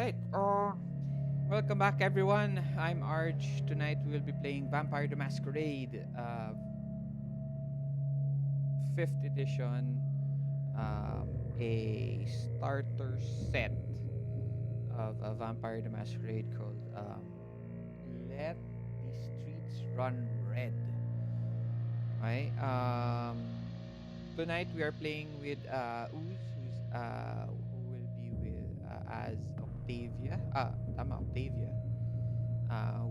Alright, welcome back everyone. I'm Arj. Tonight we will be playing Vampire the Masquerade, 5th edition, a starter set of Vampire the Masquerade called Let the Streets Run Red. Okay, tonight we are playing with Ooze, who will be with as Octavia. Tama, Octavia.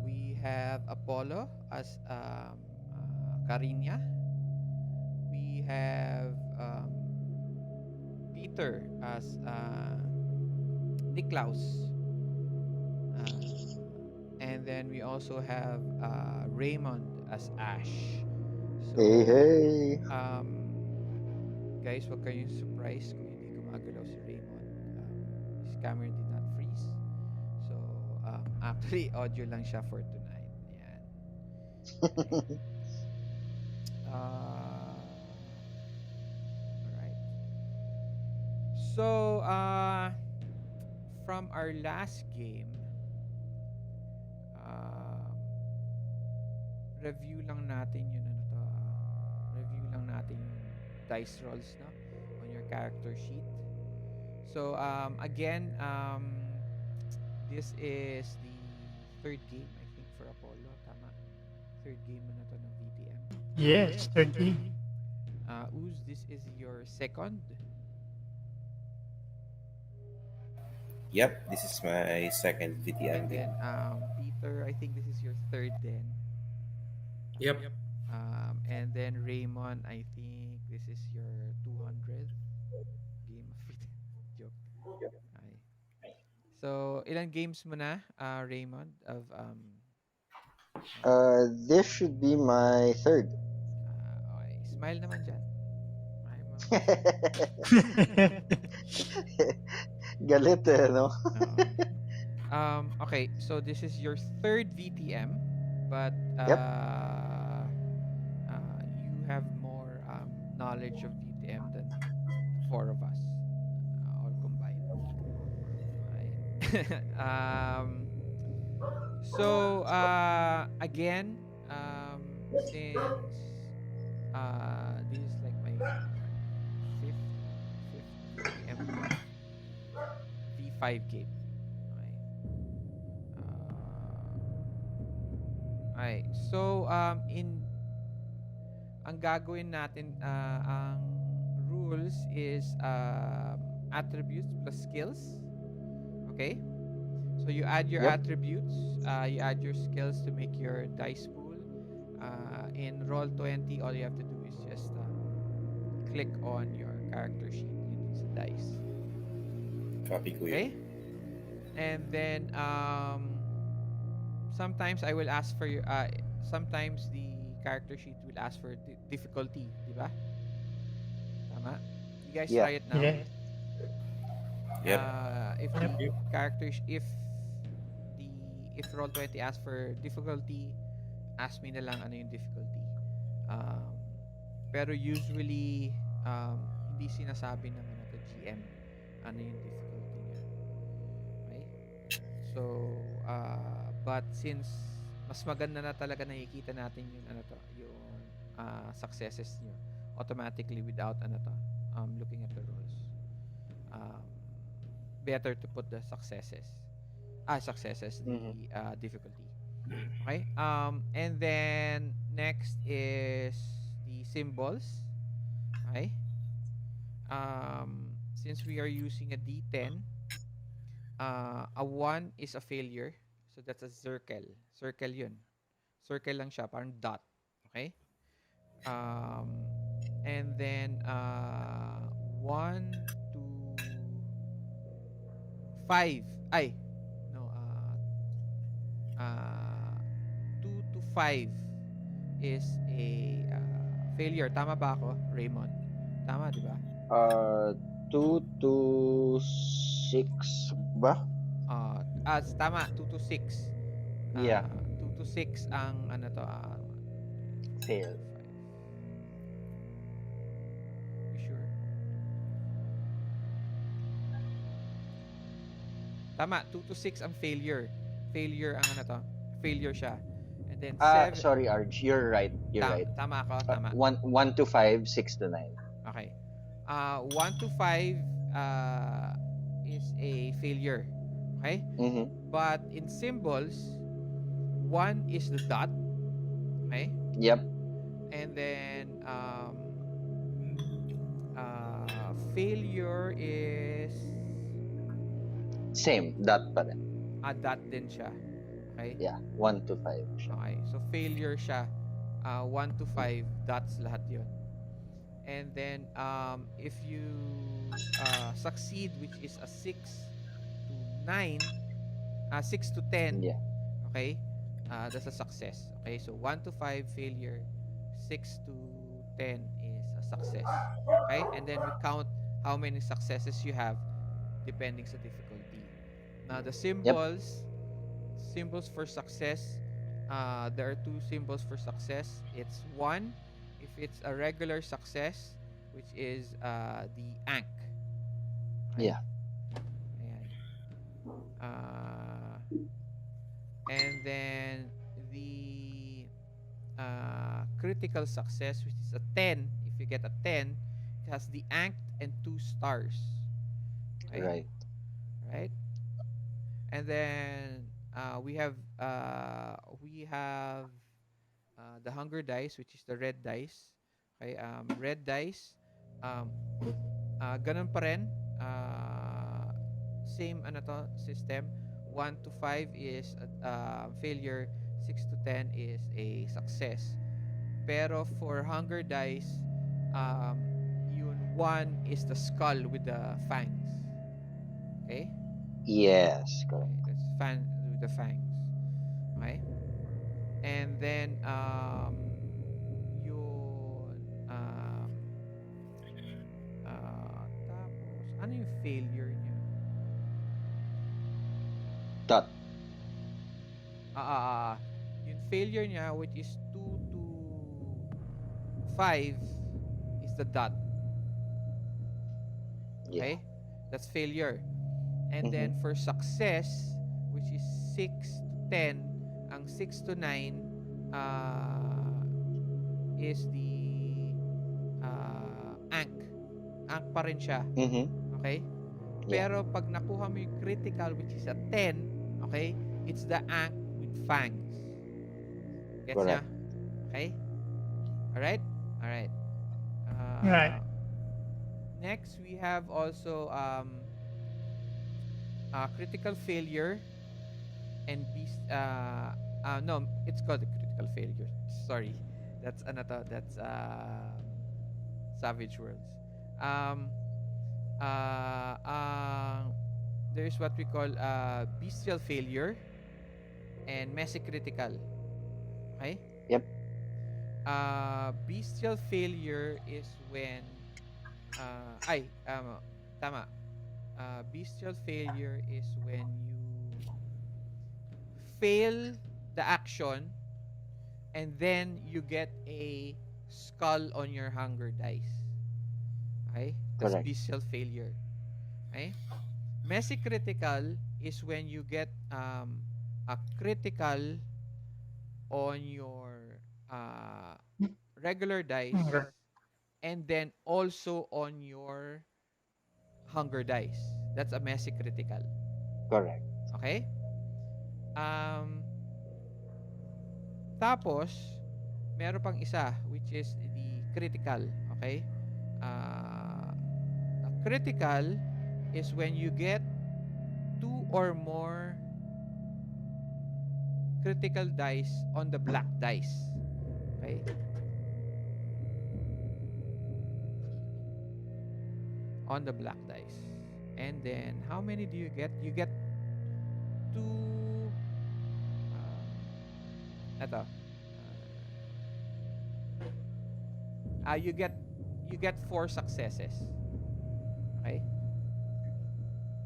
We have Apollo as Cariña. We have Peter as Niklaus. And then we also have Raymond as Ash. Hey, So, hey. guys, wag kayong surprise kung hindi gumagalaw si Raymond. His camera did not freeze. So, actually, audio lang siya for tonight. Yan. Okay. Alright. So, from our last game, review lang natin yun review lang natin yung dice rolls, no, on your character sheet. So again, this is the third game, I think, for Apollo. Tama, third game mo na to ng VTM. Yes, third game. Uz, this is your second. Yep, this is my second And VTM then game. Peter, I think this is your third then. Yep. And then Raymond, I think this is your 200 game of VTM. Joke. Okay. So, ilang games mo na, Raymond, of This should be my third. okay. Smile naman dyan. Galit no? Okay, so this is your third VTM, but Yep. You have more knowledge of VTM than four of us, all combined. Okay. So again, since this is like my fifth VTM V5 game. Okay. So ang gagawin natin, ang rules is attributes plus skills. Okay? So you add your Yep. attributes, you add your skills to make your dice pool. In Roll20, all you have to do is just click on your character sheet yun sa dice. Copy ko Okay? yun. And then sometimes I will ask for your sometimes the character sheet will ask for difficulty, di ba? Tama? You guys Yeah. try it now. Yeah. Yep. If the characters if Roll20 asks for difficulty, ask me na lang ano yung difficulty. Pero usually hindi sinasabi ng GM ano yung difficulty niya. Okay? So but since mas maganda na talaga nakikita natin yung yung successes niyo automatically without looking at the rolls. Better to put the successes the difficulty. Okay? And then next is the symbols. Okay? Since we are using a D10, a 1 is a failure. So that's a circle. Circle yun. Circle lang siya, parang dot. Okay? And then 1 to 5. Ay, no. 2 to 5 is a failure. Tama ba ako, Raymond? Tama, di ba? 2 to 6 ba? Tama, 2 to 6. Yeah. 2 to 6 ang Fail. You sure? Tama, 2 to 6 ang failure. Failure ang ano to. Failure siya. And then 7. Sorry, Arj. You're right. You're right. Tama ako, tama. 1 to 5, 6 to 9. Okay. 1 to 5 is a failure. Okay? Mm-hmm. But in symbols, 1 is the dot. Okay? Yep. And then failure is Same. Dot pa rin. dot din siya. Okay? Yeah. 1 to 5 siya. Okay. So failure siya. 1 to 5 dots lahat 'yon. And then if you succeed, which is a 6 to 9, 6 to 10, Yeah. okay? That's a success. Okay? So 1 to 5 failure, 6 to 10 is a success. Okay? And then we count how many successes you have depending sa difficulty. Now the symbols for success, there are 2 symbols for success. It's 1 if it's a regular success, which is the ankh. Okay? Yeah. Ayan. And then the critical success, which is a 10. If you get a 10, it has the ankh and 2 stars. Okay? Right. Right? And then we have the hunger dice, which is the red dice. Okay, red dice, ganun pa rin, same system. 1 to 5 is failure, 6 to 10 is a success. Pero for hunger dice, yun 1 is the skull with the fangs. Okay? Yes. Correct. Okay, that's with the fangs. Okay? And then yun tapos ano yung failure niya? Dot. Yung failure niya, which is 2 to 5, is the dot. Okay? Yeah. That's failure. And then for success, which is 6 to 10, ang 6 to 9 is the ankh. Ankh pa rin siya. Mm-hmm. Okay? Yeah. Pero pag nakuha mo yung critical, which is a 10, okay? It's the ankh with fangs. Gets niya? Correct. Okay? Alright? Alright. Right. Next, we have also critical failure and no, it's called the critical failure. Sorry. That's Savage Worlds. There's what we call bestial failure and messy critical. Okay? Yep. Bestial failure is when tama. Bestial failure is when you fail the action and then you get a skull on your hunger dice. Okay? That's Correct. bestial failure. Okay? Messy critical is when you get a critical on your regular dice and then also on your hunger dice. That's a messy critical. Correct. Okay? Tapos, meron pang isa, which is the critical. Okay? A critical is when you get 2 or more critical dice on the black dice. Okay? On the black dice. And then, how many do you get? You get 2 you get 4 successes. Okay?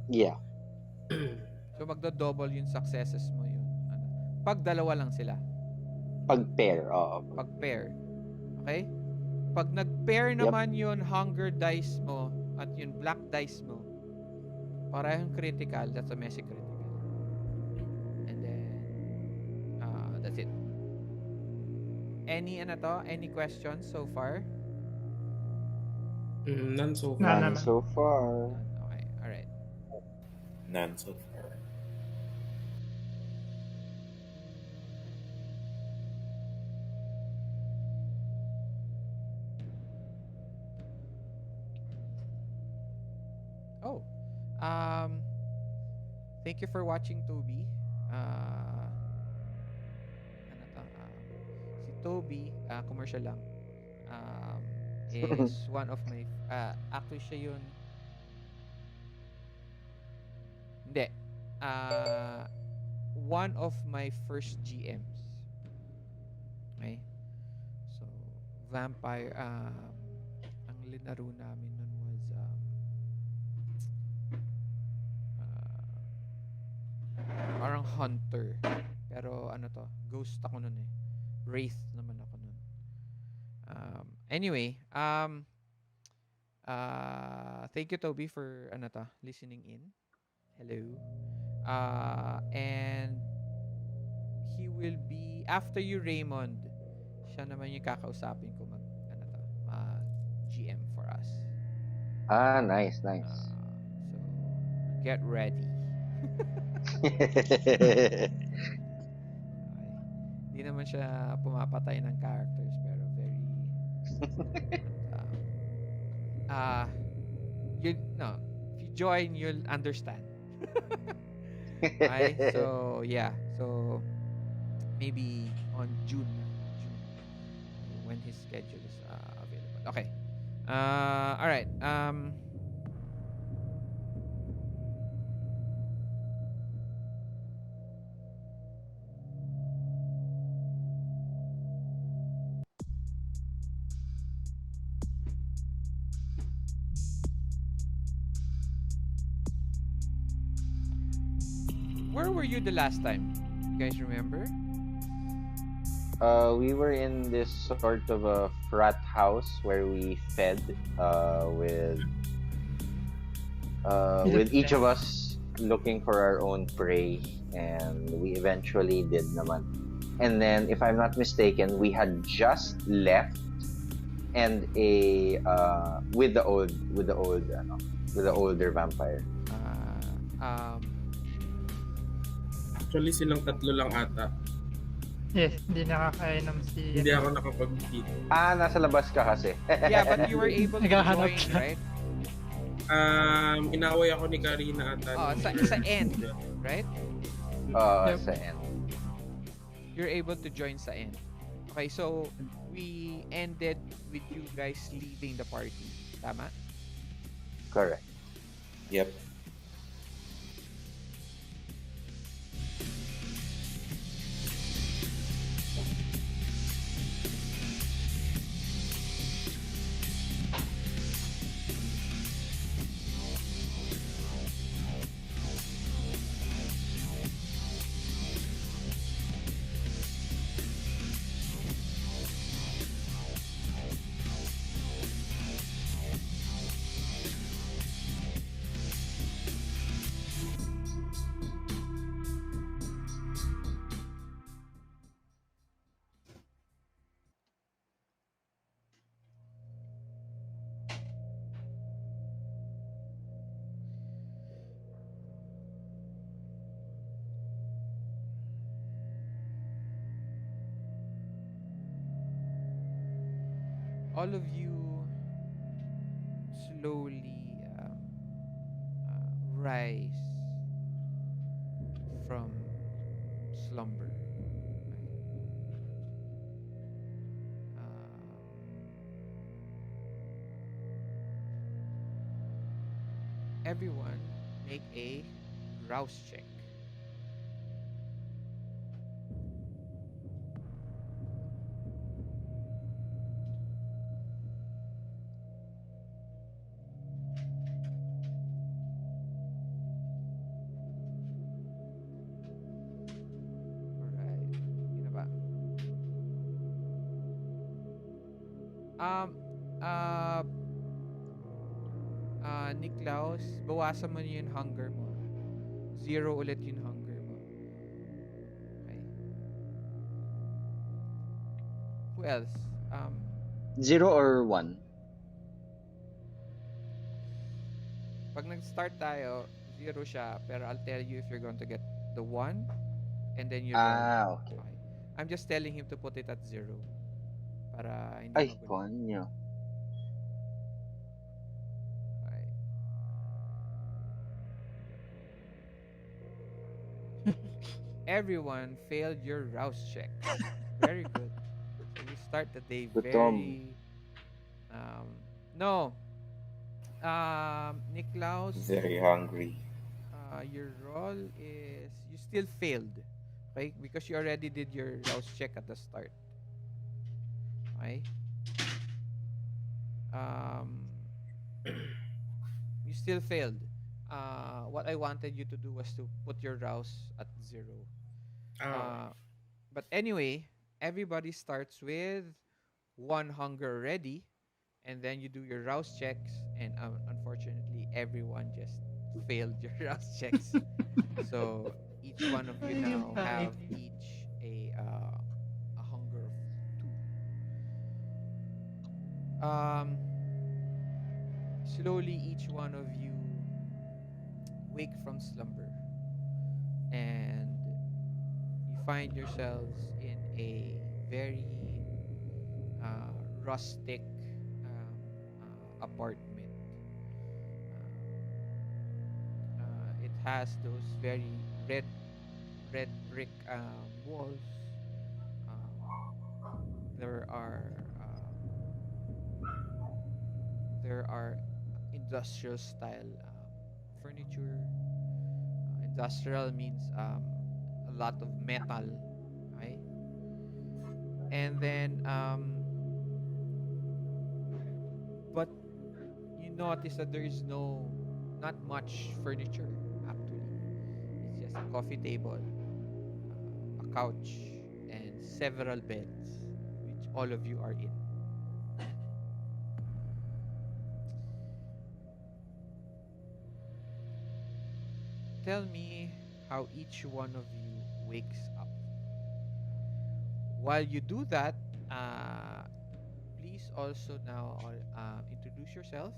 Yeah. So magdo-double yung successes mo yun. Pag dalawa lang sila. Pag pair. Oo. Pag pair. Okay? Pag nag-pair naman yun hunger dice mo at yung black dice mo, parehong critical. That's a messy critical. And then, that's it. Any questions so far? None so No, far. None naman. so far. Okay, alright. None so far. Oh, um, thank you for watching, Toby. Ano to? Si Toby, commercial lang, is one of my, actually siya yun, hindi, one of my first GMs. Okay? So, vampire, ang linaro namin nun was, parang hunter. Pero ano to, ghost ako nun eh. Wraith naman ako nun. Anyway, thank you, Toby, for listening in. Hello. And he will be after you, Raymond. Siya naman yung kakausapin ko mag GM for us. Nice. So get ready. Okay. Hindi naman siya pumapatay ng characters pero very if you join you'll understand. Okay? So yeah. So maybe on June when his schedule is available. Okay. All right. Where were you the last time? You guys remember? We were in this sort of a frat house where we fed with each of us looking for our own prey, and we eventually did naman. And then, if I'm not mistaken, we had just left, and with the older vampire. Actually, silang tatlo lang ata. Yes, hindi nakakainom si... Hindi ako nakapag-eat. Nasa labas ka kasi. Yeah, but you were able to Naghahanap join, siya. right? Inaway ako ni Cariña ata. Sa end, right? Yep. Sa end. You're able to join sa end. Okay, so we ended with you guys leaving the party. Tama? Correct. Yep. All of you slowly rise from slumber. Everyone make a rouse check. Alright. Sino ba? Niklaus, bawasan mo yung hunger mo. 0 ulit yung hunger mo. Okay. Who else? 0 or 1? Pag nag-start tayo, 0 siya, pero I'll tell you if you're going to get the 1 and then you roll. Okay. I'm just telling him to put it at 0 para hindi Ay, magulo. konyo. Okay. Everyone failed your rouse check. Very good. So you start the day Gutom. very no. Niklaus, Very hungry. your roll is you still failed. Okay? Because you already did your rouse check at the start. Okay? You still failed. What I wanted you to do was to put your rouse at 0. But anyway, everybody starts with 1 hunger already, and then you do your rouse checks, and unfortunately, everyone just failed your rouse checks. So each one of you now have each a hunger of 2. Slowly, each one of you wake from slumber, and you find yourselves in a very rustic apartment. It has those very red brick walls. There are industrial style furniture. Industrial means a lot of metal, right? And then but you notice that there is not much furniture actually. It's just a coffee table, a couch, and several beds, which all of you are in. Tell me how each one of you wakes up. While you do that, please also now introduce yourself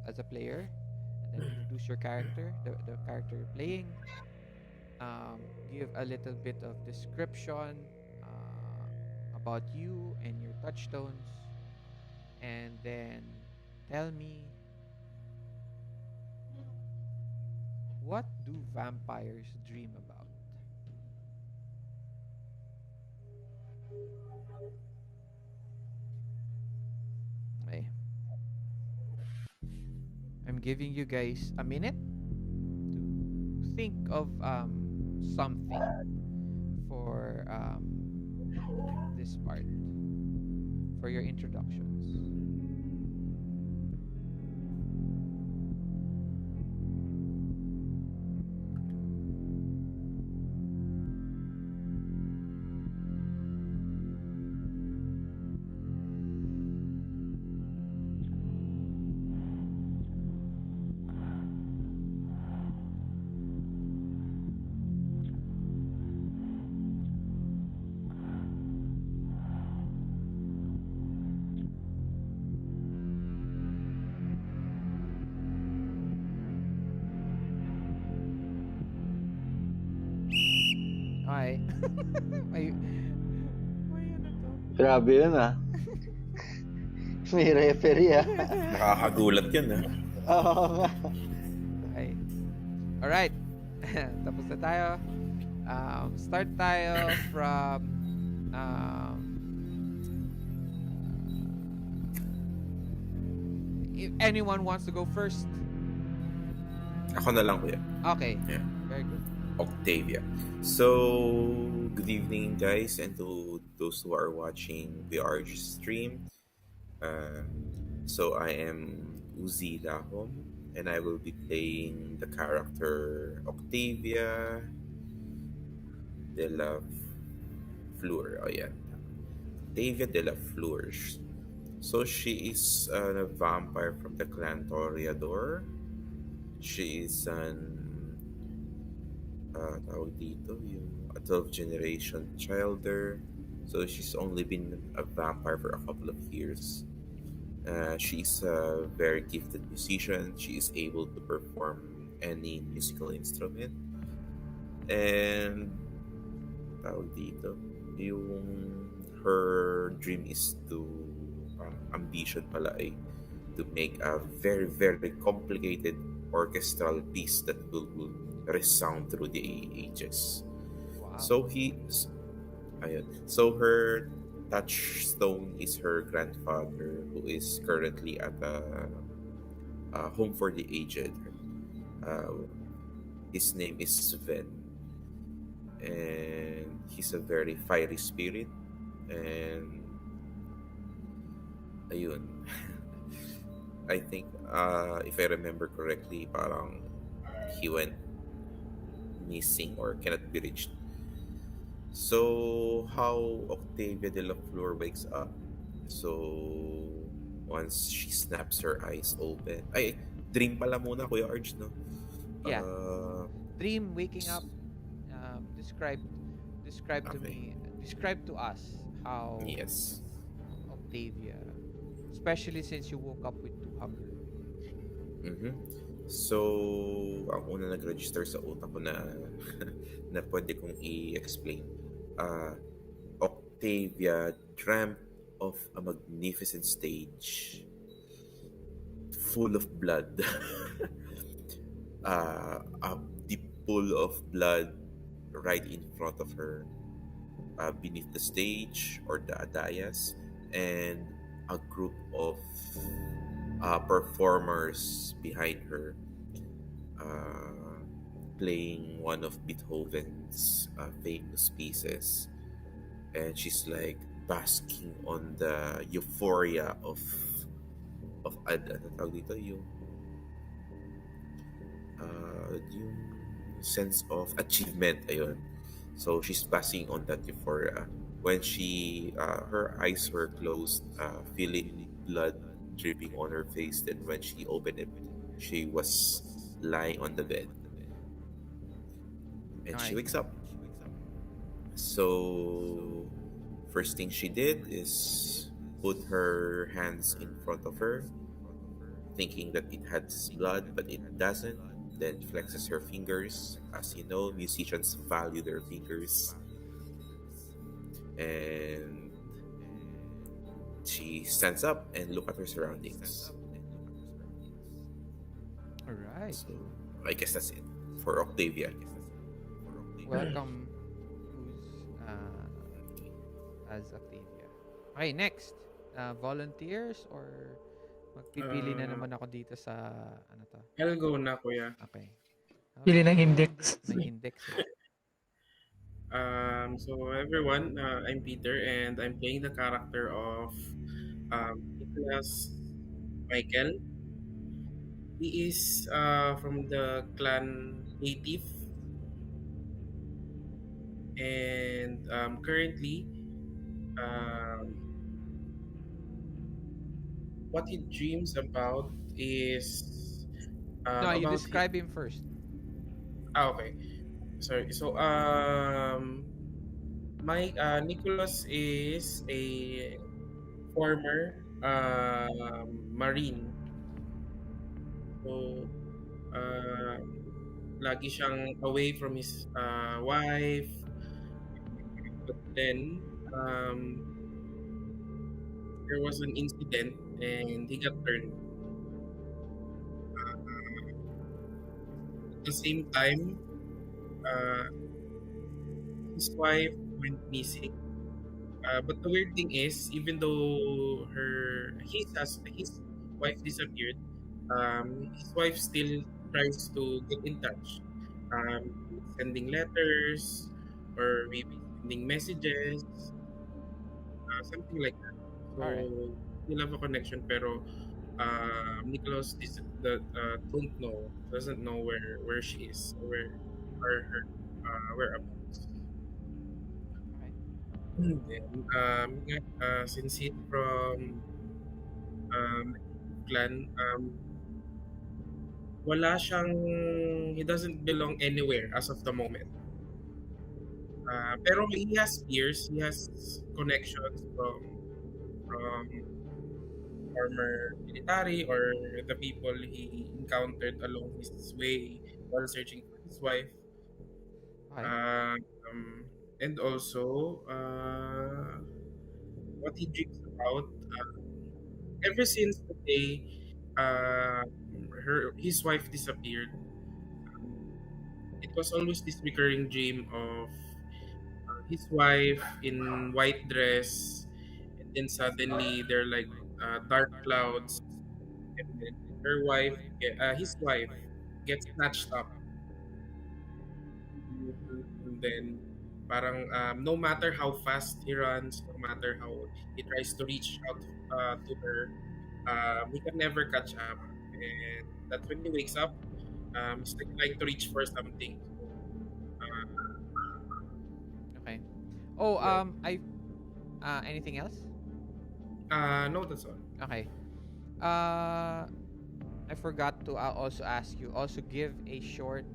as a player, and then introduce your character, the character you're playing. Give a little bit of description about you and your touchstones, and then tell me, what do vampires dream about? Okay. I'm giving you guys a minute to think of something for this part, for your introductions. Okay. may ano to? Grabe yun ah. May referee ah. Nakakagulat yun Oo nga. Okay. Alright. Tapos na tayo. Start tayo from if anyone wants to go first. Ako na lang, kuya. Okay. Yeah. Very good. Octavia. So, good evening, guys, and to those who are watching the RG stream. So, I am Uzi Lahom, and I will be playing the character Octavia Dela Fleur. Oh, yeah. Octavia Dela Fleur. So she is a vampire from the clan Toreador. She is tawag dito, yung a 12th generation childer. So she's only been a vampire for a couple of years. She's a very gifted musician. She is able to perform any musical instrument. And tawag dito, yung her dream is to ambition pala ay to make a very very complicated orchestral piece that will resound through the ages. Wow. So ayun. So her touchstone is her grandfather, who is currently at a home for the aged. Uh, his name is Sven, and he's a very fiery spirit. And ayun, I think if I remember correctly, parang he went missing or cannot be reached. So how Octavia de la Fleur wakes up? So once she snaps her eyes open, ay dream pala muna Kuya Arj, no? Yeah. Uh, Dream, waking up. Describe to okay. me. Describe to us how Yes. Octavia, especially since you woke up with two hunger. Mm-hmm. So, ang una nag-register sa utak ko na na pwede kong i-explain. Uh, Octavia dreamt of a magnificent stage full of blood. A deep pool of blood right in front of her, beneath the stage or the dais, and a group of performers behind her, uh, playing one of Beethoven's famous pieces, and she's like basking on the euphoria of ano tawag dito, yung sense of achievement, ayun. So she's basking on that euphoria when her eyes were closed, feeling blood dripping on her face. Then when she opened it, she was lying on the bed, and she Okay. wakes up. So first thing she did is put her hands in front of her, thinking that it has blood, but it doesn't. Then flexes her fingers. As you know, musicians value their fingers. And she stands up and look at her surroundings. All right. So I guess that's it for Octavia. Welcome, who's as Octavia. Okay, next. Volunteers or magpipili na naman ako dito sa ano to? I'll go na, kuya. Okay. Pili ng index. May index. So everyone, I'm Peter and I'm playing the character of Niklaus Michael. He is from the clan Native, and currently, what he dreams about is No, you about describe him first. okay. Sorry. So my Nicholas is a former Marine. So lagi siyang away from his wife. But then there was an incident and he got turned. At the same time, his wife went missing. But the weird thing is, even though his wife disappeared, his wife still tries to get in touch, sending letters or maybe sending messages, something like that. So Alright. still have a connection, pero Niklaus don't know, doesn't know where she is, where are her whereabouts. Okay. Then, since he's from clan, wala siyang, he doesn't belong anywhere as of the moment. Pero he has peers, he has connections from former military or the people he encountered along his way while searching for his wife. Okay. Um, and also, what he dreams about, ever since the day uh, his wife disappeared, it was always this recurring dream of his wife in white dress, and then suddenly there are like dark clouds, and then his wife gets snatched up, and then parang no matter how fast he runs, no matter how he tries to reach out to her, he can never catch up, and that's when he wakes up. He's like trying to reach for something. So, Okay. Oh, yeah. anything else? No, that's all. Okay. Uh, I forgot to also ask you. Also, give a short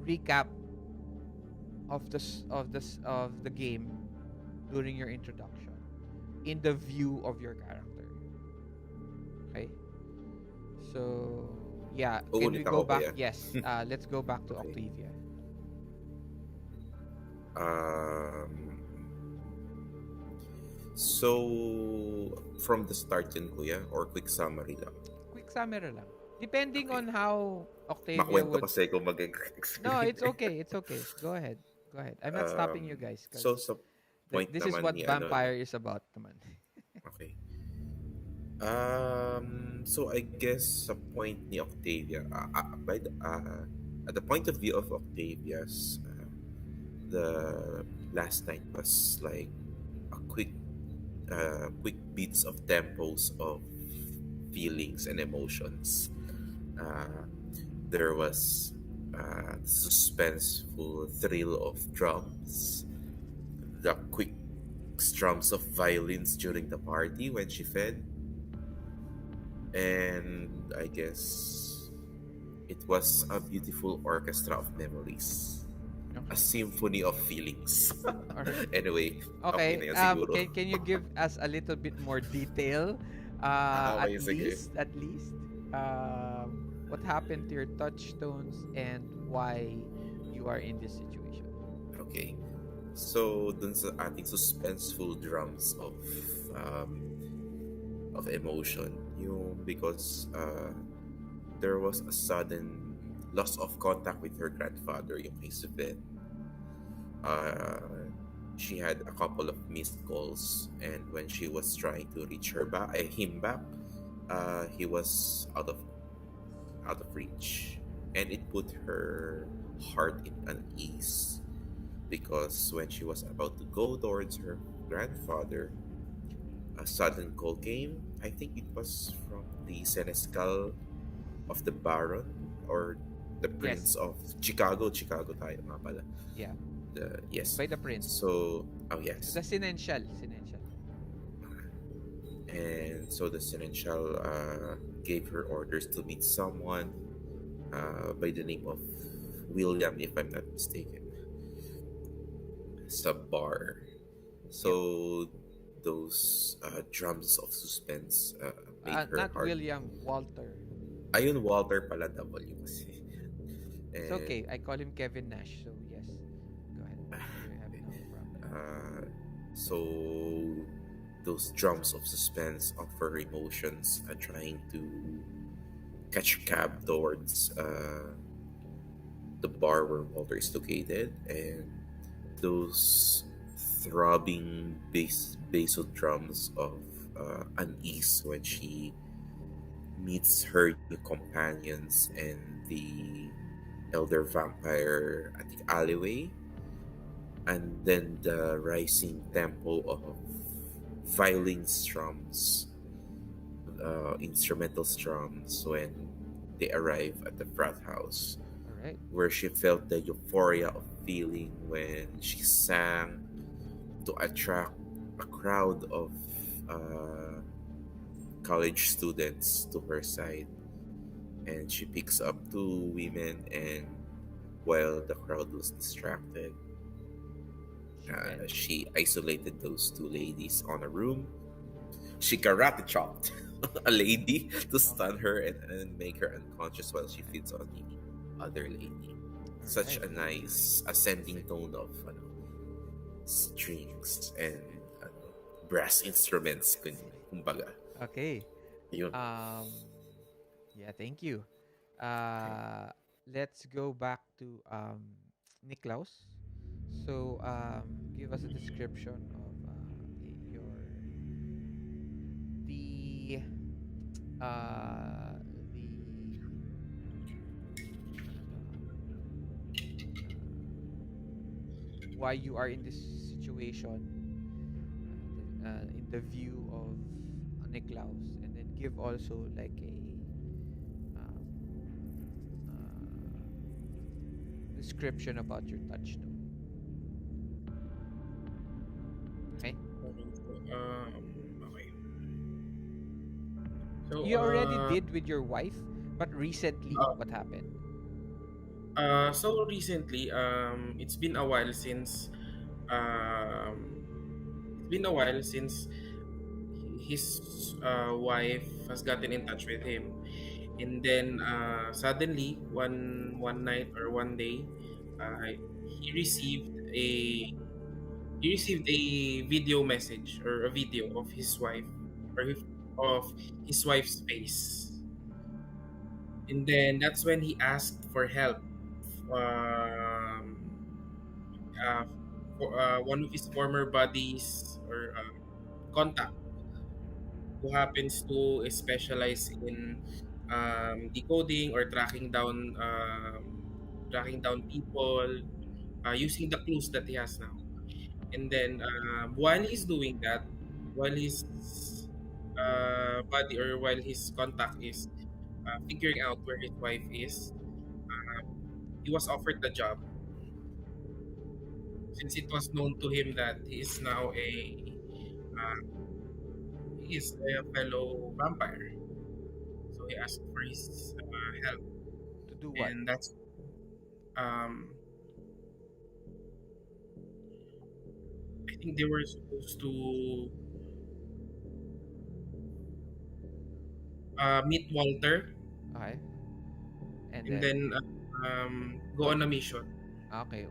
recap of the game during your introduction in the view of your character. Okay. So yeah, can we Uulit go ako, back? kuya. Yes. Let's go back to Okay. Octavia. So, from the start yun, kuya, or quick summary lang? Quick summary lang. Depending Okay. on how Octavia Makwento would. kasi kung No, mag-explain. it's okay. It's okay. Go ahead. Go ahead. I'm not stopping you guys So, because sa point this is naman what ni vampire is about, naman. Okay. So I guess sa point ni Octavia, at the point of view of Octavia's, the last night was like a quick beats of tempos of feelings and emotions. There was suspenseful thrill of drums, the quick strums of violins during the party when she fed, and I guess it was a beautiful orchestra of memories, a Okay. symphony of feelings. Alright. Anyway, Okay. okay na yan siguro. Can you give us a little bit more detail? Okay, sige. At least, what happened to your touchstones and why you are in this situation? Okay. So, dun sa ating suspenseful drums of emotion, yung because there was a sudden loss of contact with her grandfather, yung kay Sven. She had a couple of missed calls, and when she was trying to reach him back, he was out of reach, and it put her heart in unease because when she was about to go towards her grandfather, a sudden call came. I think it was from the senescal of the Baron or the Prince of Chicago. Chicago tayo nga pala. Yeah. Yes. By the prince. So, yes. The Sinential. And so the Seneschal gave her orders to meet someone by the name of William, if I'm not mistaken, sa bar. So those drums of suspense made her Not heart. William, Walter. Ayun, Walter pala, W kasi. It's okay. I call him Kevin Nash. So yes, go ahead. I have no problem. So those drums of suspense of her emotions are trying to catch a cab towards the bar where Walter is located, and those throbbing basso drums of unease when she meets her new companions and the elder vampire at the alleyway, and then the rising tempo of violin strums, instrumental strums when they arrive at the frat house, All right. where she felt the euphoria of feeling when she sang to attract a crowd of college students to her side, and she picks up two women, and while the crowd was distracted, And she isolated those two ladies on a room. She karate chopped a lady to stun her and make her unconscious while she feeds on the other lady. Such a alright. nice ascending tone of strings and brass instruments, kumbaga. Okay. Yun. Yeah, thank you. Okay. Let's go back to Niklaus. So, give us a description of your the uh the ano to, why you are in this situation, in the view of Niklaus, and then give also like a um, description about your touchstone. Okay. Okay. So, You already did with your wife, but recently, uh, what happened? so recently, um, it's been a while since his wife has gotten in touch with him, and then suddenly one night or one day, he received a he received a video message or a video of his wife or of his wife's face, and then that's when he asked for help. Um, uh, for one of his former buddies or contact who happens to specialize in decoding or tracking down people using the clues that he has now. And then while he's doing that, while his buddy or while his contact is figuring out where his wife is, he was offered the job since it was known to him that uh, he is a fellow vampire. So he asked for his help, To do what? and that's um, I think they were supposed to meet Walter Okay. And and then, then go on a mission. okay,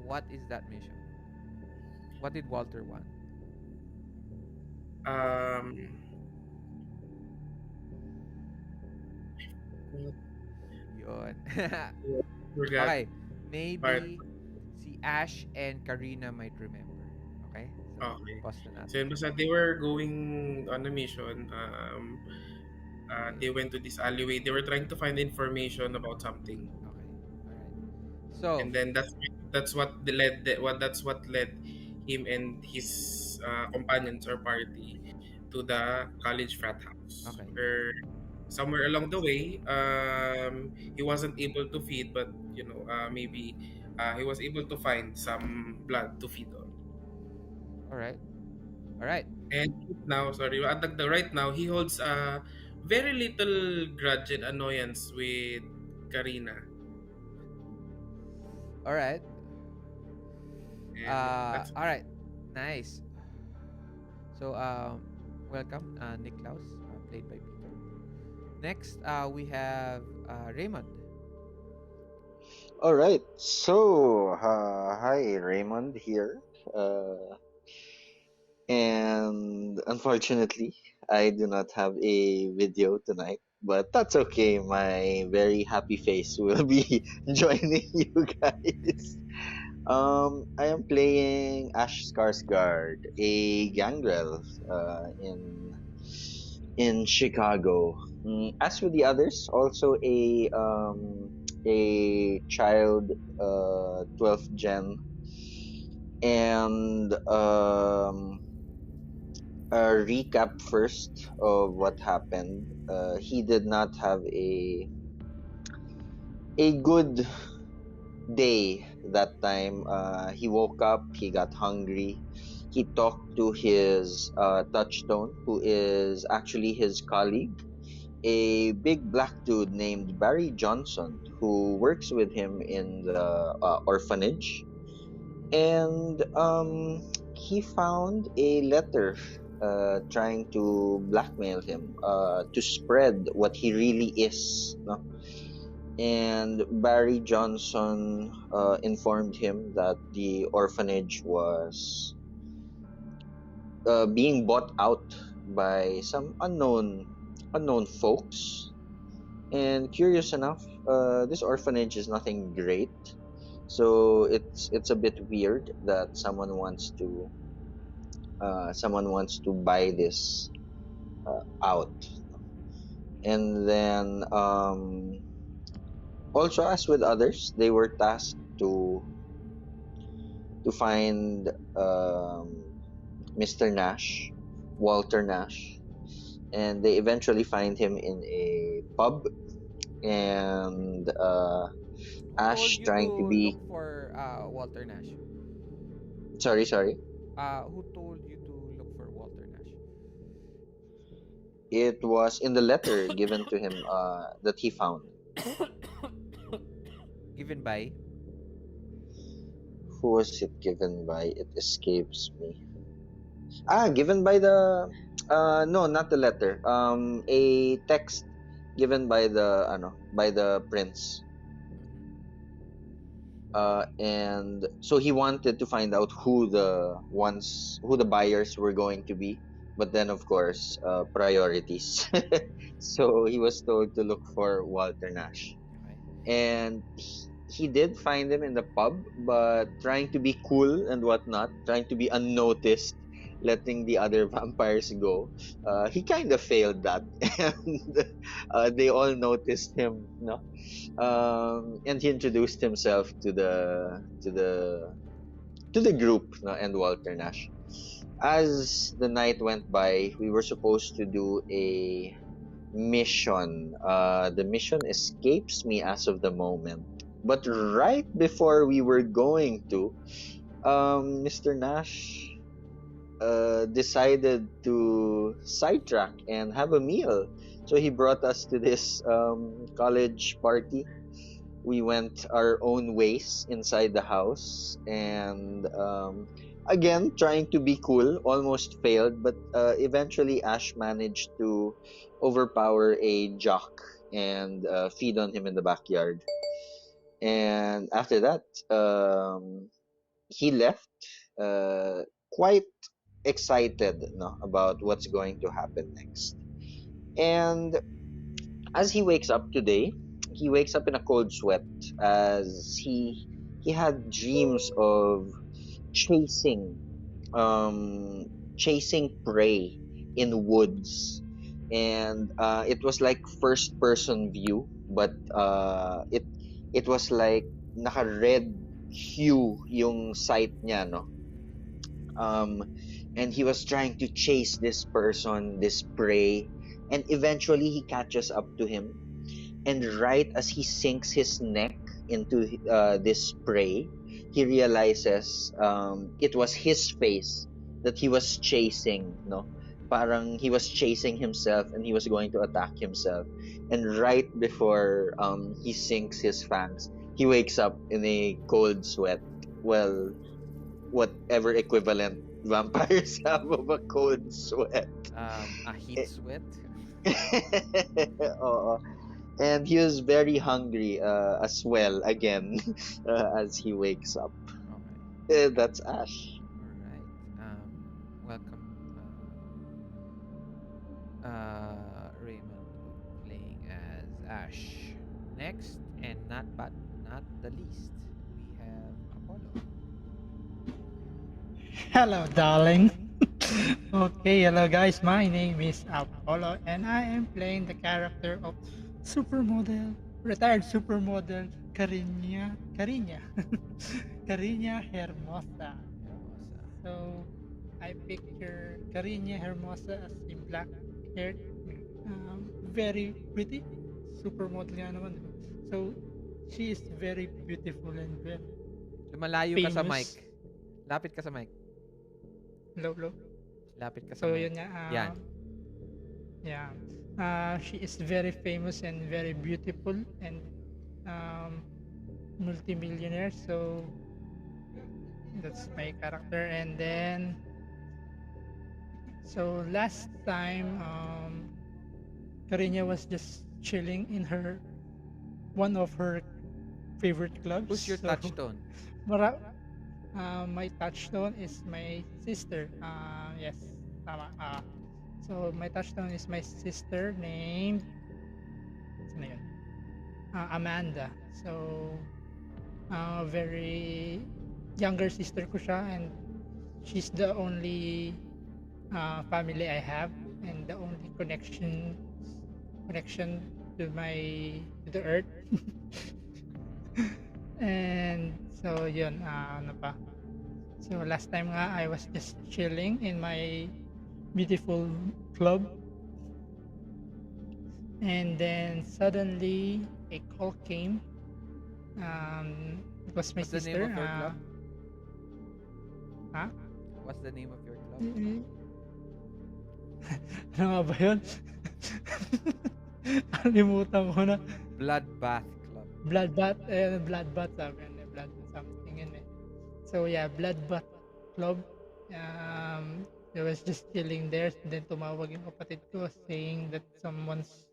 what is that mission? What did Walter want? Um, Yun. forgot Okay, part. maybe si Ash and Cariña might remember. Okay? So, Okay. pause na So natin. yun, basta they were going on a mission. They went to this alleyway. They were trying to find information about something, Okay. Alright. So, and then that's what led him and his companions or party to the college frat house. okay. Where somewhere along the way, he wasn't able to feed, but maybe he was able to find some blood to feed on. Alright. Alright. And now, sorry, right now he holds a very little grudge and annoyance with Karina. Alright. And that's Alright. Nice. So, welcome, Niklaus, played by Peter. Next, we have Raymond. All right. So, hi, Raymond here. And unfortunately, I do not have a video tonight, but that's okay. My very happy face will be joining you guys. I am playing Ash Skaarsgaard, a gangrel in Chicago. As with the others, also a child 12th gen, and a recap first of what happened. He did not have a good day that time. He woke up, he got hungry. He talked to his touchstone, who is actually his colleague, a big black dude named Barry Johnson, who works with him in the orphanage. And he found a letter trying to blackmail him to spread what he really is. No? And Barry Johnson informed him that the orphanage was being bought out by some unknown folks. And curious enough, this orphanage is nothing great, so it's a bit weird that someone wants to buy this out. And then also, as with others, they were tasked to find Mr. Nash, Walter Nash, and they eventually find him in a pub. And Who told Ash you to trying to be look for Walter Nash? sorry. Who told you to look for Walter Nash? It was in the letter given to him that he found. Given by? Who was it given by? It escapes me. Given by the no, not the letter. A text given by the prince. And so he wanted to find out who the buyers were going to be, but then of course priorities. So he was told to look for Walter Nash, and he did find him in the pub, but trying to be cool and whatnot, trying to be unnoticed, letting the other vampires go. He kind of failed that, and they all noticed him. No, and he introduced himself to the group, no, and Walter Nash. As the night went by, we were supposed to do a mission. The mission escapes me as of the moment. But right before we were going to, Mr. Nash decided to sidetrack and have a meal. So he brought us to this college party. We went our own ways inside the house, and again, trying to be cool, almost failed, but eventually Ash managed to overpower a jock and feed on him in the backyard. And after that, he left quite excited, no, about what's going to happen next. And as he wakes up today, he wakes up in a cold sweat as he had dreams of chasing chasing prey in woods. And it was like first person view, but it was like naka red hue yung sight niya, no. And he was trying to chase this person, this prey, and eventually he catches up to him. And right as he sinks his neck into this prey, he realizes it was his face that he was chasing, no? Parang he was chasing himself and he was going to attack himself. And right before he sinks his fangs, he wakes up in a cold sweat. Well, whatever equivalent vampires have of a cold sweat. A heat sweat? Oo. And he was very hungry as well again as he wakes up. Okay. That's Ash. Alright. Welcome, Raymond, playing as Ash. Next, and not the least, we have Apollo. Hello, darling. Okay, hello guys. My name is Apollo, and I am playing the character of retired supermodel Cariña, Cariña Hermosa. So I picture Cariña Hermosa as a black-haired, very pretty supermodel nga naman. So she is very beautiful and very Lumalayo ka sa mic. famous. Lapit ka sa mic. Low. Lapit ka sa So mic. yun nga. Yan. Yeah. She is very famous and very beautiful and multimillionaire. So that's my character. And then, so last time, Cariña was just chilling in one of her favorite clubs. Who's your So, touchstone? my touchstone is my sister. Yes, tama. So my touchstone is my sister named sino yun? Amanda. So very younger sister ko siya, and she's the only family I have and the only connection to the earth. And so yun, ano pa. So last time nga I was just chilling in my beautiful club, and then suddenly a call came. It was my What's the sister. name of your club? Huh? What's the name of your club? Ano nga ba yun? Alimutan ko na. Bloodbath Club. Bloodbath sabi yun, blood something yun eh. So yeah, Bloodbath Club. I was just chilling there, and then tumawag yung kapatid ko saying that someone's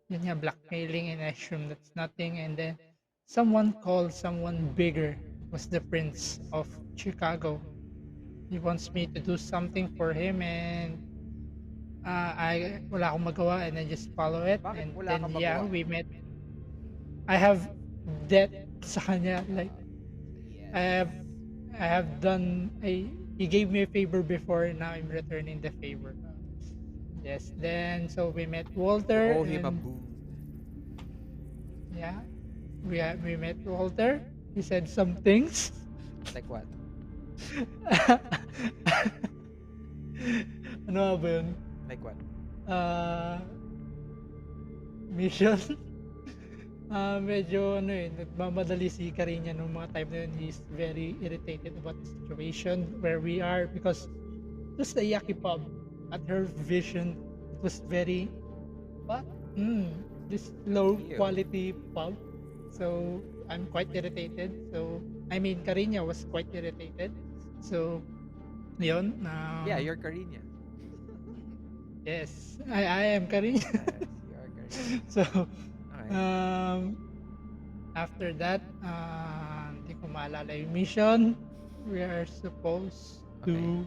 yun nga, blackmailing, and I assume that's nothing. And then someone called someone bigger. It was the Prince of Chicago. He wants me to do something for him, and wala akong magawa, and I just follow it. Bakit And wala then kang yeah, magawa? we met. I have debt sa kanya, like Yes. I have done he gave me a favor before, and now I'm returning the favor. Yes, then so we met Walter. You owe him a and, boon. yeah, we met Walter. He said some things. Like what? Ano nga ba yun? Like what? Mission. Medyo ano nagmamadali si Cariña nung mga time na yun. He's very irritated about the situation where we are, because just the Yaki pub, at her vision, it was very what? This low Ew. quality pub. So I'm quite irritated. So I mean Cariña was quite irritated. So yun. Yeah, you're Cariña. Yes, I am Cariña. Yes, you are Cariña. So Okay. after that, hindi ko maalala yung mission. We are supposed to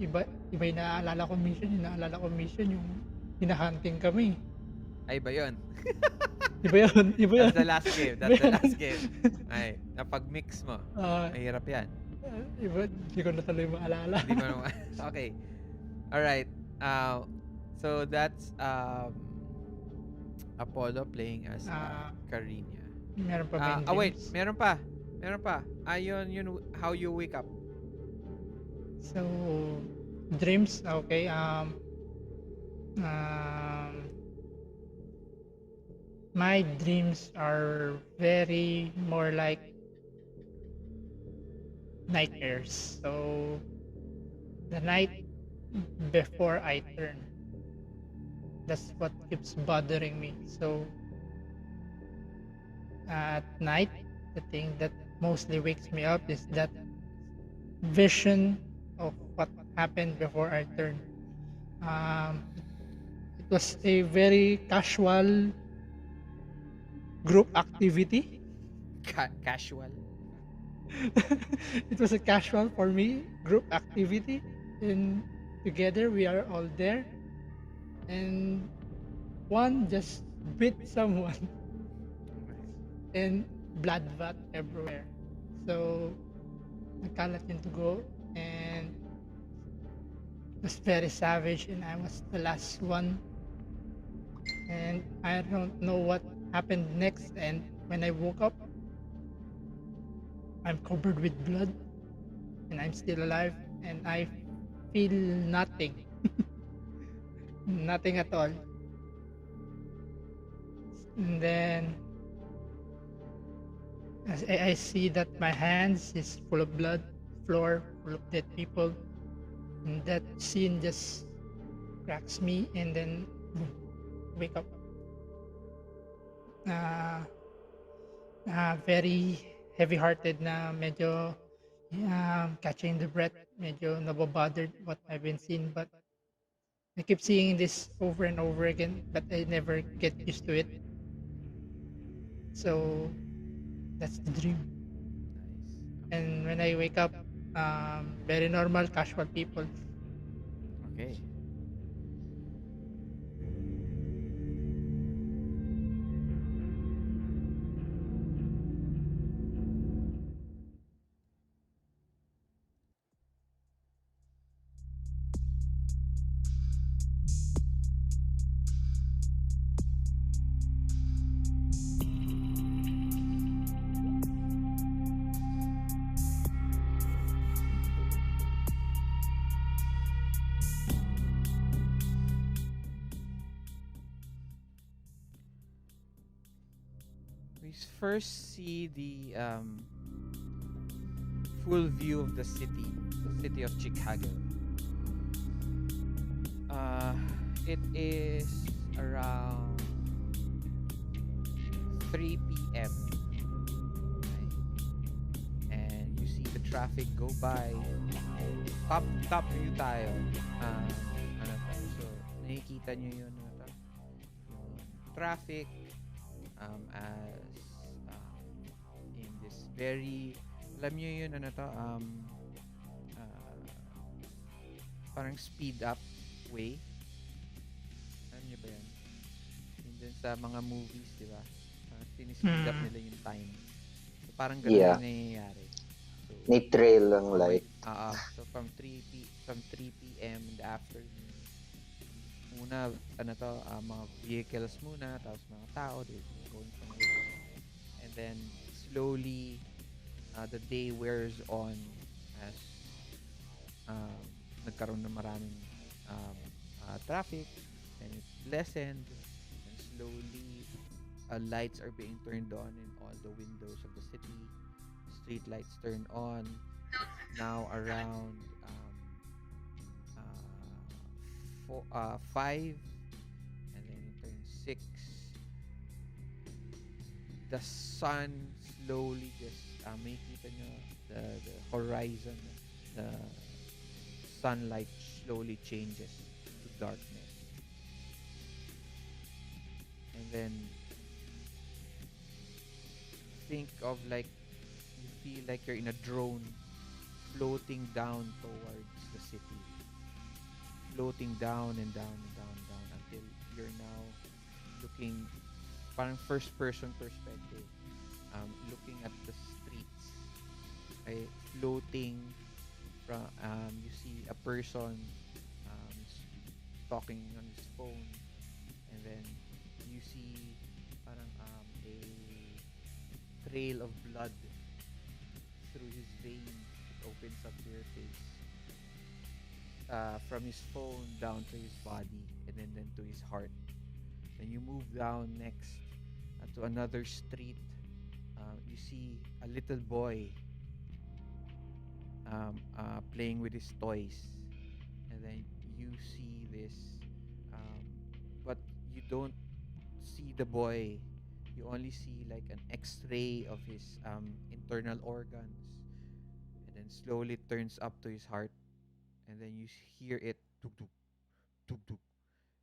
iba yung naaalala ko mission, yung hinahunting kami. Ay ba yun? Iba yun. That's the last game. That's the last game. Ay, napag-mix mo. Mahirap yan. Iba, hindi ko na tuloy maalala. Hindi mo naman. Okay. Alright. So that's Apollo playing as Cariña. Meron pa ba yung Wait. games? Meron pa. Yun how you wake up. So, dreams, okay. My dreams are very more like nightmares. So, the night before I turn, that's what keeps bothering me. So, at night, the thing that mostly wakes me up is that vision of what happened before I turned. It was a very casual group activity. Casual. It was a casual for me group activity, and together we are all there, and one just bit someone and blood vat everywhere. So nagkalat yung dugo, and it was very savage, and I was the last one, and I don't know what happened next. And when I woke up, I'm covered with blood, and I'm still alive, and I feel nothing. Nothing at all. And then I see that my hands is full of blood, floor full of dead people, and that scene just cracks me, and then boom, wake up. Uh, Very heavy-hearted na medyo catching the breath, medyo nabobothered what I've been seeing, but I keep seeing this over and over again, but I never get used to it. So that's the dream. Nice. And when I wake up, very normal, casual people. Okay. We first see the full view of the city of Chicago. Uh, it is around 3 p.m. And you see the traffic go by. Top view tayo. Ano to? So, nakikita nyo yun, ano to? Yung traffic as in this very, alam nyo yun, ano to? Uh, Parang speed up way. Alam nyo ba yan? Yun din sa mga movies, di ba? Sinispeed up nila yung time. So, parang ganun Yeah. yung nangyayari. So, May trail lang light. so from 3 p.m. in the afternoon, muna, ano to, mga vehicles muna, tapos mga tao, they're going from work. And then, slowly, the day wears on as nagkaroon ng maraming traffic, and it lessened, and slowly, lights are being turned on in all the windows of the city. Street lights turn on. Now around 5, and then it turns 6. The sun slowly just makikita nyo the horizon, the sunlight slowly changes to darkness, and then think of like you feel like you're in a drone floating down towards the city, floating down and down and down and down until you're now looking parang first person perspective, looking at the streets, right? Floating from you see a person talking on his phone, and then you see parang a trail of blood through his veins. It opens up to your face, from his phone down to his body, and then to his heart. Then you move down next to another street. You see a little boy playing with his toys, and then you see this, but you don't see the boy. You only see like an X-ray of his internal organs, and then slowly turns up to his heart, and then you hear it tuk tuk tuk tuk,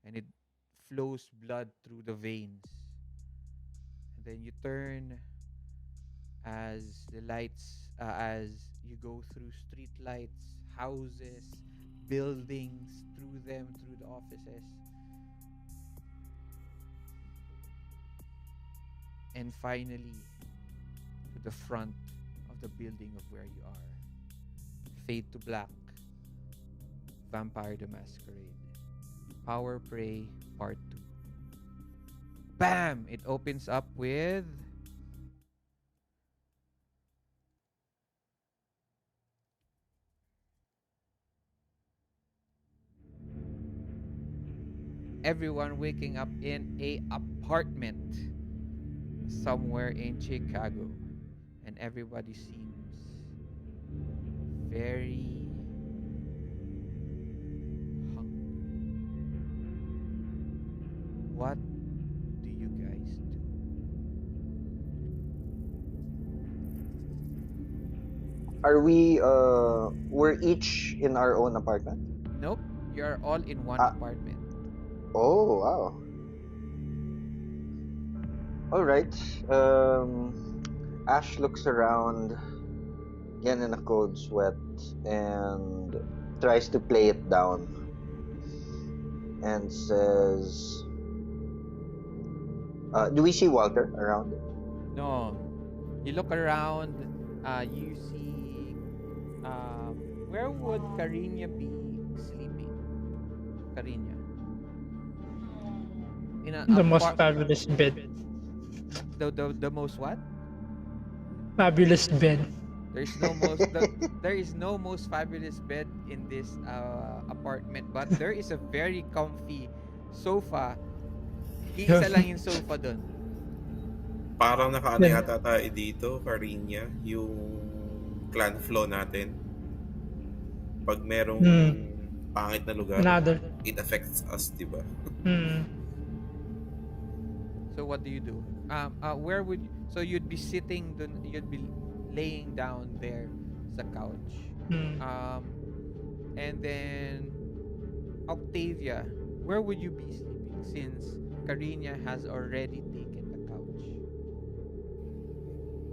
and it flows blood through the veins. And then you turn as the lights, as you go through street lights, houses, buildings, through them, through the offices, and finally to the front of the building of where you are. Fade to black. Vampire the Masquerade. Power Prey Part 2. Bam! It opens up with everyone waking up in a apartment somewhere in Chicago. and everybody seems very hungry. What do you guys do? Are we we're each in our own apartment? Nope, you're all in one Ah, apartment. oh wow. All right. Ash looks around again in a cold sweat and tries to play it down and says, "Do we see Walter around?" No, you look around. You see. Where would Cariña be sleeping? Cariña in a The most fabulous bed. the most what? Fabulous bed. There's no there is no most fabulous bed in this apartment, but there is a very comfy sofa. Iisa lang yung sofa doon. Parang nakaano Yan. yata tayo dito, Cariña, yung clan flow natin. Pag merong pangit na lugar, Another. it affects us, di ba? So what do you do? Where would so you'd be sitting dun, you'd be laying down there sa couch. And then Octavia, where would you be sleeping since Cariña has already taken the couch?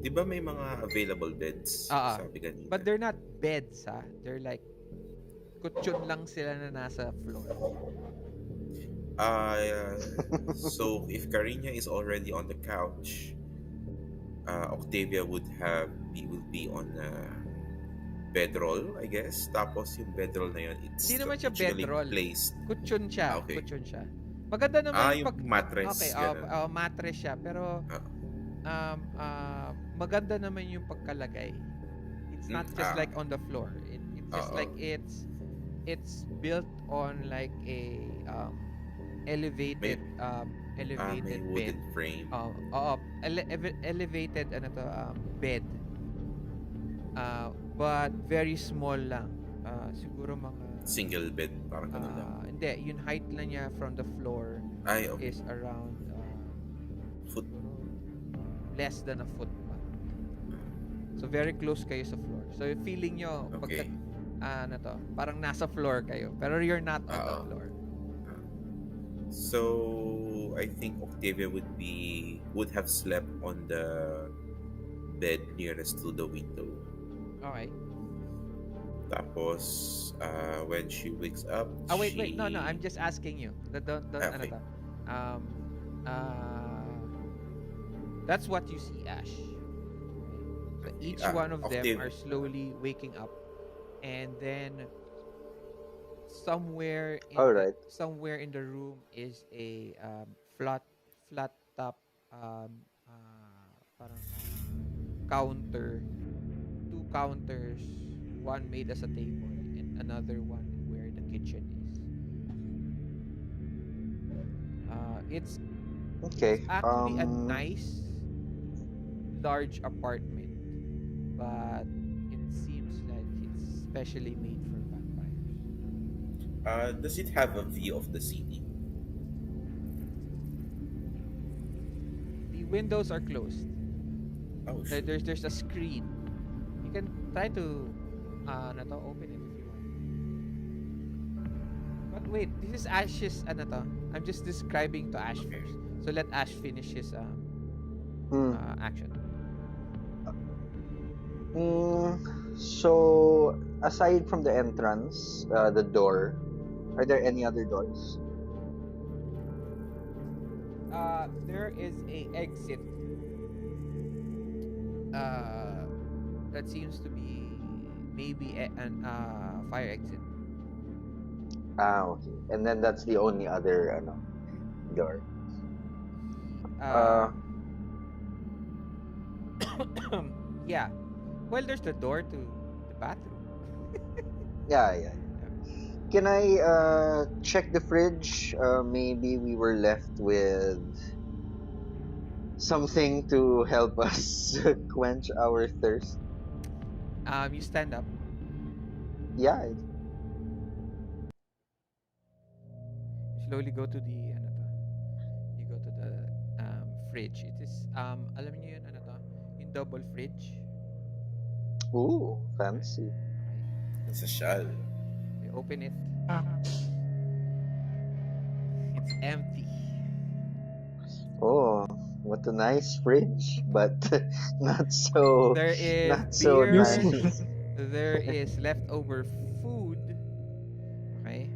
Di ba may mga available beds? Sabi kanina. But they're not beds, ha? They're like kutsyon lang sila na nasa floor. So if Cariña is already on the couch, Octavia will be on bedroll, I guess. Tapos yung bedroll na yun, it's Hindi naman siya strategically bedroll. placed. Kutsyon siya. Okay. Kutsyon siya. Maganda naman yung mattress. Okay, ganun. mattress siya. Pero maganda naman yung pagkalagay. It's not just like on the floor. It's just like it's built on like a elevated may bed. wooden frame. Elevated bed. But very small lang. Siguro mga Single bed, parang ganun lang. hindi, yung height lang niya from the floor Ay, okay. is around Foot. less than a foot pa. So very close kayo sa floor. So feeling nyo Okay. parang nasa floor kayo, pero you're not on the floor. So I think Octavia would have slept on the bed nearest to the window. Okay. Tapos when she wakes up, Wait, no, I'm just asking you. Don't Okay. That's what you see, Ash. So each one of them Octavia. are slowly waking up, and then somewhere Alright. somewhere in the room is a flat top parang counter, two counters, one made as a table and another one where the kitchen is. It's Okay. actually a nice large apartment, but it seems like it's specially made for vampires. Does it have a view of the city? The windows are closed. Oh, shit. There's a screen. You can try to open it if you want. But wait, this is Ash's I'm just describing to Ash first. So let Ash finish his action. So aside from the entrance, the door, are there any other doors? There is a exit. That seems to be maybe an fire exit. Okay. And then that's the only other door. Yeah. Well, there's the door to the bathroom. Yeah. Can I check the fridge? Maybe we were left with something to help us quench our thirst. You stand up. Yeah. You slowly go to the ano to. You go to the fridge. It is alam niyo yun ano to? Yung double fridge. Ooh, Okay. fancy. Okay. It's a shell. You open it. Ah, It's empty. Oh, what a nice fridge, but not so There is not so beer. useful. nice. There is leftover food. Okay.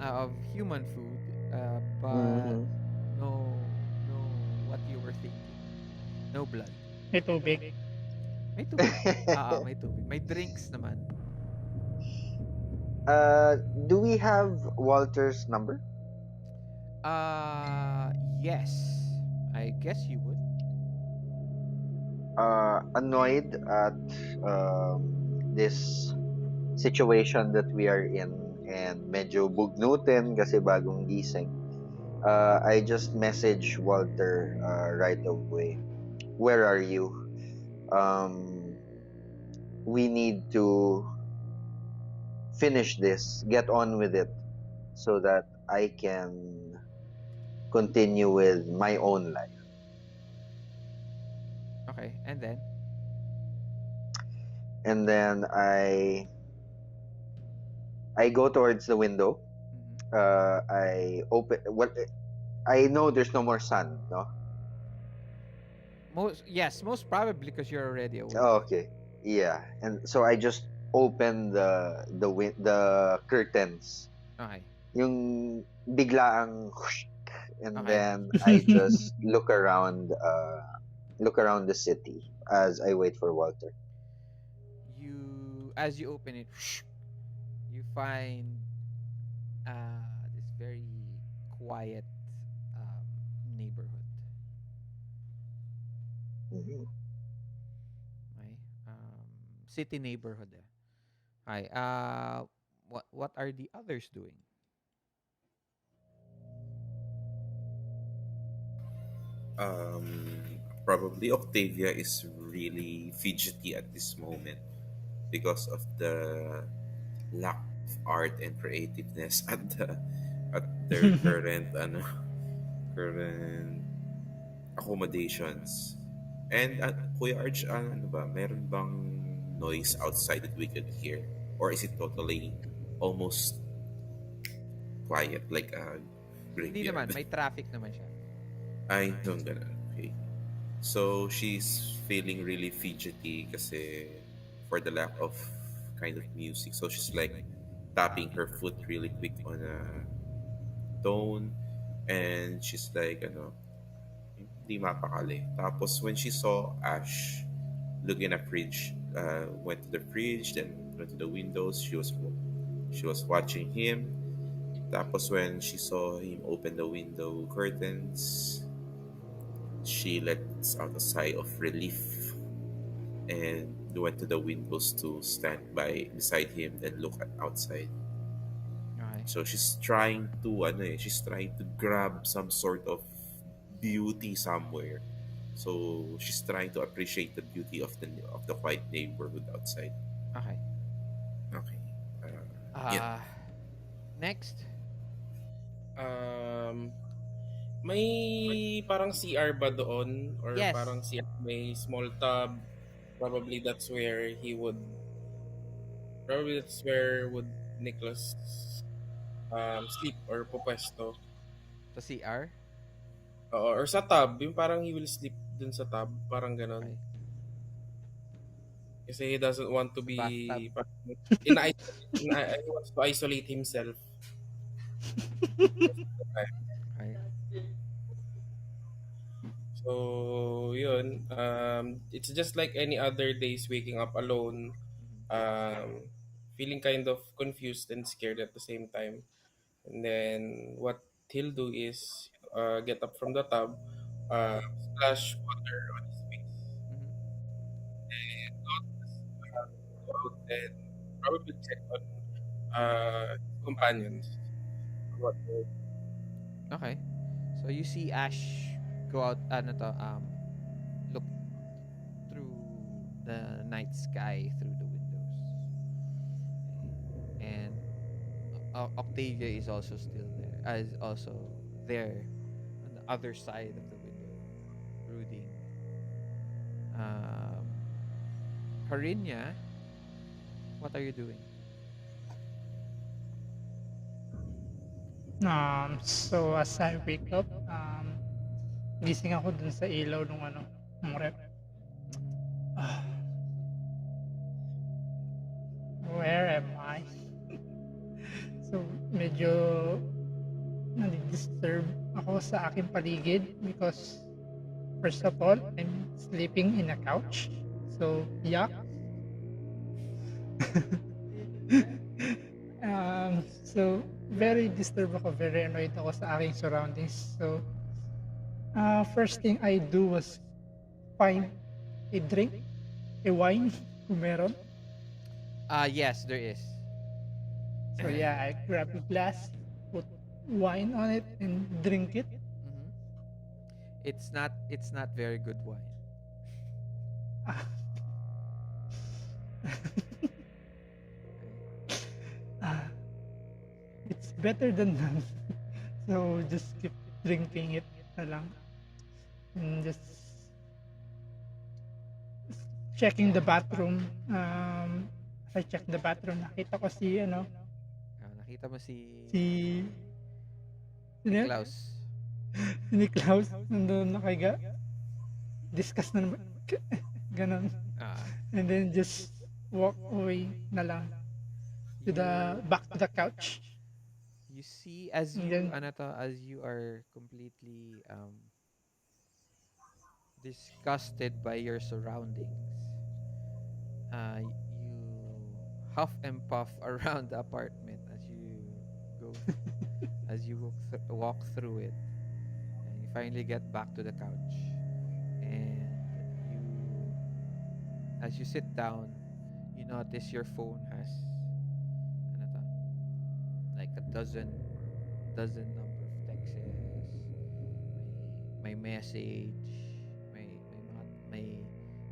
Of human food. But Hmm. no what you were thinking. No blood. May tubig. May tubig. May tubig. May drinks naman. Do we have Walter's number? Yes. I guess you would. Annoyed at this situation that we are in and medyo bugnutin kasi bagong gising. I just message Walter right away. Where are you? Um, we need to finish this, get on with it, so that I can continue with my own life. Okay. And then And then I go towards the window. mhm. I open. Well, I know there's no more sun. No. Most probably because you're already awake. Oh, okay. Yeah. And so I just open the curtains. Okay. Yung biglaang whoosh, and Okay. then I just look around the city as I wait for Walter. You as you open it, you find this very quiet um, neighborhood. Mhm. Okay. City neighborhood. Hi. What are the others doing? Um, Probably Octavia is really fidgety at this moment because of the lack of art and creativeness at their current current accommodations. And Kuya Arch, ano ba, meron bang noise outside that we could hear? Or is it totally almost quiet like a Hindi naman, graveyard? may traffic naman siya. Ay, no, ganun. Okay. So, she's feeling really fidgety kasi for the lack of kind of music. So, she's like tapping her foot really quick on a tone. And she's like, hindi mapakali. Tapos, when she saw Ash looking at fridge, went to the fridge, then went to the windows. She was watching him. Tapos, when she saw him open the window curtains, she lets out a sigh of relief and went to the windows to stand by beside him and look at outside. Okay. So she's trying to grab some sort of beauty somewhere. So she's trying to appreciate the beauty of the quiet neighborhood outside. Okay. Okay. Yeah. Next. Um, may parang CR ba doon? Or Yes. parang CR may small tub? Probably that's where he would Probably that's where would Nicholas sleep or pupwesto. Sa CR. Oo, or sa tub, yung parang he will sleep dun sa tub, parang ganon. Okay. Kasi he doesn't want to Sa bathtub. be parang he wants to isolate himself. Okay. So, yun. It's just like any other days waking up alone, Mhm. feeling kind of confused and scared at the same time. And then what he'll do is get up from the tub, splash water on his face, Mhm. and go out and probably check on his companions. What Okay. So you see Ash go out, ano to, look through the night sky through the windows. And Octavia is also still there, is also there on the other side of the window, brooding. Um, Cariña, what are you doing? So as I wake up, gising ako dun sa ilaw nung nung rep. Mm-hmm. Ah, where am I? So medyo nadi-disturb ako sa aking paligid because first of all, I'm sleeping in a couch. So yeah. So very disturbed ako, very annoyed ako sa aking surroundings. So first thing I do was find a drink, a wine, kung meron. Yes, there is. So yeah, I grab a glass, put wine on it, and drink it. Mm-hmm. It's not very good wine. Ah, Okay. ah, it's better than none. So just keep drinking it na lang. And just checking the bathroom. As I check the bathroom, nakita ko Nakita mo si, sino yun? Niklaus. Si Niklaus, nandun nakahiga. Discuss na naman. Ganon. Ah, And then just walk away na lang to the back to the couch. you see, as And you then as you are completely disgusted by your surroundings, you huff and puff around the apartment as you go as you walk through it, and you finally get back to the couch, and you as you sit down, you notice your phone has ano to, like a dozen number of texts, may message, may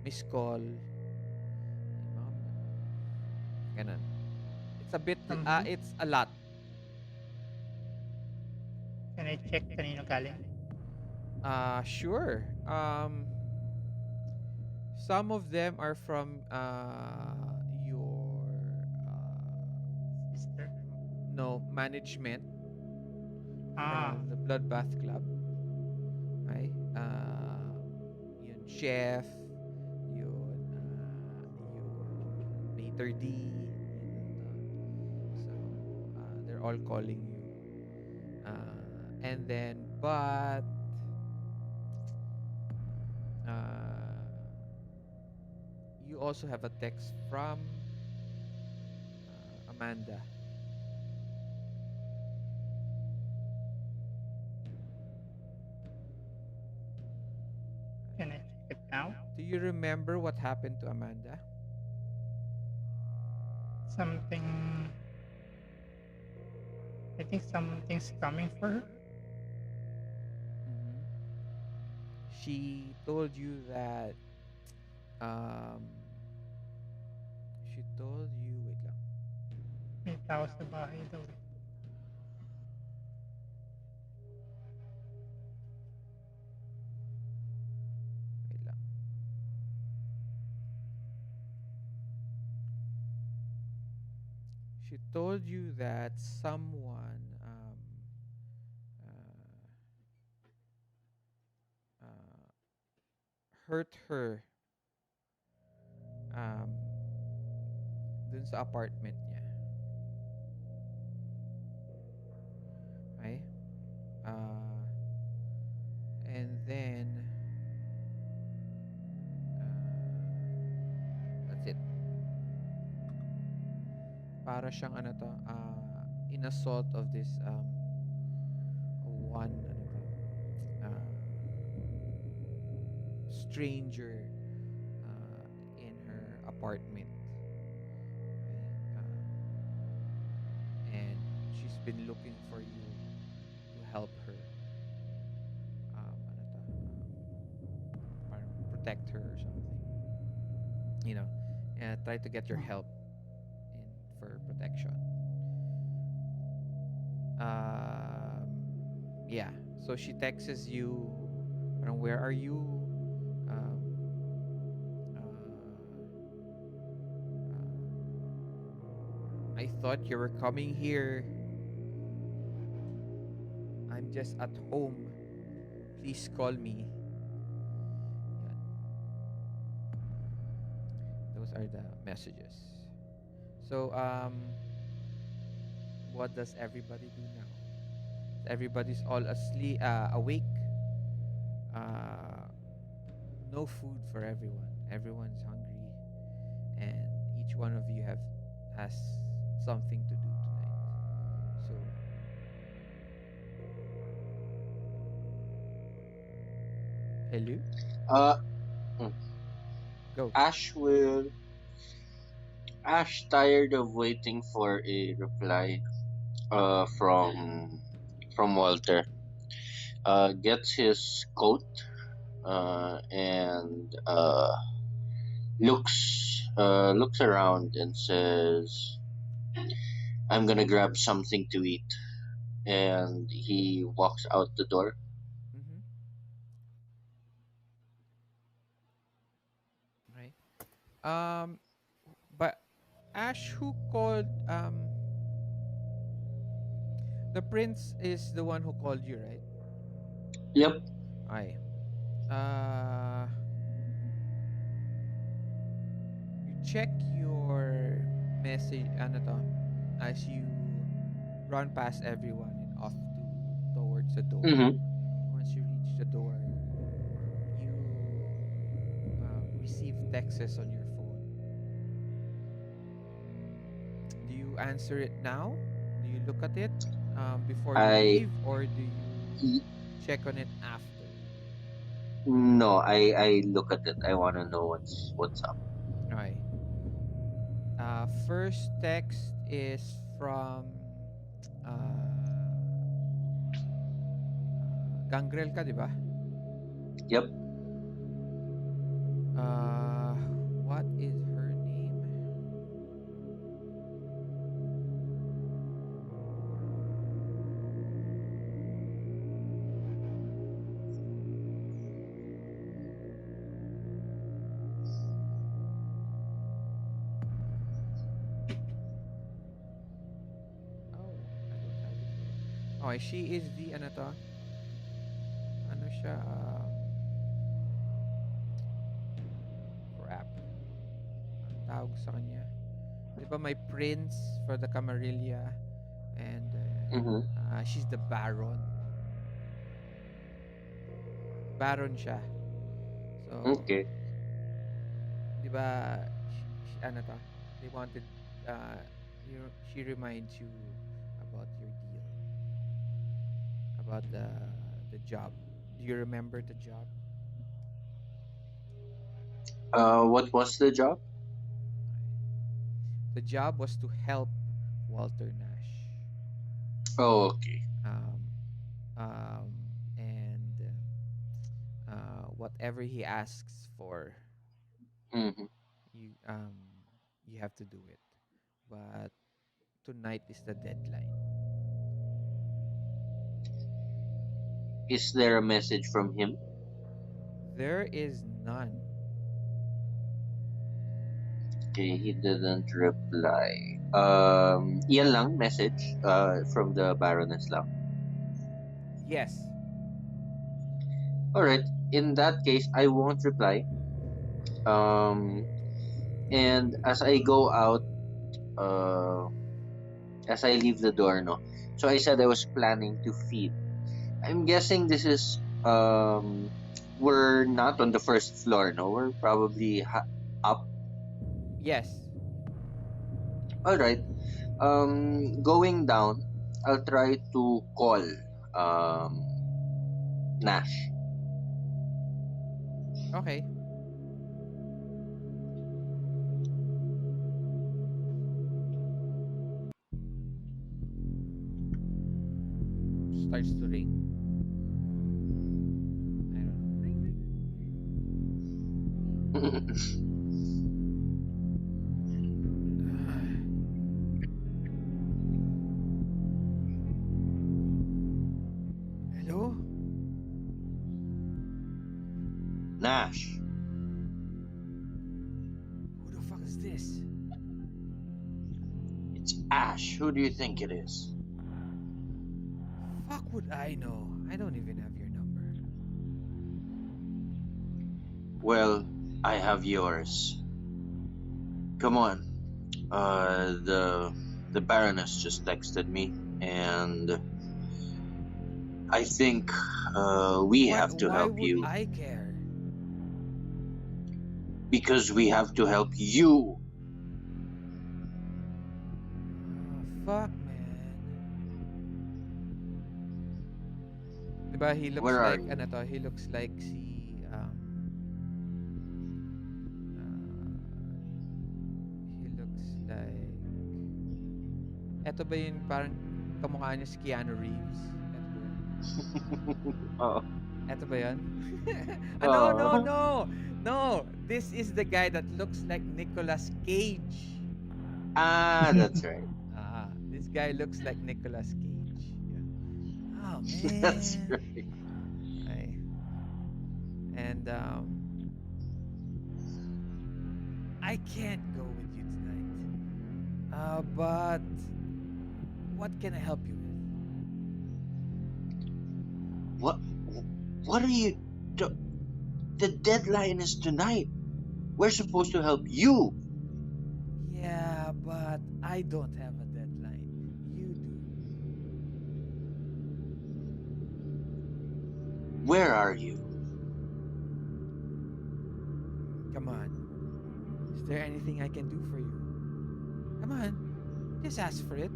missed call, may mga ganun. It's a bit, um, it's a lot. can I check kanino galing? Sure. Some of them are from your Sister. no management Ah, from the Bloodbath Club. Right? Yun chef, yun Mater D, so they're all calling you. And then, but you also have a text from Amanda. can I check it now? Do you remember what happened to Amanda? Something. I think something's coming for her. Mhm. She told you that um she told you wait lang. May tao sa bahay daw. Wait lang. She told you that someone uh, hurt her um dun sa apartment niya. Okay? Uh, and then that's it. Para siyang ano to, in assault of this one ano to, stranger in her apartment. Okay? And she's been looking for you to help her ano to, protect her or something. You know, try to get your help in for protection. Um, yeah. So she texts you, parang, where are you? Um, I thought you were coming here. I'm just at home. Please call me. Yan. Those are the messages. So, what does everybody do now? Everybody's all asleep, awake. Uh, no food for everyone. Everyone's hungry, and each one of you has something to do tonight. So, hello, Uh, mm, go. Ash will. Ash, tired of waiting for a reply from Walter, gets his coat and looks around and says, "I'm gonna grab something to eat." And he walks out the door. Mm-hmm. Right. But Ash, who called the prince is the one who called you, right? Yep. I. Uh, you check your message, ano to, as you run past everyone and off towards the door. Mm-hmm. Once you reach the door, you receive texts on your phone. Do you answer it now? Do you look at it before you I leave, or do you y- check on it after? no, I look at it. I wanna know what's up. Okay. First text is from Gangrel ka, di ba? Yep. Uh, what is her name? Oh, I don't have it here. Okay, she is the ano to? Ano siya? Crap. Ang tawag sa kanya. Di ba may prince for the Camarilla, and Mm-hmm. she's the Baron. Baron siya. So, Okay. di ba, ano to? They wanted, uh, she reminds you about your deal, about the job. Do you remember the job? What was the job? The job was to help Walter Nash. Oh, okay. Um, and whatever he asks for, Mm-hmm. you um, you have to do it. But tonight is the deadline. Is there a message from him? There is none. Okay, he didn't reply. Yan lang message from the Baroness lang. Yes. All right. In that case, I won't reply. Um, and as I go out, uh, as I leave the door, no. So I said I was planning to feed. I'm guessing this is we're not on the first floor, no. We're probably up. Yes. All right. Going down, I'll try to call um Nash. Okay. Starts to ring. I don't know. Ring, ring. Hello? Nash, Who the fuck is this? it's Ash. Who do you think it is? Fuck would I know? I don't even have your number. Well, I have yours. Come on. The Baroness just texted me, and I think we have to Why help would you I care? because we have to help you. Fuck, man. Diba, he looks Where are like, you? ano to, he looks like si, he looks like, eto ba yung parang kamukha niya si Keanu Reeves? Oh, Eto ba yun? No, no, oh. no! No! This is the guy that looks like Nicolas Cage. Ah, that's right. This guy looks like Nicolas Cage. Yeah. Oh, That's man. right. Ay. And, I can't go with you tonight. But what can I help you with? What? What are you? The deadline is tonight. We're supposed to help you. Yeah, but I don't have a deadline. You do. Where are you? Come on. Is there anything I can do for you? Come on. Just ask for it.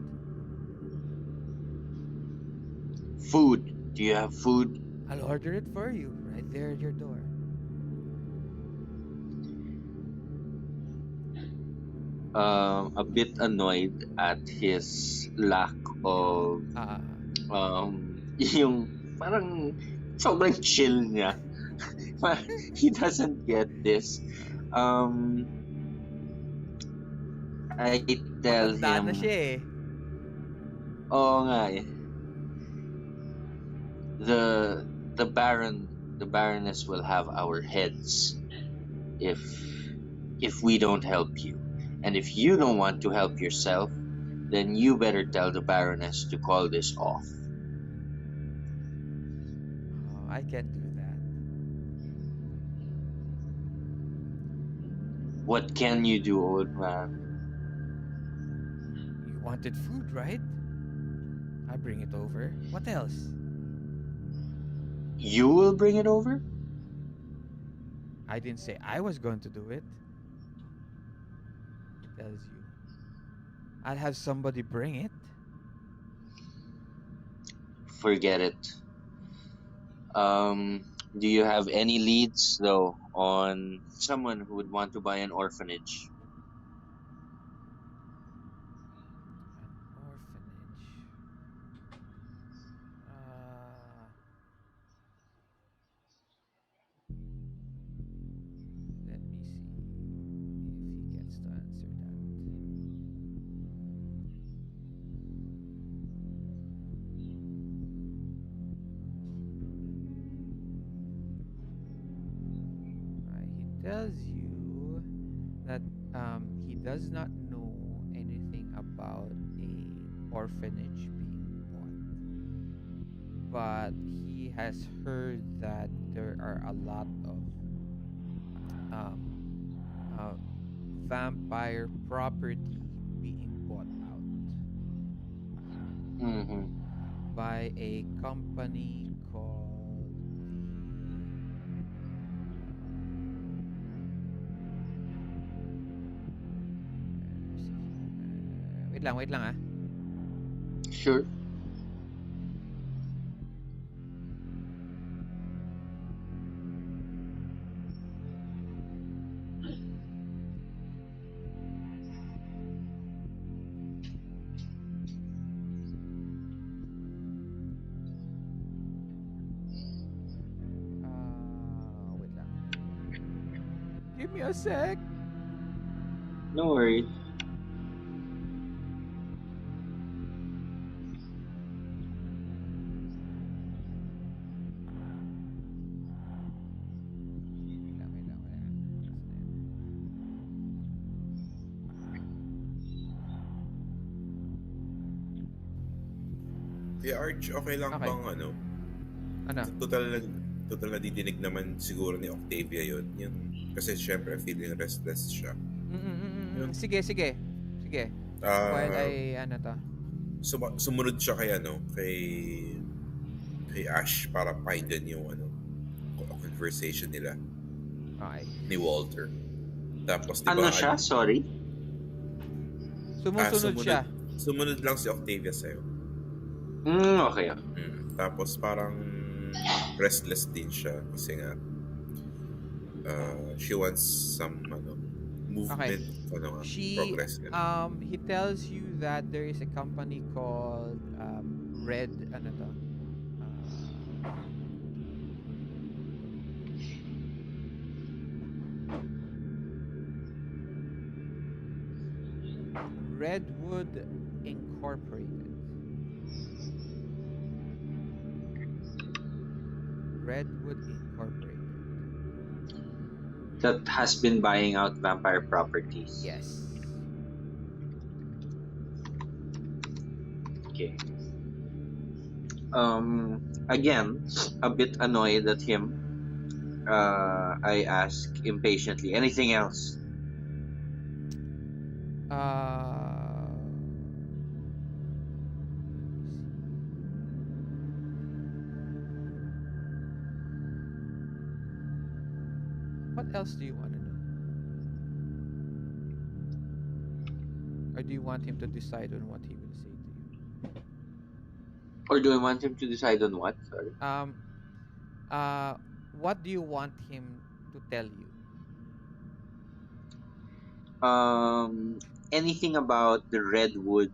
Food. Do you have food? I'll order it for you right there at your door. A bit annoyed at his lack of yung parang sobrang chill niya. He doesn't get this. I tell Matanda na him, siya eh. oo nga eh. The Baroness will have our heads if we don't help you. And if you don't want to help yourself, then you better tell the Baroness to call this off. Oh, I can't do that. What can you do, old man? You wanted food, right? I'll bring it over. What else? You will bring it over? I didn't say I was going to do it. It tells you. I'll have somebody bring it. Forget it. Do you have any leads though on someone who would want to buy an orphanage? An orphanage. Let me see if he gets to answer that. He tells you that he does not know anything about a orphanage being bought, but he has heard that there are a lot of um, uh, vampire property being bought out Mm-hmm. by a company called wait lang ah. Sure. Wait lang. Give me a sec. No worries. Wait lang. Arch, okay lang Okay. bang ano? Ano? Total nadidinig naman siguro ni Octavia yun. Kasi syempre feeling restless siya. Yun. Sige. While I, Sumunod siya kay Ash para pakinggan yung conversation nila Okay. ni Walter. Tapos diba, Ano siya? Sorry? Sumusunod siya. Sumunod lang si Octavia sa'yo. Okay. Tapos parang restless din siya kasi nga she wants some movement, progress. He tells you that there is a company called Red, Redwood Incorporated. Redwood Incorporated. That has been buying out vampire properties. Yes. Okay. Again, a bit annoyed at him. I ask impatiently, anything else? What else do you want to know? Or do you want him to decide on what he will say to you? Or do I want him to decide on what? Sorry. What do you want him to tell you? Anything about the Redwood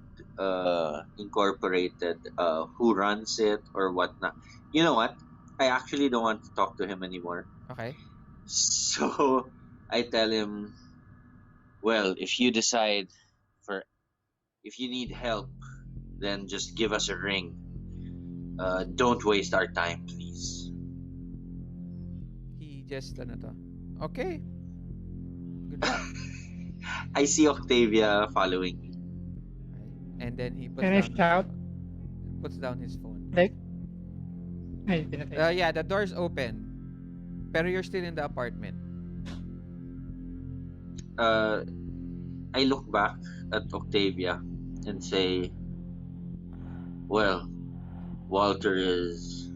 Incorporated, who runs it or whatnot. You know what? I actually don't want to talk to him anymore. Okay. So I tell him, well, if you need help, then just give us a ring. Don't waste our time, please. He just okay. Good luck. I see Octavia following me. And then he Can I shout? puts down his phone. Like, ay, pinatay. Yeah, the door's open. Pero you're still in the apartment. I look back at Octavia and say, well, Walter is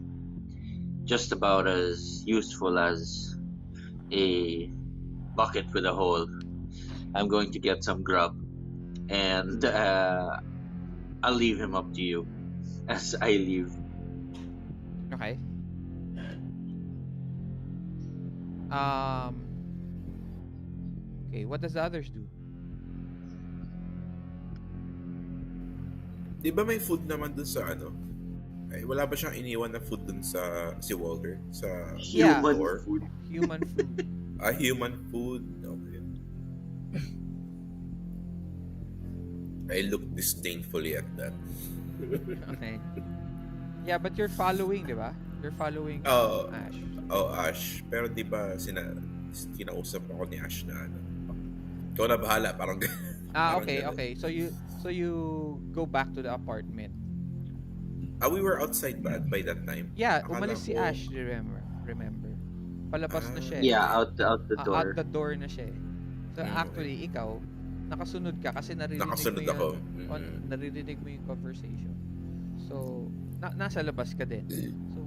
just about as useful as a bucket with a hole. I'm going to get some grub, and I'll leave him up to you as I leave. Okay. Okay, what does the others do? Di ba may food naman dun sa Ay, wala ba siyang iniwan na food dun sa si Walter? Sa Yeah. Human door? food. Human food. Human food. Okay. I look disdainfully at that. Okay. Yeah, but you're following, di ba? You're following Ash. Ash. Pero di ba kinausap ako ni Ash na ikaw na bahala, parang parang Okay, ganun. okay. So you go back to the apartment. We were outside by that time. Yeah, Akala umalis si ko- Ash, remember. Palabas na siya. Yeah, out the Out door. the door na siya. So Mm. actually, ikaw, nakasunod ka kasi naririnig Nakasunod mo ako. naririnig mo yung conversation. So, nasa labas ka din. So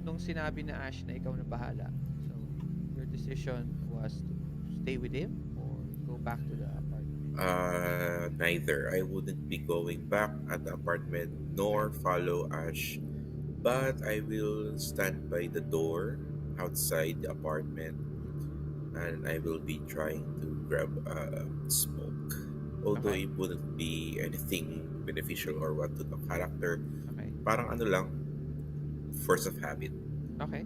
nung sinabi na Ash na ikaw na bahala, so your decision was to stay with him or go back to the apartment? Neither. I wouldn't be going back at the apartment nor follow Ash, but I will stand by the door outside the apartment and I will be trying to grab smoke. Although Okay. it wouldn't be anything beneficial or what to the character. Okay. Parang lang, force of habit. Okay.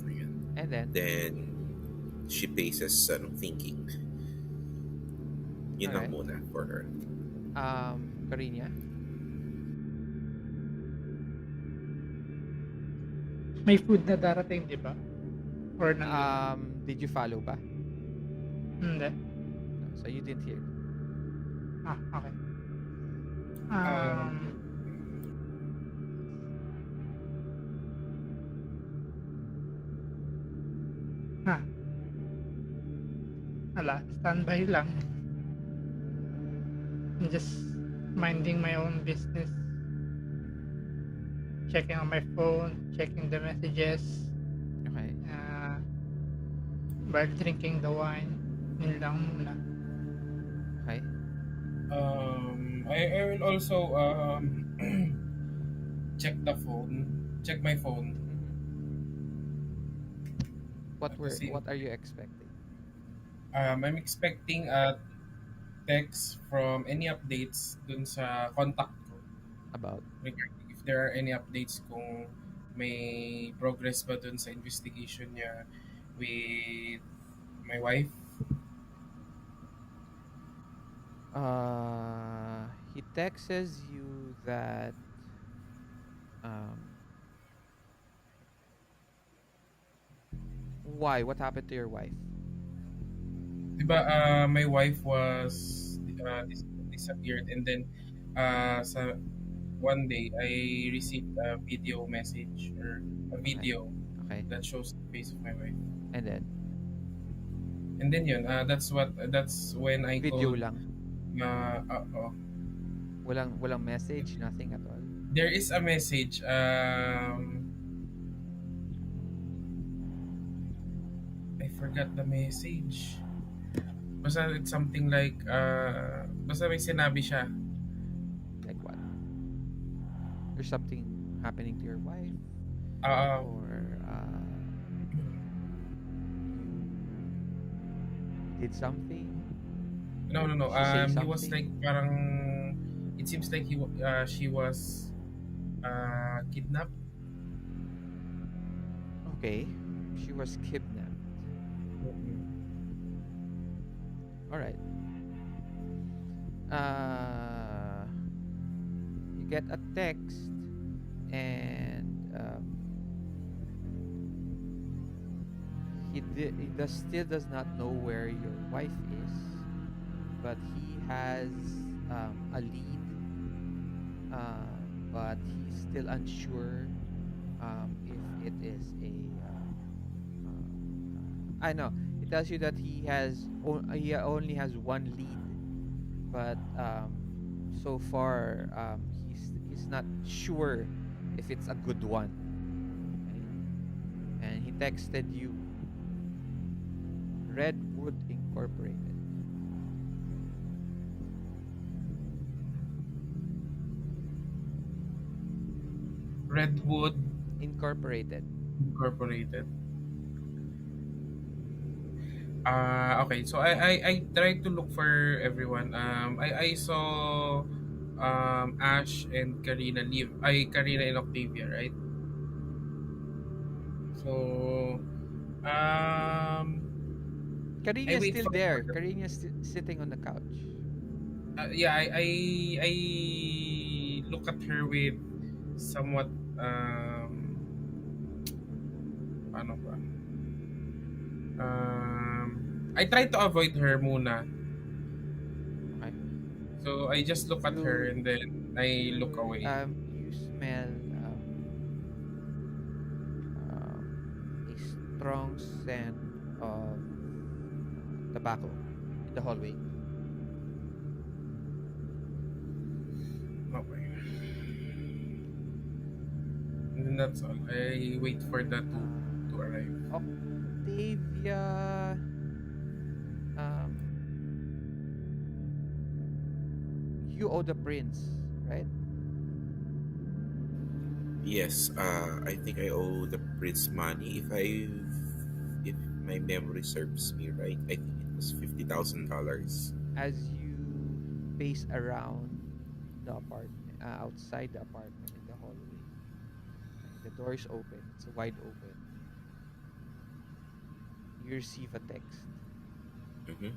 Ayan. And then? Then, she paces thinking. Yun lang Alright. muna for her. Cariña? May food na darating, di ba? Or nandun? Did you follow ba? Hindi. No, so you didn't hear. Okay. Um, Ala, standby lang. I'm just minding my own business. Checking on my phone, checking the messages, Okay. while drinking the wine. Yun lang muna. Okay. I will also check my phone. What At the same are you expecting? I'm expecting a text from any updates dun sa contact ko About? regarding if there are any updates kung may progress ba dun sa investigation niya with my wife. He texts you that why? What happened to your wife? Diba, my wife was disappeared, and then sa one day I received a video message or a video Okay. that shows the face of my wife. And then Yun, that's when I video told lang. Walang message, nothing at all. There is a message. I forgot the message. Basta it's something like, basta may sinabi siya. Like what? There's something happening to your wife, or you did something? No. She say He was like something? parang, it seems like she was kidnapped. Okay, she was kidnapped. All right. You get a text, and still does not know where your wife is, but he has a lead, but he's still unsure if it is a. I know it tells you that he only has one lead, but so far he's not sure if it's a good one. Okay? And he texted you Redwood Incorporated. Redwood Incorporated. Okay, so I tried to look for everyone. I saw Ash and Karina leave. Karina and Octavia, right? So I Cariña's wait still for there. them. Cariña's sitting on the couch. Yeah, I look at her with somewhat ano ba? I try to avoid her muna. Okay. So I just look at her and then I look away. You smell a strong scent of tobacco in the hallway. Okay. And then that's all. I wait for that to arrive. Octavia, you owe the prince, right? Yes, I think I owe the prince money. If my memory serves me right, I think it was $50,000. As you pace around the apartment, outside the apartment in the hallway, the door is open. It's wide open. you receive a text, Mm-hmm.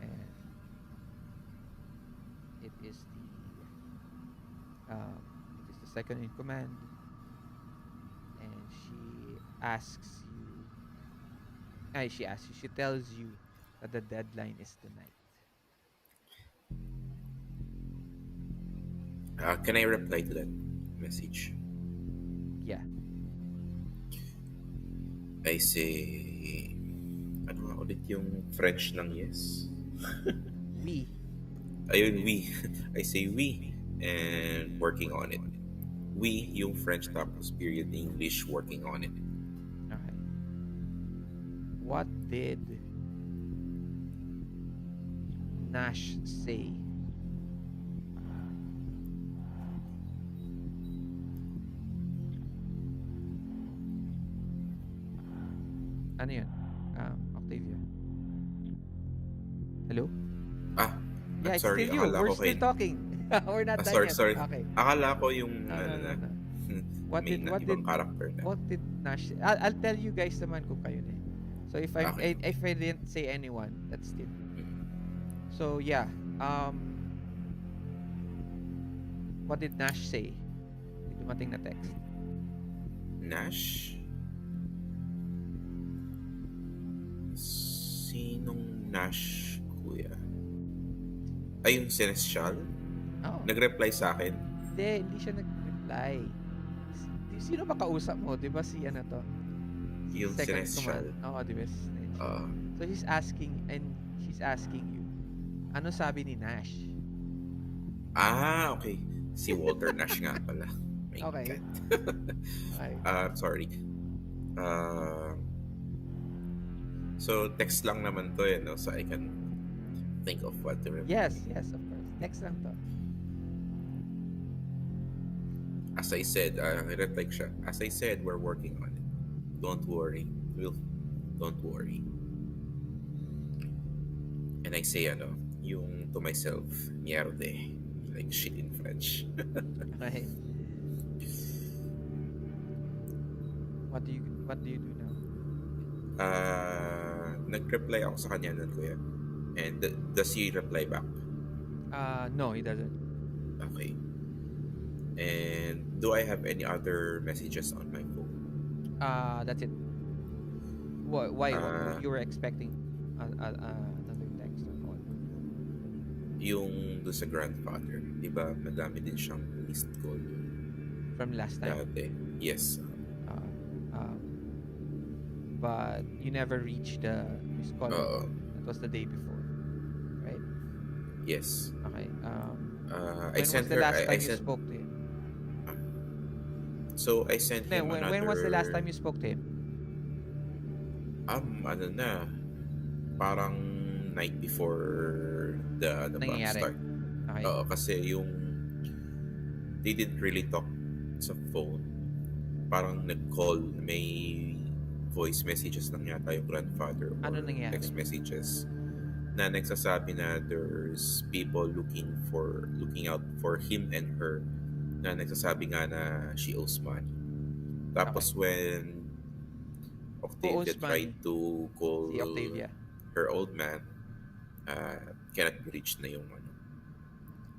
and it is the second in command, and she tells you that the deadline is tonight. Can I reply to that message? Yeah. I say, ano nga ulit yung French ng yes? We. Ayun, we. I say we, and working on it. We, yung French tapos period English, working on it. Okay. What did Nash say? Ano yun? Octavia. Hello? Ah, Yeah, I'm it's sorry. still you. Akala We're ko still talking. We're not done sorry, yet. sorry. Okay. Akala ko yung No, no, no, no. What may did ibang character na. what did Nash say? I'll tell you guys naman kung kayo na eh. So if Okay. if I didn't say anyone, that's still. Mm. So yeah, what did Nash say? May dumating na text. Nash? Sinong Nash, kuya? Ay, yung Celestial? Oh. Nag-reply sa akin? Hindi siya nag-reply. Sino ba kausap mo? 'Di ba si ano to? Yung Second Celestial. command. Oo, 'di ba? So she's asking you. Ano sabi ni Nash? Okay. Si Walter Nash nga pala. My Okay. God. Okay. Sorry. So, text lang naman to no? So I can think of what to reply. Yes, of course. Next lang to. As I said, reply siya. As I said, we're working on it. Don't worry. Don't worry. And I say, yung to myself, merde. Like shit in French. Okay. What do you do now? Nag-reply ako sa kanya nun, kuya. And does he reply back? No, he doesn't. Okay. And do I have any other messages on my phone? That's it. Why? Ah. You were expecting another text or call? Yung doon sa grandfather, di ba madami din siyang missed call From last time? dati. Yes. But you never reached the missed call. Oo. That was the day before, right? Yes. Okay. I When sent was the her. last I time you sent. spoke to him? So I sent him When another. was the last time you spoke to him? Ano na, parang night before the Nangyayari. start. Okay. Oo, kasi yung they didn't really talk sa phone. Parang nag-call, may voice messages lang yata yung grandfather or Ano nangyari? text messages na nagsasabi na there's people looking out for him and her, na nagsasabi nga na she owes money. Tapos when Octavia owes tried money? to call Si Octavia. her old man, cannot be reached na yung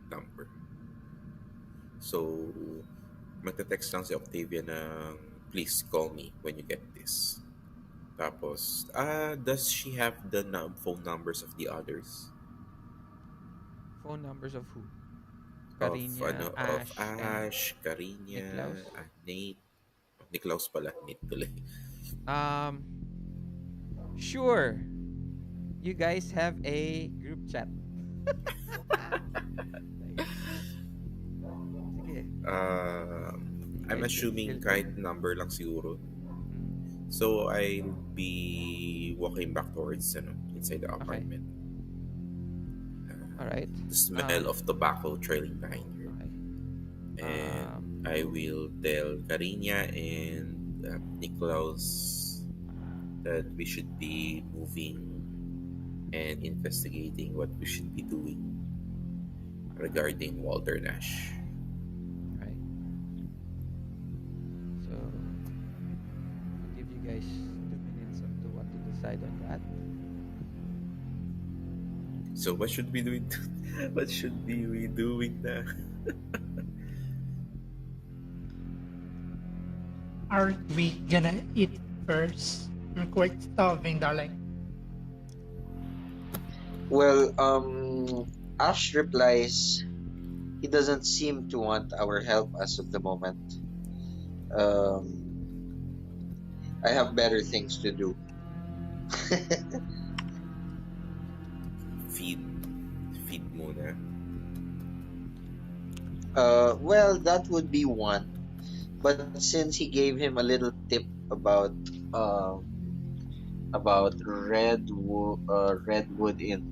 number. So, magte-text lang si Octavia ng please call me when you get this. Tapos, does she have the phone numbers of the others? Phone numbers of who? Of Cariña, of Ash, and Ash, Cariña, Niklaus? Nate. Niklaus pala, Nate tuloy. Sure. You guys have a group chat. Sige. I'm guys assuming still- kahit number lang siguro. So I'll be walking back towards inside the apartment. All right. The smell of tobacco trailing behind her. Okay. And I will tell Cariña and Niklaus that we should be moving and investigating what we should be doing regarding Walter Nash. Right. So, I'll give you guys 2 minutes decide on that. So what should we doing? What should be we doing na? Are we gonna eat first? I'm quite starving, darling. Well, Ash replies, he doesn't seem to want our help as of the moment. I have better things to do. Feed muna. Well, that would be one. But since he gave him a little tip about redwood ink,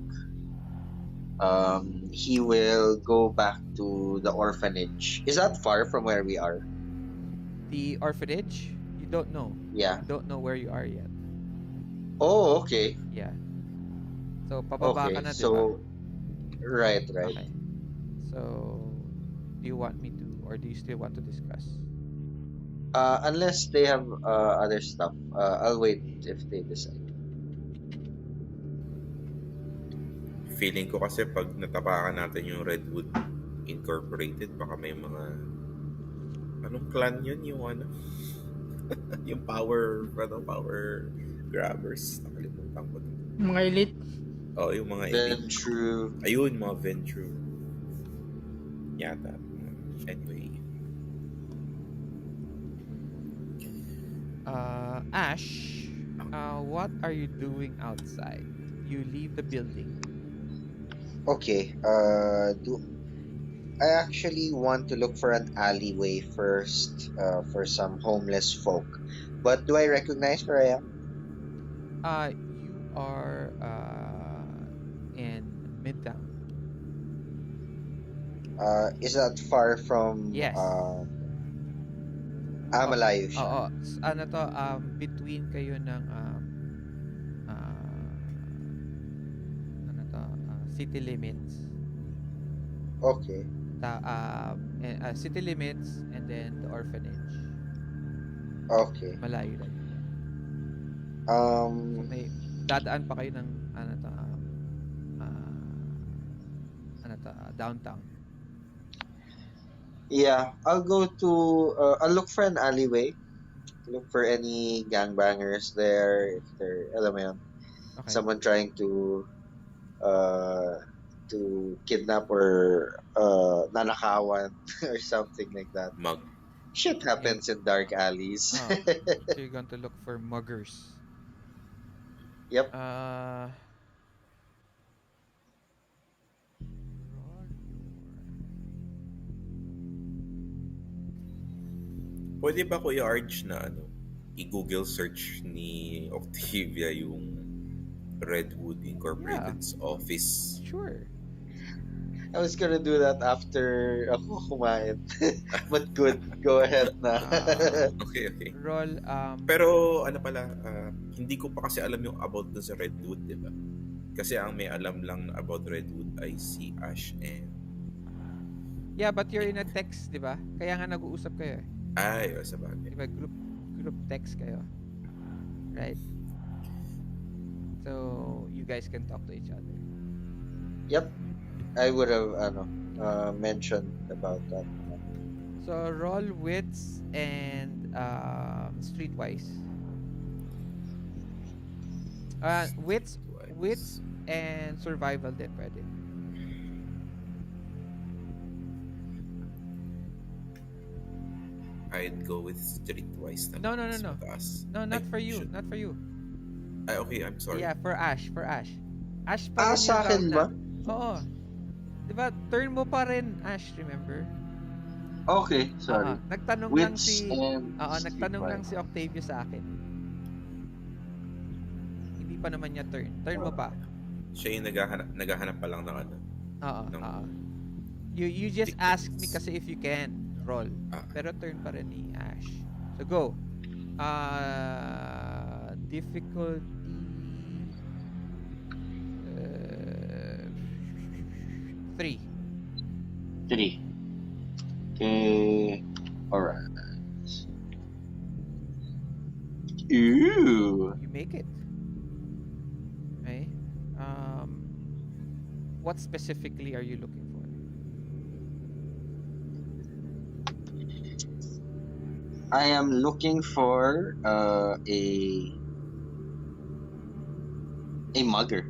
he will go back to the orphanage. Is that far from where we are? The orphanage, you don't know. Yeah. You don't know where you are yet. Oh, okay. Yeah. So, pababa Okay. ka na, di ba? So, right. Okay. So, do you want me to, or do you still want to discuss? Unless they have other stuff, I'll wait if they decide. Feeling ko kasi pag natapakan natin yung Redwood Incorporated, baka may mga... Anong clan yun? Yung ano? Yung power grabbers. Nakalimutan ko. Mga elite. Oh, yung mga elite. True. Ayun, mga Ventru. Yata. Anyway. Ash, what are you doing outside? You leave the building. Okay. I actually want to look for an alleyway first, for some homeless folk. But do I recognize where I am? You are in Midtown. Is that far from? Yes. Malayo siya. Oo. Ano to, between kayo ng city limits. Okay. City limits and then the orphanage. Okay. Malayo lang. So may dadaan pa kayo ng downtown. Yeah, I'll go to. I'll look for an alleyway. Look for any gangbangers there. If they're, alam mo yun, Okay. someone trying to kidnap or nanakawan or something like that. Mug. Shit happens in dark alleys. So you're going to look for muggers. Yep. Pwede ba Kuya Arj na i-Google search ni Octavia yung Redwood Incorporated's office? Sure. I was gonna do that after ako kumain. But good, go ahead na. Okay. Roll. Pero ano pala, hindi ko pa kasi alam yung about dun sa Redwood, di ba? Kasi ang may alam lang about Redwood ay si Ash and... Yeah, but you're in a text, di ba? Kaya nga nag-uusap kayo eh. Ay, sa bagay. Di ba? Group text kayo. Right? So, you guys can talk to each other. Yep. I would have mentioned about that. So, roll wits and streetwise. Wits and survival din pwede. I'd go with streetwise na. No. mas mataas. No, not Ay, for you. shoot. Not for you. Ay, okay, I'm sorry. Yeah, for Ash. Ash pa rin Sa yung akin round ba? Oo. Diba, turn mo pa rin, Ash, remember? Okay, sorry. Nagtanong lang Wits si and nagtanong lang streetwise. si Octavia sa akin. Hindi pa naman niya turn. Turn mo pa. Siya yung naghahanap pa lang ng ano. Oo. You just ask me kasi if you can roll. Pero turn pa rin ni Ash. So go. Difficulty 3. 3. Okay. Alright. Ooh. You make it. what specifically are you looking for? I am looking for a mugger.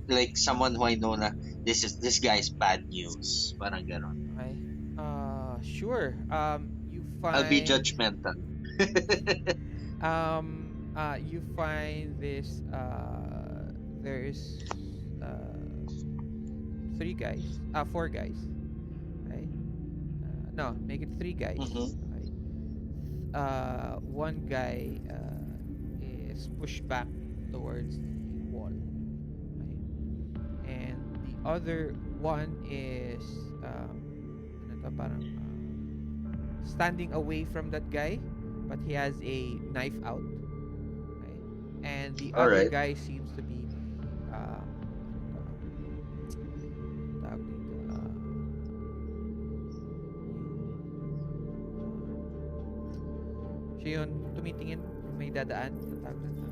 Like someone who I know na this guy's bad news. Parang ganon. Okay. Sure. You I'll be find judgmental. you find this there's three guys, four guys, right? No, make it three guys. Mhm. Okay. One guy is pushed back towards the wall, right? And the other one is ano to, parang standing away from that guy, but he has a knife out, right? And the All other right. guy seems to be tawag dito, siya yun tumitingin, may dadaan, ang tawag doon,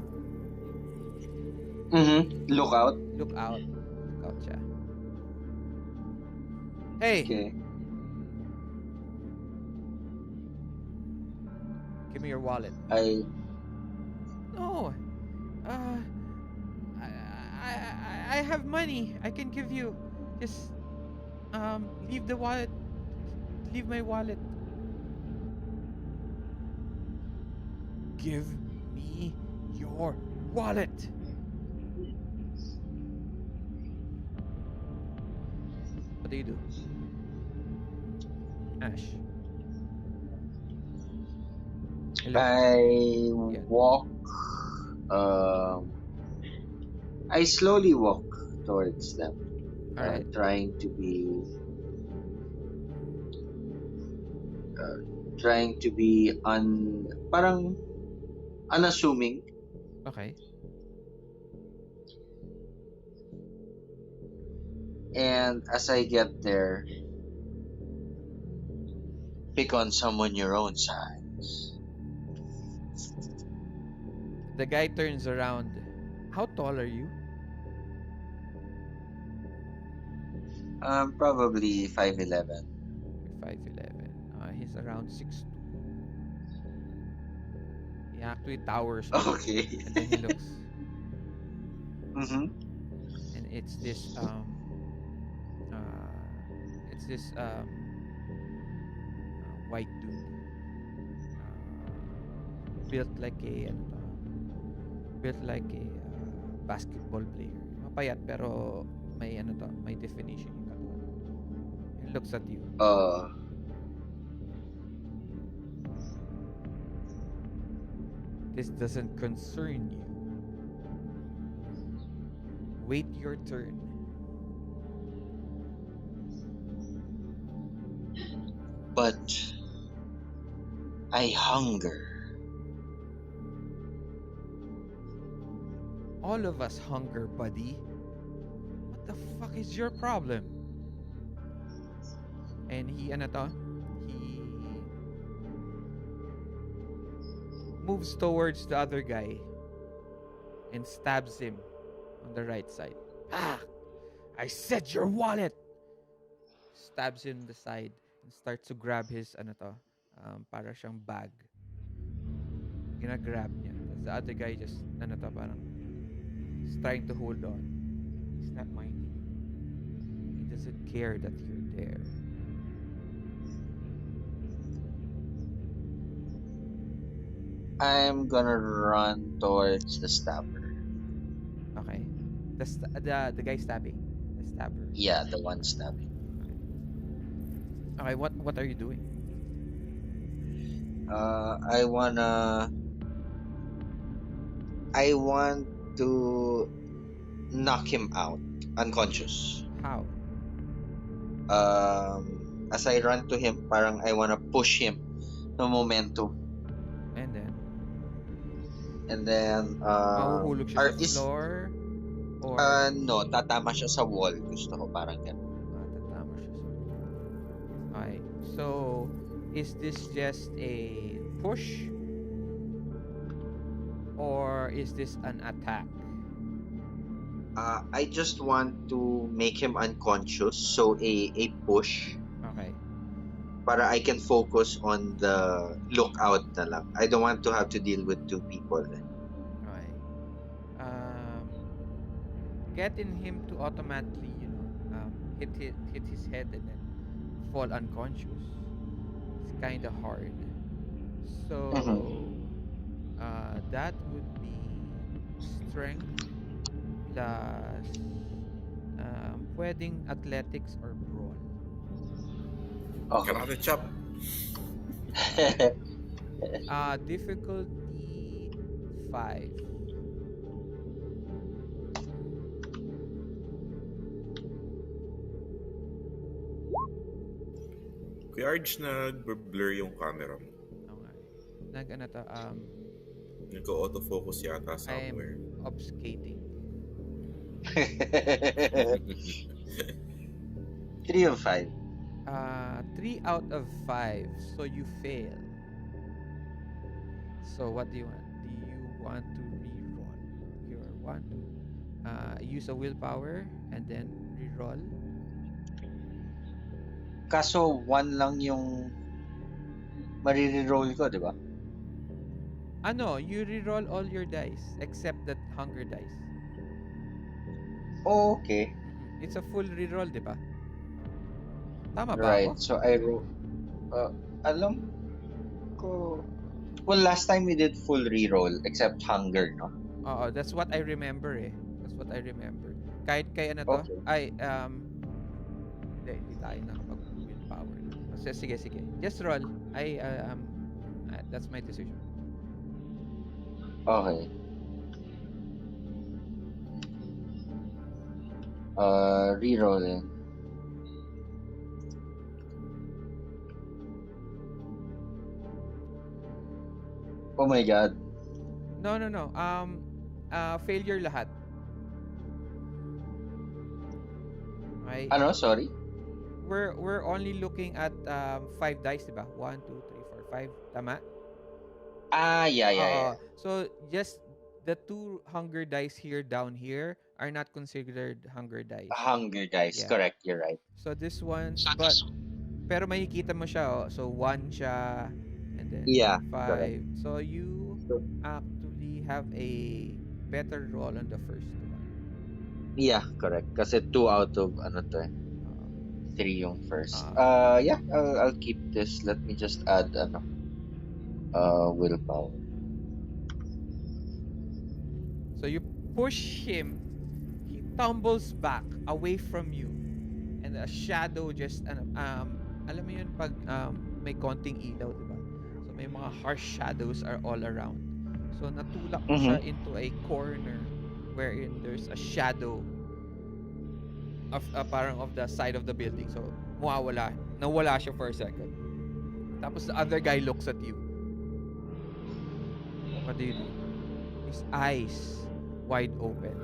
Mhm. Look out. look out siya. Hey, Okay. give me your wallet. No, uh, I have money. I can give you. Just leave the wallet. Leave my wallet. Give me your wallet. What do you do, Ash? Hello. I Yeah. walk. I slowly walk towards them, All right. trying to be parang unassuming. Okay. And as I get there, pick on someone your own size. The guy turns around. How tall are you? Probably 5'11". 5'11". He's around 6'2". He actually towers me. Okay. And then he looks. Mhm. And it's this white dude. Built like a basketball player. Mapayat pero may definition yung katawan. He looks at you. This doesn't concern you. Wait your turn. But I hunger. All of us hunger, buddy. What the fuck is your problem? And he moves towards the other guy and stabs him on the right side. Ah! I said your wallet! Stabs him in the side and starts to grab his para siyang bag. Ginagrab niya. Tapos the other guy just parang he's trying to hold on. He's not minding. He doesn't care that you're there. I'm gonna run towards the stabber. Okay. The guy stabbing. The stabber. Yeah, the one stabbing. Okay, what are you doing? I want to knock him out unconscious. How? As I run to him, parang I wanna push him no momentum. And then Mahuhulog siya sa floor? Or no, tatama siya sa wall. Gusto ko parang ganun. tatama siya sa Okay. So, is this just a push? Or is this an attack? I just want to make him unconscious, so a push Okay. para I can focus on the lookout na lang. I don't want to have to deal with two people. Okay. Um, getting him to automatically, hit his head and then fall unconscious. It's kind of hard. Mhm. So, that would be strength plus pwedeng athletics or brawn. Okay. Karate chop. Difficulty 5. Kuya Arj, nag-blur yung camera mo. Okay. Ano to, Nag-autofocus yata I'm somewhere. obfuscating. 3 of 5. 3 out of 5. So you fail. So what do you want? Do you want to reroll? You want to use a willpower and then reroll? Kaso 1 lang yung marireroll ko, di ba? You reroll all your dice except that hunger dice. Oh, okay. It's a full reroll, di ba? Tama ba Right. ako? So I roll. Alam ko. Well, last time we did full reroll except hunger, no? Oo, that's what I remember eh. That's what I remember. Kahit kay ano to? Okay. Hindi tayo nakapag-willpower. Sige. Just roll. That's my decision. Okay. Rerolling. Oh my god. No. Failure lahat. Okay. Ano? Sorry? We're only looking at 5 dice, diba? 1, 2, 3, 4, 5. Tama? Yeah. So just the 2 hunger dice here down here are not considered hunger dice. Hunger dice. Yeah. Correct, you're right. So this one's pero makikita mo siya, oh. So 1 siya and then Yeah, 5. correct. So you actually have a better roll on the first one. Yeah, correct. Kasi 2 out of ano to eh. 3 yung first. Yeah, I'll keep this. Let me just add willpower. So you push him, he tumbles back away from you, and a shadow just alam mo yun pag may konting ilaw, diba? So may mga harsh shadows are all around. So natulak mo siya into a corner wherein there's a shadow of parang of the side of the building. So nawala siya for a second. Tapos the other guy looks at you. What do you do? His eyes wide open.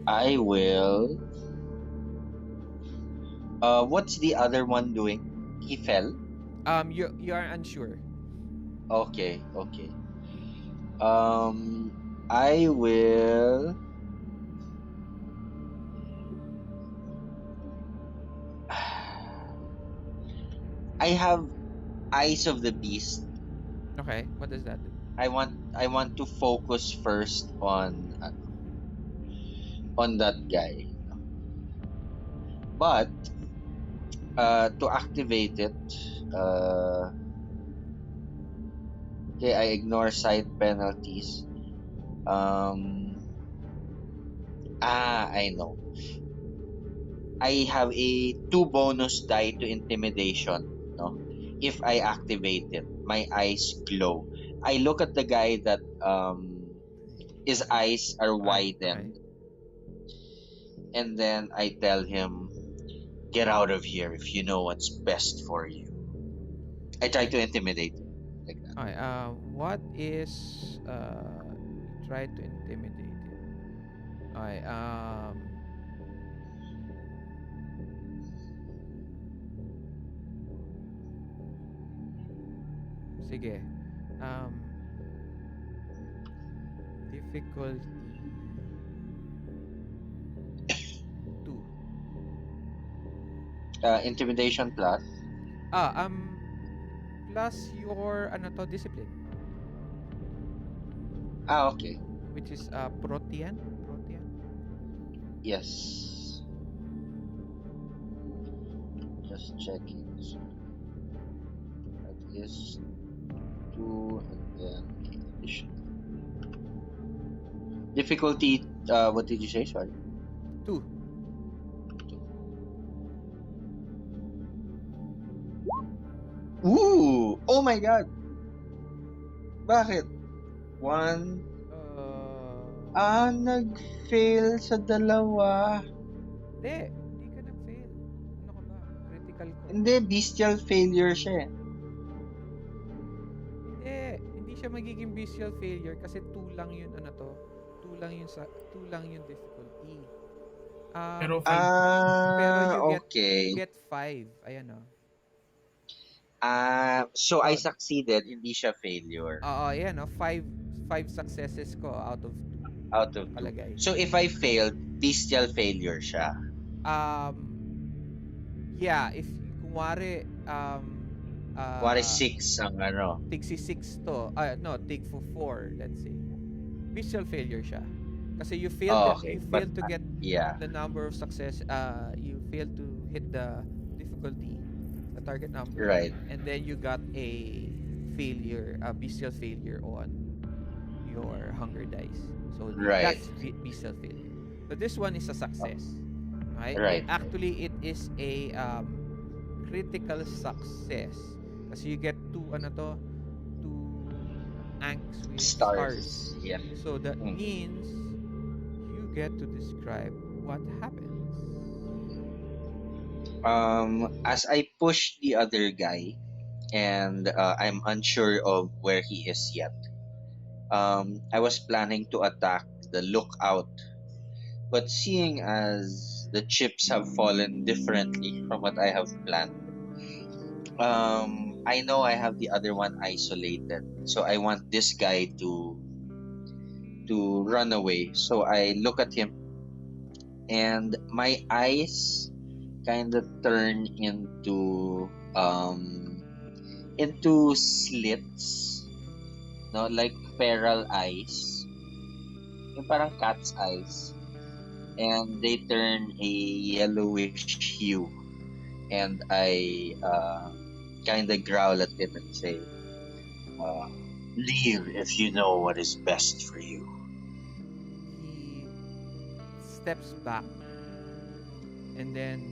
I will. What's the other one doing? He fell? You are unsure. Okay. I will. I have Eyes of the Beast. Okay, what does that do? I want to focus first on that guy. But to activate it, okay, I ignore side penalties. I know. I have a 2 bonus die to intimidation. No, if I activate it, my eyes glow. I look at the guy that his eyes are widened, and then I tell him, "Get out of here if you know what's best for you." I try to intimidate him like that. Okay, what is try to intimidate him? Okay, sige. Difficulty 2. Intimidation plus. Ah, plus your ano to discipline, Okay. which is Protean. Protean. Yes. Just checking. So that is 2 and then addition. Difficulty, what did you say? Sorry. 2. Ooh! Oh my God! Bakit? 1. Nag-fail sa dalawa. Hindi ka nag-fail. Ano ka ba? Critical ko. Hindi, bestial failure siya eh. Hindi siya magiging visual failure kasi 2 lang yun 2 lang yun difficulty. Pero Pero you Okay. get 5. Ayan o. So I Oh. succeeded, hindi siya failure. Oo, ayan o. 5 successes ko out of 2. Out of 2. Palagay. So if I failed, bestial failure siya. Yeah, if kunwari Kuwari 6 ang ano. tig si 6 to. No, tig for 4, let's say. Visual failure siya. Kasi you failed Okay, to get Yeah. the number of success, you failed to hit the difficulty, the target number. Right. And then you got a failure, a bestial failure on your hunger dice. So Right. that's bestial failure. So this one is a success. Right? Right. And actually it is a critical success. Kasi you get 2 anks with stars. Yeah. So that Mm. means you get to describe what happens. As I push the other guy, and I'm unsure of where he is yet. I was planning to attack the lookout, but seeing as the chips have fallen differently from what I have planned, I know I have the other one isolated, so I want this guy to run away. So I look at him, and my eyes kind of turn into slits, no, like feral eyes, yung parang cat's eyes, and they turn a yellowish hue, and I kind of growl at him and say, "Leave if you know what is best for you." He steps back and then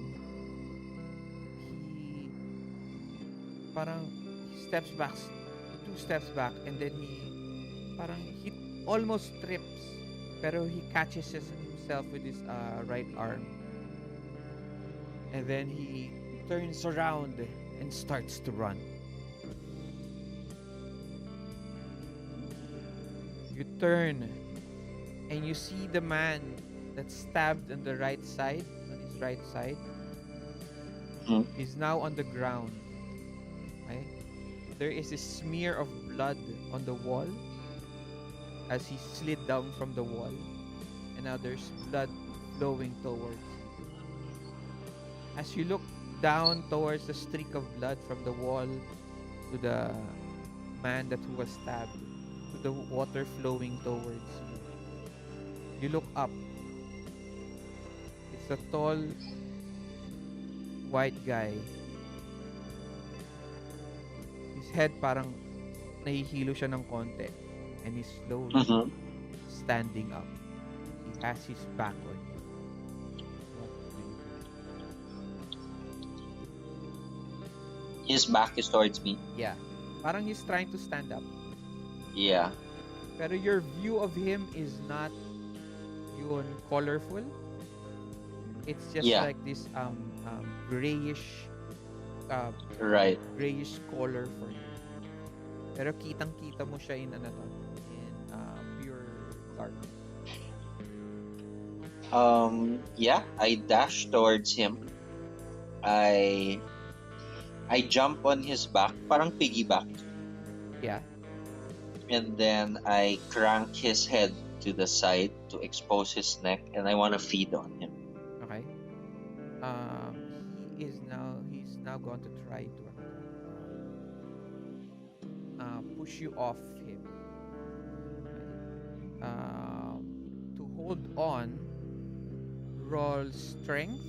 he steps back 2 steps back, and then he almost trips, pero he catches himself with his right arm, and then he turns around and starts to run. You turn and you see the man that's stabbed on the right side, on his right side, is now on the ground. Okay? There is a smear of blood on the wall as he slid down from the wall, and now there's blood flowing towards you. As you look down towards the streak of blood from the wall to the man who was stabbed, to the water flowing towards you, you look up. It's a tall white guy. His head parang nahihilo siya ng konti, and he's slowly standing up. He has his back on you. What do you do? His back is towards me. Yeah. Parang he's trying to stand up. Yeah. Pero your view of him is not yun colorful. It's just Yeah. like this grayish Right. grayish color for you. Pero kitang-kita mo siya in pure darkness. Yeah, I dash towards him. I jump on his back, parang piggyback, Yeah. and then I crank his head to the side to expose his neck, and I want to feed on him. Okay. He's now going to try to push you off him. Okay. To hold on, roll strength.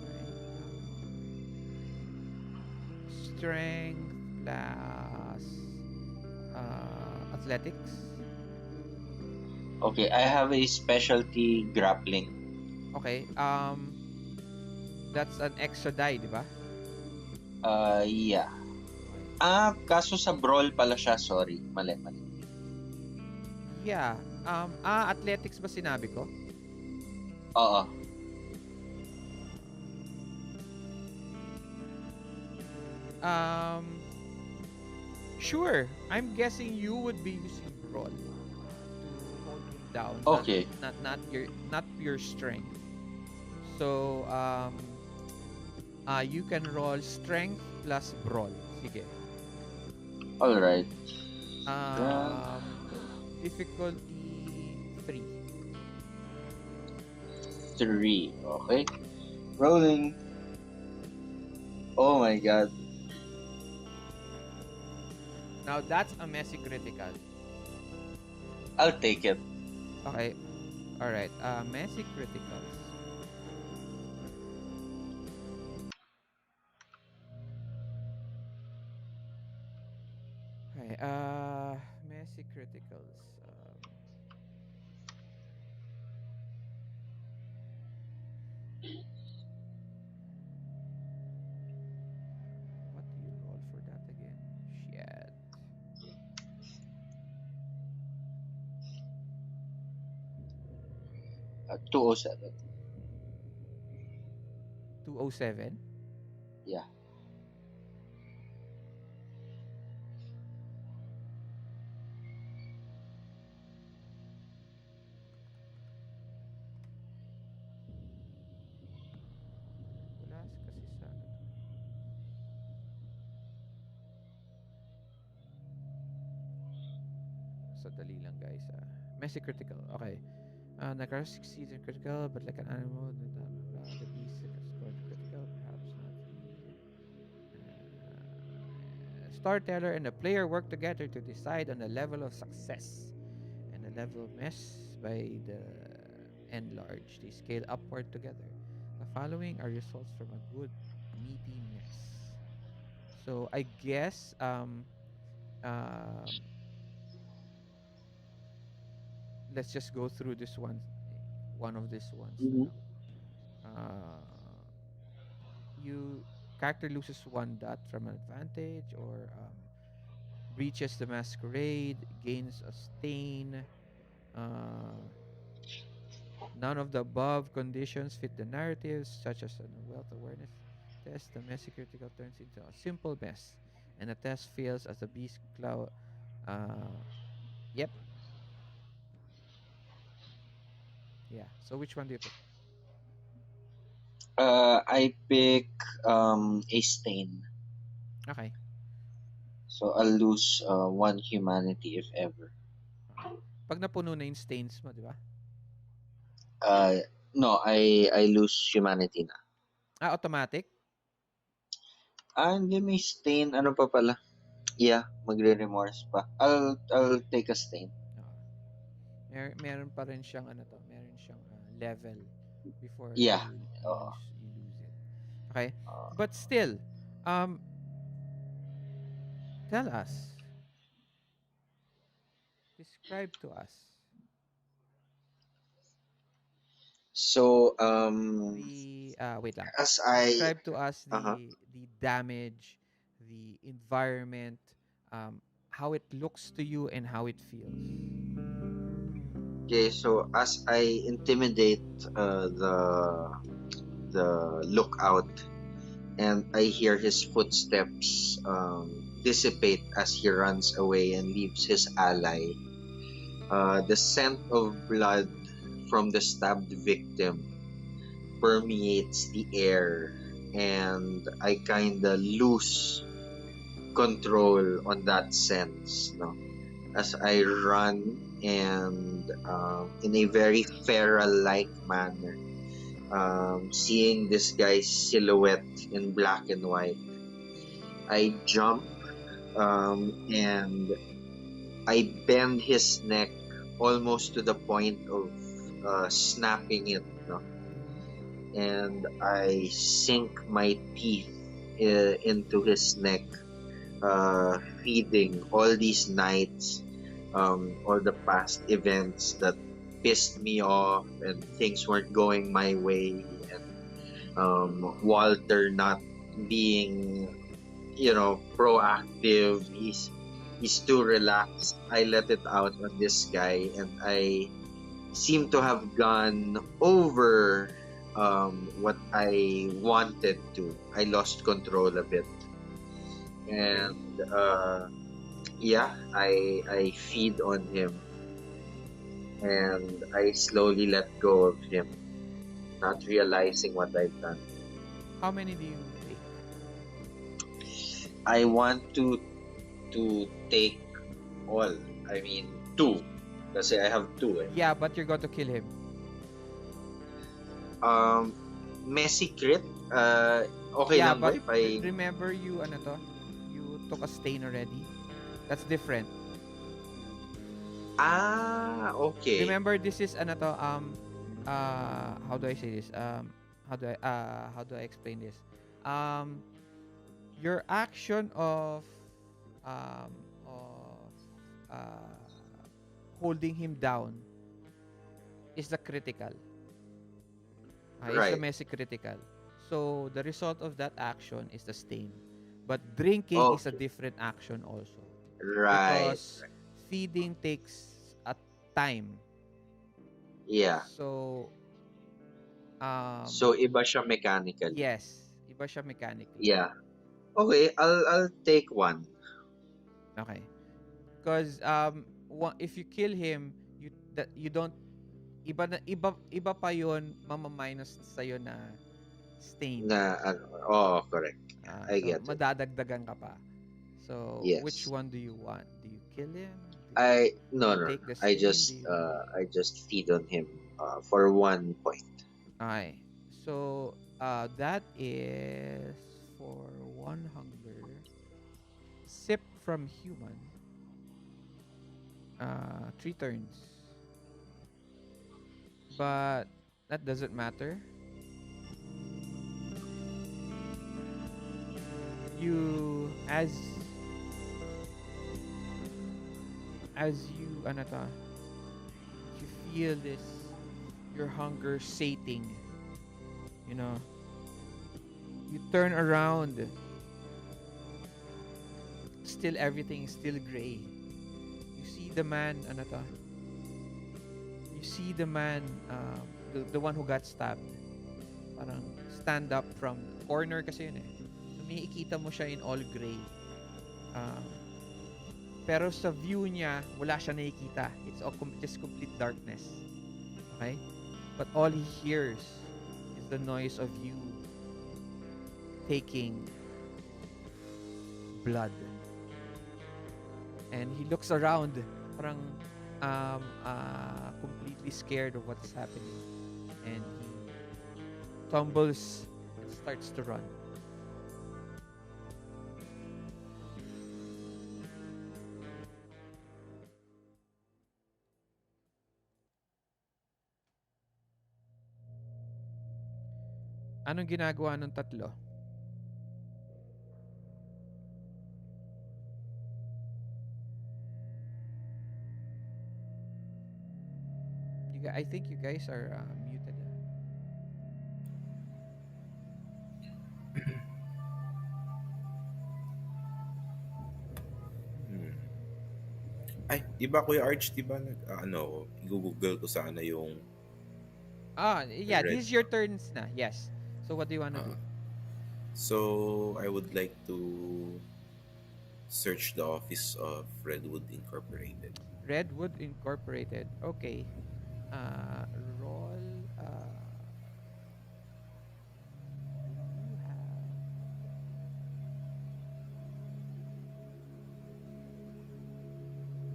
Okay. Strength plus athletics. Okay, I have a specialty grappling. Okay. That's an extra die, di ba? Yeah. Kaso sa brawl pala siya, sorry. Mali. Yeah. Athletics ba sinabi ko? Oo. Sure. I'm guessing you would be using brawl to hold him down. Okay. Not pure strength. So you can roll strength plus brawl. Sige. All right. Difficulty 3. 3. Okay. Rolling. Oh my god. Now that's a messy critical. I'll take it. Okay. All right. Messy criticals. Okay. Messy criticals. What do you roll for that again? Shit. 207. 207? Yeah. Wala kasi sa ano to. Sadali lang guys. Messy critical. Okay. Niklaus succeeds in critical, but like an animal, the beast scored critical, perhaps not. Storyteller and the player work together to decide on the level of success and the level of mess by the end large. They scale upward together. The following are results from a good meaty mess. So I guess let's just go through this one of these ones. Mhm. You character loses 1 dot from an advantage, or breaches the masquerade, gains a stain. None of the above conditions fit the narratives, such as a wealth awareness test. The messy critical turns into a simple mess, and the test fails as the beast cloud. Yep. Yeah. So which one do you pick? I pick a stain. Okay. So I'll lose 1 humanity if ever. Okay. Pag napuno na yung stains mo, di ba? No, I lose humanity na. Automatic? Hindi may stain. Ano pa pala? Yeah, magre-remorse pa. I'll take a stain. Meron pa rin siyang meron siyang level before Yeah. you lose it. Okay? But still, tell us. Describe to us. So, wait lang. as Describe to us Uh-huh. the damage, the environment, how it looks to you and how it feels. Okay, so as I intimidate the lookout, and I hear his footsteps dissipate as he runs away and leaves his ally, the scent of blood from the stabbed victim permeates the air, and I kinda lose control on that sense, no? as I run and in a very feral-like manner, seeing this guy's silhouette in black and white, I jump and I bend his neck almost to the point of snapping it, no? And I sink my teeth into his neck, feeding all these nights, all the past events that pissed me off and things weren't going my way, and Walter not being, proactive. He's too relaxed. I let it out on this guy, and I seem to have gone over what I wanted to. I lost control a bit, and yeah, I feed on him, and I slowly let go of him, not realizing what I've done. How many do you take? I want to take all. I mean, two. Kasi I have two. Eh. Yeah, but you're going to kill him. Messy crit. Okay Yeah, lang ba but if I... remember you took a stain already. That's different. Okay. Remember, this is how do I say this? How do I explain this? Your action of holding him down is the critical. It's the Right. messy critical. So the result of that action is the stain. But drinking is a Okay. different action also. Right. Because feeding takes a time. Yeah. So So iba siya mechanically. yes, iba siya mechanically. Yeah. Okay, I'll take one. Okay. Because if you kill him, you don't iba pa yon mamaminus sa'yo na stain. Correct. I So get it. madadagdagan ka pa. So which Yes. one do you want? Do you kill him? No. Take the I stain? just feed on him for 1 point. Okay. So that is for one hunger. Sip from human. 3 turns. But that doesn't matter. You as you you feel this, your hunger sating, you know, you turn around, still everything is still gray. You see the man you see the man, the one who got stabbed, parang stand up from corner kasi yun eh. So, makikita mo siya in all gray. Pero sa view niya, wala siya nakikita. It's all just complete darkness. Okay? But all he hears is the noise of you taking blood. And he looks around, parang completely scared of what's happening. And he tumbles and starts to run. Anong ginagawa ng tatlo? I think you guys are muted. Hmm. Ay, di ba Kuya Arch, di ba i-google ko sana yung Yeah, red. this is your turns na. Yes. So what do you want to do? So, I would like to search the office of Redwood Incorporated. Redwood Incorporated. Okay. Roll. You have.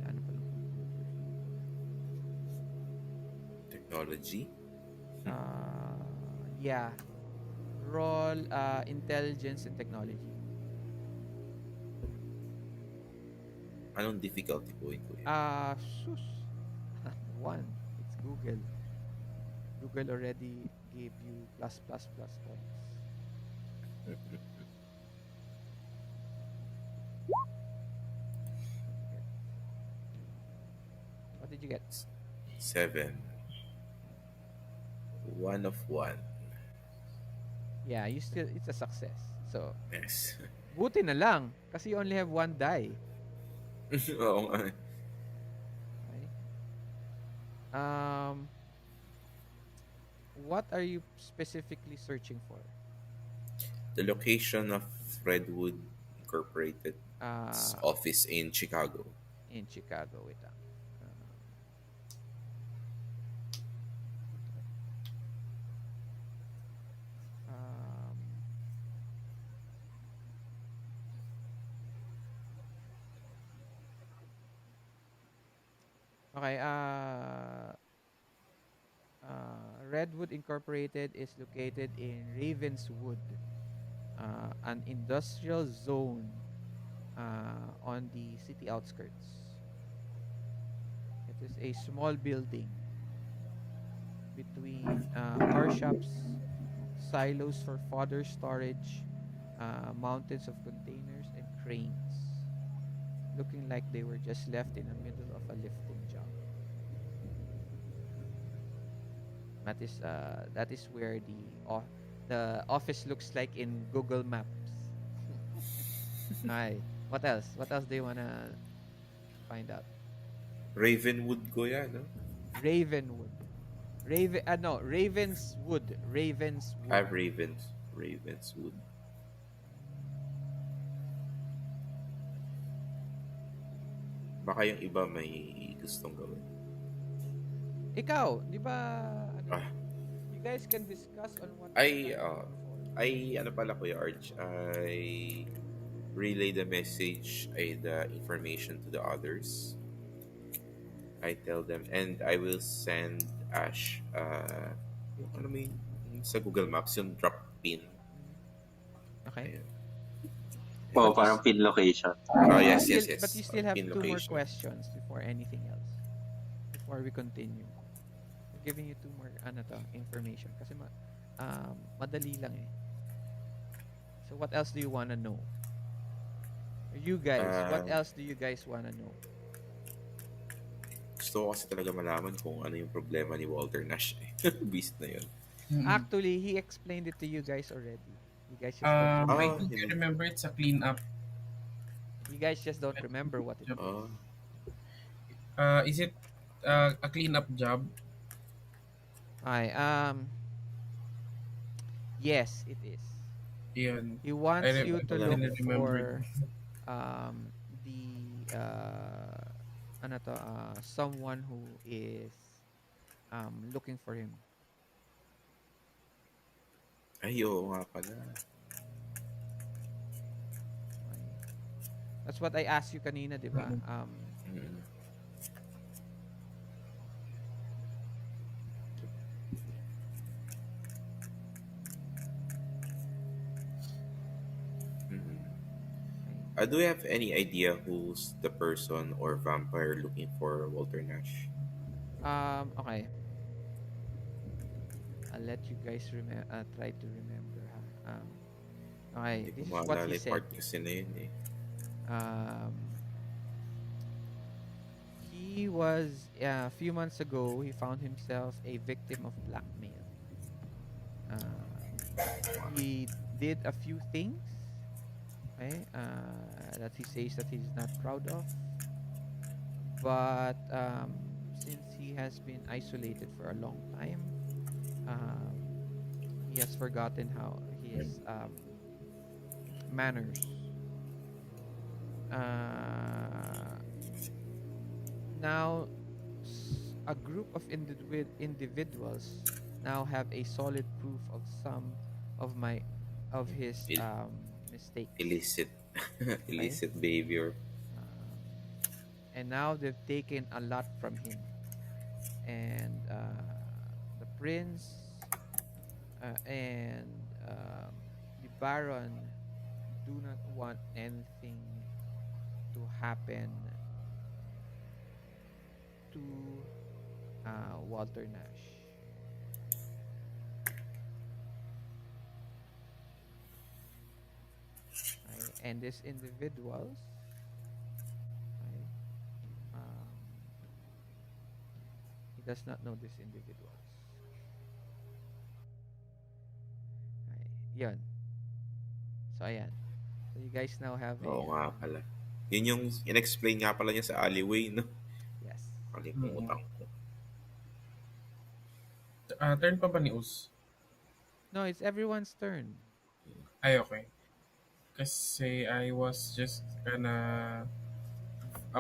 Ano pala Technology. Yeah. Roll intelligence and technology. Anong difficulty po yun, kuya? Sus. One. It's Google. Google already gave you plus plus plus points. What did you get? 7. 1 of 1. Yeah, you still it's a success. So, Yes. buti na lang kasi you only have one die. Oo nga. Okay? What are you specifically searching for? The location of Redwood Incorporated office in Chicago. In Chicago, wait lang. Okay, Redwood Incorporated is located in Ravenswood, an industrial zone on the city outskirts. It is a small building between car shops, silos for fodder storage, mountains of containers, and cranes, looking like they were just left in the middle of a lifting job. That is where the office looks like in Google Maps. Alright. What else? What else do you wanna find out? Ravenwood, kuya, no? Ravenwood. No, Ravenswood. Ravenswood. Ravenswood. Baka yung iba may gustong gawin. Ikaw, di ba, Ah. you guys can discuss on what Ay, ano pala, Kuya Arch, I relay the message, the information to the others. I tell them, and I will send Ash, yung ano mo yun, sa Google Maps, yung drop pin. Okay. Ayan. Oh, parang pin location. Oh, yes. But you still have Pin two more location. questions before anything else. Before we continue. I'm giving you two more information kasi madali lang eh. So what else do you want to know? You guys, what else do you guys want to know? Gusto ko kasi talaga malaman kung ano yung problema ni Walter Nash. Beast na yun. Actually, he explained it to you guys already. You guys just I don't think I remember it's a cleanup. You guys just don't remember what it is. Is it a cleanup job? Yes, it is. Yun. He wants you to look remember for someone who is looking for him. Ay, oo nga pala. That's what I asked you kanina, di ba? Do we have any idea who's the person or vampire looking for Walter Nash? Okay. I'll let you guys try to remember. Okay, this is what he said. Part kasi na yun eh. He was a few months ago. He found himself a victim of blackmail. He did a few things, okay, that he says that he's not proud of. But since he has been isolated for a long time, he has forgotten how his manners. Now, a group of individuals now have a solid proof of some of his mistakes. Illicit behavior. And now they've taken a lot from him, and prince and the baron do not want anything to happen to Walter Nash. Right? And these individuals, right? Um, he does not know these individuals. Right? Yun. So, ayan. So, you guys now have a... Oo nga pala. Yun yung in-explain nga pala niya sa alleyway, no? yes. Kalimutan ko. Turn pa ba ni Us? No, it's everyone's turn. Ay, okay. Kasi I was just gonna...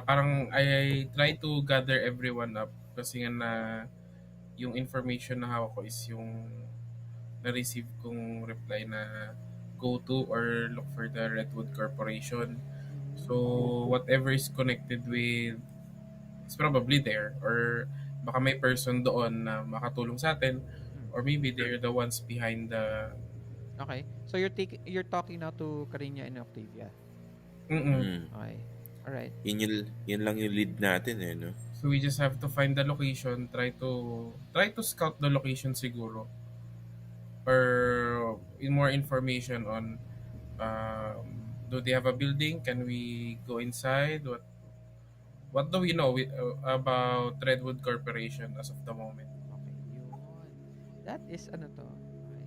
parang I try to gather everyone up kasi nga na yung information na hawak ko is yung na-receive kong reply na go to or look for the Redwood Corporation. So, whatever is connected with is probably there, or baka may person doon na makatulong sa atin, or maybe they're the ones behind the... Okay. So, you're talking now to Cariña and Octavia. Okay. Alright. Yun lang yung lead natin eh, no? So we just have to find the location, try to scout the location siguro, or in more information on do they have a building? Can we go inside? What do we know about Redwood Corporation as of the moment? Okay, yun. That is ano to? Okay.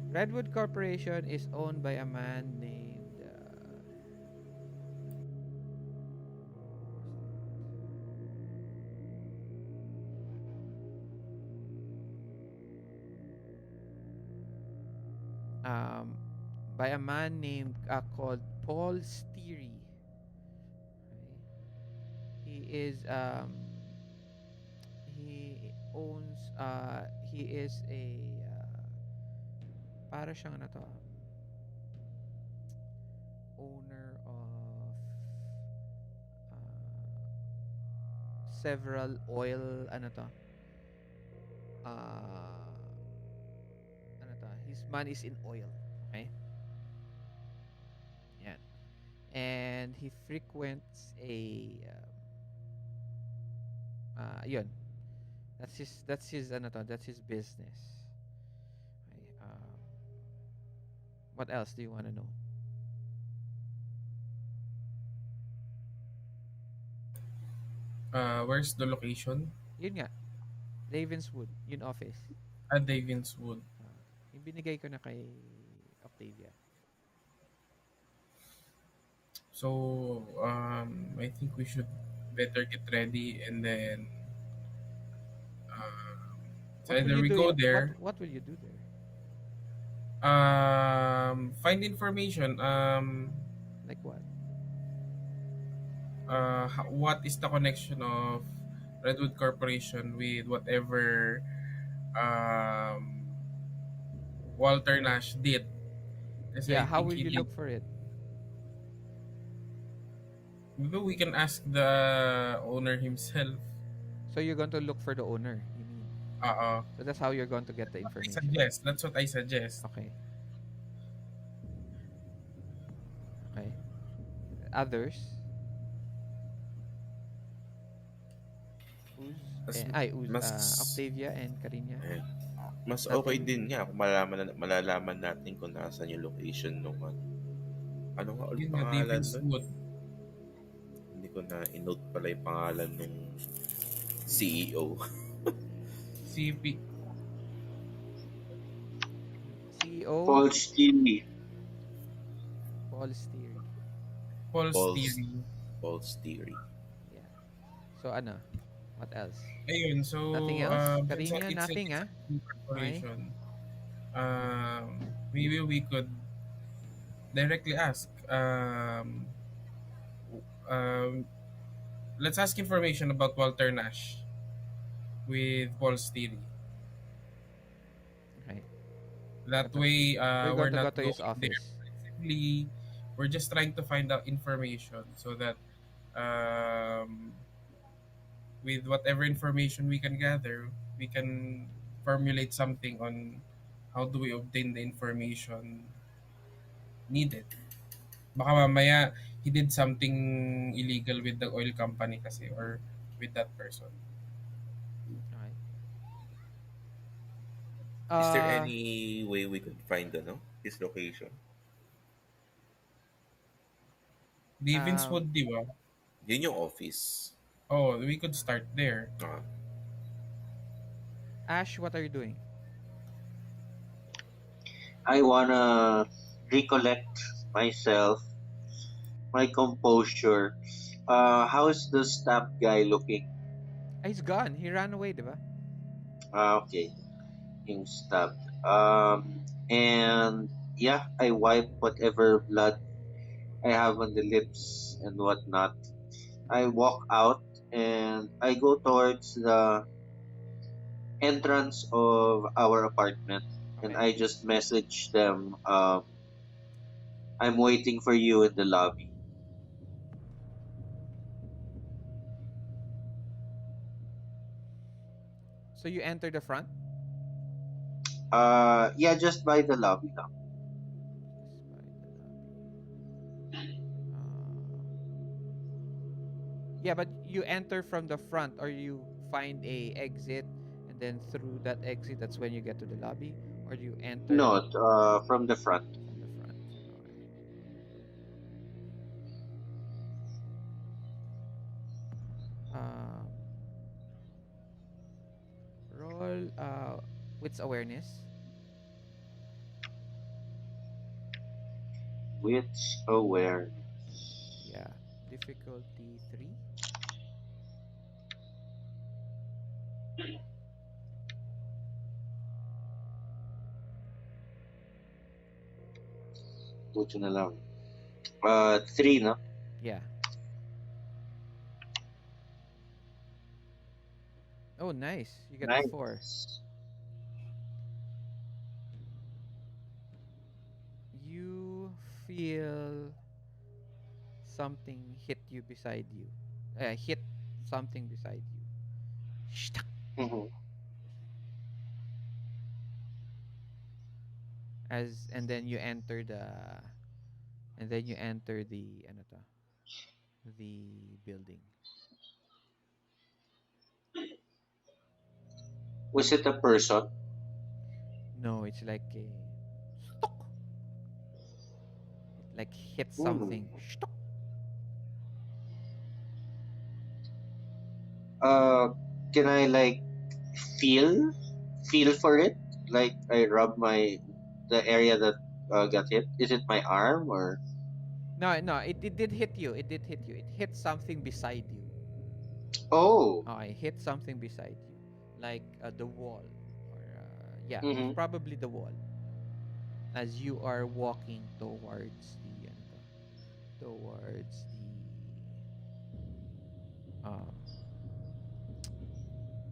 Redwood Corporation is owned by a man named by a man named called Paul Steary. Okay. He is he owns he is a para siyang ano to, owner of several oil ano to, his money is in oil. Okay. Yan. And he frequents a yun. That's his ano to, that's his business. Okay. What else do you want to know? Where's the location? Yun nga. Ravenswood, yun office. At Ravenswood. Yung binigay ko na kay Octavia. So, I think we should better get ready, and then so What will either you we do? go there, What will you do there? find information, Like what? what is the connection of Redwood Corporation with whatever Walter Nash did. Kasi Yeah, I how think will he you did. look for it? Maybe we can ask the owner himself. So you're going to look for the owner, you mean? So that's how you're going to get the I information. suggest. That's what I suggest. Okay. Okay. Others? Octavia and Cariña. Eh, mas okay din nga kung malalaman natin kung nasaan yung location nung ano nga ulit pangalan nun? Hindi ko na in-note pala yung pangalan nung CEO. CP. CEO? Paul Steely. Paul Steary. Paul Steely. Yeah. So ano? What else? Ayun, so Nothing else? it's Cariña, a nothing corporation. Maybe we could directly ask. Let's ask information about Walter Nash with Paul Steely. Okay. That way, We're going to not go to his going there office. aggressively. We're just trying to find out information so that with whatever information we can gather, we can formulate something on how do we obtain the information needed. Baka mamaya he did something illegal with the oil company kasi or with that person. Okay. Is there Uh, any way we could find his location? um, Wood, di ba? Yun yung office. Oh, we could start there. Ah, Ash, what are you doing? I wanna recollect myself, my composure. How's the stab guy looking? Ah, he's gone. He ran away, diba? Okay, being stabbed. And yeah, I wipe whatever blood I have on the lips and whatnot. I walk out and I go towards the entrance of our apartment, and Okay. I just message them, I'm waiting for you in the lobby. So you enter the front? Yeah, just by the lobby now. Just by the lobby. Yeah, but you enter from the front or you find a exit and then through that exit that's when you get to the lobby or you enter No, from the front. from the front. Okay. Um, roll wits awareness. With awareness. Yeah. Difficulty 3. Buti na lang. 3, no? Yeah. Oh, nice. You get a 4. Nice. You feel something hit you beside you. Hit something beside you. Shtak! Mhm. And then you enter the ano to, the building. Was it a person? No, it's like a stock. It like hits Hmm. something. Stock. Uh, can I like feel feel for it? Like I rub the area that got hit. Is it my arm or? No, no, it did hit you. It did hit you. It hit something beside you. Oh. Oh, it hit something beside you, like the wall, or yeah, it's Mm-hmm. probably the wall. As you are walking towards the ano to, towards the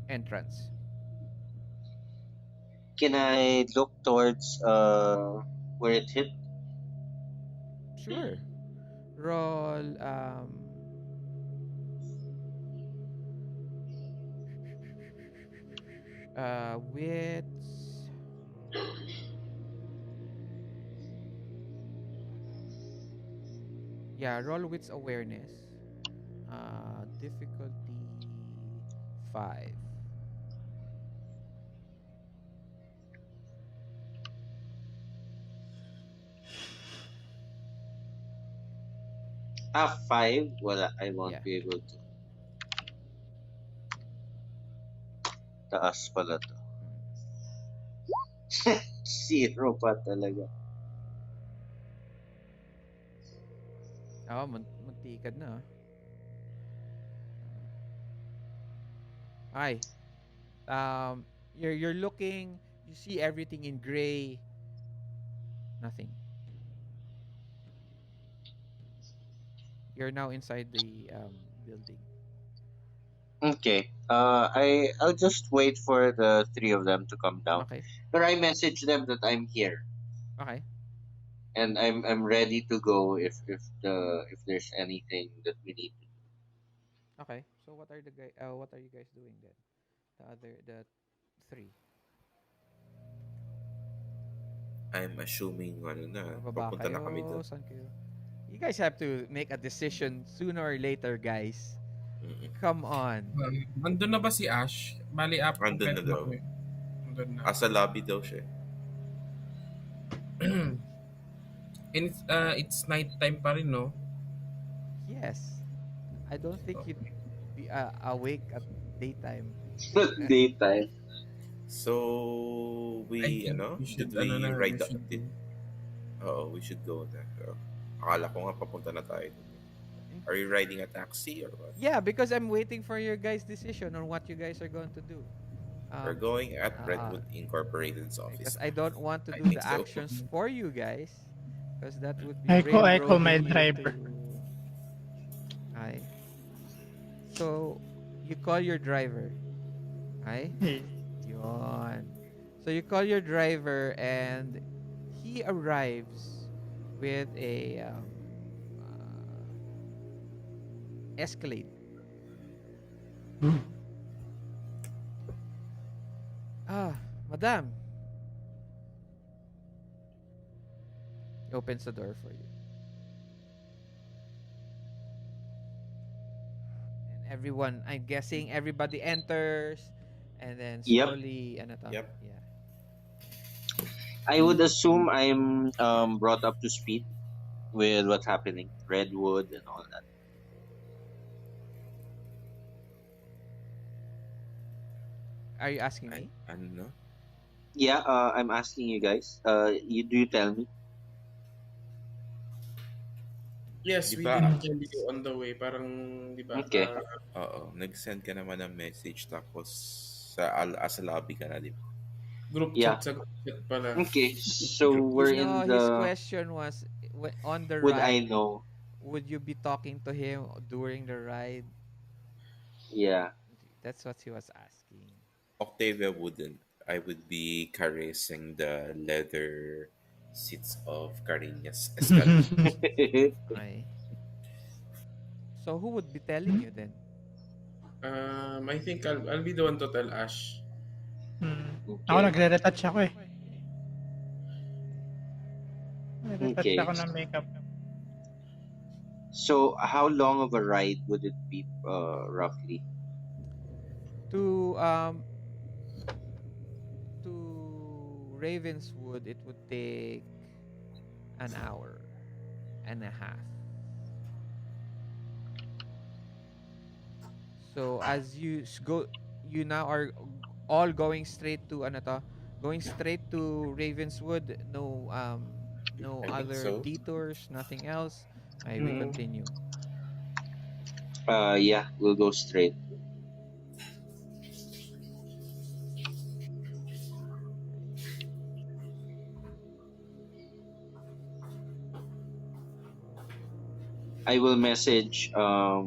entrance. Can I look towards where it hit? Sure. Roll wits. Yeah, roll wits awareness. Difficulty 5. 5. Wala, I won't Yeah. be able to. Taas pala to. Zero pa talaga. Oh, muntikad na. Ay, you're looking, you see everything in gray. Nothing. You're now inside the building. Okay. I'll just wait for the 3 of them to come down. Okay. But I message them that I'm here Okay. and I'm ready to go if there's anything that we need. Okay. So what are you guys doing then? The 3. I'm assuming Bababa papunta na kami kayo? doon. Saan kayo? You guys have to make a decision sooner or later, guys. Mm-mm. Come on. Andun na ba si Ash? Bali, Andun na kompleto na daw. kami. Andun na. Asa lobby daw siya. And it's night time pa rin, no? Yes. I don't think you'd be awake at daytime. Daytime. So, I think we should, we should we should go na. Akala ko nga papunta na tayo. Are you riding a taxi or what? Yeah, because I'm waiting for your guys' decision on what you guys are going to do. We're going at Redwood Incorporated's Because office. I don't want to I do think the so. actions for you guys. Because that would be I call my railroading you driver. Ay. So, you call your driver. Ay? Yes. Yun. So, you call your driver and he arrives with a Escalade. Madam. He opens the door for you. And everyone, I'm guessing everybody enters and then Yep. slowly, Yep. Yeah. I would assume I'm brought up to speed with what's happening, Redwood and all that. Are you asking me? Ano? Yeah, I'm asking you guys. You tell me? Yes, Di we ba? did tell you on the way. Parang, di ba? Okay. Oo, nag-send ka naman ng message tapos asa lobby ka na, di ba? Group Yeah. chat sa group chat pala. Okay, so we're No, in his the. question was on the Would I ride. know? Would you be talking to him during the ride? Yeah. That's what he was asking. Octavia wouldn't. I would be caressing the leather seats of Cariña's Escalade. Okay. So who would be telling you then? I think I'll be the one to tell Ash. Ako Okay. nagre-retouch ako eh. Nagre-retouch Okay. ako ng makeup. So how long of a ride would it be, roughly? To Ravenswood, it would take an hour and a half. So as you go, you now are all going straight to going straight to Ravenswood. No no I think other so. detours, nothing else. I will continue. Yeah, we'll go straight. I will message I'll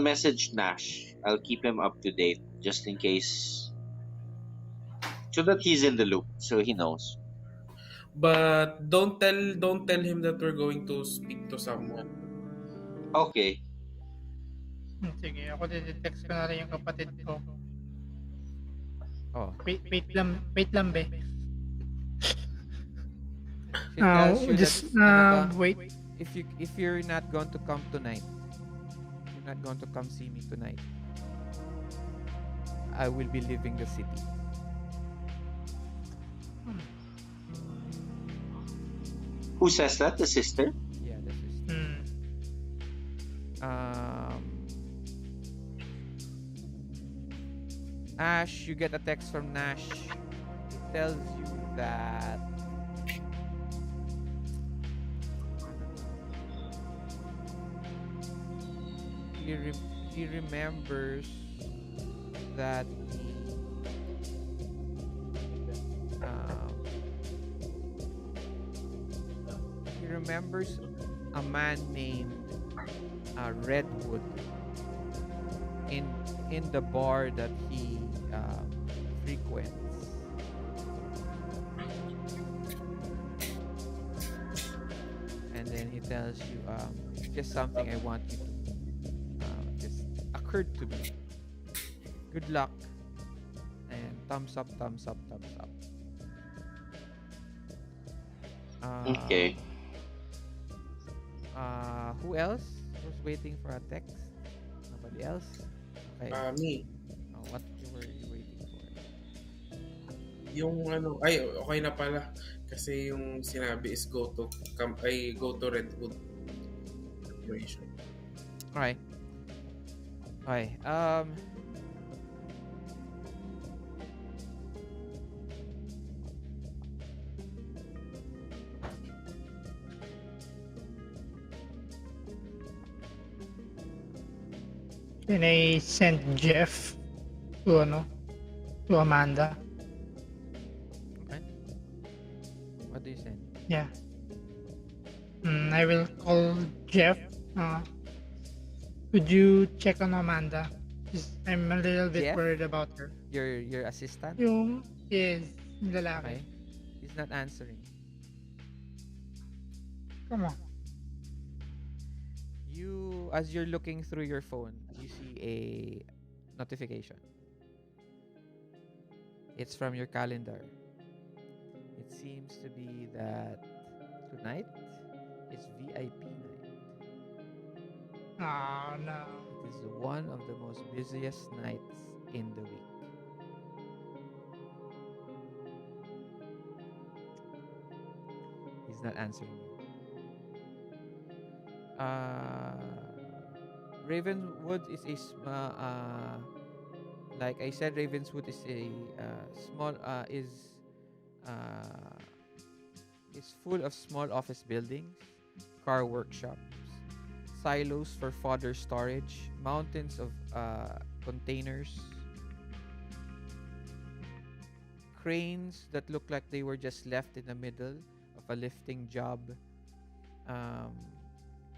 message Nash. I'll keep him up to date just in case, so that he's in the loop, so he knows. But don't tell him that we're going to speak to someone. Okay. Sige, ako text ko na rin yung kapatid ko. Oh, Wait lang be. she tells you Just that, wait. if you're not going to come tonight, you're not going to come see me tonight, I will be leaving the city. Who says that? The sister? Yeah, this is Ash, you get a text from Nash. It tells you that he remembers that he remembers a man named Redwood in the bar that he frequents. And then he tells you, just something I want you to just occurred to me. Good luck. And thumbs up, thumbs up, thumbs up. Okay. Um, who else was waiting for a text? Nobody else? Okay. Me, What you waiting for? yung ano, ay, okay na pala. Kasi yung sinabi is go to Redwood situation. Alright. Okay. Can I send Jeff to to Amanda? Okay. What do you send? Yeah. I will call Jeff. Uh, could you check on Amanda? 'Cause I'm a little bit Jeff? worried about her. Your assistant? Yung, yes, yung lalaki. Okay. He's not answering. Come on. As you're looking through your phone, you see a notification. It's from your calendar. It seems to be that tonight is VIP night. Oh, no. It is one of the most busiest nights in the week. He's not answering you. Ravenwood is like I said, Ravenswood is a small uh, is full of small office buildings, car workshops, silos for fodder storage, mountains of containers, cranes that look like they were just left in the middle of a lifting job. Um,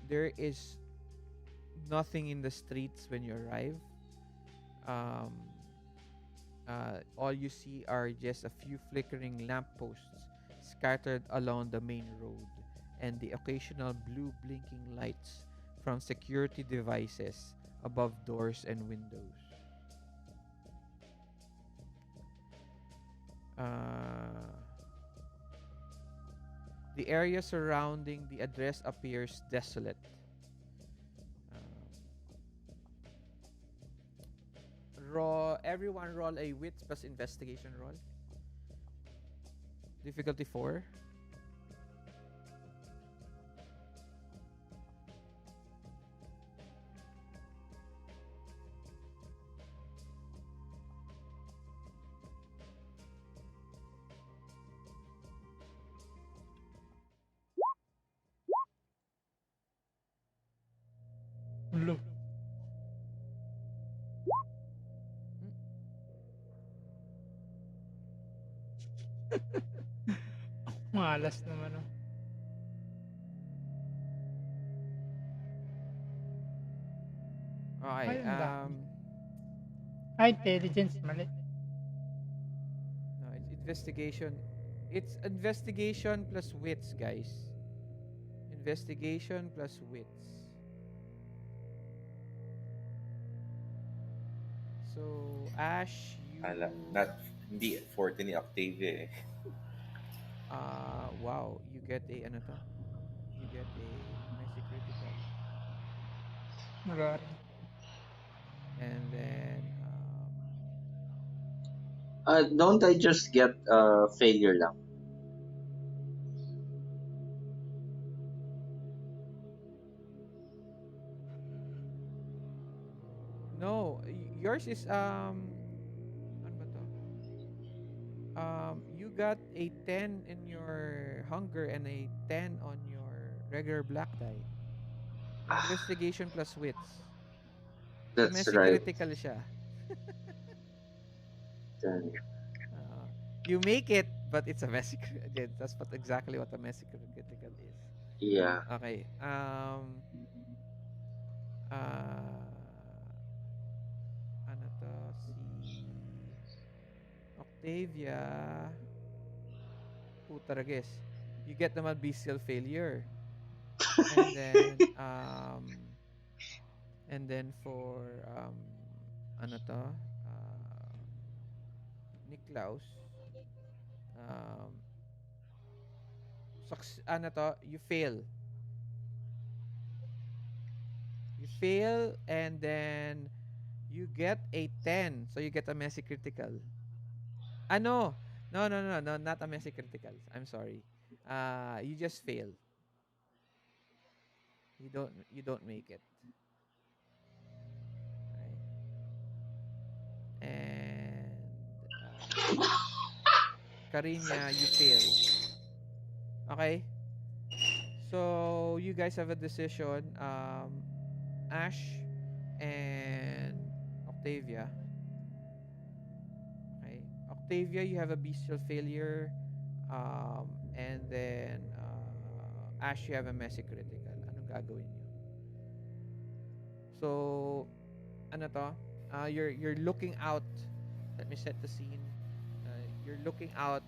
there is nothing in the streets when you arrive. Um, all you see are just a few flickering lampposts scattered along the main road and the occasional blue blinking lights from security devices above doors and windows. The area surrounding the address appears desolate. Everyone roll a wits plus investigation roll. Difficulty 4. Look. Malas naman, oh. Okay, Ay, ang dami. Intelligence, mali. no, it's investigation. It's investigation plus wits, guys. Investigation plus wits. So, Ash, Ala, you not, hindi forte ni Octavia eh. wow, you get a ano to? You get a messy critical. Magari. And then Don't I just get failure lang? no, yours is ano ba to? You got a 10 in your hunger and a 10 on your regular black die. Investigation plus wits. So, That's messy right. critical siya. Then, Uh, you make it, but it's a messy again. That's exactly what a messy critical is. yeah. Okay. Uh, ano to? Si Octavia. Putaragis. You get naman bestial failure. And then, for, ano to? Niklaus. Um, ano to, you fail. You fail and then you get a 10. So you get a messy critical. No. No, no, no, no, not a messy critical. I'm sorry. You just fail. You don't make it. Right? And Cariña, you fail. Okay? So you guys have a decision. Ash and Octavia. Okay. Octavia, you have a bestial failure. And then Ash, you have a messy critical. Anong gagawin nyo? So, ano to? You're looking out. Let me set the scene. You're looking out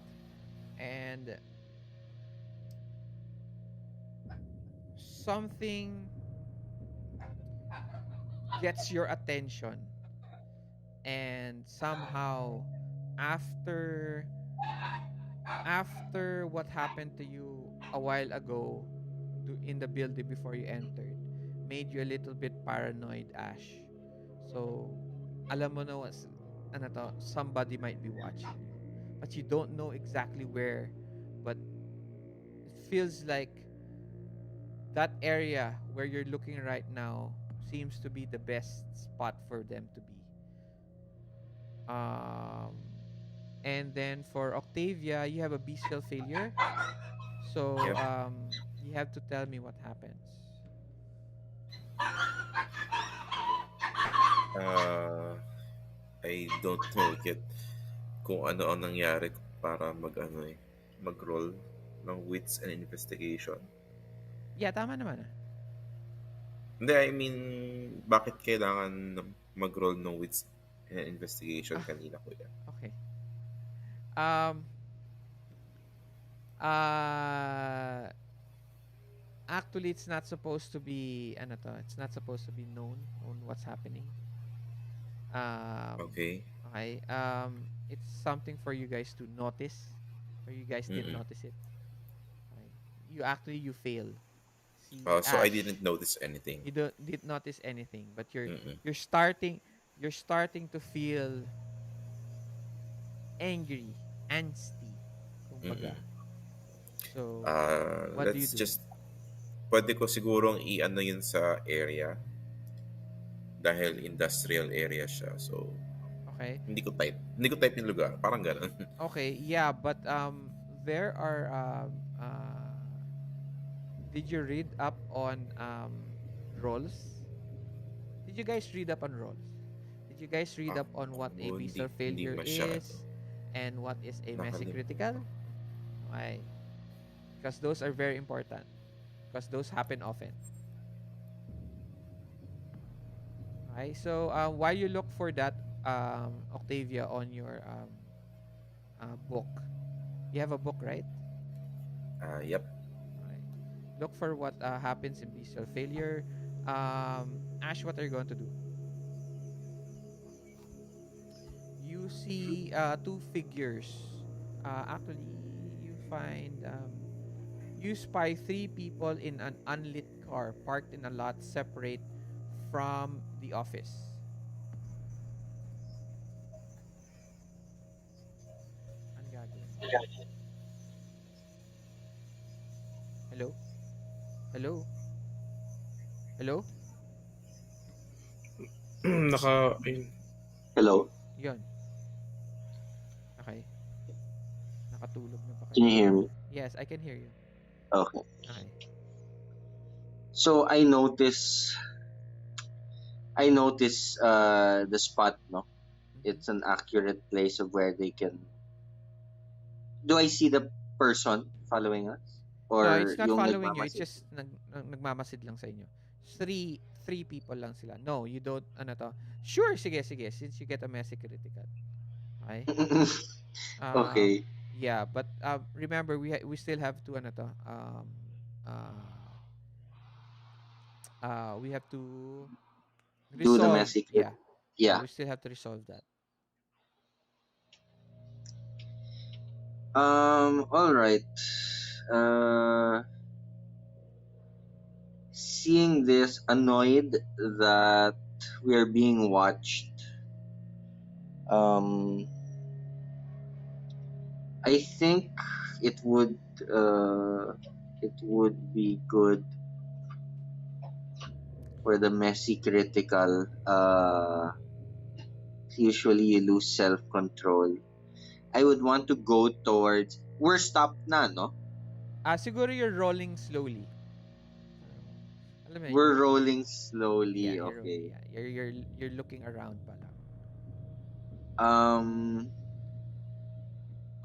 and something gets your attention, and somehow after what happened to you a while ago in the building before you entered made you a little bit paranoid, Ash. So alam mo na ano to, somebody might be watching you, but you don't know exactly where. But it feels like that area where you're looking right now seems to be the best spot for them to be. Um, and then for Octavia, you have a bestial failure. So Yep. you have to tell me what happens. I don't know yet kung ano ang nangyari para mag-roll ng wits and investigation. Yeah, tama naman. Hindi, I mean, bakit kailangan mag-roll ng wits and investigation kanina, kuya? Okay. Actually, it's not supposed to be it's not supposed to be known on what's happening. Okay. Okay. It's something for you guys to notice, or you guys didn't notice it. Okay. You fail. See, So I Ash, didn't notice anything. you did notice anything, but you're Mm-mm. you're starting to feel angry, angsty, kumbaga. So, what do you Let's do? just, pwede ko sigurong i-ano yun sa area dahil industrial area siya. So, Okay. hindi ko type yung lugar. Parang ganun. Okay, yeah, but there are did you read up on roles? Did you guys read up on roles? Did you guys read up on what a bestial hindi failure masyado. is and what is a messy Nakalim- critical? Okay. Because those are very important. Because those happen often. Okay, so while you look for that, Octavia, on your book, you have a book, right? Yep. Okay. Look for what happens in bestial failure. Ash, what are you going to do? You see two figures. Actually, you find you spy three people in an unlit car parked in a lot separate from the office. Ano gagawin? Hello? Hello? Hello? Ayun. Hello? Yon. Okay. Nakatulog na ba kayo? Can you hear me? Yes, I can hear you. Okay. Okay. So I notice the spot, no? It's an accurate place of where they can. Do I see the person following us? No, Or it's not yung following you. It's nagmamasid? just nagmamasid lang sa inyo. Three people lang sila. No, you don't, Sure, sige. Since you get a messy critical. Okay? Okay. Yeah, but remember, we still have to, we have to Do the resolve. messy Yeah. Yeah. We still have to resolve that. All right. uh, seeing this, annoyed that we are being watched, um, I think it would it would be good for the messy critical. Usually you lose self control. I would want to go towards. We're stopped na, no? Siguro you're rolling slowly. Alam mo, We're you're rolling yeah, slowly. you're rolling. Okay. Yeah, you're looking around pa lang. Um,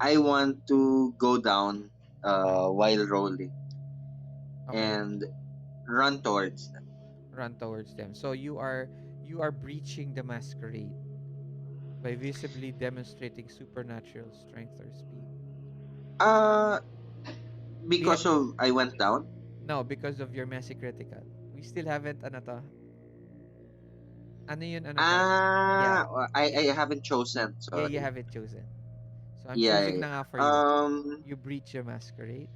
I want to go down Okay. while rolling Okay. and run towards them. Run towards them. So you are breaching the masquerade by visibly demonstrating supernatural strength or speed. Uh, We because of I went down. No, because of your messy critical. We still haven't ano to. Ano yun ano to? Yeah. I haven't chosen. Yeah, you Sorry. have it chosen. So I'm Yeah, choosing yeah, na nga for yeah. you. You breach your masquerade.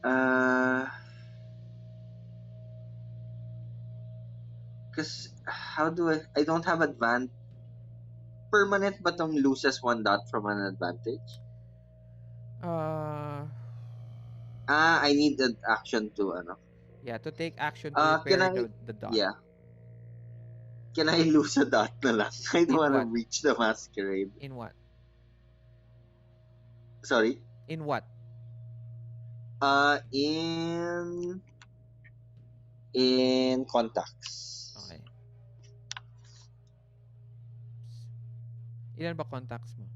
Uh, cause how do I don't have advantage. Permanent batong loses one dot from an advantage? Uh I need an action to ano. yeah, to take action to Can repair I? the dot. Yeah. Can I lose a dot na lang? I don't In want to what? reach the masquerade. In what? Sorry. In what? In contacts. Okay. Ilan ba contacts mo?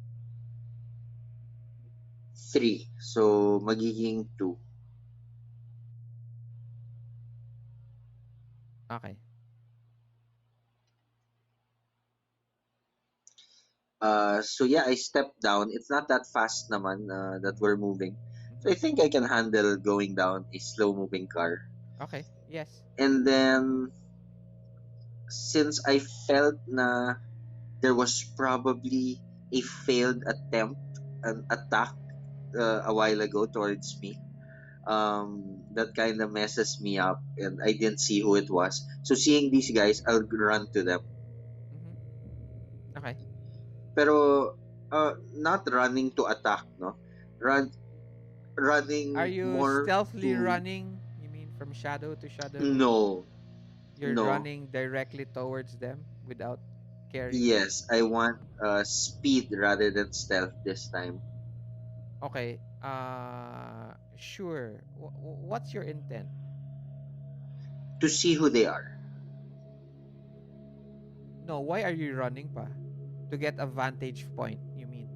3. So magiging 2. Okay. So yeah, I stepped down. It's not that fast naman that we're moving. So I Mhm. think I can handle going down a slow moving car. Okay. Yes. And then since I felt na there was probably a failed attempt, an attack a while ago towards me, that kind of messes me up, and I didn't see who it was. So seeing these guys, I'll run to them. Mhm. Okay. Pero not running to attack, no? Run Are running you more stealthily to running? You mean from shadow to shadow? no, You're no. running directly towards them without caring? Yes, I want speed rather than stealth this time. Okay. Sure. What's your intent? To see who they are. No, why are you running pa? To get a vantage point, you mean?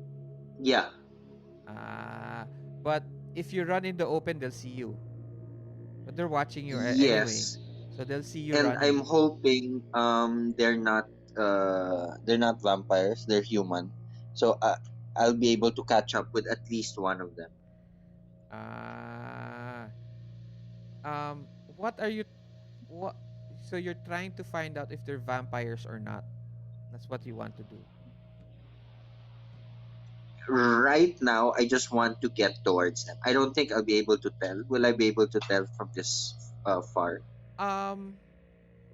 Yeah. Ah, but if you run in the open, they'll see you. But they're watching you anyway. Yes. So they'll see you And I'm running. hoping they're not vampires, they're human. So I'll be able to catch up with at least one of them. Ah, what are you what so you're trying to find out if they're vampires or not. That's what you want to do. Right now, I just want to get towards them. I don't think I'll be able to tell. Will I be able to tell from this far? Um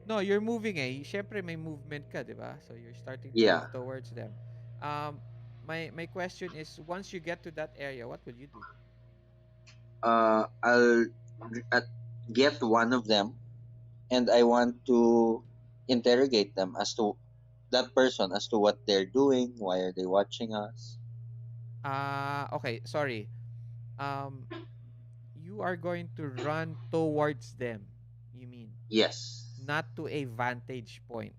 no, you're moving eh. Syempre may movement ka, 'di ba? So you're starting to move Yeah. towards them. Um my question is once you get to that area, what will you do? I'll uh, get one of them, and I want to interrogate them as to that person, as to what they're doing, why are they watching us. Okay, sorry. Um you are going to run towards them, you mean, Yes. not to a vantage point.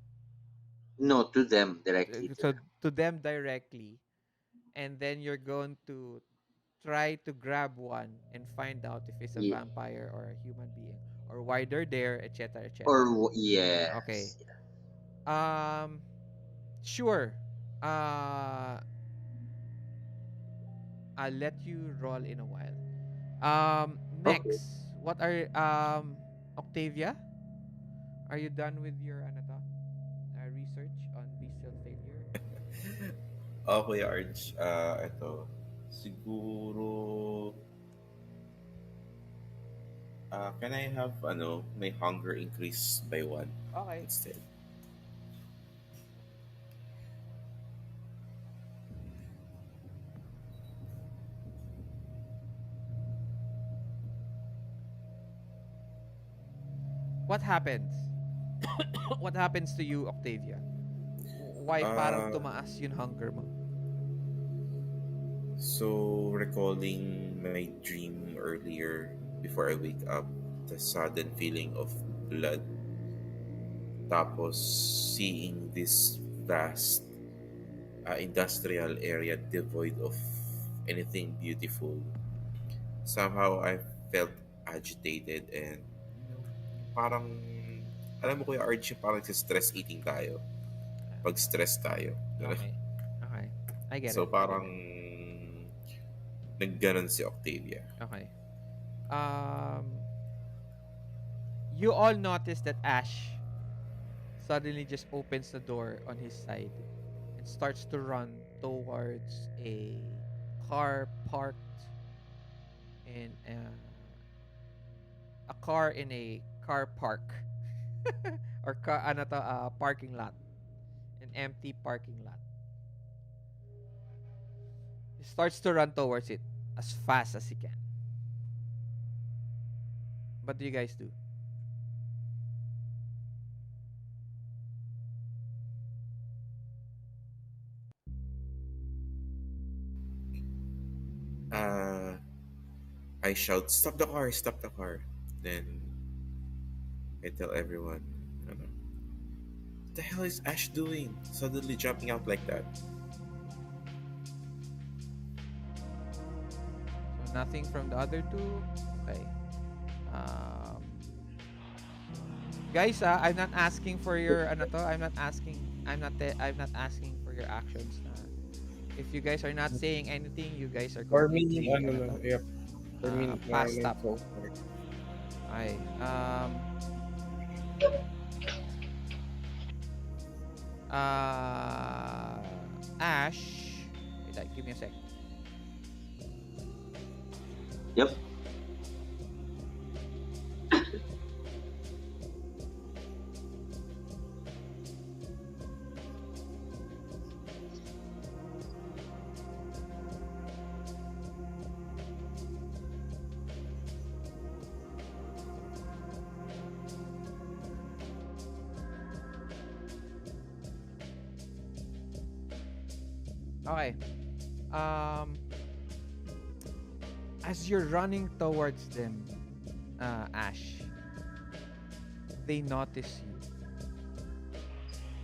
No, to them directly. To So them. to them directly, and then you're going to try to grab one and find out if it's a Yeah. vampire or a human being or why they're there, etc., Or etc. Okay. yes. Um sure. Uh I'll let you roll in a while. Okay. Next, what are Octavia? Are you done with your ano to? Research on bestial failure? Okay, Arch. Ito. Siguro Can I have my hunger increase by one Okay. instead? What happens? What happens to you, Octavia? Why parang Uh, tumaas yung hunger mo? so recalling my dream earlier before I wake up, the sudden feeling of blood, tapos seeing this vast industrial area devoid of anything beautiful. Somehow I felt agitated and parang alam mo Kuya Archie, parang sa stress eating tayo. Pag stress tayo. Okay. Okay. I get So it. parang nagganon si Octavia. Okay. Um, you all notice that Ash suddenly just opens the door on his side and starts to run towards a car parked in a car in a car park or parking lot, an empty parking lot. He starts to run towards it as fast as he can. What do you guys do? Uh, I shout, "Stop the car! Stop the car!" Then I tell everyone, ano, "What the hell is Ash doing? Suddenly jumping out like that?" So nothing from the other two. Okay. Um, guys, I'm not asking for your ano to. I'm not asking for your actions. If you guys are not saying anything, you guys are For me, completely ano ano na, to, yep. For me, passed na up. so far. Okay. Ash. Wait, give me a sec. Yep. Okay. Um, as you're running towards them, Ash, they notice you.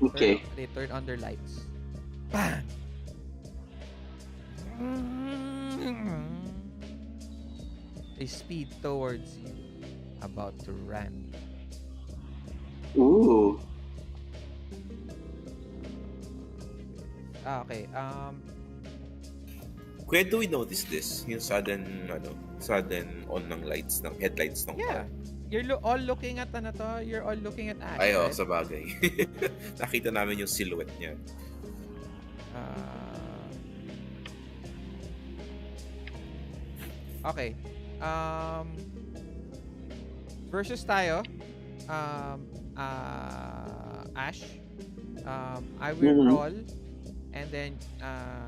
Okay. They turn on their lights. Bang! They speed towards you, about to ram you. Ooh. Okay. Where do we notice this? Yung sudden on ng lights, ng headlights ng Yeah. car. You're all looking at ano to? You're all looking at Ash. Ay, right? sa bagay. Nakita namin yung silhouette niya. Okay. Versus tayo. Ash. I will Mhm. roll, and then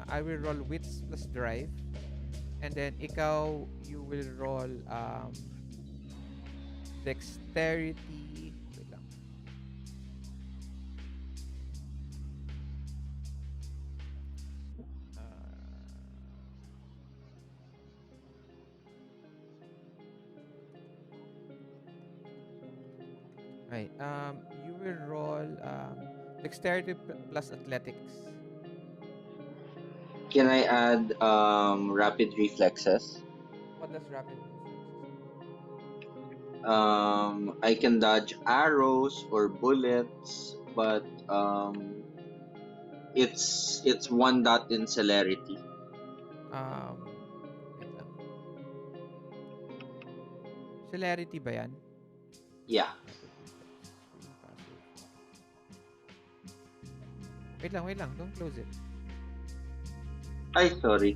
I will roll wits plus drive, and then ikaw you will roll dexterity. Wait lang. Right. You will roll dexterity plus athletics. Can I add rapid reflexes? What does rapid reflexes? I can dodge arrows or bullets, but it's one dot in celerity. Wait lang. Celerity ba yan? Yeah. Wait lang. Don't close it. Ay, sorry.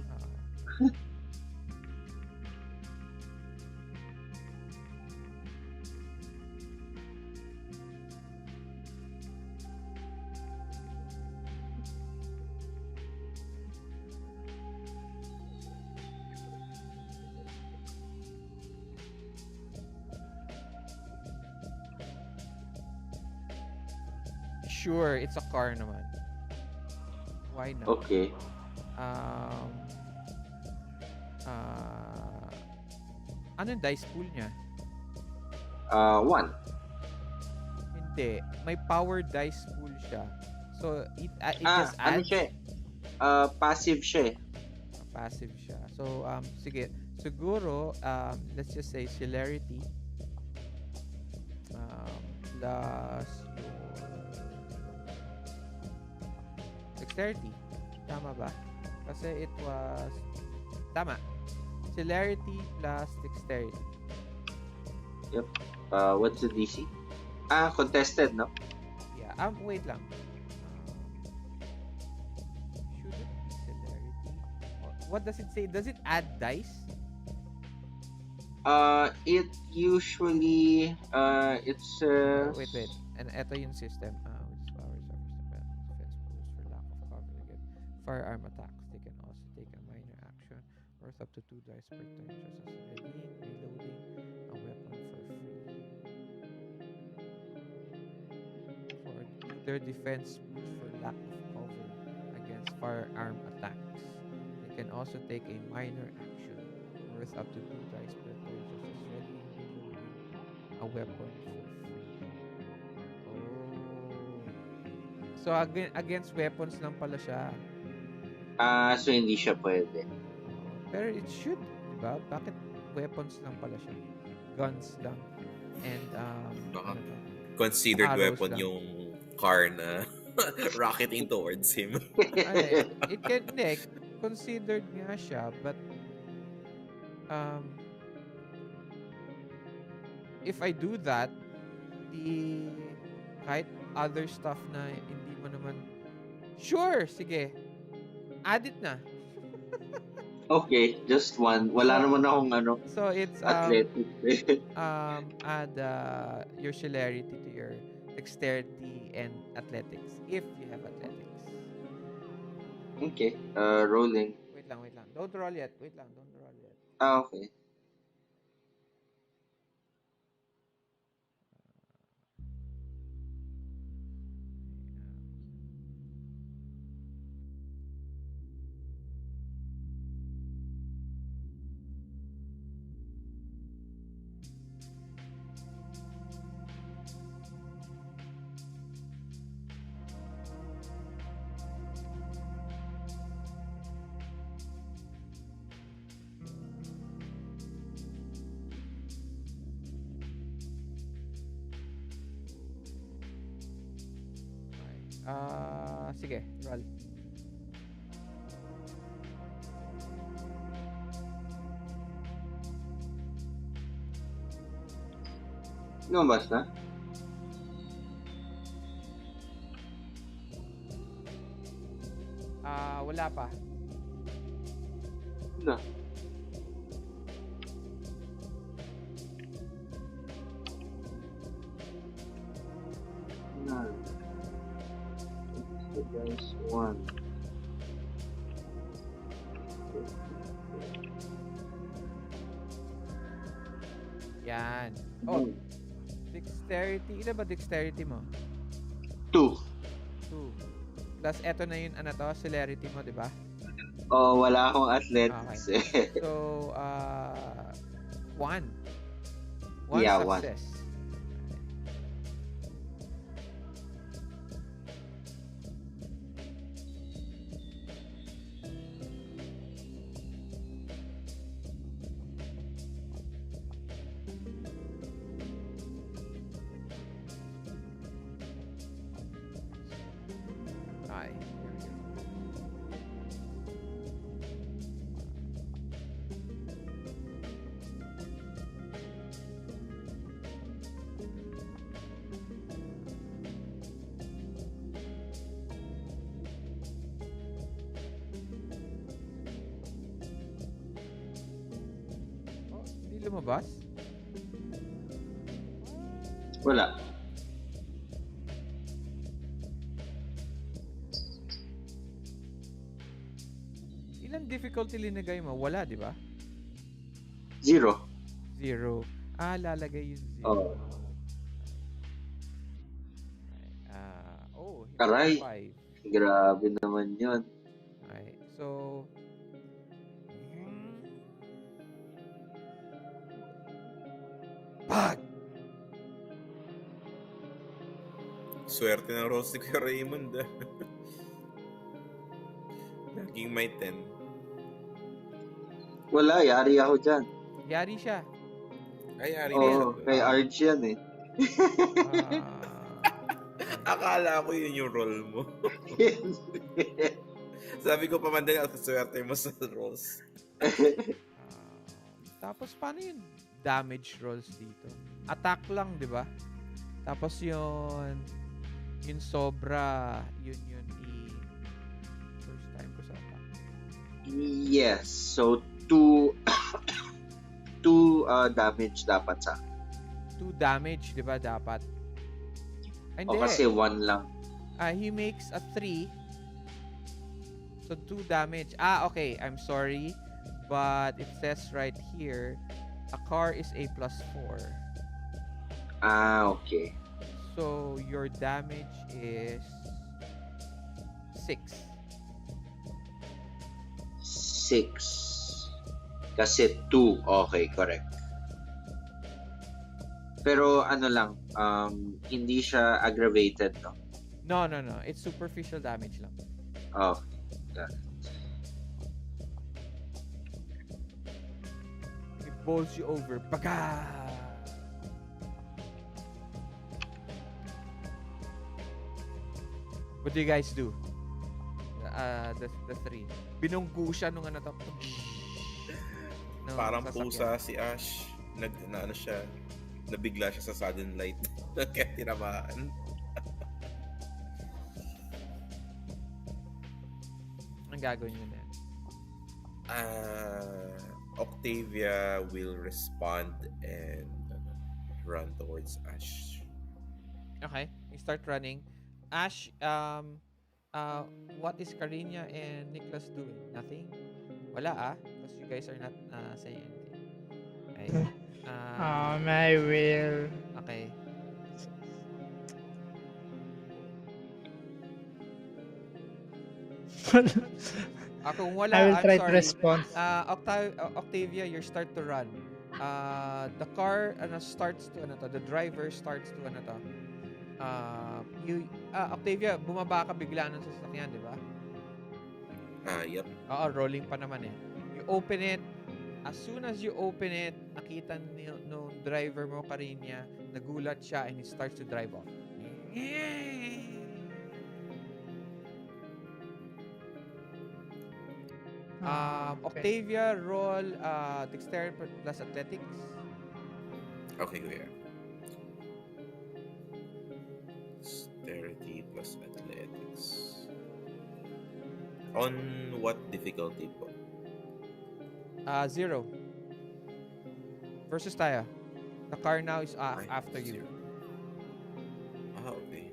Sure, it's a car naman. Why not? Okay. Um, uh, ano yung dice pool niya? 1. Hindi. May power dice pool siya. So, it just Ano adds. siya? Passive siya. Passive siya. So, sige. Siguro, let's just say celerity plus your dexterity. Tama ba? Kasi it was... Tama. Celerity plus dexterity. Yep. What's the DC? Contested, no? Yeah. Wait lang. Should it be celerity? What does it say? Does it add dice? It usually, it's, Wait. And eto yung system. Which powers are defense boost for lack of cover against firearm attacks. They can also take a minor action worth up to 2 dice per turn, such as readying, reloading a weapon for free. For their defense boost for lack of cover against firearm attacks. They can also take a minor action worth up to 2 dice per turn, such as readying, reloading a weapon for free. So, against weapons lang pala siya. so hindi siya pwede. Pero it should, diba? Bakit weapons lang pala siya? Guns lang. And, Baka ano to? considered Arrows weapon lang. yung car na rocketing towards him. Ay, it can, hindi, considered nga siya, but, if I do that, kahit other stuff na hindi mo naman, sure, sige, add it na. Okay, just 1. Wala naman akong So it's athletic. add your celerity to your dexterity and athletics if you have athletics. Okay, rolling. Wait lang. Don't roll yet. Okay. Sige, roll. Lumabas na? Wala pa. Wala. No. There's 1. Yan. Oh, dexterity. Ilan ba dexterity mo? 2. 2. Plus, eto na yun, celerity mo, di ba? Oh, wala akong athletics eh. So, 1. 1 Yeah, 1. success. Okay. Here we go. Oh, hindi lumabas? Wala. Ilan difficulty linagay mo? Wala, di ba? 0. 0. Lalagay yung 0. Oh. Aray, 5. grabe naman yun. Okay. So, pag! Swerte ng rolls ni Kuya Raymond. Naging may 10. Wala, yari ako dyan. Yari siya. Ay, ari Oo, na siya. kay Arj yan eh. Akala ko yun yung role mo. Sabi ko pa man din ang swerte mo sa rolls. Tapos, paano yung damage rolls dito? Attack lang, di ba? Tapos yung sobra, yun first time ko sa attack. Yes, so 2 damage dapat sa 2 damage, di ba, dapat? Hindi. o kasi 1 lang. He makes a 3. So, 2 damage. Okay. I'm sorry. But it says right here, a car is a +4. Okay. So, your damage is 6. 6 kasi 2. Okay, correct. Pero ano lang, hindi siya aggravated, no? No. It's superficial damage lang. Oh, got it. It bowls you over. Baga! What do you guys do? The 3. Binunggu siya nung ano to. Parang pusa si Ash. Ano siya, nabigla siya sa sudden light. Kaya tinamaan. Ang gagawin nyo na yan? Octavia will respond and run towards Ash. Okay, you start running. Ash, what is Cariña and Niklaus doing? Nothing? Wala because you guys are not saying anything. Okay. I will. Okay. Kung wala, I will I'm try sorry. to respond. Octavia, you start to run. The car starts to the driver starts to Octavia, bumaba ka bigla ng sasakyan, di ba? Yep. Oo, rolling pa naman eh. You open it. As soon as you open it, nakita no driver mo, Cariña, nagulat siya and he starts to drive off. Okay. Octavia, roll dexterity plus athletics. Okay, kuya. Dexterity plus athletics. On what difficulty po? 0. Versus tayo. The car now is after you. Zero. Okay.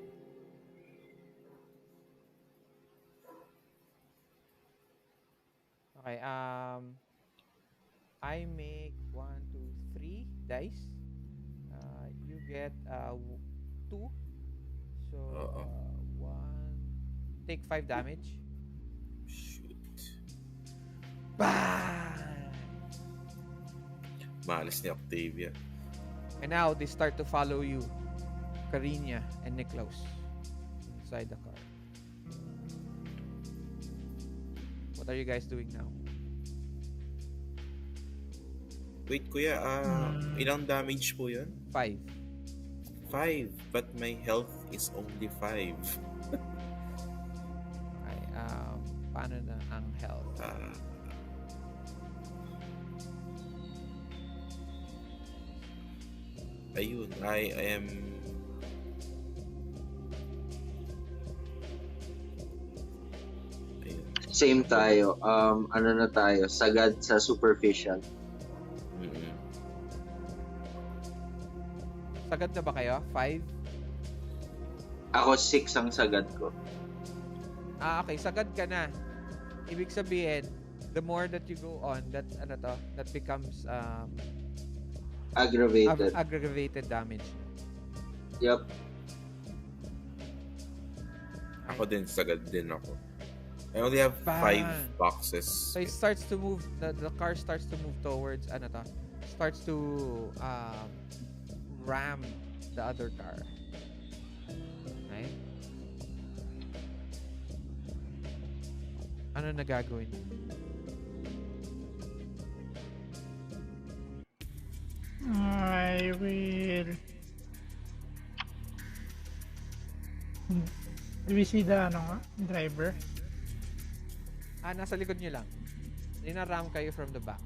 Okay, I make 1, 2, 3 dice. You get 2. So, 1. Take 5 damage. Shoot. Bang! Malas ni Octavia. And now, they start to follow you. Cariña and Niklaus. Inside the car. What are you guys doing now? Wait, kuya, ilang damage po yun? 5. 5, but my health is only 5. Okay, paano na ang health? Ayun, I am... Ayun. Same tayo. Ano na tayo? Sagad sa superficial. Mm-mm. Sagad na ba kayo? 5? Ako 6 ang sagad ko. Okay, sagad ka na. Ibig sabihin, the more that you go on, that becomes Aggravated. aggravated damage. Yep. Ako din, sagad din ako. I only have 5 Bang! boxes. So it starts to move, the car starts to move towards, starts to ram the other car. Right? Ano na gagawin? I will. Do we see the driver? Nasa likod nyo lang. Dinaram kayo from the back.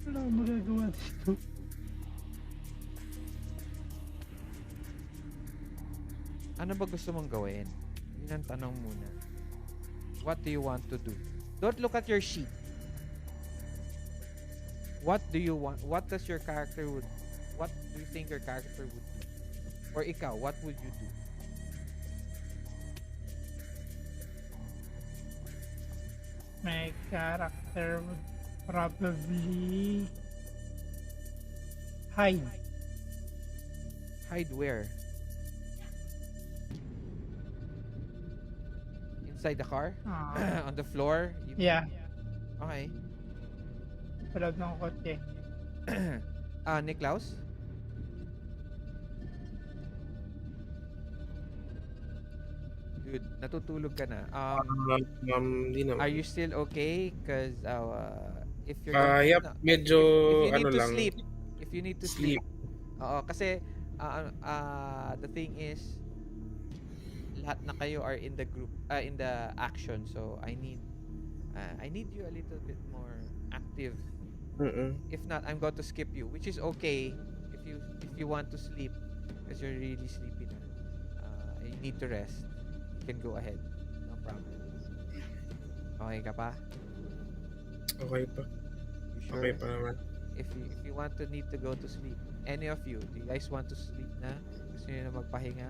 Wala akong magagawa dito. Ano ba gusto mong gawin? Yun ang tanong muna. What do you want to do? Don't look at your sheet. What do you want? What do you think your character would do? Or ikaw, what would you do? My character would probably hide. Hide where? Inside the car? On the floor? Yeah, Okay. sa loob ng kotse. Niklaus? Good. Natutulog ka na. Hindi naman. Are you still okay? Because if you're Yep, medyo if you need ano to lang. sleep, if you need to sleep. Oo, kasi the thing is lahat na kayo are in the group, in the action. So I need you a little bit more active. If not, I'm going to skip you, which is okay if you want to sleep because you're really sleepy na. You need to rest. You can go ahead. No problem. Okay ka pa? Okay pa. You sure? Okay pa naman. If you want to need to go to sleep, any of you, do you guys want to sleep na? Gusto niyo na magpahinga?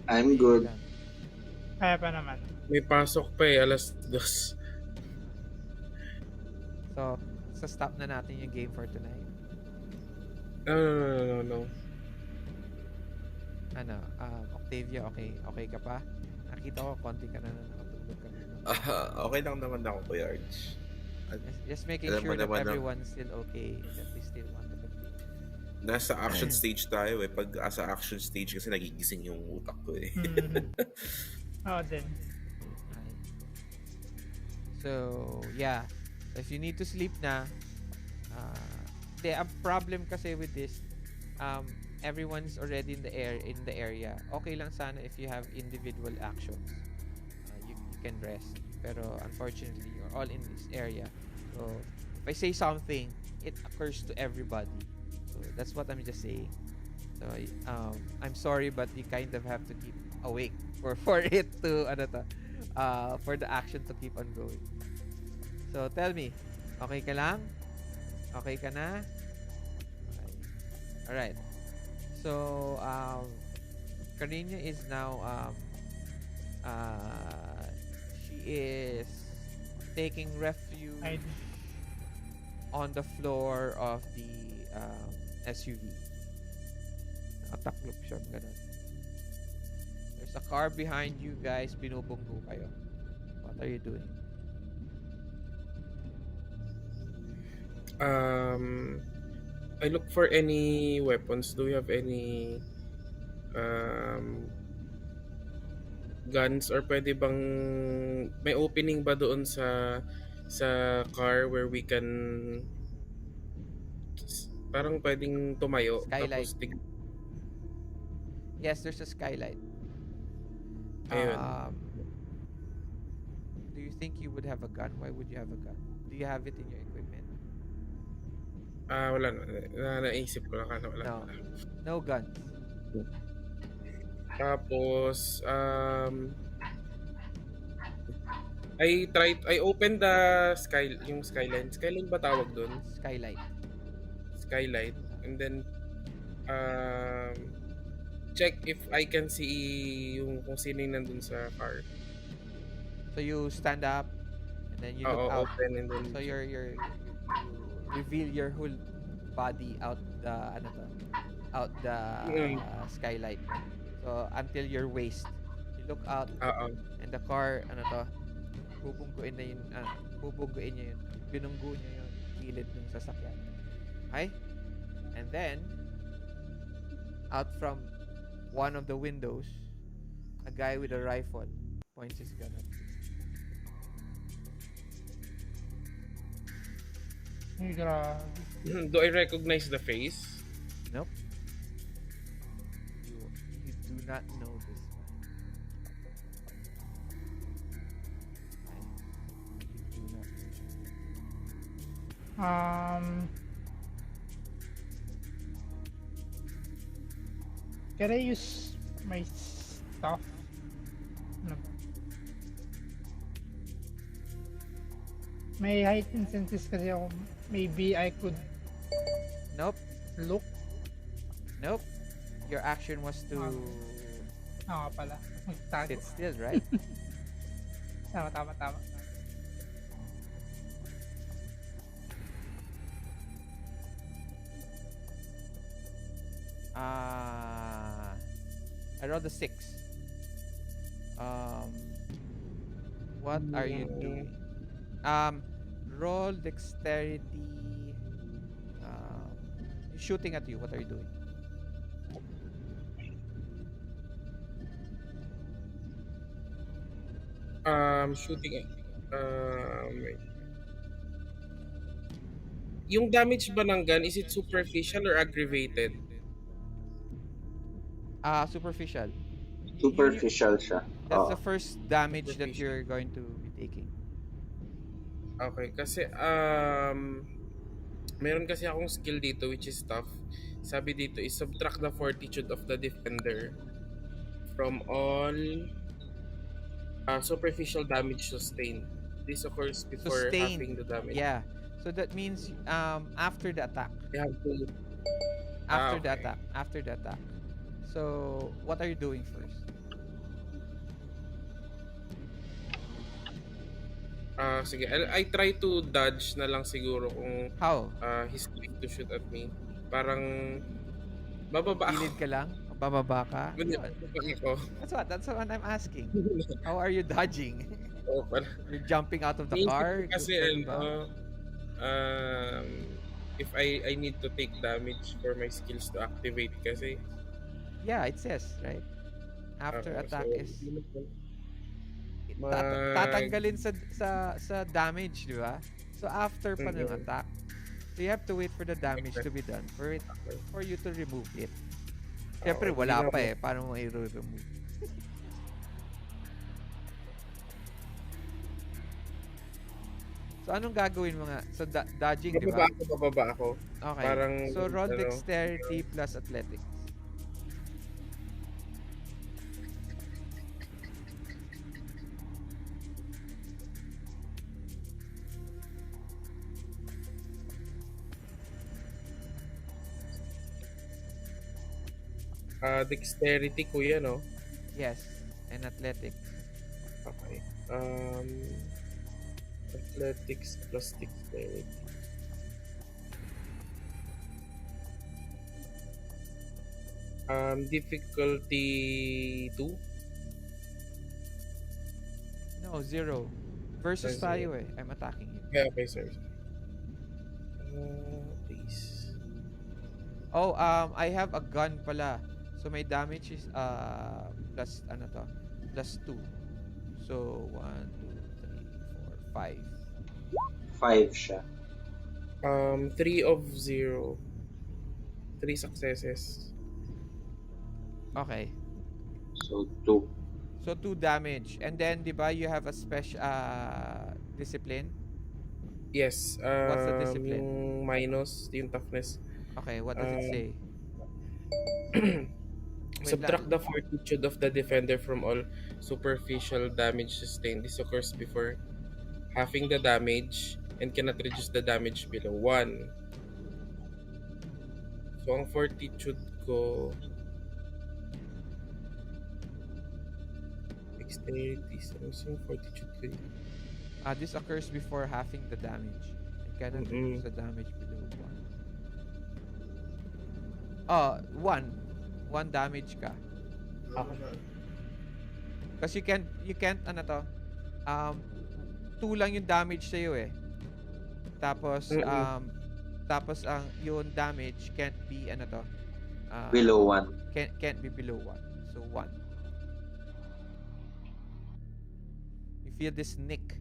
I'm good. Lang. Kaya pa naman. May pasok pa eh, 2:00. So stop na natin yung game for tonight. No. Octavia, okay ka pa? Nakita ko konti ka na nakatulog ka na. Okay lang naman ako, Kuya Arch. Just making Alam mo sure that naman na- everyone's still okay, that they still want to complete. Nasa action stage tayo eh. Pag sa action stage kasi nagigising yung utak ko eh. Oo din. Right. So, yeah. If you need to sleep na, the problem kasi with this, everyone's already in the area. Okay lang sana if you have individual actions. You can rest. Pero unfortunately, you're all in this area. So, if I say something, it occurs to everybody. So, that's what I'm just saying. So, I'm sorry, but you kind of have to keep awake for it to, for the action to keep on going. So, tell me, okay ka lang? Okay ka na? Okay. Alright. So, Cariña is now, she is taking refuge on the floor of the SUV. Nakataklob siya, ganun. There's a car behind you guys, binubunggo kayo. What are you doing? I look for any weapons. Do we have any guns, or pwede bang may opening ba doon sa car where we can parang pwedeng tumayo Skylight. tapos Yes, there's a skylight. Ayun. Do you think you would have a gun? Why would you have a gun? Do you have it in your equipment? Wala na. Naisip ko lang kasi wala. No. No guns. Tapos I opened the yung skyline. Skyline ba tawag doon? Skylight. Skylight. And then check if I can see yung kung sino yung nandun sa car. So you stand up and Then you look out. open and then So you reveal your whole body out the out the Mm. skylight. So until your waist. You look out Oo. and the car bubungguin na yun bubungguin niya yun. Binunggo niya yung gilid ng sasakyan. Okay? And then out from one of the windows, a guy with a rifle points his gun at you. Ay, grabe. Do I recognize the face? Nope. You do not know this man. Okay? You do not know. Can I use my stuff? Ano ba? May heightened senses kasi ako. Maybe I could Nope. look. Nope. Your action was to Pala. Magtago. sit still, right? Tama. I rolled a 6. What are you doing? Roll dexterity. Shooting at you. What are you doing? Shooting. Wait. Yung damage ba ng gun, is it superficial or aggravated? Superficial. Superficial siya. That's Oo. the first damage that Superficial. you're going to be taking. Okay, kasi meron kasi akong skill dito which is tough. Sabi dito is subtract the fortitude of the defender from all superficial damage sustained. This occurs before Sustained. having the damage. Yeah. So that means after the attack. You have to After the okay. attack. After the attack. So what are you doing first? Sige, I try to dodge na lang siguro kung How? he's going to shoot at me. Parang bababa ako. Gilid ka lang? O bababa ka? Bababa ako. That's what I'm asking. How are you dodging? Oo, You're jumping out of the Naisip car? ko kasi Gusto mo ba? if I need to take damage for my skills to activate kasi Yeah, it says, right? After attack so, is Mag- tatanggalin sa damage, di ba? So after pa ng Mhm. attack, so you have to wait for the damage to be done for you to remove it. Siyempre Okay, wala hindi pa na- paano mo i-remove? So anong gagawin mo nga? So dodging, di ba? bababa ako. Okay. Parang, So roll ano, dexterity plus athletics. Dexterity kuya, no? Yes. And athletics. Okay. Athletics plus dexterity. Difficulty 2? No, 0. Versus Zero. tayo eh. I'm attacking you. Yeah, okay, sorry. Please. Oh, I have a gun pala. So my damage is plus ano to? Plus 2. So 1, 2, 3, 4, 5. 5 siya. 3 of 0. 3 successes. Okay. So 2. So 2 damage. And then, di ba, you have a special discipline? Yes. What's the discipline? Yung minus, yung toughness. Okay, what does it say? Wait Subtract lang. the fortitude of the defender from all superficial damage sustained. This occurs before halving the damage and cannot reduce the damage below 1. So, ang fortitude ko... Dexterity. Ano yung fortitude ko yun? This occurs before halving the damage. It cannot reduce the damage below 1. 1 damage ka. Kasi you can't ano to, 2 lang yung damage sa'yo eh. Tapos ang yung damage can't be ano to, Below 1. can't be below 1. So 1. You feel this nick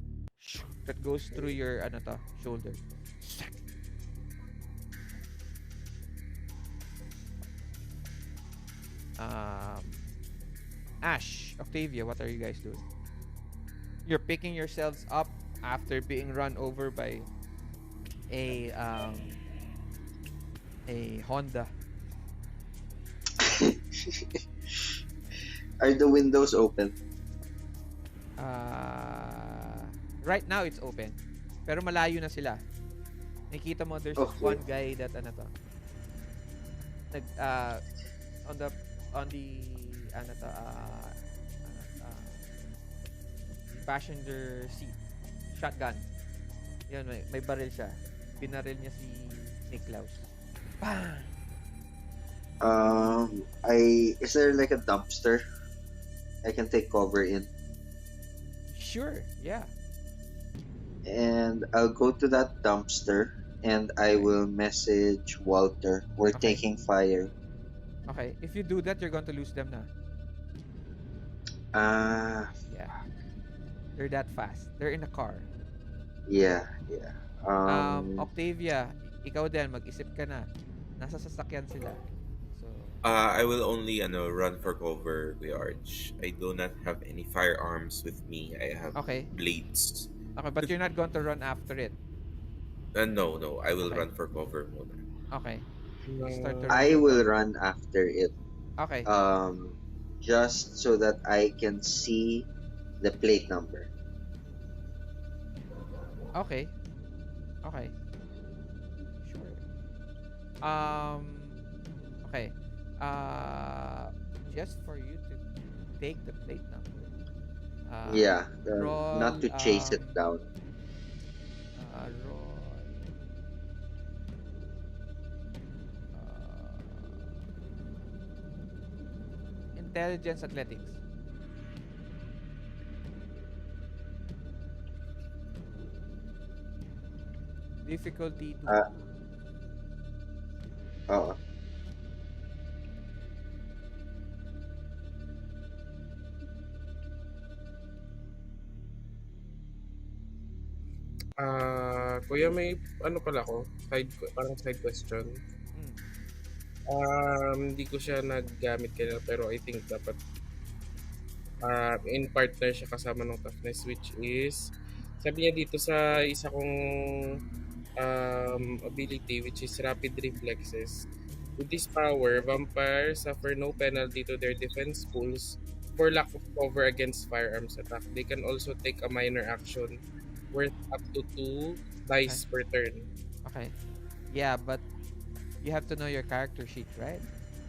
that goes through your ano to, shoulder. Ash, Octavia, what are you guys doing? You're picking yourselves up after being run over by a Honda. Are the windows open? Right now it's open. Pero malayo na sila. Nakita mo there's Okay. one guy that ano to. On the ano to, passenger seat. Shotgun. Yun, may baril siya. Binaril niya si Niklaus. Bang! Is there like a dumpster I can take cover in? Sure, yeah. And I'll go to that dumpster and I will message Walter. We're Okay. taking fire. Okay, if you do that, you're going to lose them na. Yeah. They're that fast. They're in a car. Yeah. Octavia, ikaw din, mag-isip ka na. Nasa sasakyan sila. So, I will only run for cover, Kuya Arch. I do not have any firearms with me. I have okay. blades. Okay, but you're not going to run after it. No. I will Okay. run for cover muna. Okay. Start to I run. will run after it. Okay. Just so that I can see the plate number. Okay. Sure. Okay. Just for you to take the plate number. Roll, Not to chase it down. Roll. Intelligence athletics. Difficulty 2. Oo. Kuya, may ano pala ko, parang side question. Hindi ko siya naggamit kanina pero I think dapat in partner siya kasama ng toughness, which is sabi niya dito sa isa kong ability, which is rapid reflexes. With this power, vampires suffer no penalty to their defense pools for lack of cover against firearms attack. They can also take a minor action worth up to 2 dice per turn. Okay. Yeah, but you have to know your character sheet, right?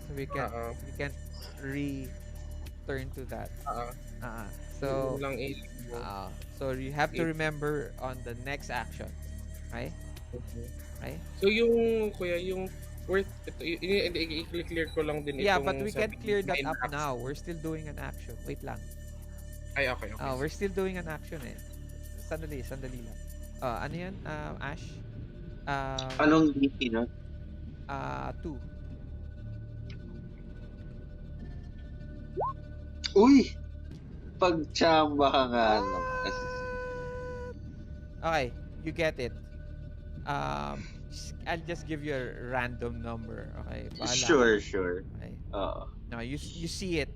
So we can't return to that. So Yun lang so you have to remember on the next action. Okay? Okay? So yung kuya, yung worth ito, i-clear ko lang din Yeah, itong but we can't sabi clear na that up in-action. now. We're still doing an action. Wait lang. Ay, okay. We're still doing an action eh. Sandali lang. Ano yan? Ash? Anong DC na? 2. Uy! Pagtsamba ka nga naman. Okay, you get it. I'll just give you a random number. Okay, bahala. Sure. Okay. Oo. You see it.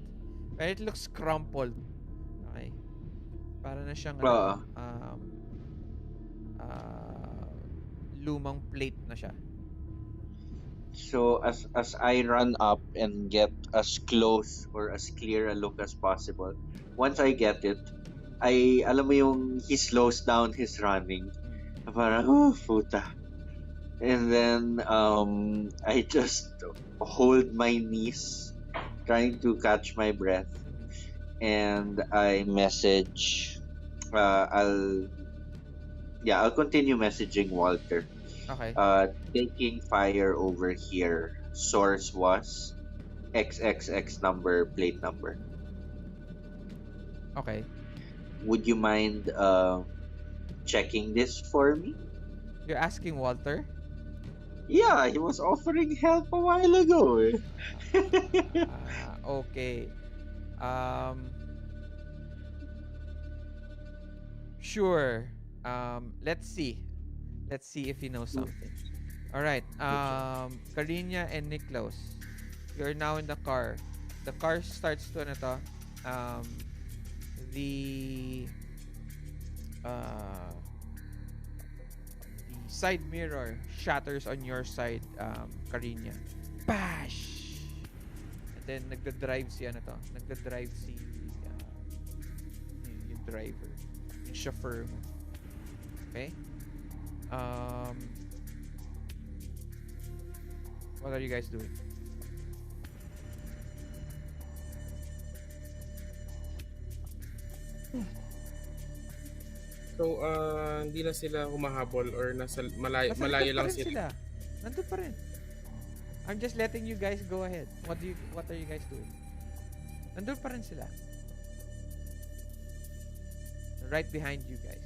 But it looks crumpled. Okay. Para na siyang Oo. lumang plate na siya. So as I run up and get as close or as clear a look as possible, once I get it, alam mo yung he slows down his running. Parang, puta. And then I just hold my knees, trying to catch my breath, and I message. I'll Yeah, I'll continue messaging Walter. Okay. Taking fire over here. Source was XXX number, plate number. Okay. Would you mind checking this for me? You're asking Walter? Yeah, he was offering help a while ago. Okay. Um, sure. Let's see. Let's see if he knows something. All right. Cariña and Niklaus, you're now in the car. The car starts to ano to, um, the uh, the side mirror shatters on your side, Cariña. Bash! And then nagda-drive si ano to, nagda-drive si yung driver, yung chauffeur mo. Okay? Um, what are you guys doing? So, hindi na sila humahabol or nasa malayo, Nasa malayo likod pa lang rin sila. sila. Nandun pa rin. I'm just letting you guys go ahead. What are you guys doing? Nandun pa rin sila. Right behind you guys.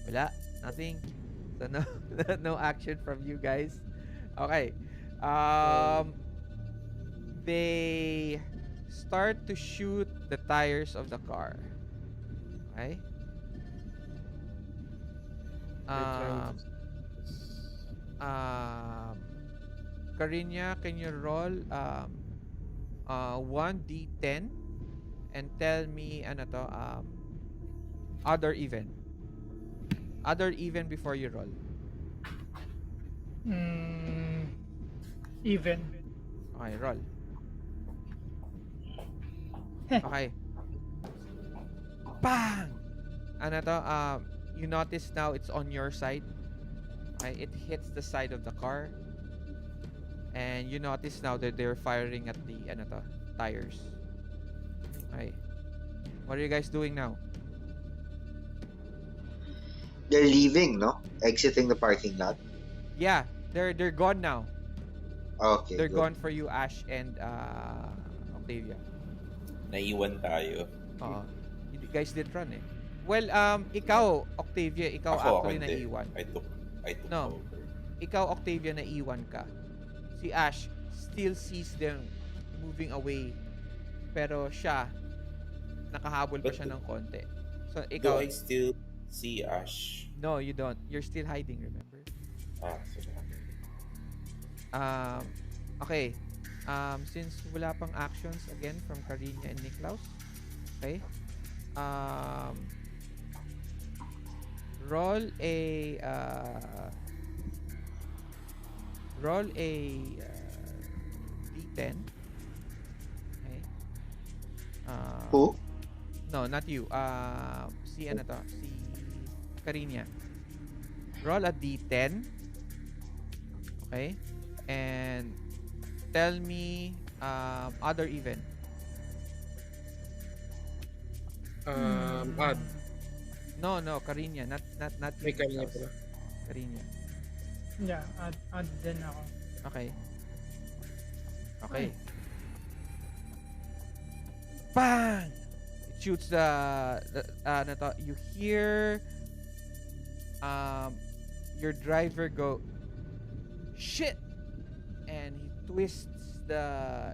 Wala. Nothing. So no no action from you guys. Okay. They start to shoot the tires of the car. Okay? They're trying Cariña, can you roll 1d10 and tell me ano to, other even. Other even before you roll. Even. Okay, roll. Okay. Bang! Ano to, you notice now it's on your side. Okay, it hits the side of the car. And you notice now that they're firing at the ano to, tires. Okay. What are you guys doing now? They're leaving, no? Exiting the parking lot. Yeah, they're gone now. Okay. They're good. gone for you, Ash and Octavia. Naiwan tayo. Oo. You guys did run eh. Well, ikaw, Octavia, ikaw Ako, actually hindi. naiwan. I took No. over. Ikaw, Octavia, naiwan ka. Si Ash still sees them moving away. Pero siya, nakahabol pa But siya ng konti. So, Do ikaw, I still see Ash? no, you don't. You're still hiding, remember? Sige. Okay. Since wala pang actions again from Cariña and Niklaus, okay? Roll a D10. Okay. Who? No, not you. Si ano to? Si Cariña. Roll a D10. Okay? And tell me other event. Odd. No, Cariña, not May you, Cariña Niklaus. pala. Cariña. Yeah, add din ako. Okay. Okay. Bang! It shoots ano to, you hear your driver go shit, and he twists the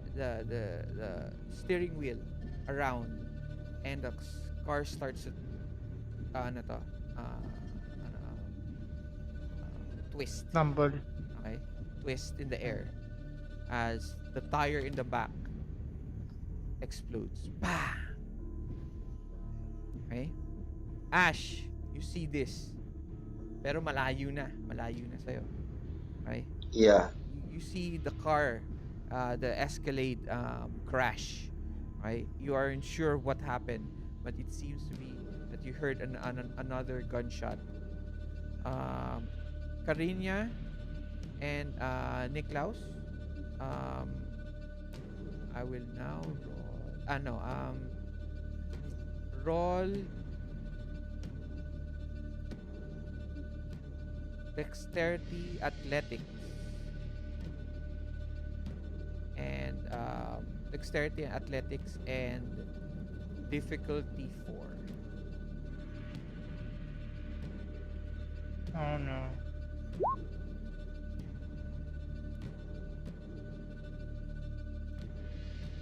steering wheel around, and the car starts to ano to, twist. Number. Okay? Twist in the air as the tire in the back explodes. Bah! Okay? Ash, you see this. Pero malayo na sa'yo. Okay? Yeah. You see the car, the Escalade crash. Right? You aren't sure what happened, but it seems to be that you heard another gunshot. Cariña and Niklaus, I will now roll. Roll Dexterity, athletics. And dexterity and athletics and difficulty 4. Oh no.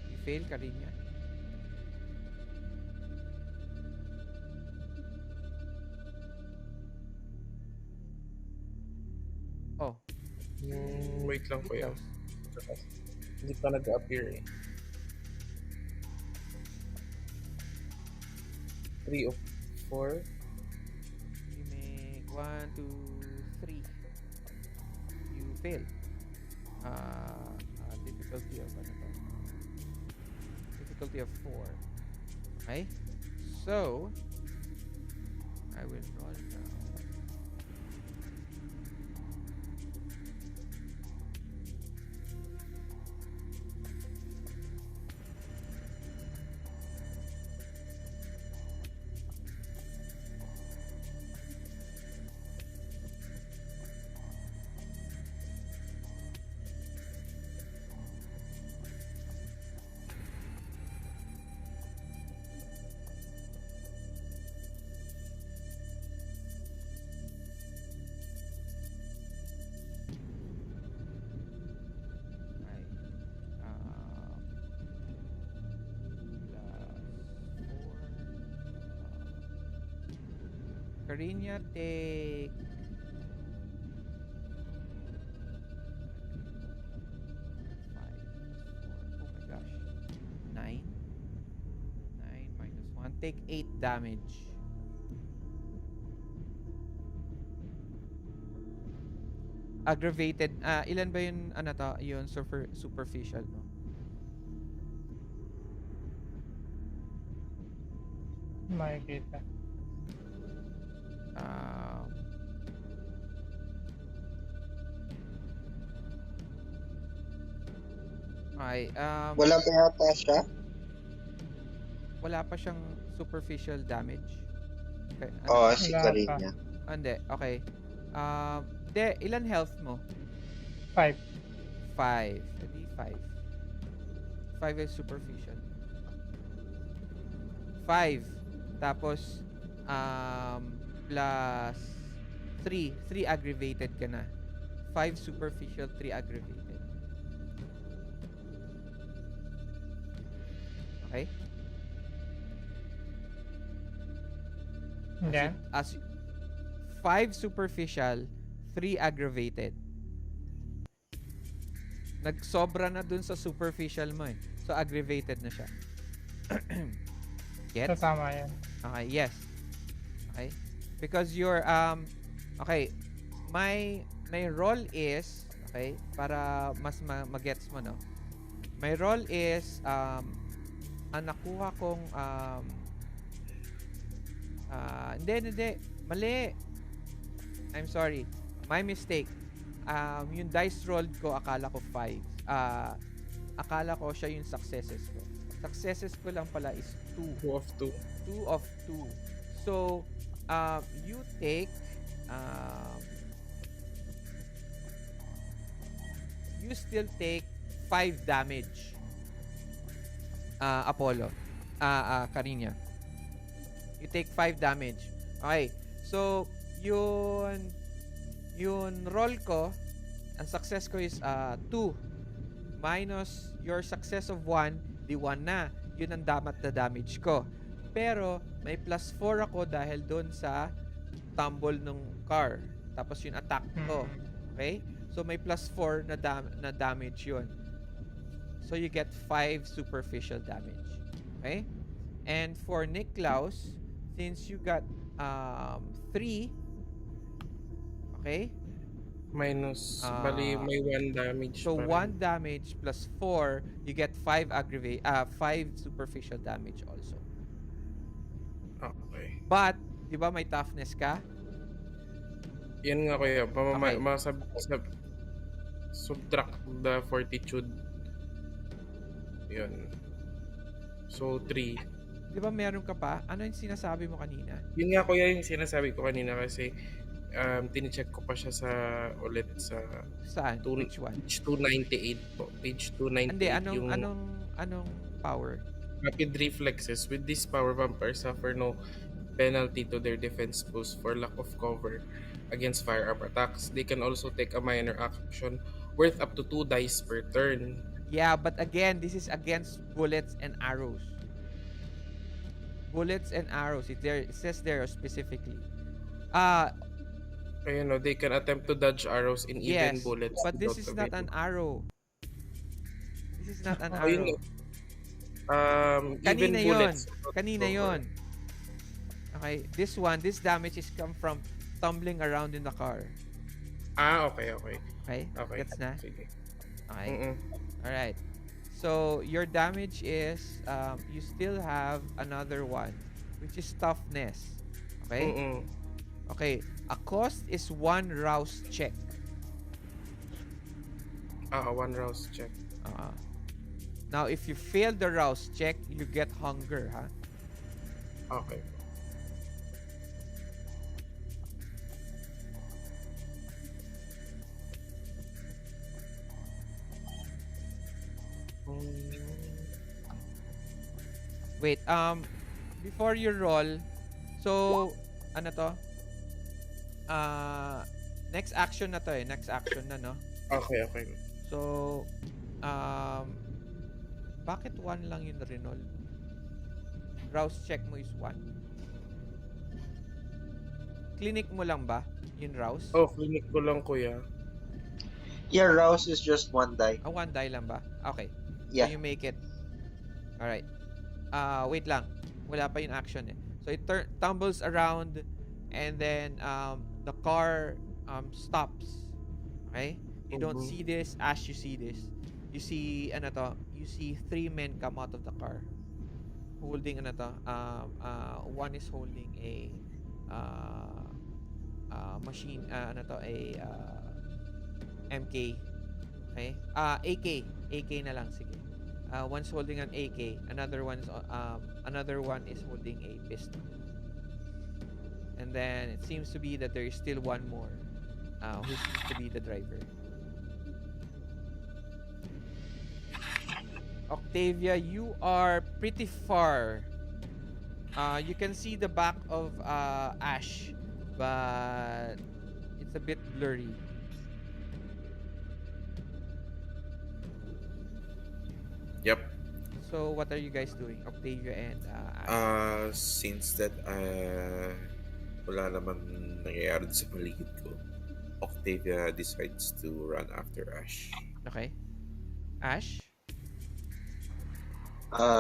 You fail, Cariña. Oh, Wait lang kuya. Niklaus. Hindi pa nag-appear eh. 3 of 4. You make 1, 2, 3. You fail. Difficulty of ano to? Difficulty of 4. Okay? So, I will roll now. Ay. Cariña take 5 plus 4. Oh my gosh. 9. 9 minus 1. Take 8 damage. Aggravated. Ilan ba yun, ano to? Yun, superficial, no? Makikita. Okay, Wala pa yata siya. wala pa siyang superficial damage. Okay, Oo, si Wala Cariña. Hindi, okay. Hindi, ilan health mo? 5. 5. Hindi, 5. 5 is superficial. 5. Tapos, plus 3. 3 aggravated ka na. 5 superficial, 3 aggravated. Okay? Then, As 5 superficial, 3 aggravated. Nagsobra na dun sa superficial mo eh. So, aggravated na siya. Get? so tama yan. Okay, yes. Okay? Because you're, okay, my role is, okay, para mas magets mo, no? My role is, ang nakuha kong, hindi, mali. I'm sorry. My mistake. Yung dice rolled ko, akala ko 5. Akala ko siya yung successes ko. Successes ko lang pala is 2. 2 of 2. 2 of 2. So, you take, you still take 5 damage. Apollo. Cariña. You take 5 damage. Okay. So, yun roll ko, ang success ko is 2 minus your success of 1, di 1 na. Yun ang damat na damage ko. Pero, may plus 4 ako dahil doon sa tumble ng car. Tapos yung attack ko. Okay? So, may plus 4 na damage yun. So, you get 5 superficial damage. Okay? And for Niklaus, since you got 3, okay? Minus, bali may 1 damage. So, pa rin. 1 damage plus 4, you get 5 superficial damage also. Okay. But, di ba may toughness ka? Yan nga kuya. Okay. Subtract the fortitude. Yun. So, 3. Di ba meron ka pa? Ano yung sinasabi mo kanina? Yun nga kuya yung sinasabi ko kanina kasi tinicheck ko pa siya ulit sa Saan? Which one? page 298 po. Page Hindi, 298 yung anong power? rapid reflexes. With this power, vampires suffer no penalty to their defense boost for lack of cover against firearm attacks. They can also take a minor action worth up to 2 dice per turn. Yeah, but again, this is against bullets and arrows. Bullets and arrows. It says there specifically. They can attempt to dodge arrows in even Yes, bullets. but this without is not an evading. arrow. This is not an Yun arrow. Even Kanina bullets. yon. without Kanina cover. yon. Okay, this damage is come from tumbling around in the car. Okay. Okay? Okay. Gets na? Sige. Okay. Mm-mm. All right. So your damage is you still have another one, which is toughness. Okay? Mm-mm. Okay. A cost is 1 rouse check. 1 rouse check. Uh, Now, if you fail the rouse check, you get hunger, ha? Okay. Wait, before you roll, so, ano to? Next action na to eh. Next action na, no? Okay. So, bakit 1 lang yung renol? Rouse check mo is 1. Clinic mo lang ba yung rouse? Clinic ko lang, kuya. Yeah, Rouse is just 1 die. 1 die lang ba? Okay. Yeah. So you make it. Alright. Wait lang. Wala pa yung action eh. So it tumbles around and then the car stops. Okay? You don't see this. As you see this, you see you see 3 men come out of the car holding one is holding a machine MK. Okay? AK na lang, sige. One's holding an AK, another one is holding a pistol. And then it seems to be that there is still one more who seems to be the driver. Octavia, you are pretty far. You can see the back of Ash, but it's a bit blurry. Yep. So what are you guys doing, Octavia and Ash? Since that wala naman nangyayari sa paligid ko, Octavia decides to run after Ash. Okay. Ash?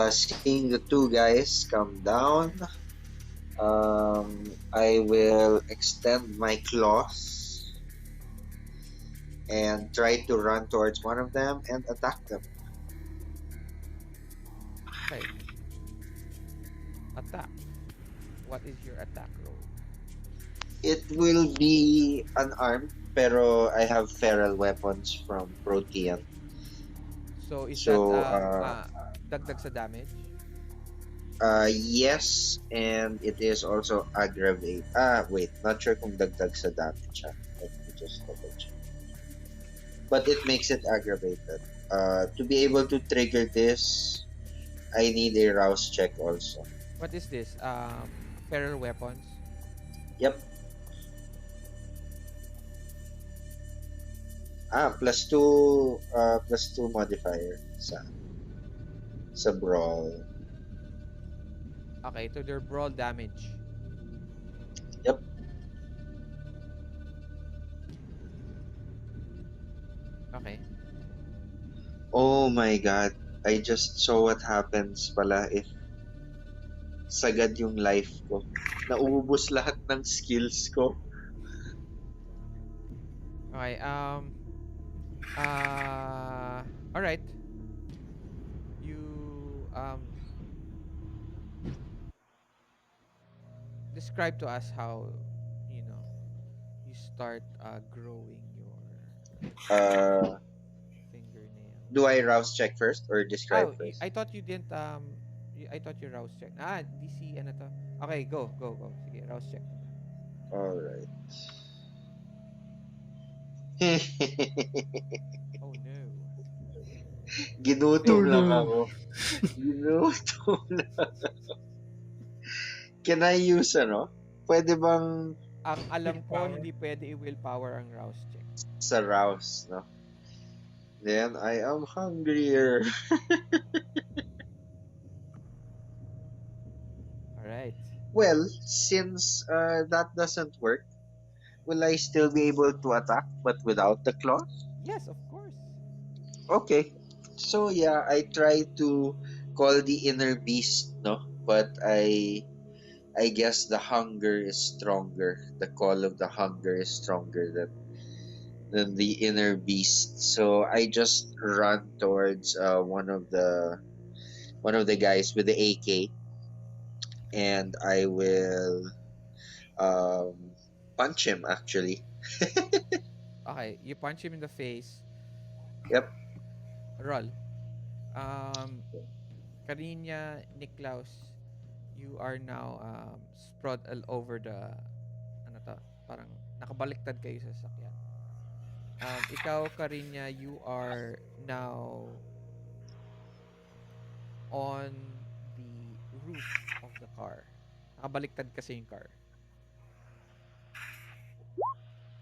Seeing the 2 guys come down, I will extend my claws and try to run towards one of them and attack them. Okay. Attack. What is your attack roll? It will be unarmed, pero I have feral weapons from Protean. So is So, that dagdag sa damage? Yes, and it is also aggravate. Wait, not sure kung dagdag sa damage. Let me just double check. But it makes it aggravated. To be able to trigger this, I need a rouse check also. What is this? Feral weapons? Yep. +2 modifier sa brawl. Okay, to their brawl damage. Yep. Okay. Oh my god. I just saw what happens pala if sagad yung life ko. Nauubos lahat ng skills ko. Okay, all right. You describe to us how you start growing your fingernail. Do I rouse check first or describe Oh, first? I thought you didn't I thought you rouse check. DC ano to? Okay, go. Sige, rouse check. Alright. Oh no. Oh Ginutom lang no. ako. Ginutom lang. Can I use ano? Pwede bang Ang alam ko, Willpower. hindi pwede i-willpower ang rouse check. sa rouse, no? Then I am hungrier. Alright. Well, since that doesn't work, will I still be able to attack but without the claws? Yes, of course. Okay. So yeah, I try to call the inner beast, no? But I guess the hunger is stronger. The call of the hunger is stronger than the inner beast. So I just run towards one of the guys with the AK, and I will um punch him actually. Okay, you punch him in the face. Yep. Roll. Um, Cariña, Niklaus, you are now spread all over the, ano to, parang nakabaliktad kayo sa sasakyan. Ikaw, Cariña, you are now on the roof of the car. Nakabaliktad kasi yung car.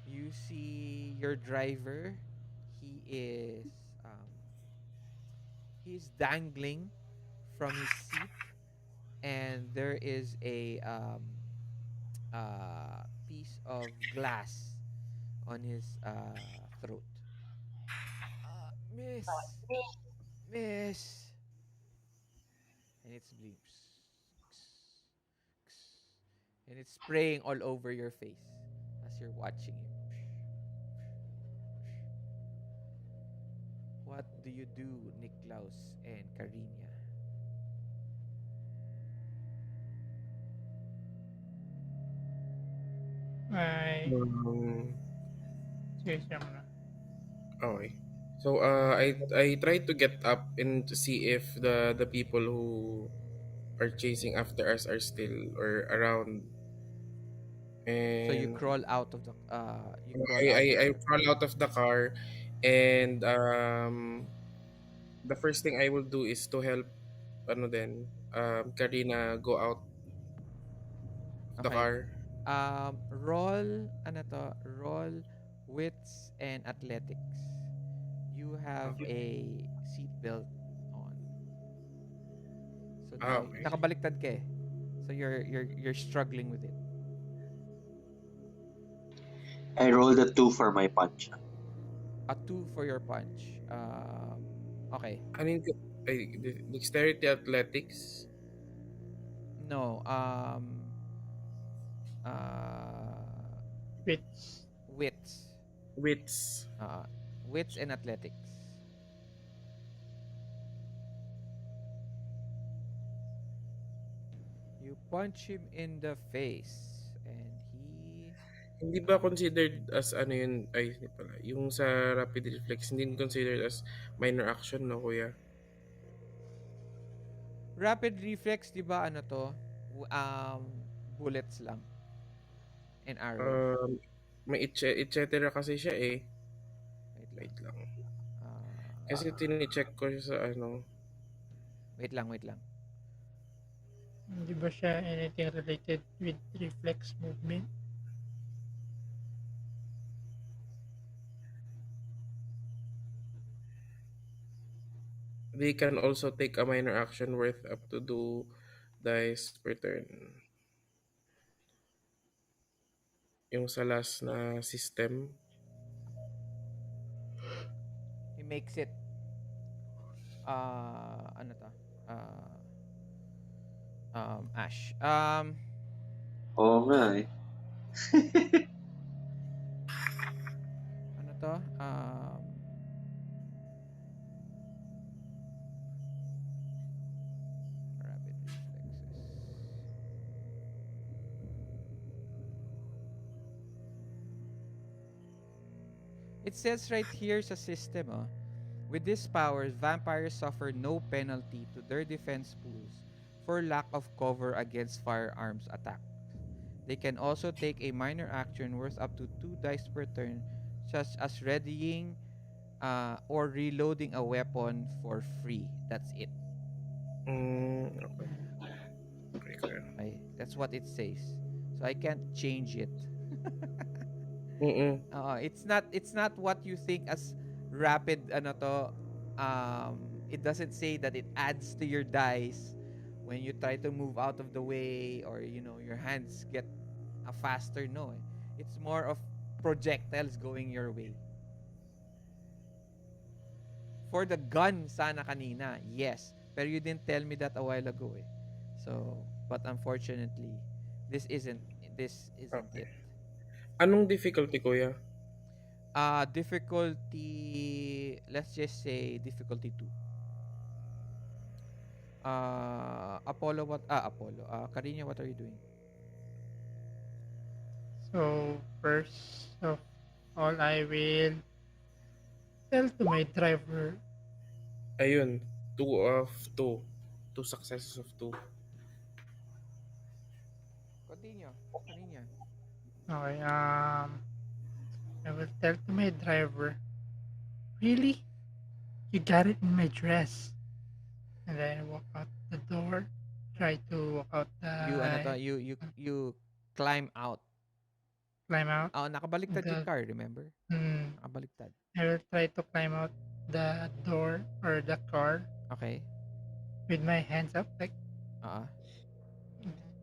You see your driver. He is um, he's dangling from his seat, and there is a piece of glass on his throat. Miss, miss, and it's bleeding, and it's spraying all over your face as you're watching him. What do you do, Niklaus and Cariña? Ay, Um, sige siya muna. okay. So I try to get up and to see if the people who are chasing after us are still or around. So you And crawl out of the you crawl I, out I, of I the crawl out of the car, and the first thing I will do is to help Karina go out of the Okay. car. Roll ano to? Roll wits and athletics. You have a seatbelt on. So now Okay. nakabaliktad ka eh. So you're struggling with it. I rolled a 2 for my punch. A 2 for your punch. Okay. I mean, dexterity athletics. No, uh Wits. wits. Wits. Uh wits and athletics. You punch him in the face and he Hindi ba considered as ano yun, ay hindi pala, yung sa rapid reflex, hindi considered as minor action, no, kuya? rapid reflex, 'di ba ano to? Bullets lang and arrows. Um, may et cetera kasi siya eh. Wait lang. Wait lang. Uh, Kasi tinicheck ko siya sa ano. wait lang. Hindi ba siya anything related with reflex movement? They can also take a minor action worth up to 2 dice per turn. Yung sa last na system. He makes it ano to? Ash. Oo nga eh. Ano to? Rapid reflexes. It says right here sa system, oh, with these powers, vampires suffer no penalty to their defense pools for lack of cover against firearms attack. They can also take a minor action worth up to 2 dice per turn such as readying or reloading a weapon for free. That's it. Okay. Okay. Okay? That's what it says. So I can't change it. Mm-mm. It's not what you think as rapid ano to. It doesn't say that it adds to your dice when you try to move out of the way, or your hands get faster. No, it's more of projectiles going your way. For the gun sana kanina, yes, pero you didn't tell me that a while ago eh. So, but unfortunately, this isn't this isn't Okay. it. Anong difficulty, kuya? Difficulty, let's just say difficulty 2. Cariña, what are you doing? So first of all, I will tell to my driver. Ayun. 2 of 2. 2 successes of 2. Continue, Cariña. Okay, I will tell to my driver. Really? You got it in my dress. And then I walk out the door. Try to walk out the You climb out. climb out Nakabaliktad yung the car, remember? mm, Nakabaliktad. I will try to climb out the door or the car Okay. with my hands up like Uh-uh.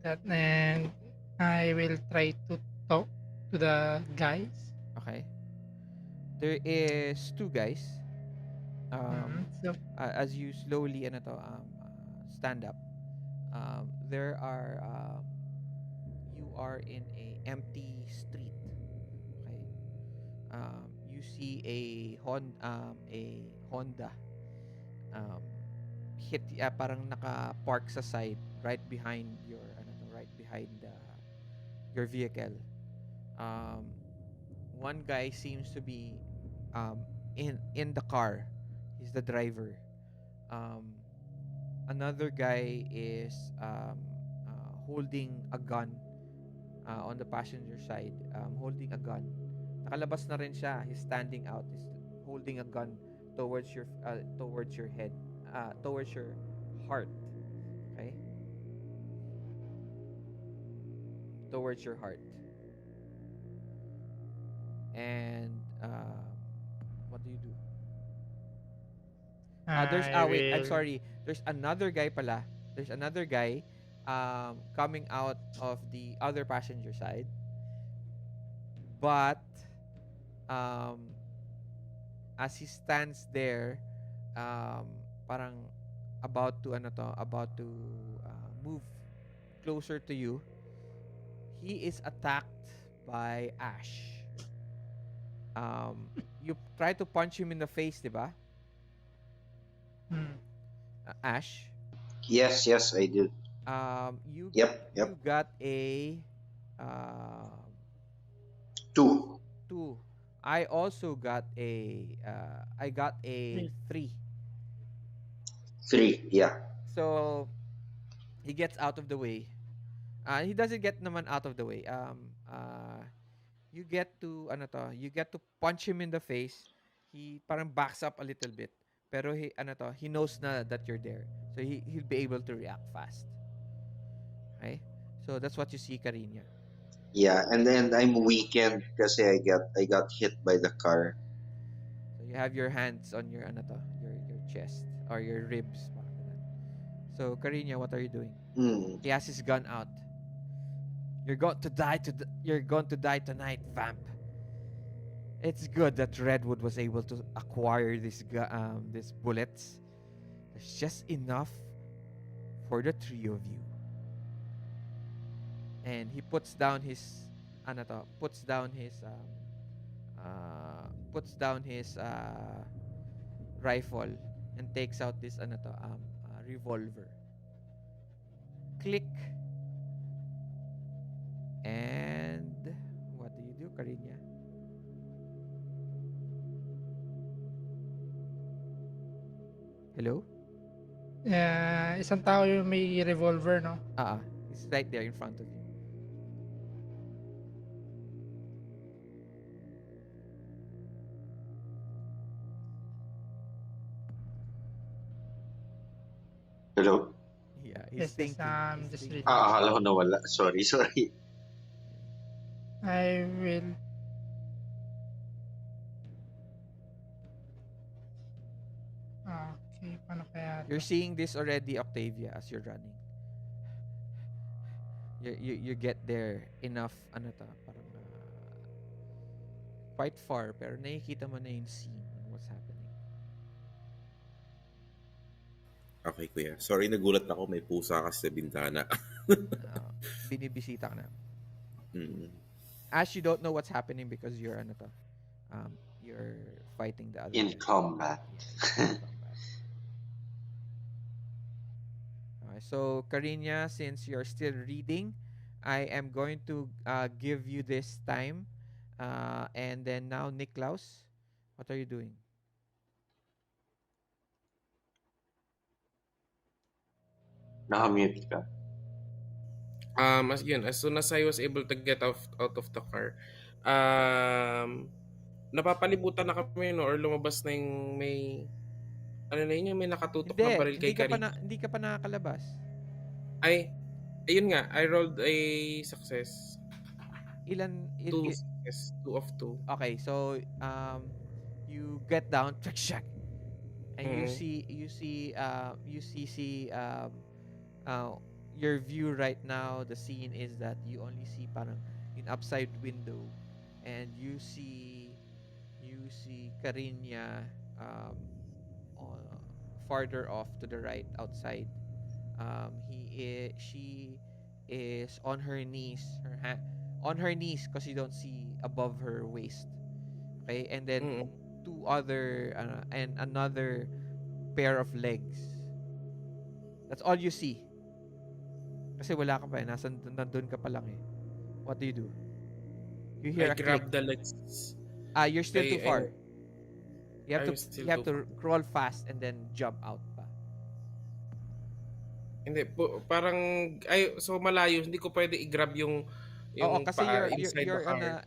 that, and I will try to talk to the guys. Okay. There is 2 guys. So As you slowly stand up, there are you are in a empty street. Okay. You see a Honda hit parang naka-park sa side right behind your vehicle. Um, one guy seems to be um, in the car. He's the driver. Another guy is holding a gun on the passenger side, holding a gun. Nakalabas na rin siya. He's standing out. He's holding a gun towards your head, towards your heart. Okay? Towards your heart. And what do you do? There's I wait, I'm will sorry. There's another guy pala. There's another guy coming out of the other passenger side. But um as he stands there, um parang about to move closer to you, he is attacked by Ash. You try to punch him in the face, diba? Ash. Yes, yes, I did. You Yep, you yep. got a uh, 2. 2. I also got I got a 3. 3, yeah. So he gets out of the way. He doesn't get naman out of the way. You get to you get to punch him in the face. He parang backs up a little bit. Pero he knows na that you're there. So he'll be able to react fast. Okay? So that's what you see, Cariña. Yeah, and then I'm weakened kasi I got hit by the car. So you have your hands on your your chest or your ribs. Parang ganun. So Cariña, what are you doing? He has his gun out. You're going to die tonight, vamp. It's good that Redwood was able to acquire these bullets. There's just enough for the 3 of you. And he puts down his rifle and takes out this revolver. Click. And what do you do, Cariña? Hello? isang tao yung may revolver, no? It's right there in front of you. Hello? Yeah, he's Yes, yes, thinking. He's just thinking. reading. Akala ko nawala. Sorry, sorry. I will. Okay, paano kaya You're to? seeing this already, Octavia, as you're running. You get there enough, ano to, parang quite far, pero nakikita mo na yung scene and what's happening. Okay, kuya. Sorry, nagulat ako. May pusa kasi sa bintana. Uh, Binibisita ka na. Mm. As you don't know what's happening because you're, ano to, you're fighting the other In guy. combat. Yeah, in combat. Okay, so Cariña, since you're still reading, I am going to give you this time. And then now, Niklaus, what are you doing? Nakamute ka. As soon as I was able to get out of the car, um, napapalibutan na kami, no, or lumabas na yung may, ano na yun, yung may nakatutok na baril kay Cariña. Hindi ka pa nakakalabas. Ay, ayun nga, I rolled a success. Ilan Two success, 2 of 2. Okay, so you get down, and you Mm. see uh your view right now. The scene is that you only see parang an upside window, and you see Cariña on, farther off to the right outside. She is on her knees, on her knees because you don't see above her waist. Okay, and then Mm. two other and another pair of legs. That's all you see. Kasi wala ka pa eh. Nandun ka pa lang eh. What do? You I hear a click. grabbed the legs. You're still too far. I'm still You have too to crawl fast and then jump out pa. Hindi, parang, so malayo, hindi ko pwede i-grab yung Oo, kasi paa inside the you're on car.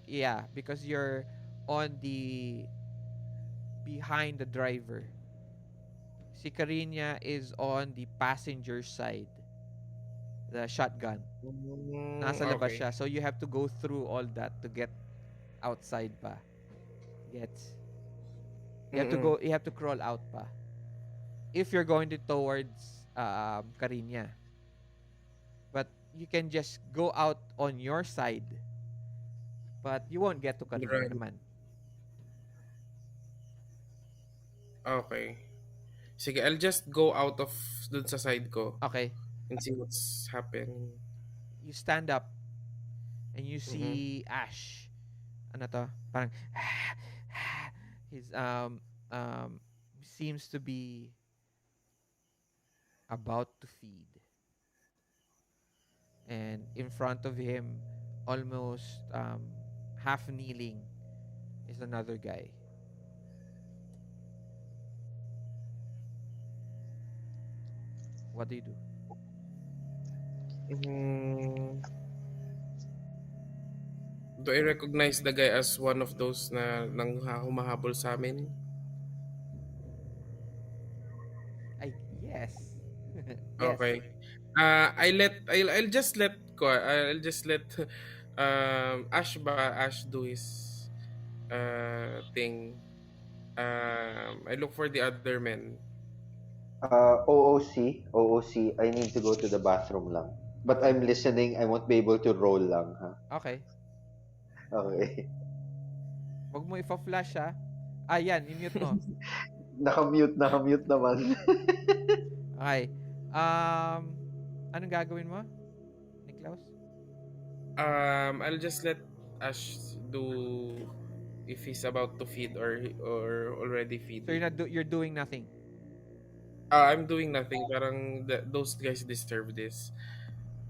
because you're on the behind the driver. Si Cariña is on the passenger side. The shotgun. Nasa labas Okay. siya. So you have to go through all that to get outside pa. Gets? You have to crawl out pa. If you're going towards Cariña. But you can just go out on your side. But you won't get to Cariña Right. naman. Okay. Sige, I'll just go out of dun sa side ko Okay. and see what's happening. You stand up and you Mhm. see Ash. Ano to? Parang he's seems to be about to feed. And in front of him, almost half kneeling, is another guy. What do you do? Mm, do I recognize the guy as one of those na nang humahabol sa amin? Yes. Yes. Okay. I'll just let Ash do his thing. I look for the other men. OOC, I need to go to the bathroom lang. But Okay. I'm listening, I won't be able to roll lang, ha? Okay. Okay. Wag mo ipa-flash ha. Yan, i-mute mo. Nakamute naman. Okay. Anong gagawin mo? Niklaus? I'll just let Ash do if he's about to feed or already So feeding. you're doing nothing. I'm doing nothing. Parang those guys deserve this.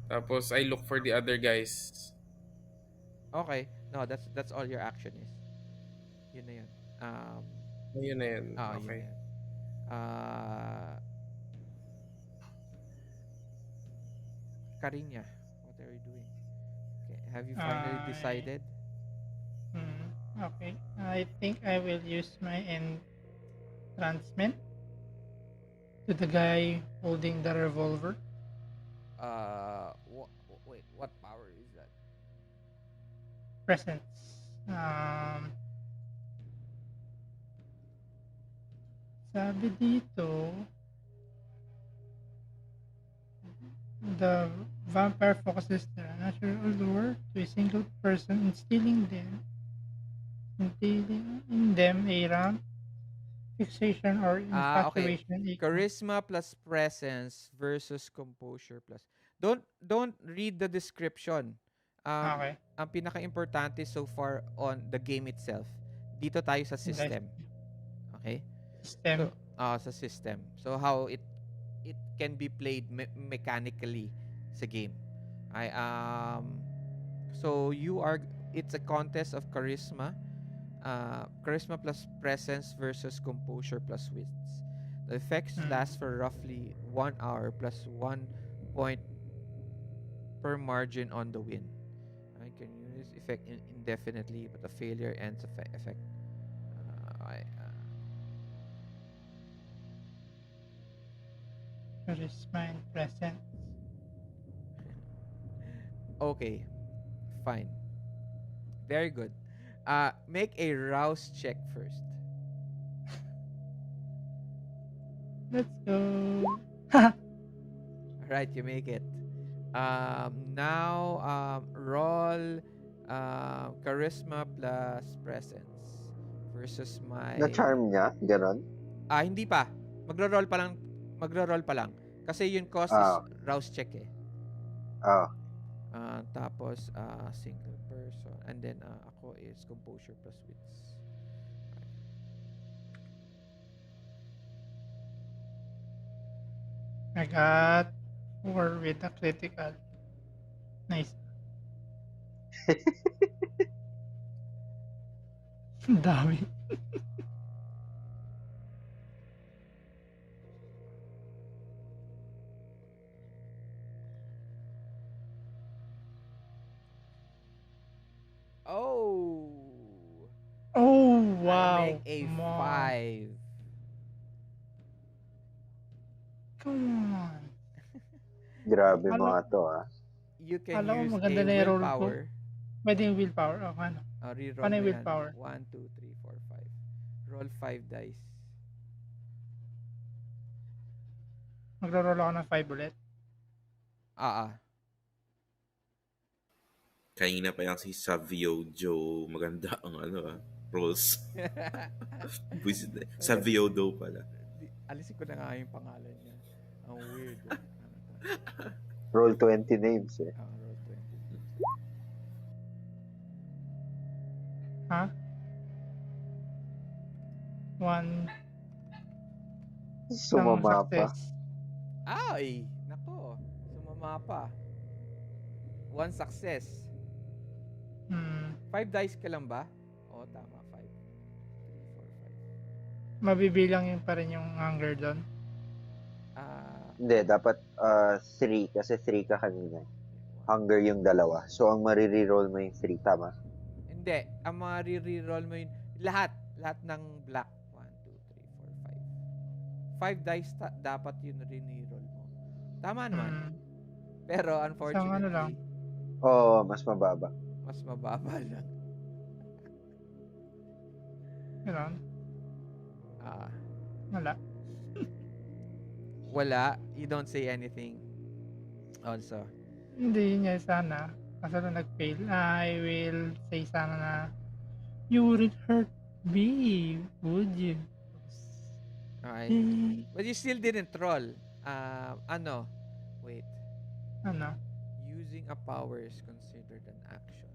Tapos I look for the other guys. Okay. No, that's all your action is. Yun na yun. Ayun na yun. Yun Okay. na yun. Cariña, what are you doing? Okay. Have you finally decided? Okay. I think I will use my entrancement. To the guy holding the revolver. Wait, what power is that? Presence. Sabi dito, the vampire focuses their natural allure to a single person, instilling in them a ramp, fixation, or Okay. infatuation equal. Charisma plus presence versus composure plus. Don't read the description. Okay. Ang pinaka-importante so far on the game itself. Dito tayo sa Life system. Okay? system. So, sa system. So how it can be played mechanically sa game. I so it's a contest of charisma plus presence versus composure plus wits. The effects last for roughly 1 hour plus 1 point per margin on the win. I can use effect indefinitely, but a failure ends effect. Charisma and presence. Okay, fine. Very good. Make a rouse check first. Let's go. Alright, you make it. Now, roll charisma plus presence versus my... Na-charm niya? Ganon? Hindi pa. Magro-roll pa lang. Magro-roll pa lang. Kasi yung cost is rouse check eh. Tapos, single person. And then, ako is composure plus wits. I got 4 with a critical. Nice. Dami. Oh! Oh, wow. I make a 5. Come on. Grabe mga to You can Alam ko use maganda a na yung roll ko. willpower. Pwede yung willpower. Ano? Reroll Paano mo yung yan. willpower? 1, 2, 3, 4, 5. Roll 5 dice. Magro-roll ako ng 5 ulit. Kanina pa yung si Savio Joe. Maganda ang rolls. Buisit na. Savio Do pala. Alisin ko na nga yung pangalan niya. Ang weird. Roll 20 names eh. Roll 20. Ha? 1 Sumama pa. Ay! Nako. Sumama pa. 1 success. 5 dice ka lang ba? Oo, tama. 5. 3, 4, 5. Mabibilang yun pa rin yung hunger doon. Hindi, dapat 3 kasi 3 ka kanina. Hunger yung 2. So, ang marireroll mo yung 3, tama? Hindi. Ang marireroll mo yun, lahat ng black. 1, 2, 3, 4, 5. 5 dice dapat yun rin-roll mo. Tama naman. Pero unfortunately, ano lang? Mas mababa. Mas mababa lang. Gano'n? Wala. Wala? You don't say anything? Also? Hindi niya sana. Kasi nung nag-fail, I will say sana na you wouldn't hurt me, would you? Alright. But you still didn't roll. Wait. Ano? Using a power is considered an action.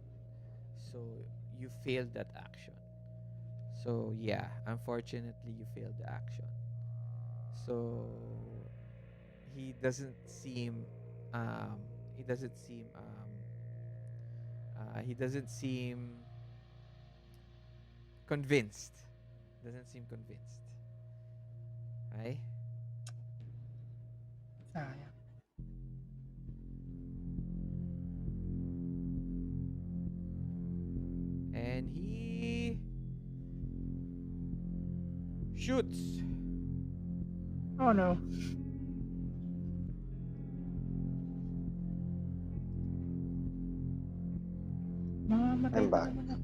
So, you failed that action. So, yeah. Unfortunately, you failed the action. So, he doesn't seem convinced. Doesn't seem convinced. Right? Sayang. And he shoots. Oh no. Mamamatay I'm pa back. naman ako.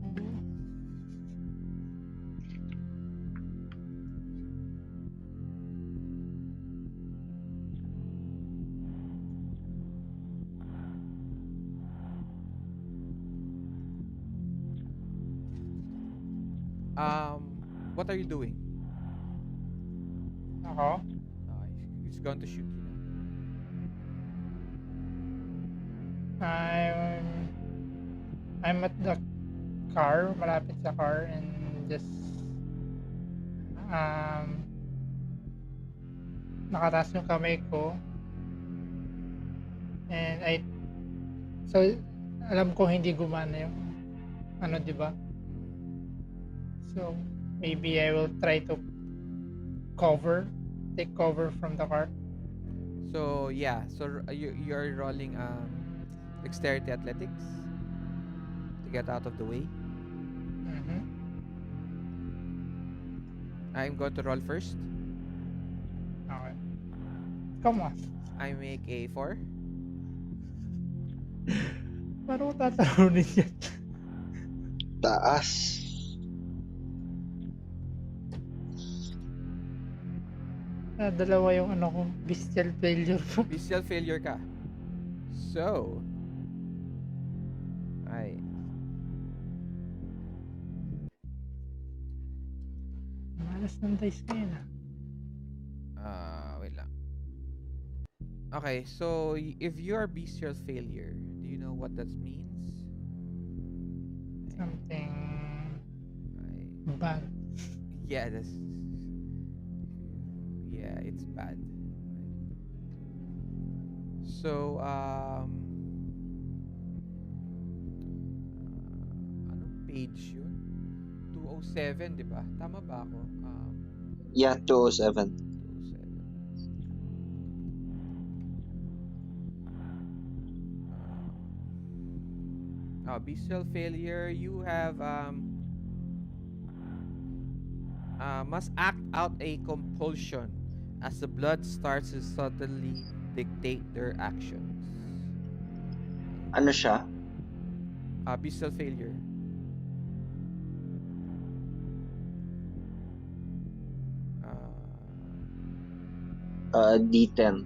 What are you doing? Ako? It's going to shoot you now. I'm at the car, malapit sa car, and just um nakataas yung kamay ko, and so alam ko hindi gumana yung ano, di ba? So maybe I will try to take cover from the car. So yeah, so you're rolling dexterity athletics to get out of the way. Mm-hmm. I'm going to roll first. Okay. Come on. I make a 4. Paano ko tatalunin yan? Taas. Dalawa yung ano ko, bestial failure po. Bestial failure ka. So, ay. Malas ng dice ngayon Wait lang. Okay, so if you are bestial failure, do you know what that means? Something Ay. bad. Yeah, it's bad. So, anong page yun? 207, di ba? Tama ba ako? Yeah, 207. 207. Bestial failure, you have must act out a compulsion as the blood starts to subtly dictate their actions. Ano siya? Bestial failure. D10.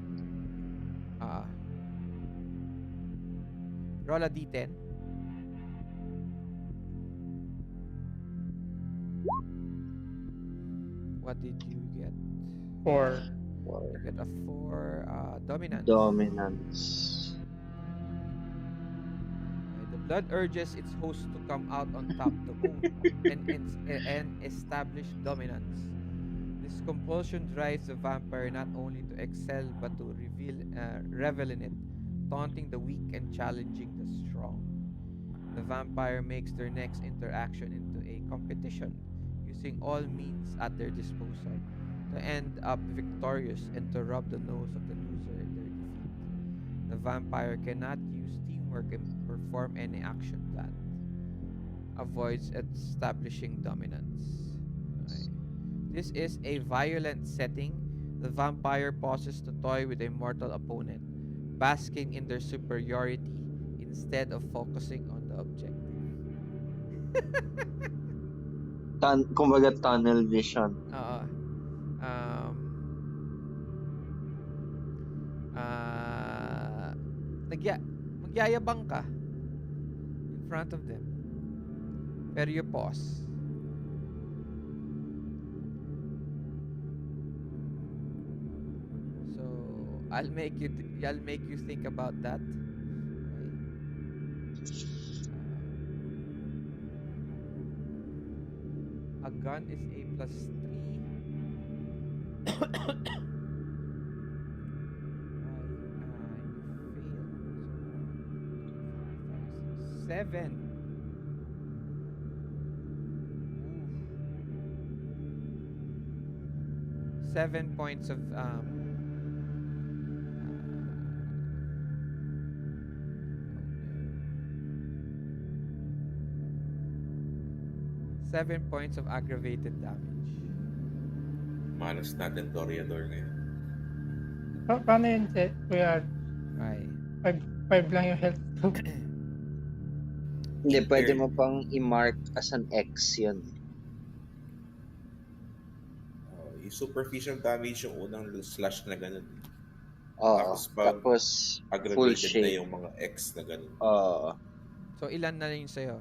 Roll a d10. What did you get? 4. You get a 4. Dominance. Dominance. The blood urges its host to come out on top to own and establish dominance. This compulsion drives the vampire not only to excel but to revel in it, taunting the weak and challenging the strong. The vampire makes their next interaction into a competition, using all means at their disposal to end up victorious and to rub the nose of the loser in their defeat. The vampire cannot use teamwork and perform any action that avoids establishing dominance. Okay. This is a violent setting. The vampire pauses to toy with a mortal opponent, basking in their superiority instead of focusing on the objective. Kumbaga tunnel vision. Magyayabang ka in front of them. Pero you pause. So, I'll make you think about that. A gun is a +3. You fail. 7. 7 points of 7 points of aggravated damage. Malas natin Toreador ngayon. Paano yun, Kuya? Okay. 5 lang yung health ko. Hindi, pwede Impaired. mo pang i-mark as an X yun. Yung superficial damage yung unang slash na ganun. Oo. Tapos pag Tapos, full aggravated na shape. yung mga X na ganun. Oo. So, ilan na yun sa'yo?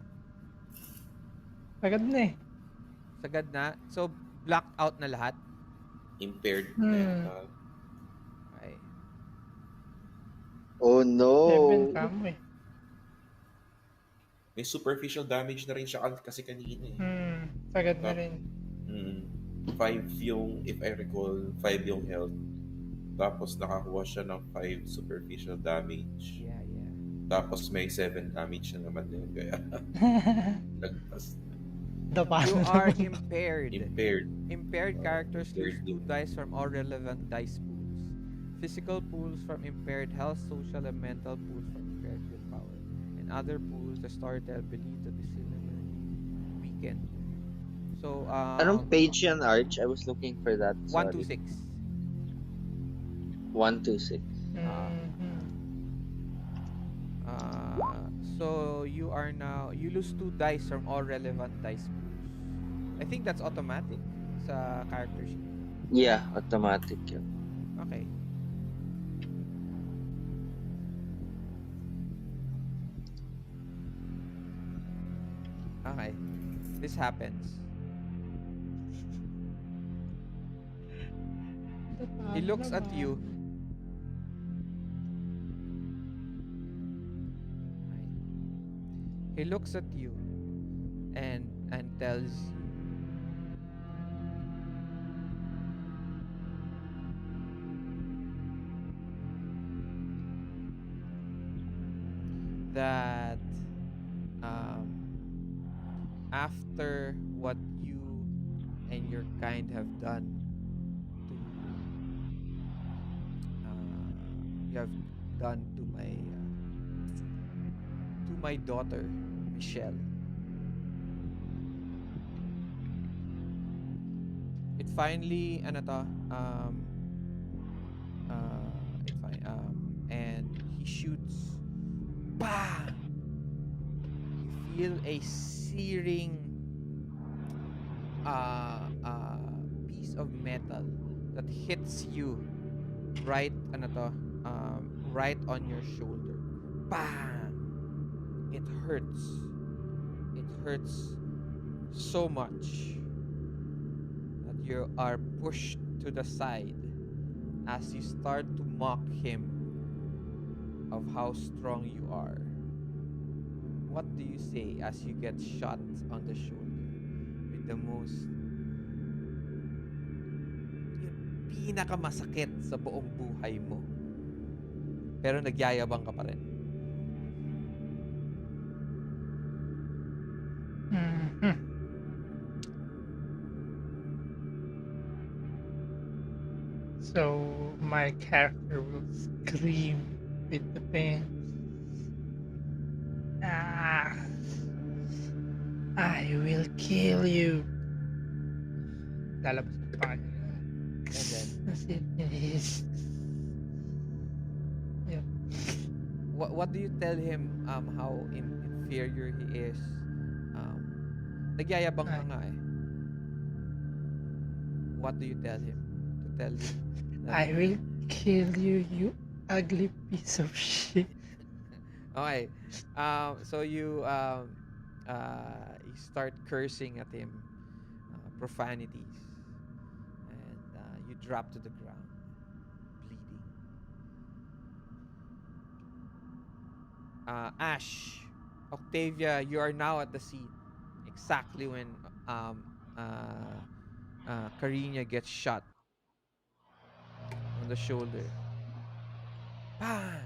Agad na eh. Sagad na? So, blocked out na lahat? Impaired Hmm. mental. Okay. Oh 7 no! ka mo eh. May superficial damage na rin siya kasi kanina eh. Sagad na rin. 5 yung, if I recall, 5 yung health. Tapos nakakuha siya ng 5 superficial damage. Yeah. Tapos may 7 damage na naman din. Kaya lagpas. You are impaired. Impaired. Impaired characters lose impaired 2 dice from all relevant dice pools. Physical pools from impaired health, social and mental pools from impaired willpower. And other pools, the storyteller believes to be similarly weakened. So, Anong page yan, Arch? I was looking for that. 126. 126. So you lose 2 dice from all relevant dice pools. I think that's automatic sa character sheet. Yeah, automatic yun. Okay. Okay. This happens. He looks at you. He looks at you and tells you that after what you and your kind have done to my daughter Michelle, it finally and he shoots. Bang! You feel a searing piece of metal that hits you right right on your shoulder. Bang! It hurts. It hurts so much that you are pushed to the side as you start to mock him of how strong you are. What do you say as you get shot on the shoulder with the most pinakamasakit sa buong buhay mo, pero nagyayabang ka pa rin? So my character will scream with the pain. I will kill you. Lalabas yung paa niya. And then, As it is. Yeah. what do you tell him how inferior he is? Nagyayabang ka nga eh. What do you tell him? To tell him that, I will kill you, you ugly piece of shit. okay. So you start cursing at him, profanities, and you drop to the ground, bleeding. Ash, Octavia, you are now at the scene, exactly when Cariña gets shot on the shoulder. Bang!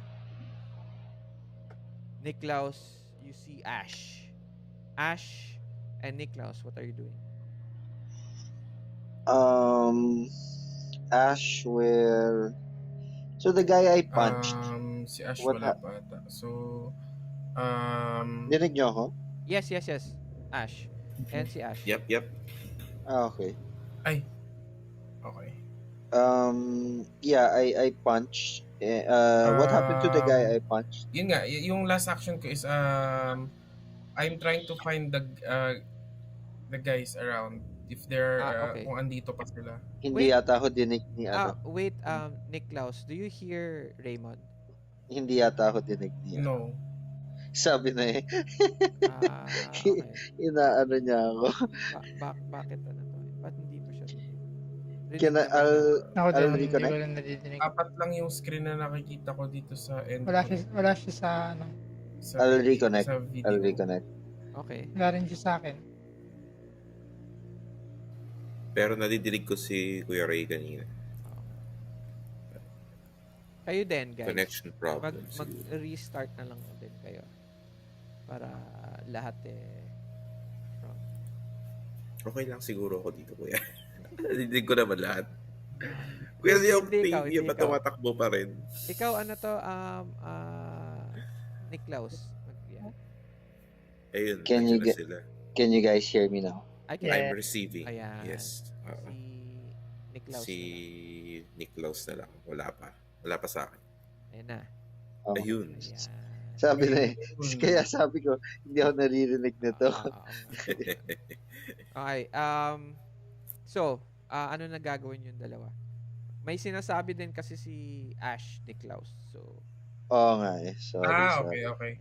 Niklaus, you see Ash. Ash and Niklaus, what are you doing? Ash will... So the guy I punched, Si Ash What wala pa ata. So, dinig niyo ako? Yes. Ash. And si Ash. Yep. Ah, okay. ay, okay. Yeah, I punched. What happened to the guy I punched? Yun nga, yung last action ko is I'm trying to find the guys around if they're Okay. kung andito pa sila. Hindi Wait. yata ako dinig ni ano. Wait, Niklaus, do you hear Raymond? Hindi yata ako dinig ni ano. No. Sabi na eh. Okay. Inaano niya ako. Bakit ano to? Ba't hindi mo siya rinig? Rinig Can I, naman niya. Ako I'll din, hindi ko reconnect? lang nadidinig. Apat lang yung screen na nakikita ko dito sa end. Wala siya sa ano. I'll reconnect. Sa video. I'll reconnect. Okay. Wala rin siya sa akin. Pero nadidinig ko si Kuya Ray kanina. Kayo din, guys. Connection problem siguro. Mag-restart na lang din kayo. Para lahat from... Okay lang siguro ako dito, Kuya. Nadidinig ko naman lahat. Kuya, yung Hindi ikaw, TV hindi ba ikaw. tumatakbo pa rin? Ikaw, ano to, Niklaus. Yeah. Ayun, Can you nandiyan na get- sila. Can you guys hear me now? I can... I'm receiving. Ayan. Yes. Oo. Si Niklaus. Si Niklaus na lang. Wala pa. Wala pa sa akin. Ayan na. Oh. Ayun. Ayan. Sabi na eh. Kaya sabi ko, hindi ako naririnig nito. Okay. So, ano na gagawin yung dalawa? May sinasabi din kasi si Ash Niklaus. So, Oo nga eh. Sorry, sorry. Okay.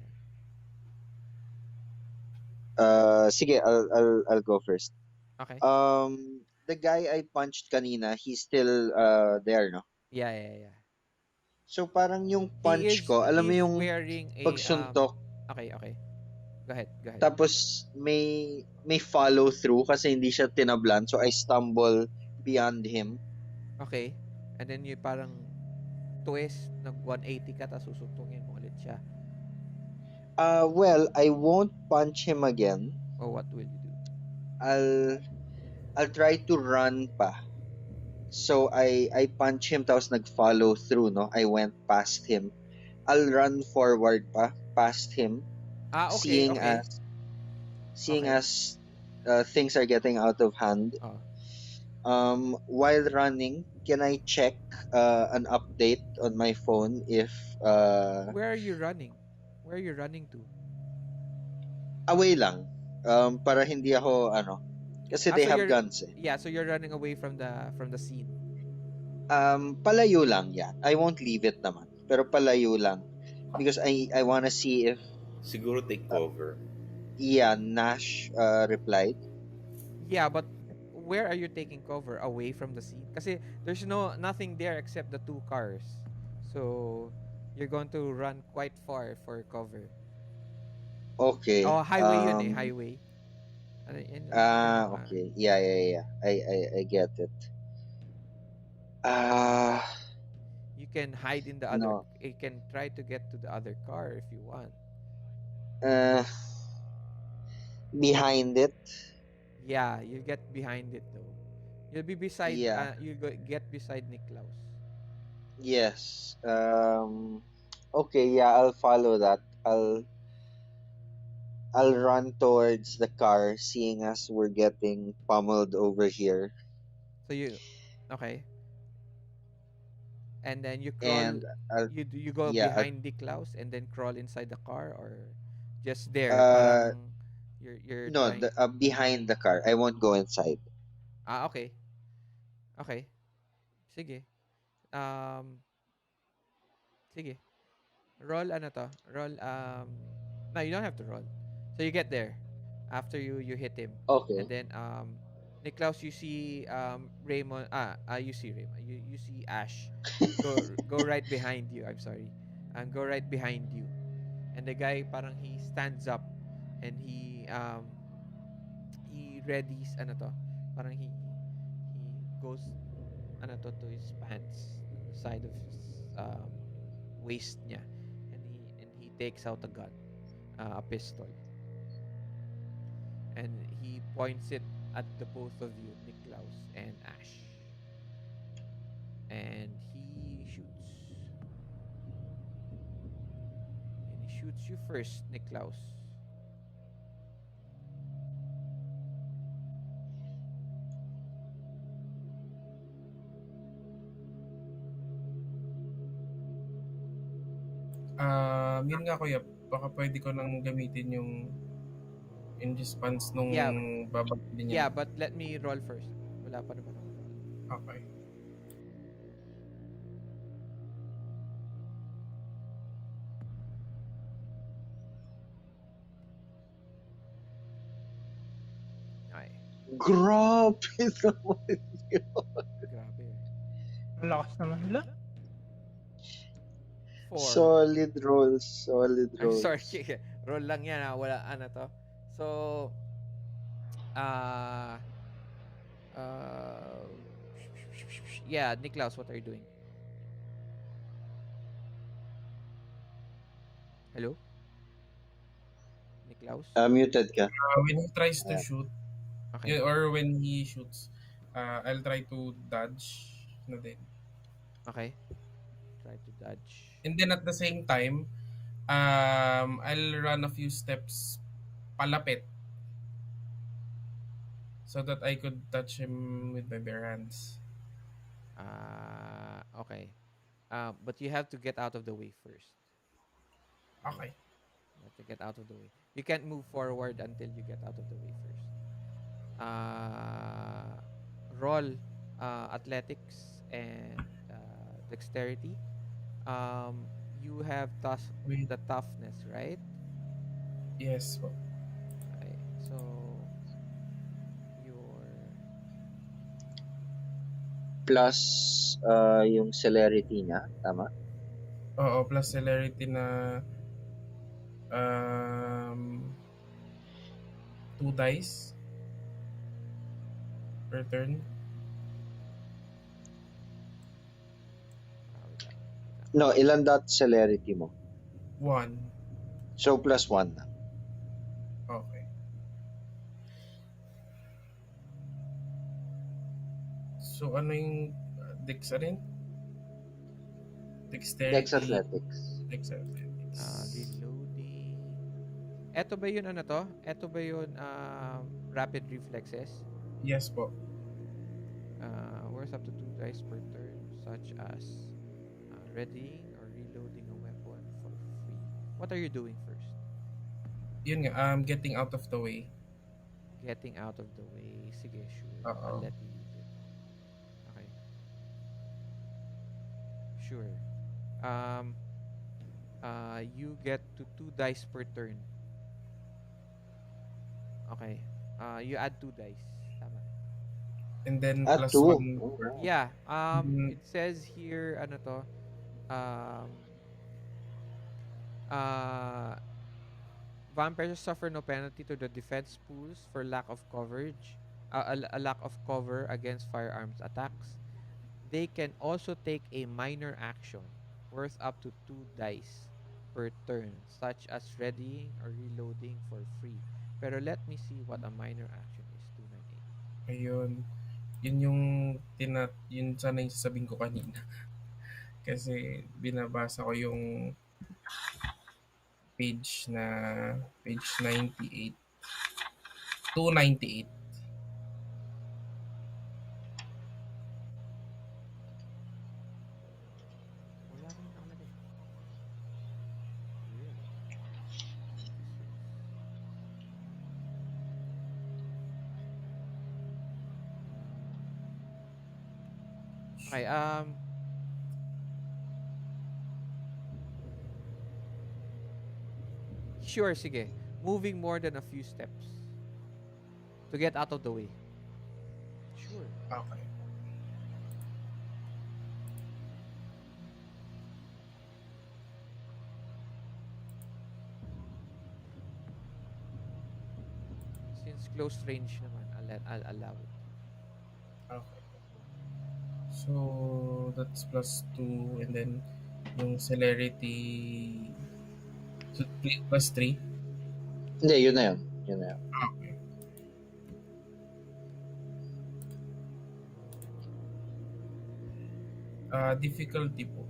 Sige, I'll go first. okay. The guy I punched kanina, he's still there, no? Yeah. So parang yung punch ko, alam mo He's yung wearing a pagsuntok, okay. Go ahead. tapos may follow through kasi hindi siya tinablan, so I stumble beyond him. Okay. And then you parang twist, nag 180 ka tapos susuntungin mo ulit siya. Well, I won't punch him again. Or what will you do? I'll try to run pa. So I punch him tapos nag-follow through, no? I went past him. I'll run forward pa past him. Okay. Seeing Okay. as things are getting out of hand. While running, can I check an update on my phone if Where are you running? Where are you running to? away lang, para hindi ako ano, kasi they so have you're- guns eh. Yeah, so you're running away from the scene. Palayo lang yan. I won't leave it naman, pero palayo lang because I wanna see if Siguro take cover. Nash replied. Yeah, but where are you taking cover? Away from the scene? Kasi there's nothing there except the two cars. So you're going to run quite far for cover. Okay. Highway yun eh, highway. Ano, Okay. Yeah. I get it. You can hide in the other. No. You can try to get to the other car if you want. Behind it. Yeah, you get behind it though. You'll be beside. Yeah. Get beside Niklaus. Yes. Okay, yeah, I'll follow that. I'll run towards the car, seeing as we're getting pummeled over here. So okay. And then you crawl. And I'll You go yeah, behind Niklaus and then crawl inside the car, or just there. Uh, Parang you're no, trying. behind the car. I won't go inside. Okay. Okay. Sige. Sige. Roll ano to? Roll no, you don't have to roll. So you get there after you hit him. Okay. And then Niklaus, you see Raymond you see Raymond. You see Ash go right behind you. I'm sorry. Go right behind you. And the guy parang he stands up and he readies ano to? Parang he goes ano to his pants, side of his waist niya, and he takes out a gun, a pistol, and he points it at the both of you, Niklaus and Ash, and he shoots you first, Niklaus. Yun nga kuya, baka pwede ko nang gamitin yung in response nung Yeah, babagin niya. yeah, but let me roll first. Wala pa naman ako roll. Okay. Ay, Grabe naman. grabe. Ang lakas naman nila. 4. Solid rolls. Solid I'm rolls. sorry. Roll lang yan ha. Wala ano to. So, uh, uh, yeah, Niklaus, what are you doing? Hello? Niklaus? Muted ka. When he tries to Yeah. shoot, Okay. or when he shoots, I'll try to dodge na din. Okay. Try to dodge. And then at the same time, I'll run a few steps palapit so that I could touch him with my bare hands. Okay. But you have to get out of the way first. Okay. You have to get out of the way. You can't move forward until you get out of the way first. Roll athletics and dexterity. You have Wait. the toughness, right? Yes po. Okay. So your Plus yung celerity niya. Tama? Oo, plus celerity na 2 dice per turn. wait lang. No, ilan dot celerity mo? 1. So, plus 1 na. Okay. So ano yung dex rin? Dexterity. Dex Athletics. Dex athletics. Reloading. Eto ba yun ano to? Eto ba yun rapid reflexes? Yes po. Worth up to 2 dice per turn, such as readying or reloading a weapon for free. What are you doing first? Yun nga, getting out of the way. Getting out of the way. Sige, sure. Oo. I'll let you use it. Okay. Sure. You get to 2 dice per turn. Okay. You add 2 dice. Tama. And then At plus 2. 1. Oh, wow. Yeah. Mhm. It says here, ano to? Vampires suffer no penalty to the defense pools for lack of coverage, a lack of cover against firearms attacks. They can also take a minor action worth up to 2 dice per turn, such as readying or reloading for free. Pero let me see what a minor action is. 298. Ayun. Yun yung yun sana yung sasabihin ko kanina. Kasi binabasa ko yung page 98. 298. Wala rin nakalagay. Weird. 96. Okay, sure, sige. Moving more than a few steps to get out of the way. Sure. Okay. Since close range naman, I'll allow it. Okay. So, that's plus 2. And then, yung celerity plus 3. Hindi, yun na yun. Yun na yun. Okay. Difficulty po.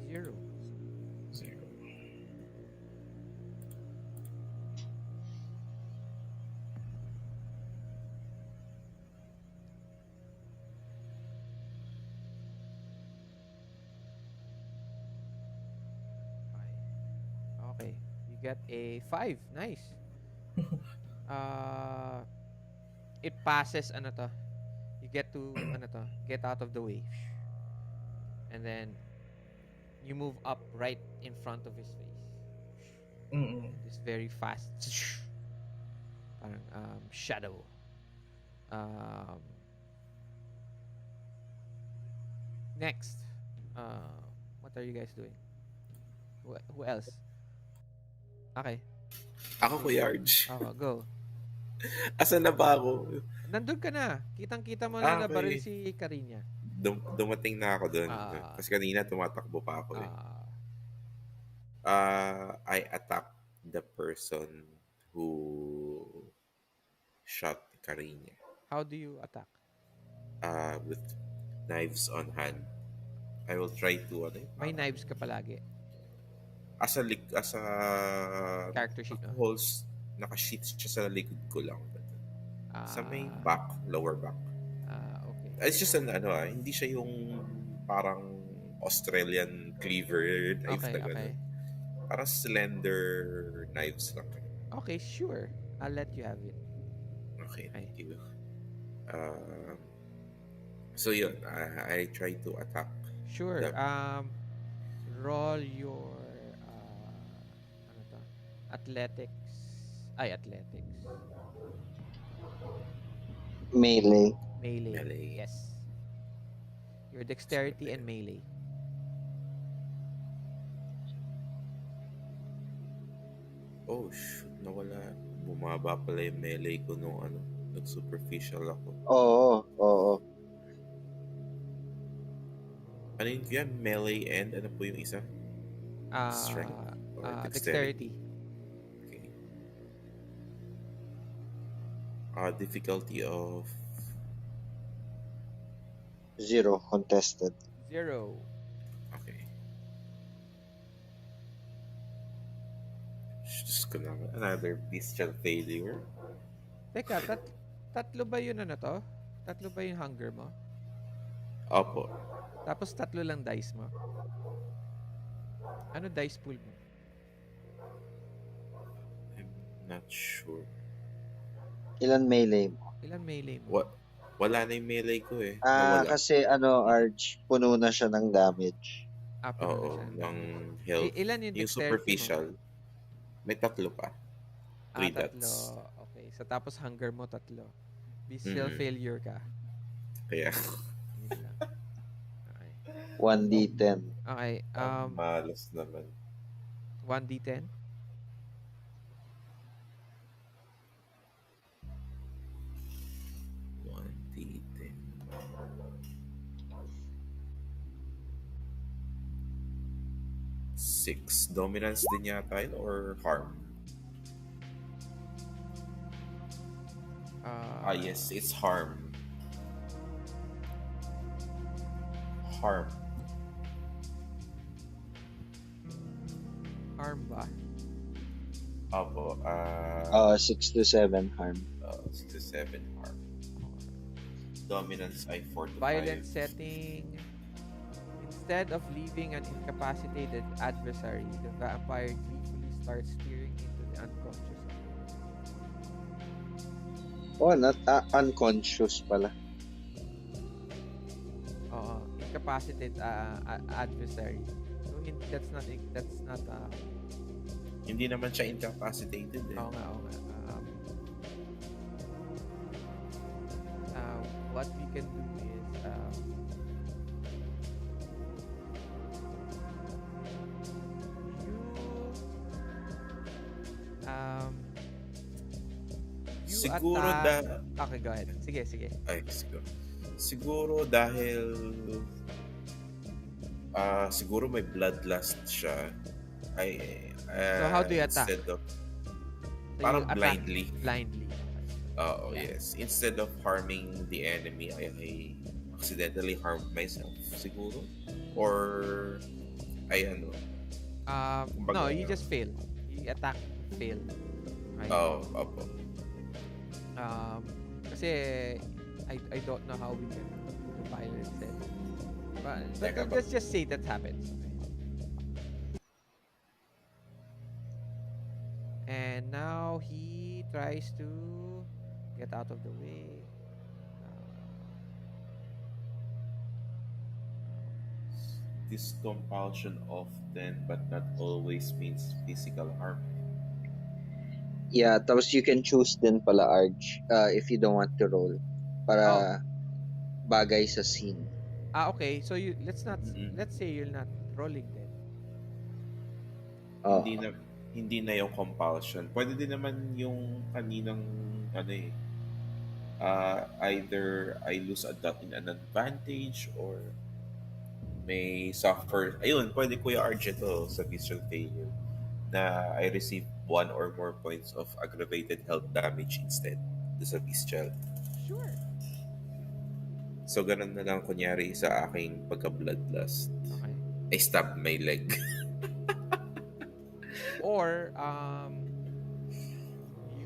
0. 0. Okay. Okay. You get a 5. Nice. It passes, ano to. You get to, ano to, get out of the way. And then, you move up right in front of his face. Mm-mm. This very fast, parang, shadow. Next. What are you guys doing? Who else? Okay. Ako, Kuya Arj. Go. Asan na ba ako? Nandun ka na. Kitang-kita mo na nabaril Okay. si Cariña. Dumating na ako doon. Ah. Kasi kanina tumatakbo pa ako eh. I attacked the person who shot Cariña. How do you attack? With knives on hand. I will try to May knives ka palagi. As a Character sheet, no? holes, naka-sheet siya sa likod ko lang. Sa may back, lower back. Okay. It's just hindi siya yung parang Australian cleaver knife na gano'n. Okay. Parang slender knives lang. Okay, sure. I'll let you have it. Okay, thank you. So yun, I try to attack. Sure. Roll your athletics. Melee. Melee. Yes. Your dexterity and melee. Oh, shoot. Nawala. Bumaba pala yung melee ko nung nag-superficial ako. Oo. Ano yun yan? Melee and ano po yung isa? Strength or Dexterity. Okay. Difficulty of 0 contested. 0. Okay. Just ko naman. Another bestial failure. Teka, tatlo ba yun to? Tatlo ba yung hunger mo? Opo. Tapos tatlo lang dice mo? Ano dice pool mo? I'm not sure. Ilan melee mo? Ilan melee mo? Wala na yung melee ko eh. Nawala. Kasi Arj, puno na siya ng damage. Oo, ng health. Ilan yung Yung dexterity superficial, may 3 pa. 3 tatlo. dots. Okay. So, tapos hunger mo 3. Bestial failure ka. Kaya, Yun lang. Okay. 1d10. Okay. malas naman. 1d10? Six. Dominance din yata yun or harm? Yes, it's harm. Harm. Harm ba? Opo. 6 to 7 harm. 6 to 7 harm. Dominance ay 4 to 5. Violent setting. Instead of leaving an incapacitated adversary, the vampire gleefully starts peering into the unconscious. Not unconscious pala. Incapacitated adversary. So that's not Hindi naman siya incapacitated eh. Oo nga. What we can do is you Siguro attack... Okay, go ahead. Sige. Ay, siguro dahil siguro may bloodlust siya. So how do you attack? Instead of So parang you attack blindly. Blindly. Oo, yes. Instead of harming the enemy, I accidentally harmed myself siguro. Or No, you just fail. You attack, fail. Right? Opo. Kasi I don't know how we can do the violence setting. But Teka, let's just say that happens. now he tries to get out of the way. This compulsion often but not always means physical harm. Yeah, tapos you can choose din pala, Arj, if you don't want to roll. Para bagay sa scene. Okay. So let's say you're not rolling then. Oh. Hindi na yung compulsion. Pwede din naman yung kaninang ano eh. Either I lose in an advantage or may suffer. Ayun, pwede Kuya RJ to sa visual failure na I receive 1 or more points of aggravated health damage instead do sa bestial. Sure. So, ganun na lang kunyari sa aking pagka-bloodlust. Okay. I stabbed my leg. Or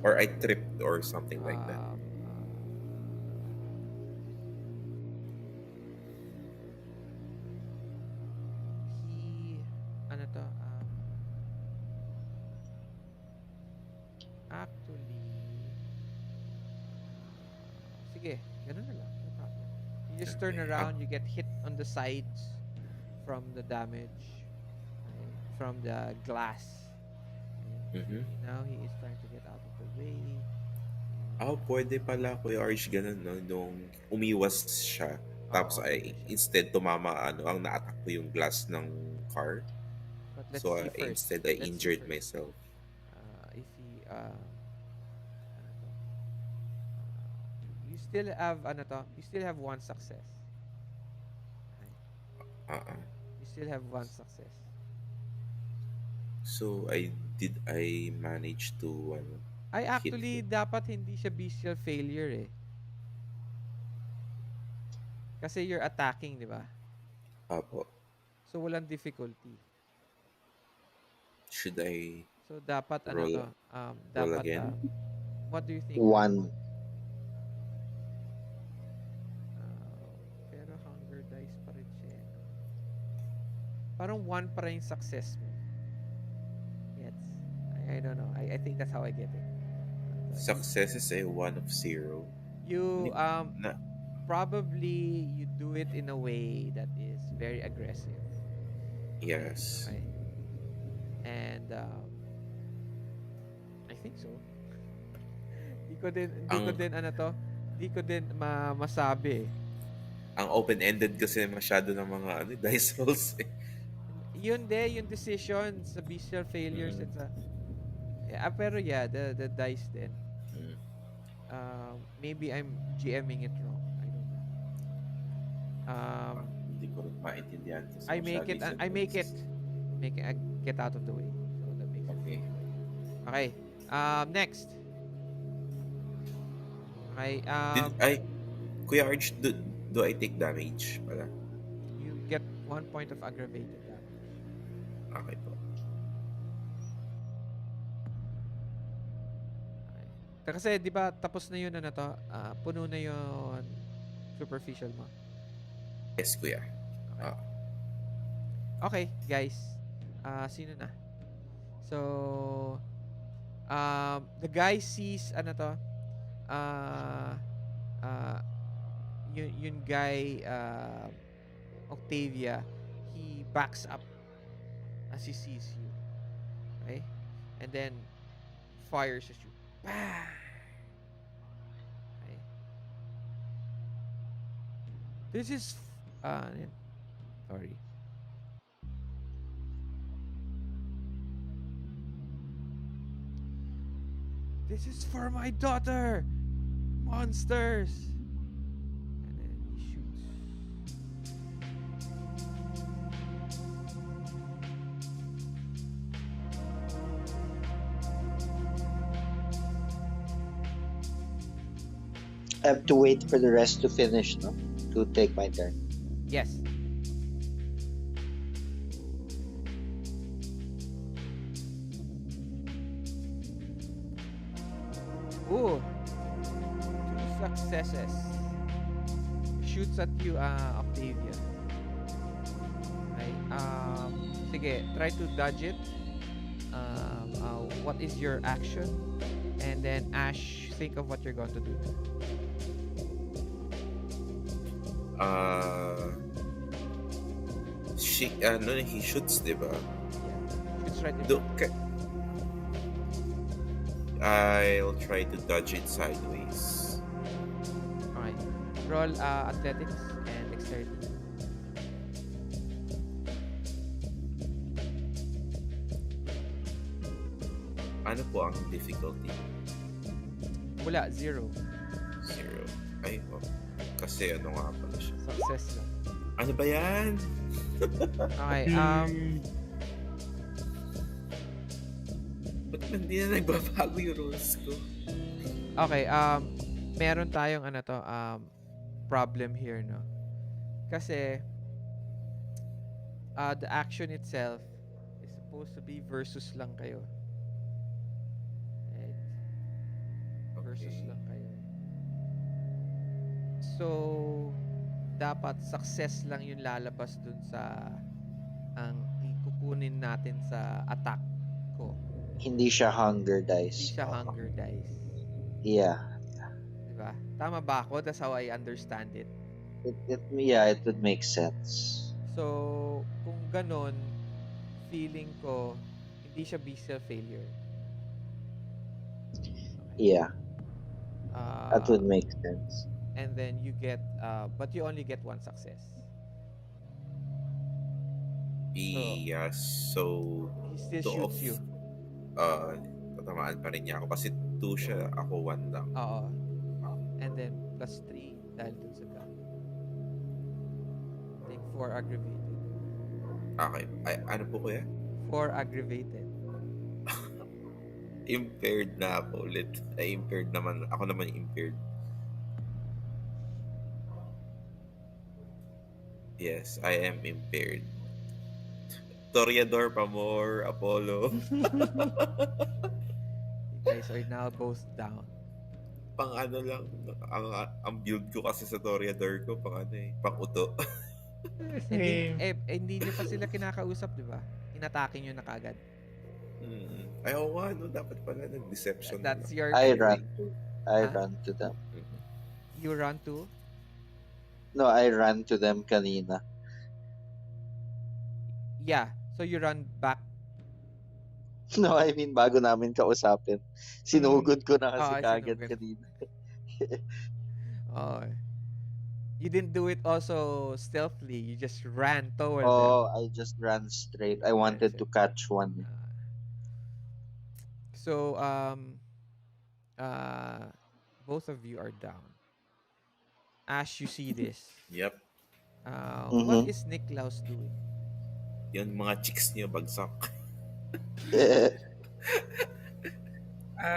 or I tripped or something like that. Actually, sige, ganun na lang. No problem. You just turn around, you get hit on the sides from the damage, okay, from the glass. Okay. Now he is trying to get out of the way. Pwede pala Kuya Arch ganun, no? Nung umiwas siya, tapos instead tumama, ang na-attack ko yung glass ng car. So, instead I injured myself. If he, you still have, you still have 1 success. Okay. You still have 1 success. So, I manage to, actually, dapat hindi siya bestial failure eh. Kasi you're attacking, di ba? Apo. So, walang difficulty. Should I So, dapat, roll dapat, again? What do you think? 1. Pero hunger dice pa rin siya. Parang 1 pa rin yung success mo. Yes. I don't know. I think that's how I get it. Success is a 1 of 0. You, probably, you do it in a way that is very aggressive. Yes. Okay. And, I think so. Di ko din masabi. ang open-ended kasi masyado ng mga dice rolls eh. Yun yung decisions sa bestial failures and sa pero yeah, the dice din. Maybe I'm GMing it wrong. I don't know. Hindi ko rin maintindihan kasi I make it get out of the way. So that makes okay. it. Okay. Next. Okay. Kuya Arch, do I take damage pala? You get 1 point of aggravated damage. Okay po. Okay. Kasi di ba tapos na yun puno na yun superficial mo. Yes, kuya. Okay, guys. Sino na? So, the guy sees yun guy Octavia, he backs up as he sees you. Okay? And then fires at you. Bang! Okay. This is sorry. This is for my daughter! Monsters! And then he shoots. I have to wait for the rest to finish, no? To take my turn. Yes. Ooh. 2 successes. Shoots at you, Octavia. Okay. Sige, try to dodge it. What is your action? And then Ash, think of what you're going to do. He shoots, diba? Yeah. It's right in Do, front. I'll try to dodge it sideways. Okay. Roll athletics and dexterity. Ano po ang difficulty? Wala, 0. 0. Ay, oh. Kasi ano nga pala siya. Success lang. Ano ba yan? Okay, Ba't hindi na nagbabago yung rules ko? okay, meron tayong problem here, no? Kasi the action itself is supposed to be versus lang kayo. Right? Versus Okay. lang kayo. So, dapat success lang yung lalabas dun sa ang ikukunin natin sa attack ko. Hindi siya hunger Hindi dice. siya hunger dice. Yeah. Diba? Tama ba ako? That's how I understand it. It would make sense. So, kung ganon, feeling ko, hindi siya B-cell failure. Yeah, Uh, that would make sense. and then you get, but you only get 1 success. Yeah, so He still to shoots you. Tatamaan pa rin niya ako kasi 2 siya, ako 1 lang. Oo. And then, plus 3 dahil dun sa gun. Take 4 aggravated. Okay. Ay, ano po kuya? 4 aggravated. Impaired na ako ulit. Ay, impaired naman. Ako naman impaired. Yes, I am impaired. Toreador pa more, Apollo. You guys are now both down. Pang ano lang, ang build ko kasi sa Toreador ko, pang ano eh, pang uto. Same. Hindi nyo pa sila kinakausap, di ba? Inatake nyo na kagad. Ay, oo nga, no, dapat pala nag-deception. That's your... I run Huh? to them. You run to? No, I ran to them kanina. Yeah. So you run back. No, I mean bago namin kausapin. Sinugod ko na kasi Ah, kagad sinugod. kanina. Oh. You didn't do it also stealthily. You just ran toward them. Oh, I just ran straight. I wanted to catch one. So, both of you are down. Ash, you see this. Yep. What is Niklaus doing? Yan, mga chicks niya bagsak.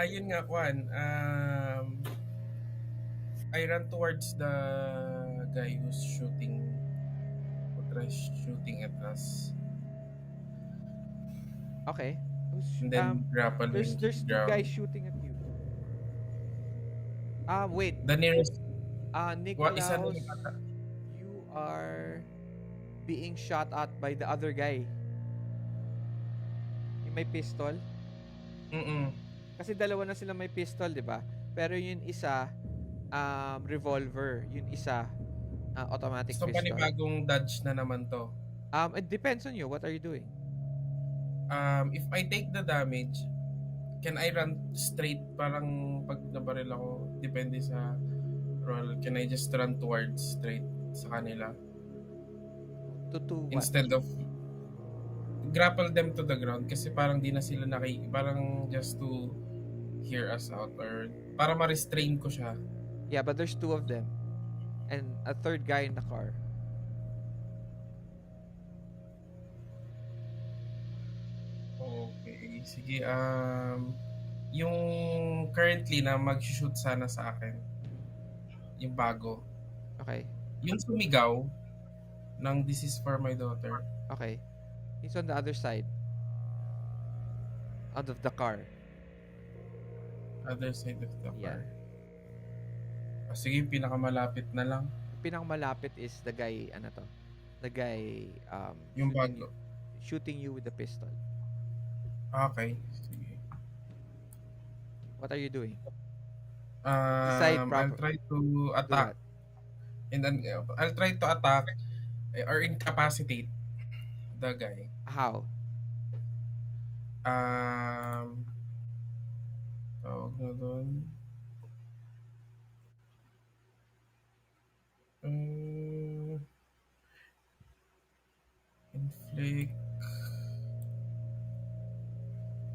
Yun nga, Kwan. I ran towards the guy who's shooting at us. Okay. And then grapple There's him to two the ground. guys shooting at you. Wait. The nearest, isa Niklaus, lang ata. you are being shot at by the other guy. Yung may pistol. Kasi dalawa na sila may pistol, di ba? Pero yung isa, revolver. Yung isa, automatic So, pistol. panibagong dodge na naman to. It depends on you. What are you doing? If I take the damage, can I run straight? Parang pag nabaril ako, depende sa roll. Can I just run towards straight sa kanila? To what? Instead of grapple them to the ground kasi parang di na sila parang just to hear us out or para ma-restrain ko siya. Yeah, but there's 2 of them. And a third guy in the car. Okay, sige. Yung currently na mag-shoot sana sa akin. Yung bago. Okay. Yung sumigaw ng This is for my daughter. Okay. He's on the other side. Out of the car. Other side of the Yeah. car. Sige, pinakamalapit na lang. Pinakamalapit is the guy, the guy, Yung shooting bago. shooting you with the pistol. Okay. Sige. What are you doing? Decide I'll proper. try to Do attack, what? and then I'll try to attack or incapacitate the guy. How? Um, tawag na doon. Um, inflict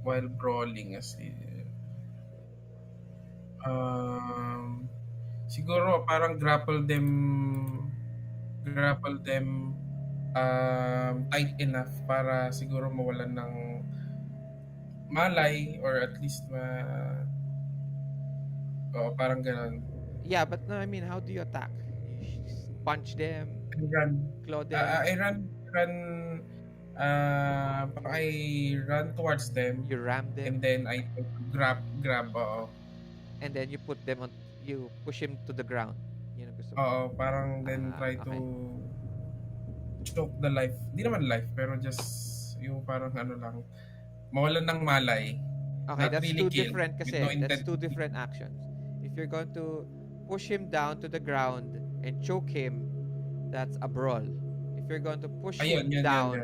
while brawling as um, siguro parang grapple them tight enough para siguro mawalan ng malay or at least parang ganun. Yeah, but no, I mean, how do you attack? You punch them, I run. claw them, Parang I run towards them you ram them, and then I try to grab, and then you put them on, you push him to the ground. Yun ang gusto mo. parang then try to Okay. choke the life. Di naman life, pero just yung parang ano lang, mawalan ng malay. Okay, Not that's really two kill, different with kasi. no That's intent two to kill. different actions. If you're going to push him down to the ground and choke him, that's a brawl. If you're going to push Ayun, him yan. down,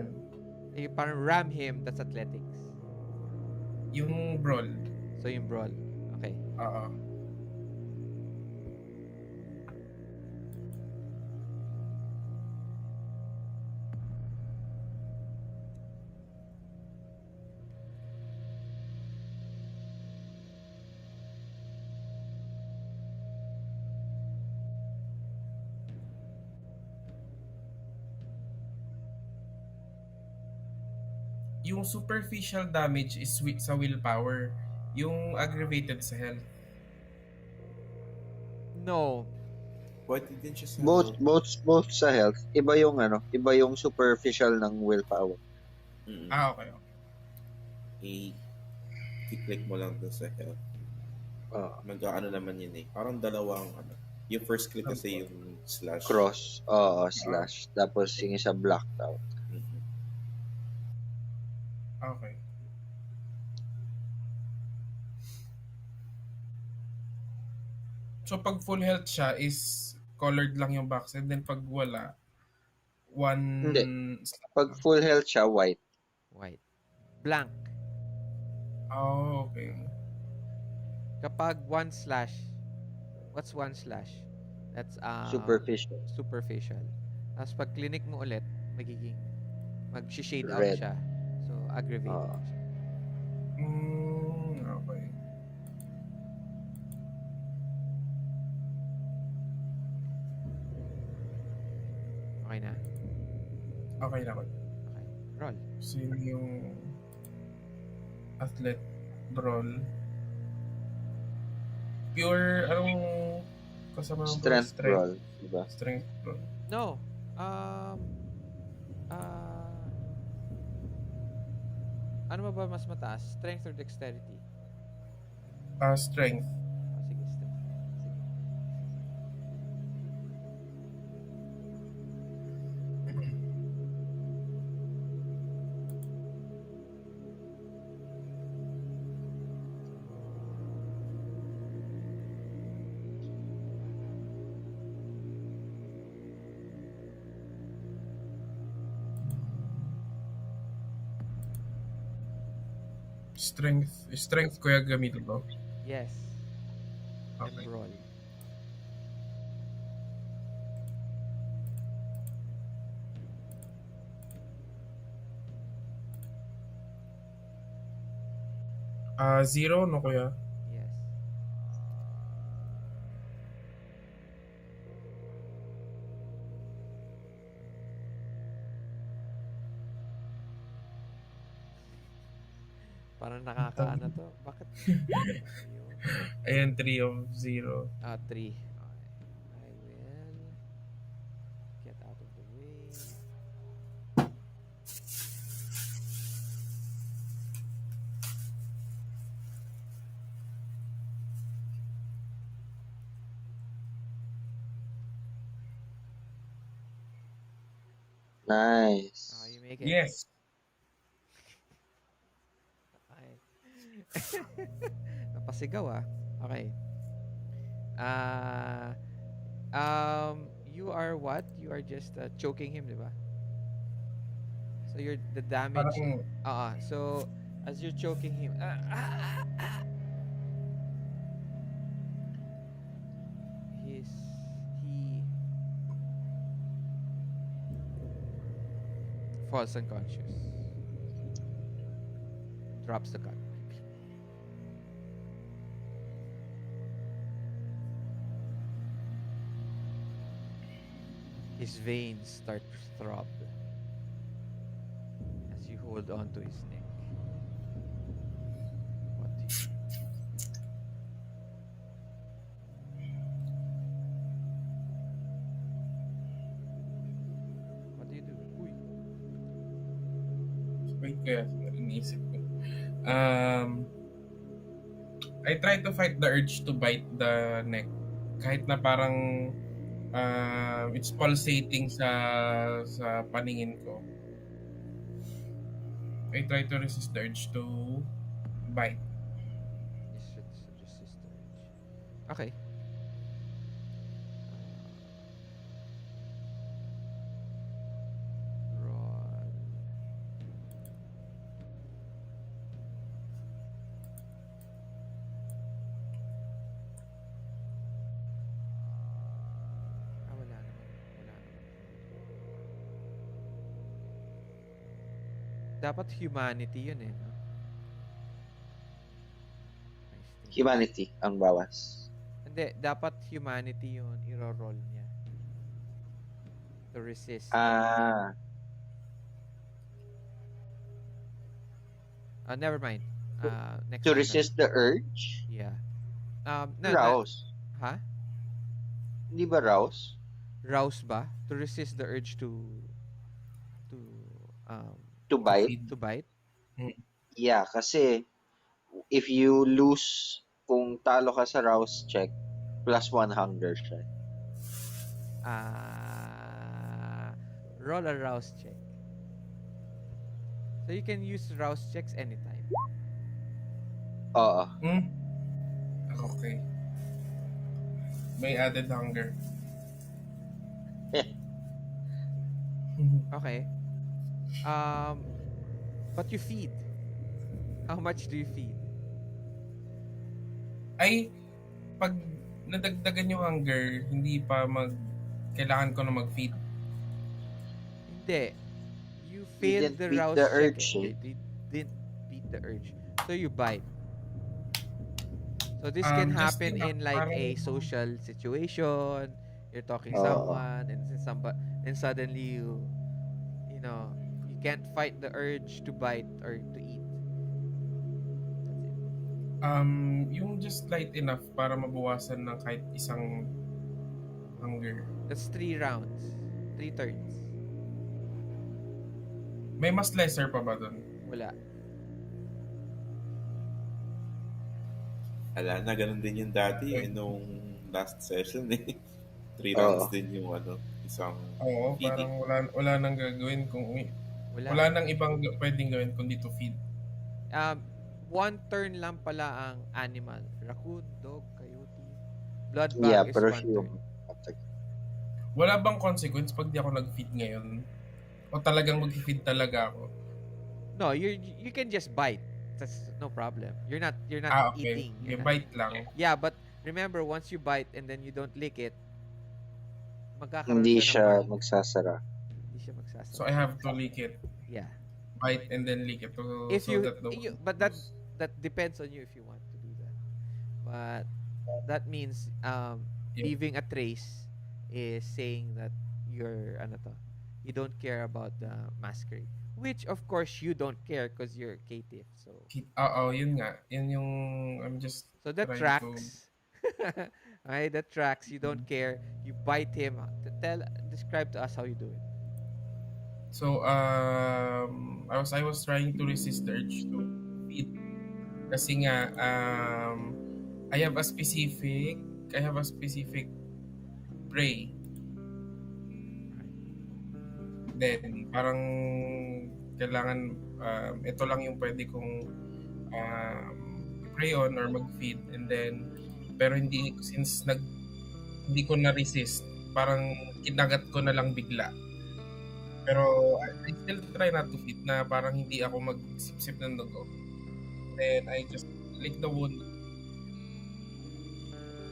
you parang ram him, that's athletics. Yung brawl. So yung brawl. Okay. Oo. Yung superficial damage is sa willpower. Yung aggravated sa health. No. Why didn't you say Both sa health, iba yung superficial ng willpower. Okay. I-click mo lang doon sa health. Mag-ano naman yun eh. Parang dalawang Yung first click kasi yung slash. Cross, slash. Tapos yung isa blacked out. Okay. So pag full health siya is colored lang yung box and then pag wala, one... Hindi. Pag full health siya, white. White. Blank. Oh, okay. Kapag one slash, what's one slash? That's Superficial. Superficial. Tapos pag clinic mo ulit, magiging mag-shade out Red. siya. So aggravated siya. Okay. Okay na. Okay na ko. Okay. Roll. Sino yung athlete brawl? Pure, anong kasama ng Strength brawl, diba? Strength brawl. No. Ano ba mas mataas? Strength or dexterity? Strength. Sige, strength. Sige. Strength ko yung gamitin ko. Yes. Okay. And roll. Zero, no kuya? Yes. Parang nakakaano to. Bakit? Ayan, 3 of 0. 3. Okay. I will get out of the way. Nice. You make it. Yes. Okay. Napasigaw ah. Okay. You are what? You are just choking him, di ba? So you're the damage. Parang, So as you're choking him, he falls unconscious. Drops the gun. His veins start to throb as you hold on to his neck. What do you do? What do you do? Uy. wait kaya, iniisip ko. I try to fight the urge to bite the neck. Kahit na parang it's pulsating sa paningin ko. I try to resist the urge to bite. You should resist the urge. Okay. Roll. Wala naman. Dapat humanity yun eh. No? I think. Humanity ang bawas. Hindi, dapat humanity yun. I-roll niya. To resist. Never mind. Next To time na. resist the urge? Yeah. Rouse. Ha? Hindi ba rouse? Rouse ba? To resist the urge to To bite? to bite? Yeah, kasi if you lose, kung talo ka sa rouse check, +1 hunger siya. Roll a rouse check. So you can use rouse checks anytime. Oo. Okay. May added hunger. Okay. But you feed. How much do you feed? Ay, pag nadagdagan yung hunger, hindi pa kailangan ko na mag-feed. Hindi. You You failed didn't the beat rouse the check. urge, You didn't beat the urge. So you bite. So this can Just happen enough, in like a parang- social situation. You're talking Oo. someone and suddenly you know, you can't fight the urge to bite or to eat. That's it. Yung just light enough para mabawasan ng kahit isang hunger. That's 3 rounds. 3 turns. May mas lesser pa ba dun? Wala. Ala na, ganun din yung dati nung last session eh. 3 Oo. rounds din yung isang Oo, feeding. parang wala nang gagawin kung wala nang ibang pwedeng gawin kundi to feed. 1 turn lang pala ang animal. Raccoon, dog, coyote. Blood bag Yeah, is pero 1 turn. human. Wala bang consequence pag di ako nag-feed ngayon? O talagang mag-feed talaga ako? No, you can just bite. That's no problem. You're not Okay. eating. Okay, You're not- bite lang. Yeah, but remember, once you bite and then you don't lick it, magkakaroon Hindi siya siya ng magsasara. hindi siya magsasara. So I have to lick it. Yeah. Bite and then lick it. If so you, that the but that depends on you if you want to do that. But that means Yeah. leaving a trace is saying that you don't care about the masquerade, which of course you don't care because you're cative. So yun nga. Yun yung I'm just that trying tracks. Okay, that tracks. You don't care. You bite him. Describe to us how you do it. So I was trying to resist the urge to feed kasi nga I have a specific prey. Then parang kailangan ito lang yung pwede kong mag-pray on or mag-feed, and then pero hindi, since hindi ko na-resist, parang kinagat ko na lang bigla. Pero I still try not to feed, na parang hindi ako magsip-sip ng dugo. Then I just lick the wound.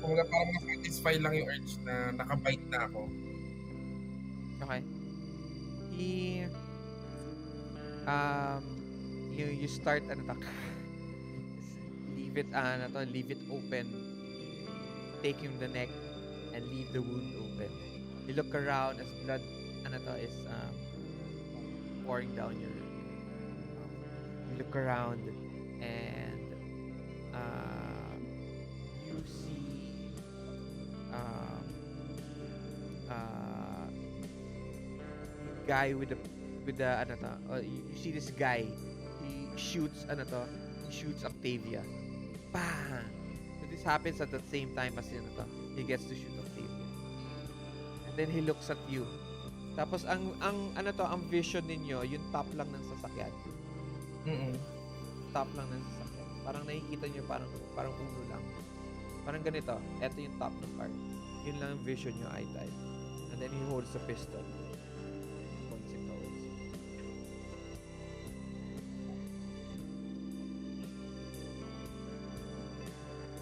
Kumbaga parang na-satisfy lang yung urge na nakabite na ako. Okay. He um you start leave it open. Take him the neck and leave the wound open. You look around as blood is pouring down your mouth. You look around and you see guy with the you see this guy, he shoots Octavia. Bang! So this happens at the same time as he gets to shoot Octavia. And then he looks at you. Tapos ang vision ninyo, yung top lang ng sasakyan. Top lang ng sasakyan. Parang nakikita nyo parang ulo lang. Parang ganito. Ito yung top ng car. Yun lang ang vision nyo, eye to eye. And then he holds the pistol. Points it towards you.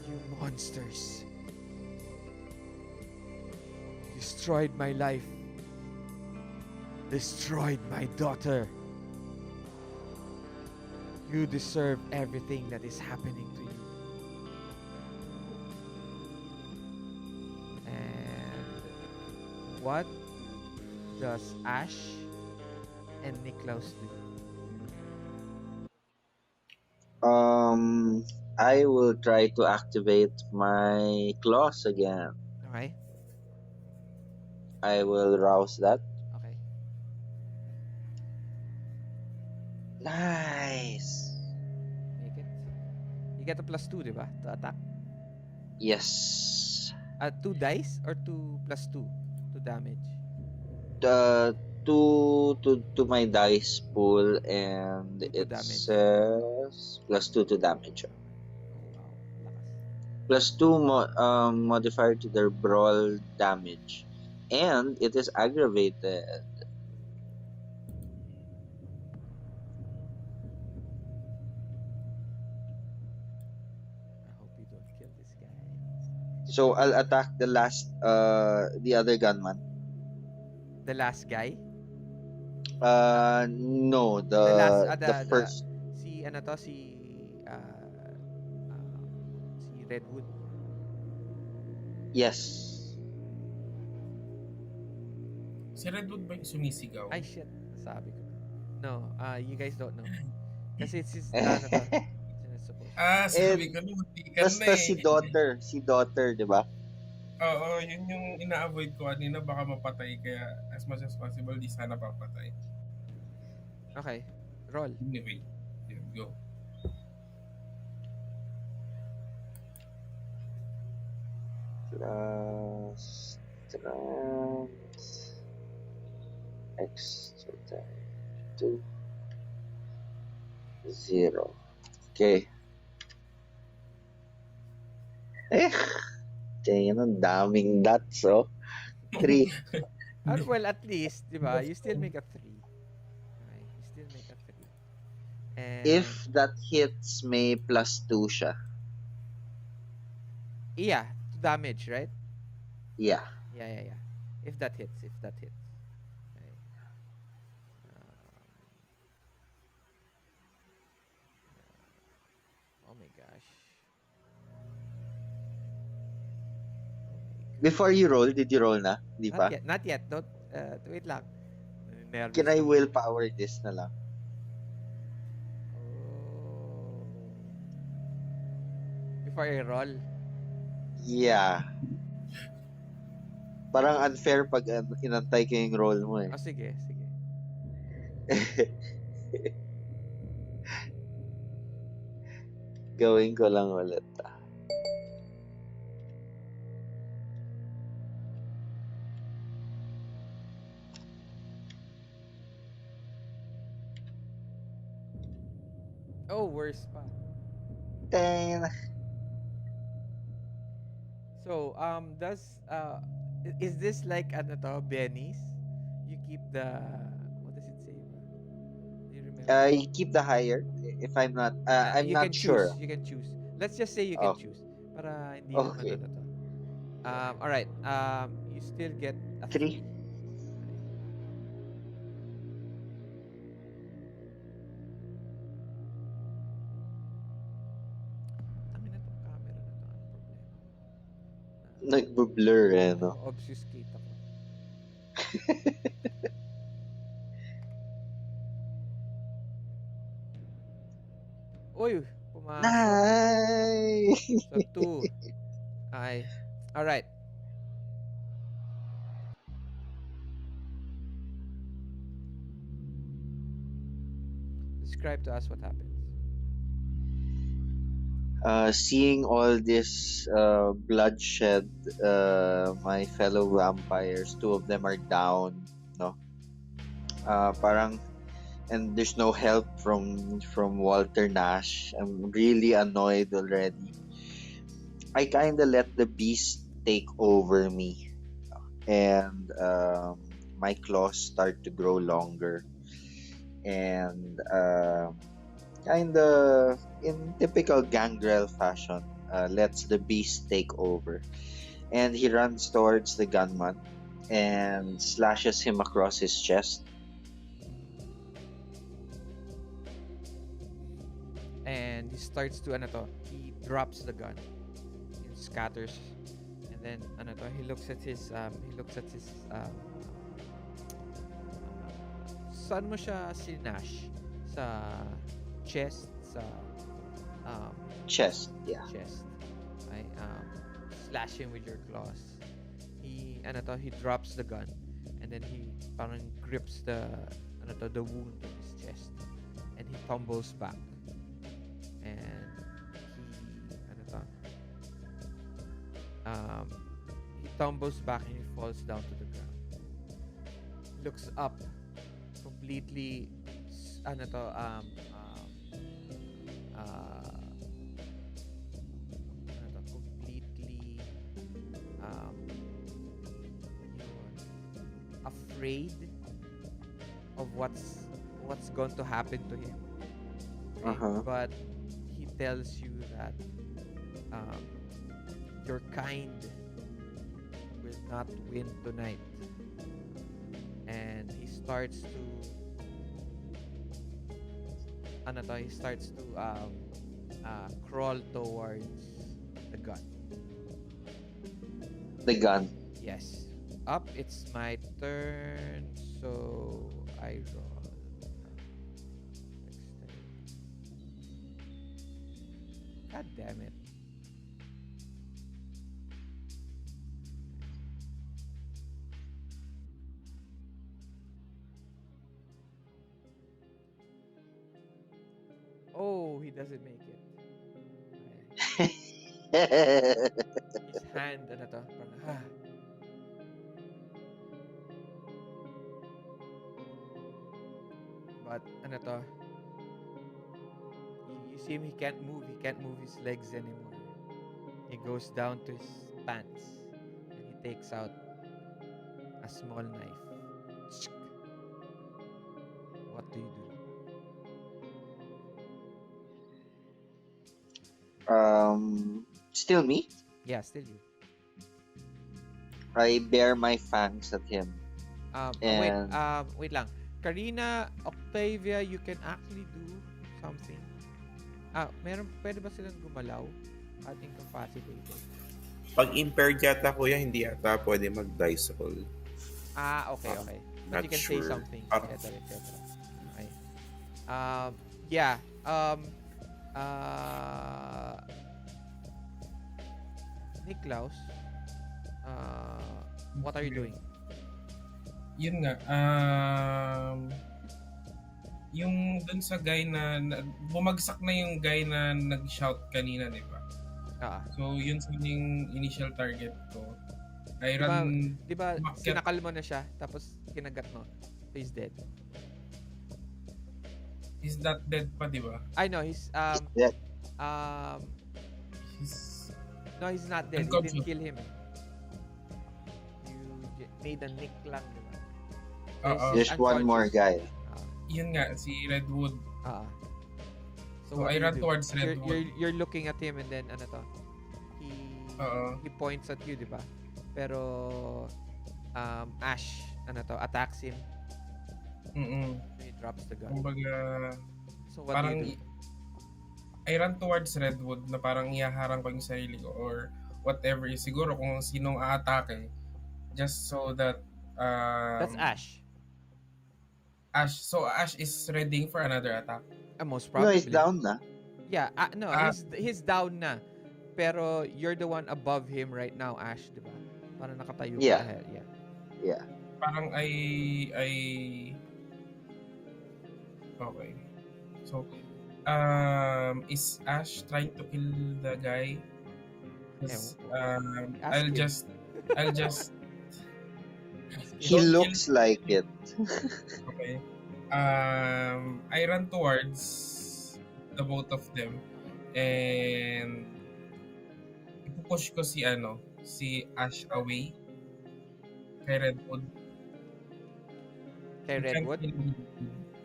You monsters. Destroyed my life. Destroyed my daughter. You deserve everything that is happening to you. And what does Ash and Niklaus do? I will try to activate my claws again. Okay? I will rouse that. Okay. Nice. Make it. You get a +2, di ba? To attack. Yes. 2 dice or 2 +2 to damage? To my dice pool, and 2 to it damage. says +2 to damage. Oh, wow. Lakas. +2 modifier to their brawl damage, and it is aggravated. I hope you don't kill this guy. So I'll attack the other gunman. The last guy? No, the first. Si Redwood. Yes. Si Redwood ba yung sumisigaw? Ay, shit. Sabi ko. No, you guys don't know. Kasi it's his, it's not supposed to. Sabi ko, muntikan na Basta eh. si daughter, di ba? Oo, yun yung ina-avoid ko kanina, baka mapatay, kaya as much as possible, di sana papatay. Okay, roll. Anyway, yun, go. Plus strength extra time 2 0. Okay. Tingnan, ang daming dots, oh. 3. Well, at least, di ba? You still make a 3. Okay, you still make a 3. And If that hits, may +2 siya. yeah, to damage, right? Yeah. Yeah. If that hits. Okay. Oh my gosh. Before you roll, did you roll na? Di ba? Not yet. Don't, wait lang. Nervous Can I ako. willpower this na lang? Oh. Before I roll. Yeah. Parang unfair pag inantay ko yung roll mo eh. Oh, sige. Gawin ko lang ulit. Oh, worse pa. Dang. So, is this like ano to, Benny's? You keep the, what does it say? Do you remember? You keep the higher. If I'm You not can choose. sure. You can choose. Let's just say you can Oh, choose. Para hindi naman okay. ano to. All right. You still get a 3. 3. Tangin na tong camera na to. Ano problema? Nagbo-blur eh, no? Obfuscate ako. Uy, pumasok. Nice! So, 2. Ay. All right. Describe to us what happens. Seeing all this bloodshed, my fellow vampires, 2 of them are down, no? Parang, and there's no help from Walter Nash. I'm really annoyed already. I kind of let the beast take over me, and my claws start to grow longer, and kind of in typical gangrel fashion, lets the beast take over, and he runs towards the gunman and slashes him across his chest. And he starts to, ano to, he drops the gun. He scatters. And then, ano to, he looks at his, saan mo siya sinash? Sa chest, sa, Chest, yeah. chest. Okay, slash him with your claws. He, ano to, he drops the gun. And then he parang grips the, ano to, the wound in his chest. And he tumbles back. And he, ano to, he tumbles back and he falls down to the ground. Looks up, completely, ano to, ano to, completely, yun, afraid of what's going to happen to him. Okay? Uh-huh. But he tells you that your kind will not win tonight. And he starts to, ano to, he starts to crawl towards the gun. The gun. Yes. Up, it's my turn. So I roll. God damn it. Oh, he doesn't make it. His hand, ano to, parang, But, ano to, you see him, he can't move his legs anymore. He goes down to his pants and he takes out a small knife. What do you do? Still me? Yeah, still you. I bare my fangs at him. Wait lang. Cariña, Octavia, you can actually do something. Pwede ba silang gumalaw at incapacitated? Pag impaired yata kuya, hindi yata pwede mag-dice roll. Okay. But Not you can say sure. something, etc. Okay. Yeah. Niklaus, what are you doing? Yun nga, yung dun sa guy na bumagsak na yung guy na nag-shout kanina, di ba? So, yun sa yung initial target ko. Di ba sinakal mo na siya, tapos kinagat mo? He's dead. He's not dead pa, di ba? I know, he's Dead. Um, He's no, he's not dead. You didn't unconscious. kill him. You made a nick lang, di ba? Oo. He's Just one more unconscious. guy. Yun nga, si Redwood. Ah. So So what I do you ran do? towards Redwood. You're looking at him and then ano to? He Oo. he points at you, di ba? Pero Ash attacks him. He drops the gun. Kumbaga, So what do parang you do? I ran towards Redwood na parang ihaharang ko yung sarili ko or whatever. Siguro kung sinong aatake. Just so that That's Ash. Ash. So Ash is ready for another attack. Most No, probably. he's down na. Yeah, no, he's down na. Pero you're the one above him right now, Ash, di ba? Parang nakatayo Yeah. ka ahead. Yeah. Yeah. Parang okay. So, is Ash trying to kill the guy? 'Cause, Ask I'll him. just He Don't looks like it. okay. I ran towards the both of them and ipupush ko si Ash away kay Redwood. Kay Redwood?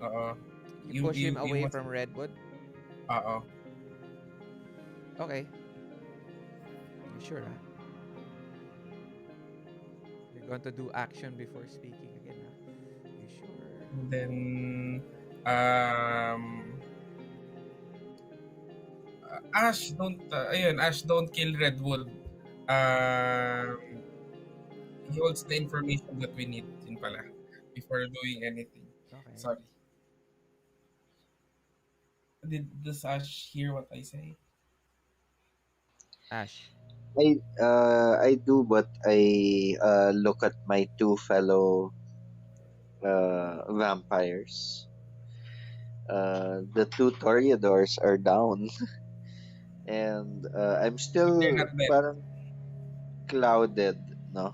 Oo. You push him away from Redwood? Oo. Okay. You sure, huh? You're going to do action before speaking again, huh? You sure? And then Ash don't kill Redwood. He holds the information that we need din pala before doing anything. Okay. Sorry. Does Ash hear what I say? Ash. I do, but I look at my two fellow vampires. The two Toreadors are down, and I'm But still they're not dead. parang clouded, no?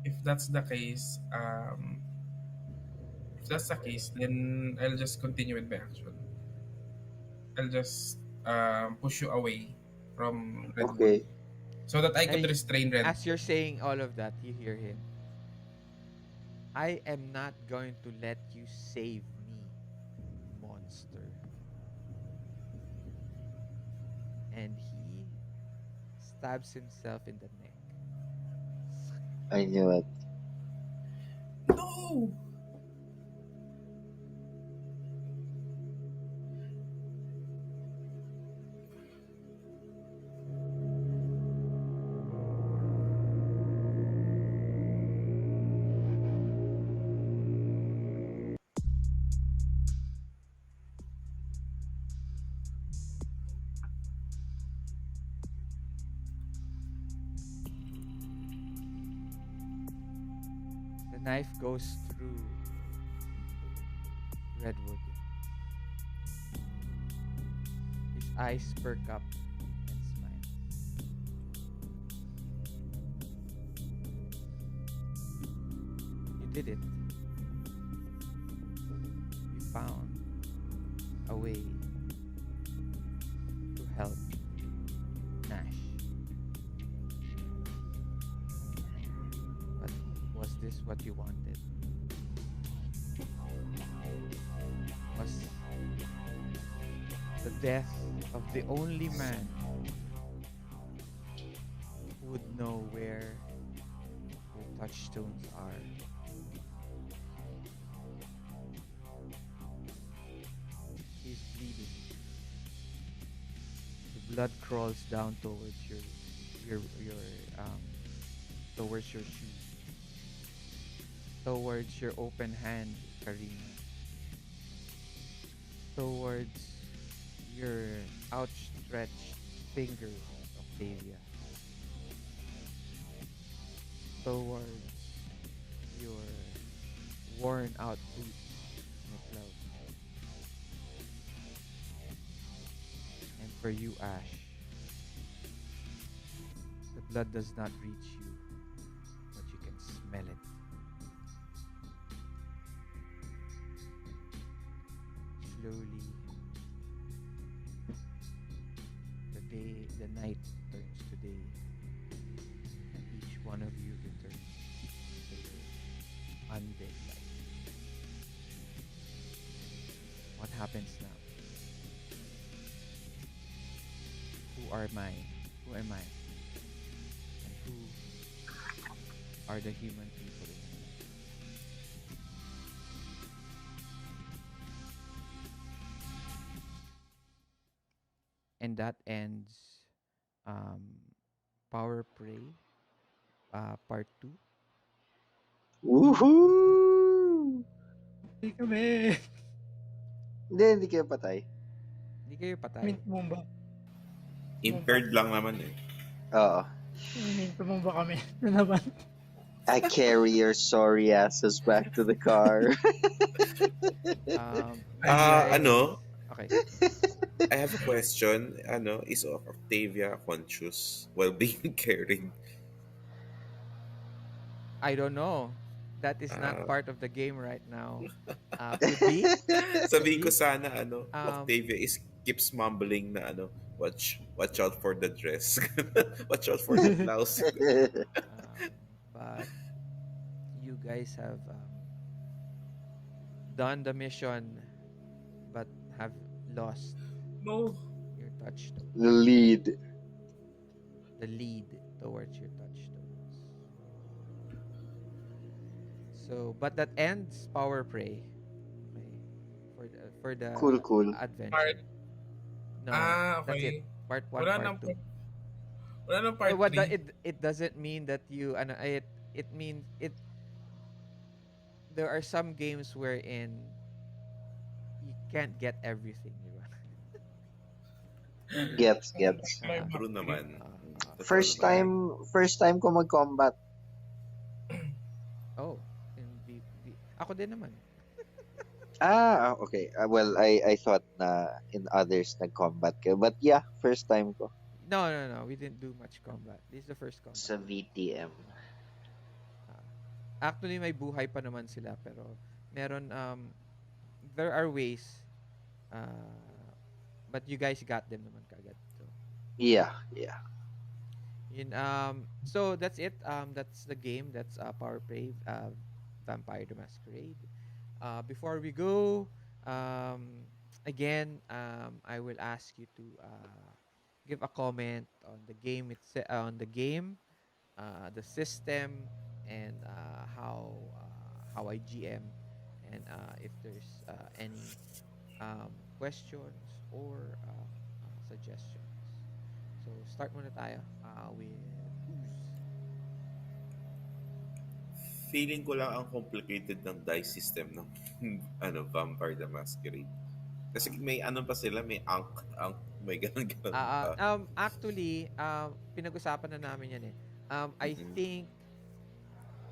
If that's the case, then I'll just continue with my action. I'll just push you away from Redwood Okay. so that I could Hey, restrain Redwood. As you're saying all of that, you hear him. I am not going to let you save me, monster. And he stabs himself in the neck. I knew it. No! The knife goes through Redwood. His eyes perk up and smiles. You did it. You found a way to help Nash. But was this what you wanted? Was the death of the only man who would know where your touchstones are? He's bleeding. The blood crawls down towards your towards your shoe, towards your open hand, Cariña, towards your outstretched fingers, Octavia, towards your worn out boots, Niklaus, and for you, Ash, the blood does not reach you, but you can smell it. Slowly, the night turns to day, and each one of you returns to your undead life. What happens now? Who are mine? Who am I? And who are the human people in my life? And that ends Power Prey Part 2. Woohoo! Hindi kami. Hindi kayo patay. Hindi kayo patay. Mint mo ba? Impaired lang naman eh. Oo. Mint mo ba kami? Ito naman. I carry your sorry asses back to the car. Ano? Okay. I have a question. Is Octavia conscious while being carried? I don't know. That is not part of the game right now. Could be. Sabihin ko sana, Um, Octavia keeps mumbling na watch out for the dress. Watch out for the blouse. But you guys have done the mission, but have lost No. your touchstone. The lead. The lead towards your touchstones. So, but that ends Power Prey. Okay. For the Cool. adventure. No, that's Okay. it. Part 1, Wala part nang 2. wala nang part What 3. it doesn't mean that you it means it there are some games wherein you can't get everything, di ba? Gets. True naman. Totoo First naman. time ko mag-combat. Oh, ako din naman. Okay. Well, I thought na in others nag-combat kayo. But yeah, first time ko. No. We didn't do much combat. This is the first combat. Sa VTM. Actually, may buhay pa naman sila, pero meron there are ways but you guys got them naman kagad. So, Yeah. so that's it. That's the game. That's Power Play Vampire the Masquerade. Before we go, again, I will ask you to give a comment on the game the system, and how I GM, and if there's any questions or suggestions. So start muna tayo with Ooze. Feeling ko lang ang complicated ng dice system ng Vampire the Masquerade. Kasi may pa sila, may may ganun pa. Actually, pinag-usapan na namin yan eh. I think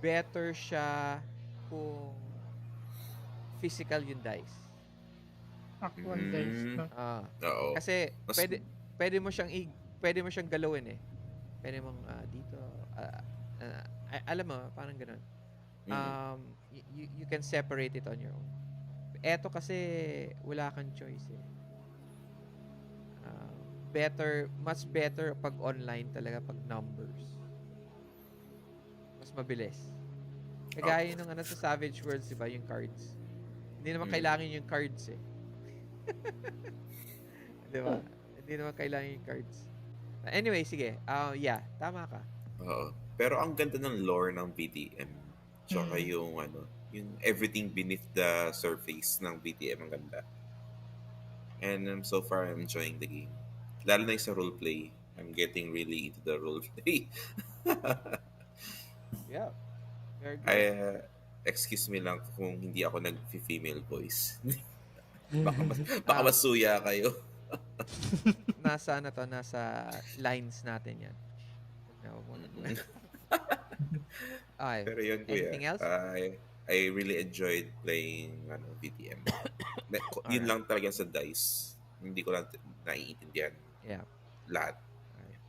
better siya kung physical yung dice. Actual dice. No? Oo. Kasi pwede mo siyang galawin eh. Pwede mong dito alam mo, parang ganoon. You can separate it on your own. Eto kasi wala kang choice eh. Much better pag online talaga, pag numbers. Mas mabilis. Kagaya nung sa Savage Worlds, diba, yung cards. Hindi naman kailangan yung cards eh. Diba? Hindi naman kailangan yung cards. Anyway, sige. Yeah, tama ka. Oo. Pero ang ganda ng lore ng BTM. Tsaka yung everything beneath the surface ng BTM ang ganda. And so far, I'm enjoying the game. Lalo na yung sa roleplay. I'm getting really into the roleplay. Yeah. Very good. Excuse me lang kung hindi ako nag-female voice. baka masuya kayo. Nasa lines natin yan. Okay. Pero yun, kuya. Anything else? I really enjoyed playing BTM. Yun lang talaga sa dice. Hindi ko lang naiintindihan. Yeah. Lahat. Alright.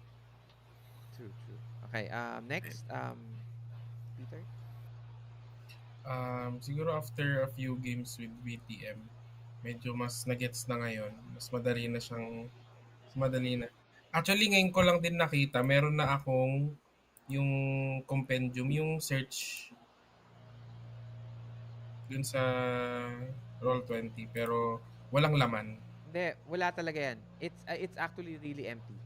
True. Okay, next, Peter? Siguro after a few games with BTM, medyo mas nagets na ngayon. Mas madali na. Actually, ngayon ko lang din nakita, meron na akong yung compendium, yung search dun sa Roll20, pero walang laman. Hindi, wala talaga yan. It's actually really empty.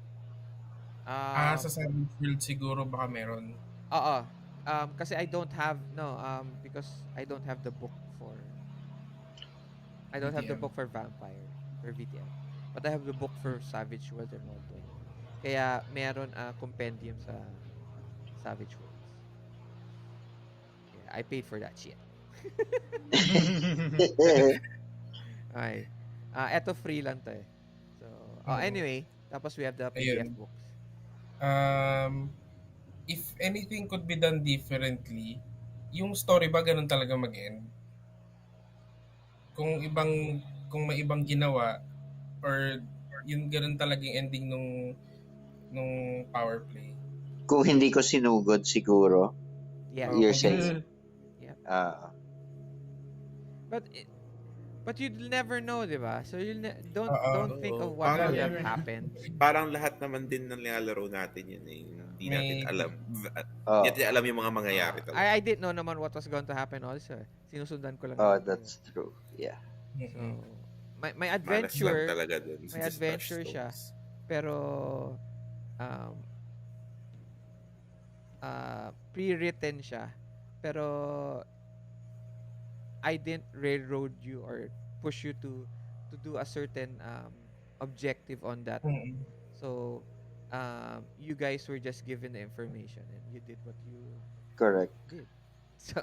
Sa Savage World siguro baka meron. Oo. Kasi I don't have no because I don't have the book for VTM. Vampire or VTM. But I have the book for Savage World and Roll20. Kaya meron compendium sa Savage Worlds. Yeah, I paid for that shit. Okay. Eto free lang to eh. So, anyway, tapos we have the PDF Ayun. books. If anything could be done differently, yung story ba ganun talaga mag-end? Kung may ibang ginawa or yun ganun talagang ending nung power play. Kung hindi ko sinugod siguro. Yeah. You're kung saying. Yeah. But you'll never know, di ba? So don't think of what Parang- would have happened. Parang lahat naman din ng nilalaro natin yun eh. Hindi natin alam. Oh, Hindi natin alam yung mga mangyayari talaga. I didn't know naman what was going to happen also. Sinusundan ko lang. oh, yun. that's true. Yeah. So, may Malas lang adventure, talaga dun. may adventure siya. Pero pre-written siya. Pero I didn't railroad you or push you to do a certain objective on that. So you guys were just given the information and you did what you Correct. did. So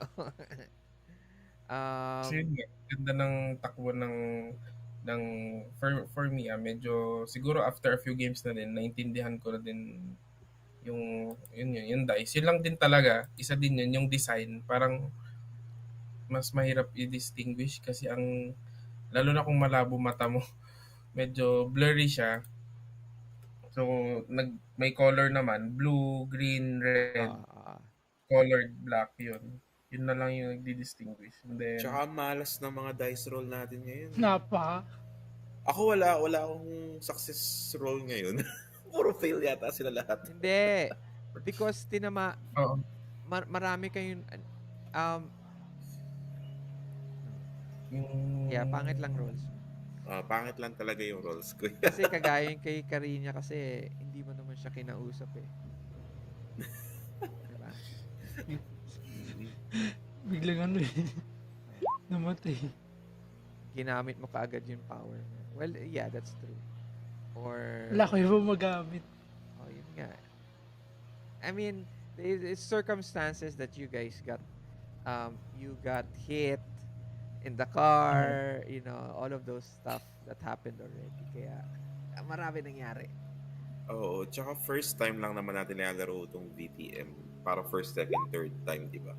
Kasi yun nga, ganda ng takbo ng for me medyo siguro after a few games na din naintindihan ko na din yung dice. Yun lang din talaga, isa din yun yung design, parang mas mahirap i-distinguish kasi lalo na kung malabo mata mo, medyo blurry siya. So may color naman, blue, green, red, colored black, yun na lang yung nagdi-distinguish. And then Tsaka malas ng mga dice roll natin ngayon. Napaka. Ako wala akong success roll ngayon. Puro fail yata sila lahat. hindi. Because Oo. marami kayong Yung yeah, pangit lang rolls. Pangit lang talaga yung rolls ko. Kasi kagaya yung kay Cariña kasi hindi mo naman siya kinausap eh. Diba? Biglang ano eh. Namatay. Ginamit mo kaagad yung power. Well, yeah, that's true. Or Wala ko iba magamit. oh, yun nga. I mean, it's circumstances that you guys got hit in the car, you know, all of those stuff that happened already. Kaya marami nangyari. Oo, tsaka first time lang naman natin nilalaro itong VTM. Parang first, second, third time, di ba?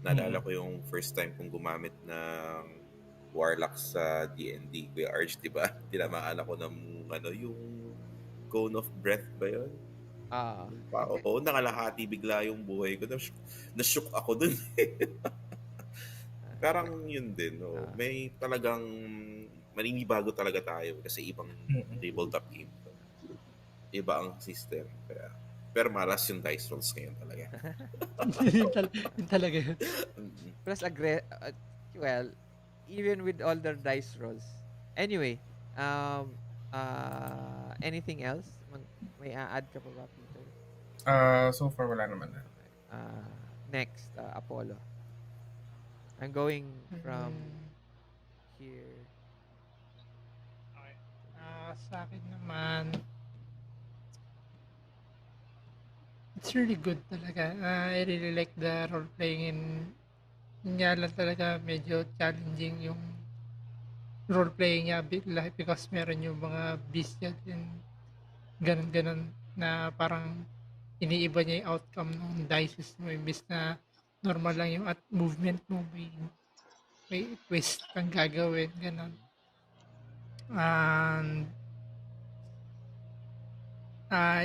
Naalala ko yung first time kong gumamit ng Warlock sa D&D. Kuya Arch, di ba? Tinamaan ako ng yung Cone of Breath ba yun? Oo, nakalahati bigla yung buhay ko. Nashook ako dun. Parang yun din. No? May talagang maninibago talaga tayo kasi ibang tabletop game. Iba ang system. Pero malas yung dice rolls ngayon talaga. Yun talaga yun. Plus well, even with all the dice rolls. Anyway, anything else? May add ka pa ba, Peter? So far wala naman na. Next, Apollo. I'm going from here. Okay. Sa akin naman, it's really good talaga. I really like the role-playing yun nga lang talaga medyo challenging yung role-playing niya because meron yung mga beast and ganun-ganun na parang iniiba niya yung outcome ng dices mo imbis na normal lang yung at movement mo may twist kang gagawin ganun. And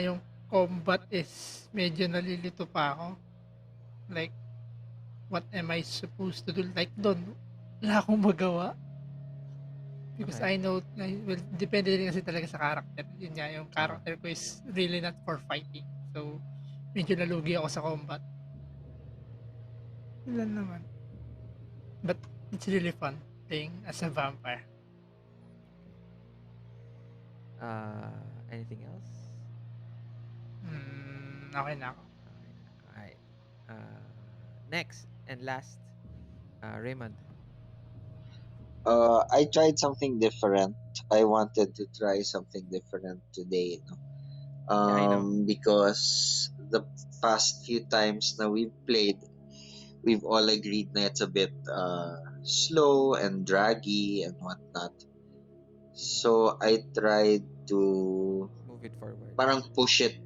yung combat is medyo nalilito pa ako. Like, what am I supposed to do? Like, doon, wala akong magawa. Because Okay. I know, well, depende din kasi talaga sa character. Yun nga, yung character ko is really not for fighting. So, medyo nalugi ako sa combat. Yun lang naman. But, it's really fun playing as a vampire. Anything else? Okay na ako. Okay. Alright. Next and last, Raymond. I tried something different. I wanted to try something different today, no? Yeah, I know. Because the past few times na we've played, we've all agreed na it's a bit slow and draggy and whatnot. So I tried to Move it forward. parang push it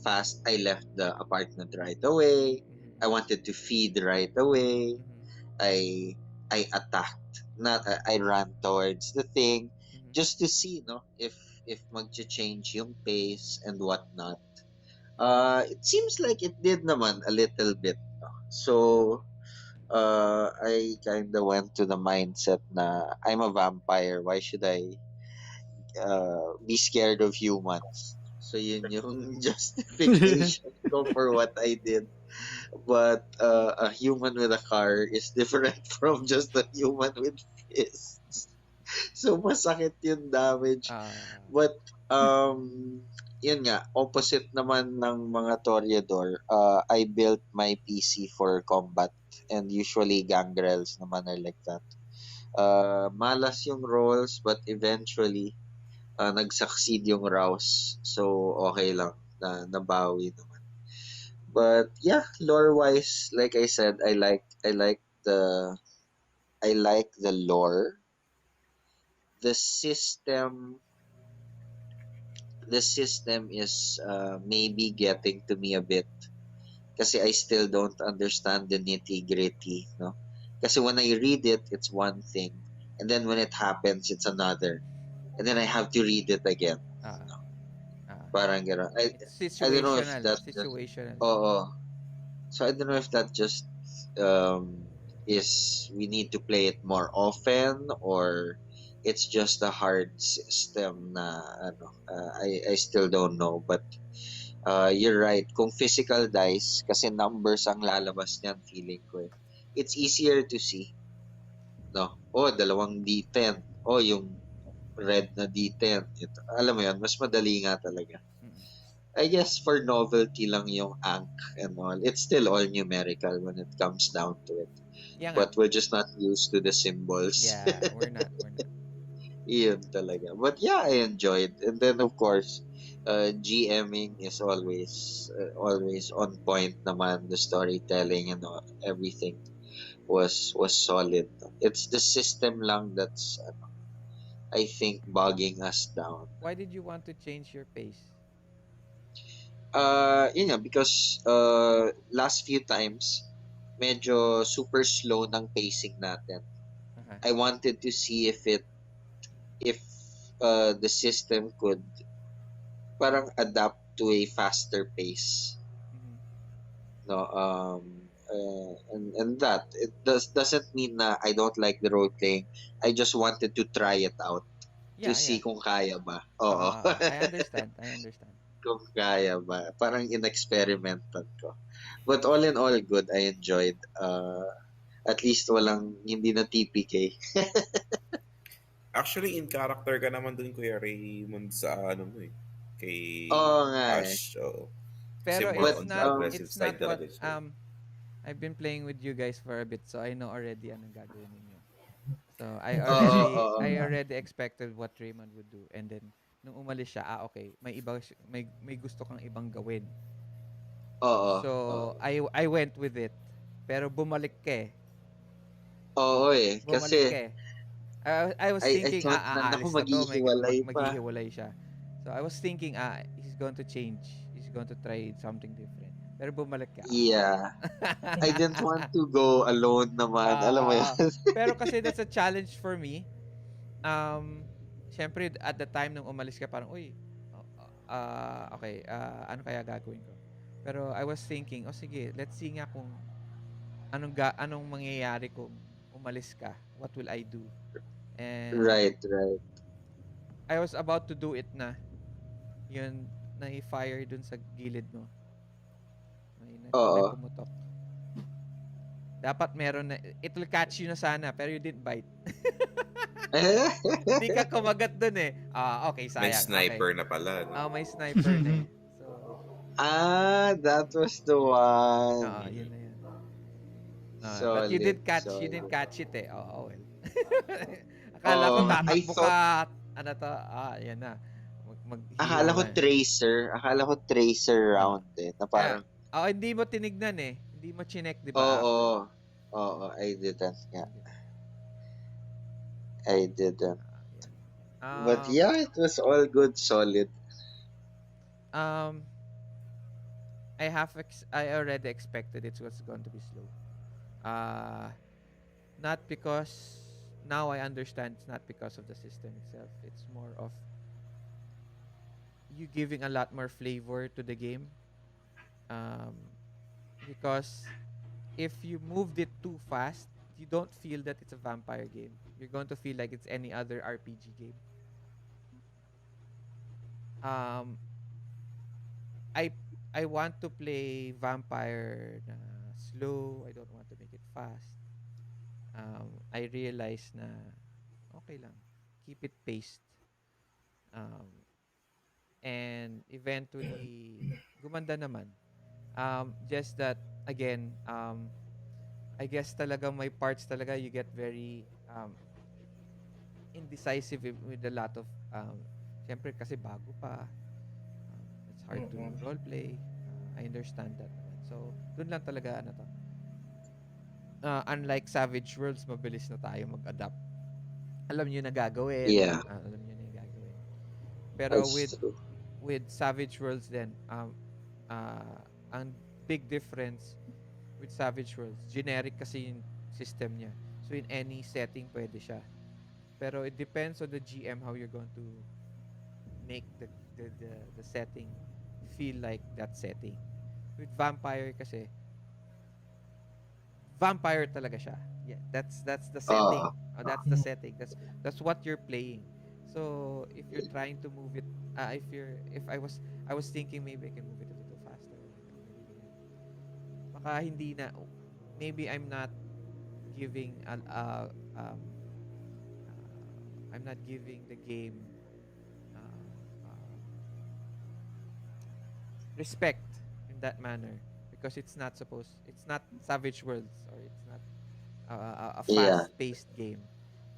fast. I left the apartment right away. I wanted to feed right away. I attacked. Not I ran towards the thing just to see, no, if mag-change yung pace and whatnot. It seems like it did naman a little bit. No? So I kind of went to the mindset na I'm a vampire. Why should I be scared of humans? So yun yung justification ko for what I did. But a human with a car is different from just a human with fists. So masakit yung damage. But yun nga, opposite naman ng mga Toreador, I built my PC for combat, and usually gangrels naman are like that. Malas yung rolls, but eventually nag-succeed yung rouse. So okay lang, nabawi naman. But yeah, lore wise, like I said, I like the lore. The system is maybe getting to me a bit kasi I still don't understand the nitty-gritty, no? Kasi when I read it, it's one thing, and then when it happens, it's another, and then I have to read it again. Parang gano'n. I don't know if that situational. So I don't know if that just is we need to play it more often, or it's just a hard system na I still don't know. But you're right. Kung physical dice, kasi numbers ang lalabas niyan, feeling ko. It's easier to see. No? Dalawang D10. Yung red na D10. Ito. Alam mo yun, mas madali nga talaga. I guess for novelty lang yung Ankh and all. It's still all numerical when it comes down to it. Yeah, but we're just not used to the symbols. Yeah, we're not. Yun talaga. But yeah, I enjoyed. And then of course, GMing is always on point naman. The storytelling and everything was solid. It's the system lang that's I think bogging us down. Why did you want to change your pace? Because last few times medyo super slow ng pacing natin. I wanted to see if the system could parang adapt to a faster pace. No, and that it doesn't mean na I don't like the role playing. I just wanted to try it out to see kung kaya ba. I understand. Kung kaya ba. Parang in-experimentan ko. But all in all, good. I enjoyed. At least hindi na TPK. Actually, in character ka naman dun, Kuya Raymund, sa kay Ash. Pero it's not what, I've been playing with you guys for a bit, so I know already anong gagawin ninyo. So, I already expected what Raymond would do, and then, nung umalis siya, okay, may gusto kang ibang gawin. So, I went with it. Pero bumalik ka eh. Kasi I was thinking, aalis na to, maghihiwalay siya. So, I was thinking, he's going to change. He's going to try something different. Pero bumalik ka. Yeah. I didn't want to go alone naman. Alam mo yan? Pero kasi that's a challenge for me. Siyempre, at the time nung umalis ka, parang, okay, ano kaya gagawin ko? Pero I was thinking, sige, let's see nga kung anong mangyayari kung umalis ka. What will I do? And Right, right. I was about to do it na. Yun, na-fire dun sa gilid mo. May Oo. pumutok. Dapat meron na, it will catch you na sana, pero you didn't bite. Hindi ka kumagat dun eh. Okay, May sayang. sniper Okay. na pala. No? May sniper na eh. So, That was the one. yun na yun. But you Solid, didn't solid. catch it eh. Well. Akala ko Oo nga. I tatakbo thought, ka. Ano to? Yan na. Mag-heal akala ko naman. tracer Ah. round eh. Na parang, Hindi mo tinignan eh. Hindi mo chinek, di ba? oo. After. Oo, I didn't nga. I didn't. But yeah, it was all good, solid. I already expected it was going to be slow. Not because now I understand it's not because of the system itself. It's more of you giving a lot more flavor to the game. Because if you moved it too fast, you don't feel that it's a vampire game. You're going to feel like it's any other RPG game. I want to play vampire na slow. I don't want to make it fast. I realize na okay lang. Keep it paced. And eventually gumanda naman. Just that again, I guess talaga may parts talaga you get very indecisive with a lot of syempre kasi bago pa. It's hard to role play. I understand that naman. So, dun lang talaga to. Unlike Savage Worlds, mabilis na tayo mag-adapt. Alam niyo na gagawin. Yeah. Alam niyo na yung gagawin. Pero That's true. with Savage Worlds then, ang big difference with Savage Worlds, generic kasi yung system niya. So, in any setting, pwede siya. Pero it depends on the GM how you're going to make the setting feel like that setting. With Vampire kasi, vampire talaga siya. Yeah, that's the setting. That's the setting. That's what you're playing. So if you're trying to move it, if I was thinking maybe I can move it a little faster. Baka hindi na. Maybe I'm not giving I'm not giving the game respect in that manner because it's not Savage Worlds or it's not a fast-paced game.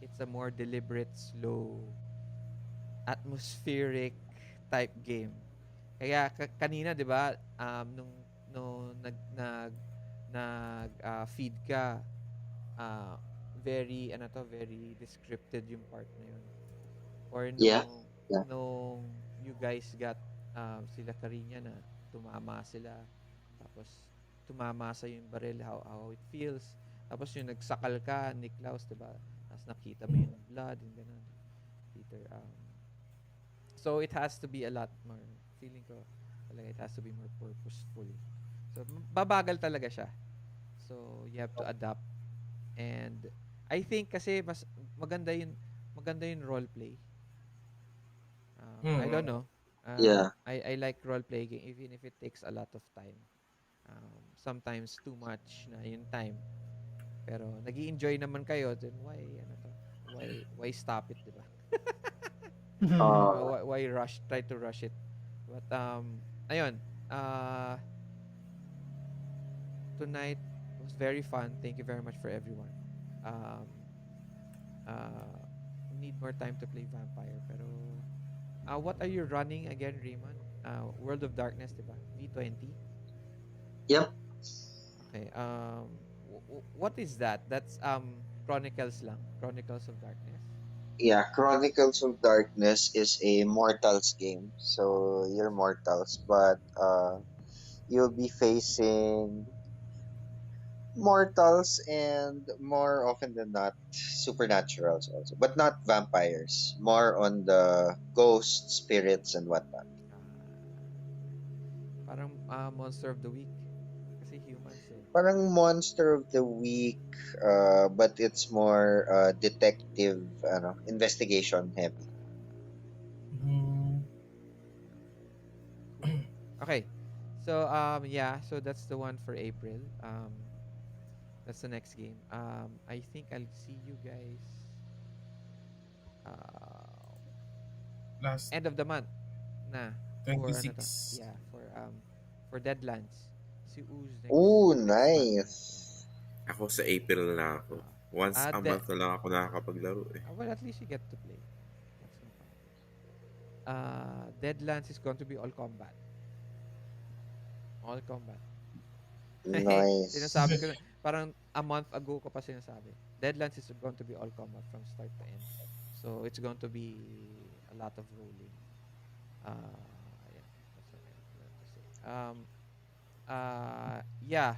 It's a more deliberate, slow, atmospheric type game. Kaya kanina 'di ba nung feed ka very very descripted yung part na yun. Or nung you guys got sila Cariña na tumama sila tapos tumama sa yung baril how it feels tapos yung nagsakal ka Niklaus diba tapos nakita mo yung blood and ganun Peter so it has to be a lot more feeling ko talaga it has to be more purposeful so babagal talaga siya so you have to adapt and I think kasi mas maganda yung role play I don't know I like role play game even if it takes a lot of time. Sometimes too much na yung time. Pero nag-i-enjoy naman kayo then why stop it, 'di ba? Why try to rush it. But ayun, tonight was very fun. Thank you very much for everyone. Need more time to play Vampire pero what are you running again, Raymond? World of Darkness, diba? V20? Yep. Okay. What is that? That's Chronicles lang. Chronicles of Darkness. Yeah, Chronicles of Darkness is a Mortals game. So you're Mortals, but you'll be facing Mortals and more often than not supernaturals also, but not vampires. More on the ghosts, spirits, and whatnot. Parang Monster of the Week. Kasi humans eh. parang monster of the week, but it's more detective, investigation heavy. Okay. So yeah, so that's the one for April. That's the next game. I think I'll see you guys uh Last end of the month na for ano to? 26. Yeah, for Deadlands. Si Uz Ooh, next month na. Yeah. nice. Ako sa April na ako. Once a De- month na lang ako nakakapaglaro eh. well, at least you get to play. That's no problem. Deadlands is going to be all combat. All combat. Sinasabi Nice. ko na, parang a month ago ko pa sinasabi. Deadlands is going to be all combat from start to end. So it's going to be a lot of rolling. Yeah, that's what I have to say. Yeah.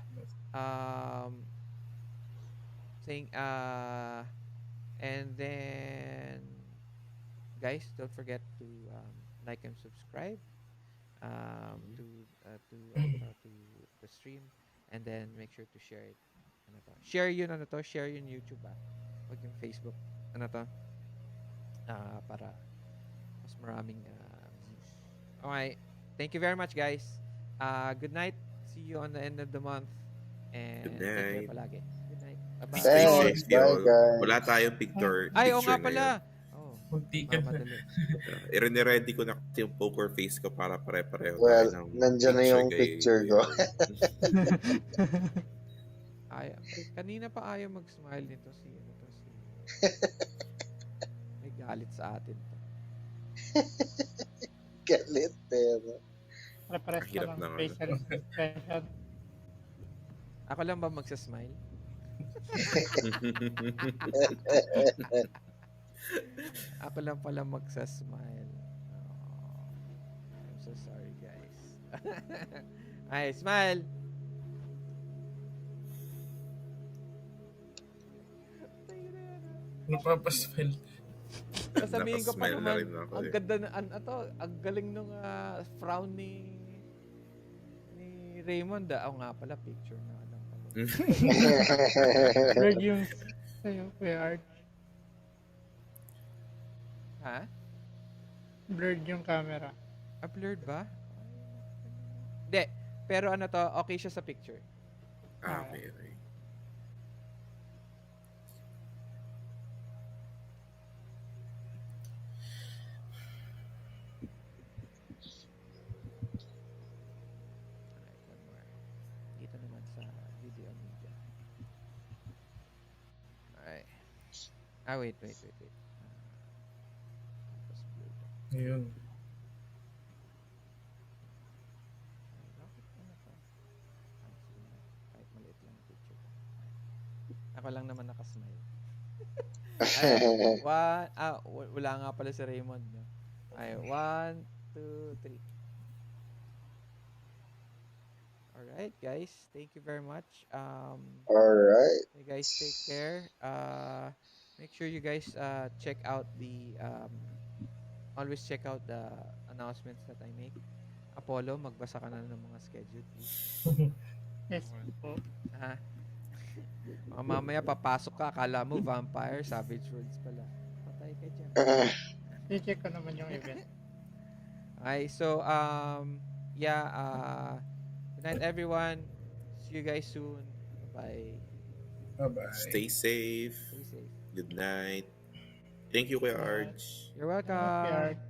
Saying and then guys, don't forget to like and subscribe to the stream, and then make sure to share it. Ano to? Share yun ano to? Share yun YouTube Wag yung Facebook. Ano to? Para mas maraming views. Okay. Thank you very much, guys. Good night. See you on the end of the month. And Good take care night. palagi. Good night. Bye-bye. Stay Picture. safe, Bye, y'all. guys. Wala tayong picture Oo nga ngayon. pala. Oh, Munti ka na. mamadali. I-ready ko na kasi yung poker face ko para pare-pareho Well, tayo ng nandyan na yung kay picture Kuya ko. Ay, kanina pa ayaw mag-smile nito si may galit sa atin to. Galit, pero. Prepares Ang ka hirap ng na nga. facial expression. Ako lang ba magsasmile? Ako lang pala magsasmile. Oh, I'm so sorry, guys. Ay, smile! Napapasmile. Sasabihin ko pa Nakasmile na naman, rin ako ang eh. ganda na, ang galing nung frown ni Raymond. Oo nga pala, picture na lang pala. Blurred yung sa'yo, Kuya Art. Ha? Blurred yung camera. Blurred ba? Hindi. Pero ano to, okay siya sa picture. Okay, okay. Alright, one more. Dito naman sa video media. Alright. Wait. Tapos blurred. Ayun. Bakit ano to? Sige na. Kahit maliit lang yung picture ko. Ako lang naman nakasmile. Wala nga pala si Raymond. No? Ay, 1, 2, 3. Alright, guys. Thank you very much. Alright. You guys take care. Make sure you guys check out the always check out the announcements that I make. Apollo, magbasa ka na ng mga schedule, please. Yes po. Mamaya papasok ka, akala mo Vampire, Savage Worlds pala. Patay ka dyan. I-check ko naman yung event. Okay, so yeah, good night everyone. See you guys soon. Bye. Bye-bye. Stay safe. Stay safe. Good night. Thank you, Kuya Arj. You're welcome. Kuya Art.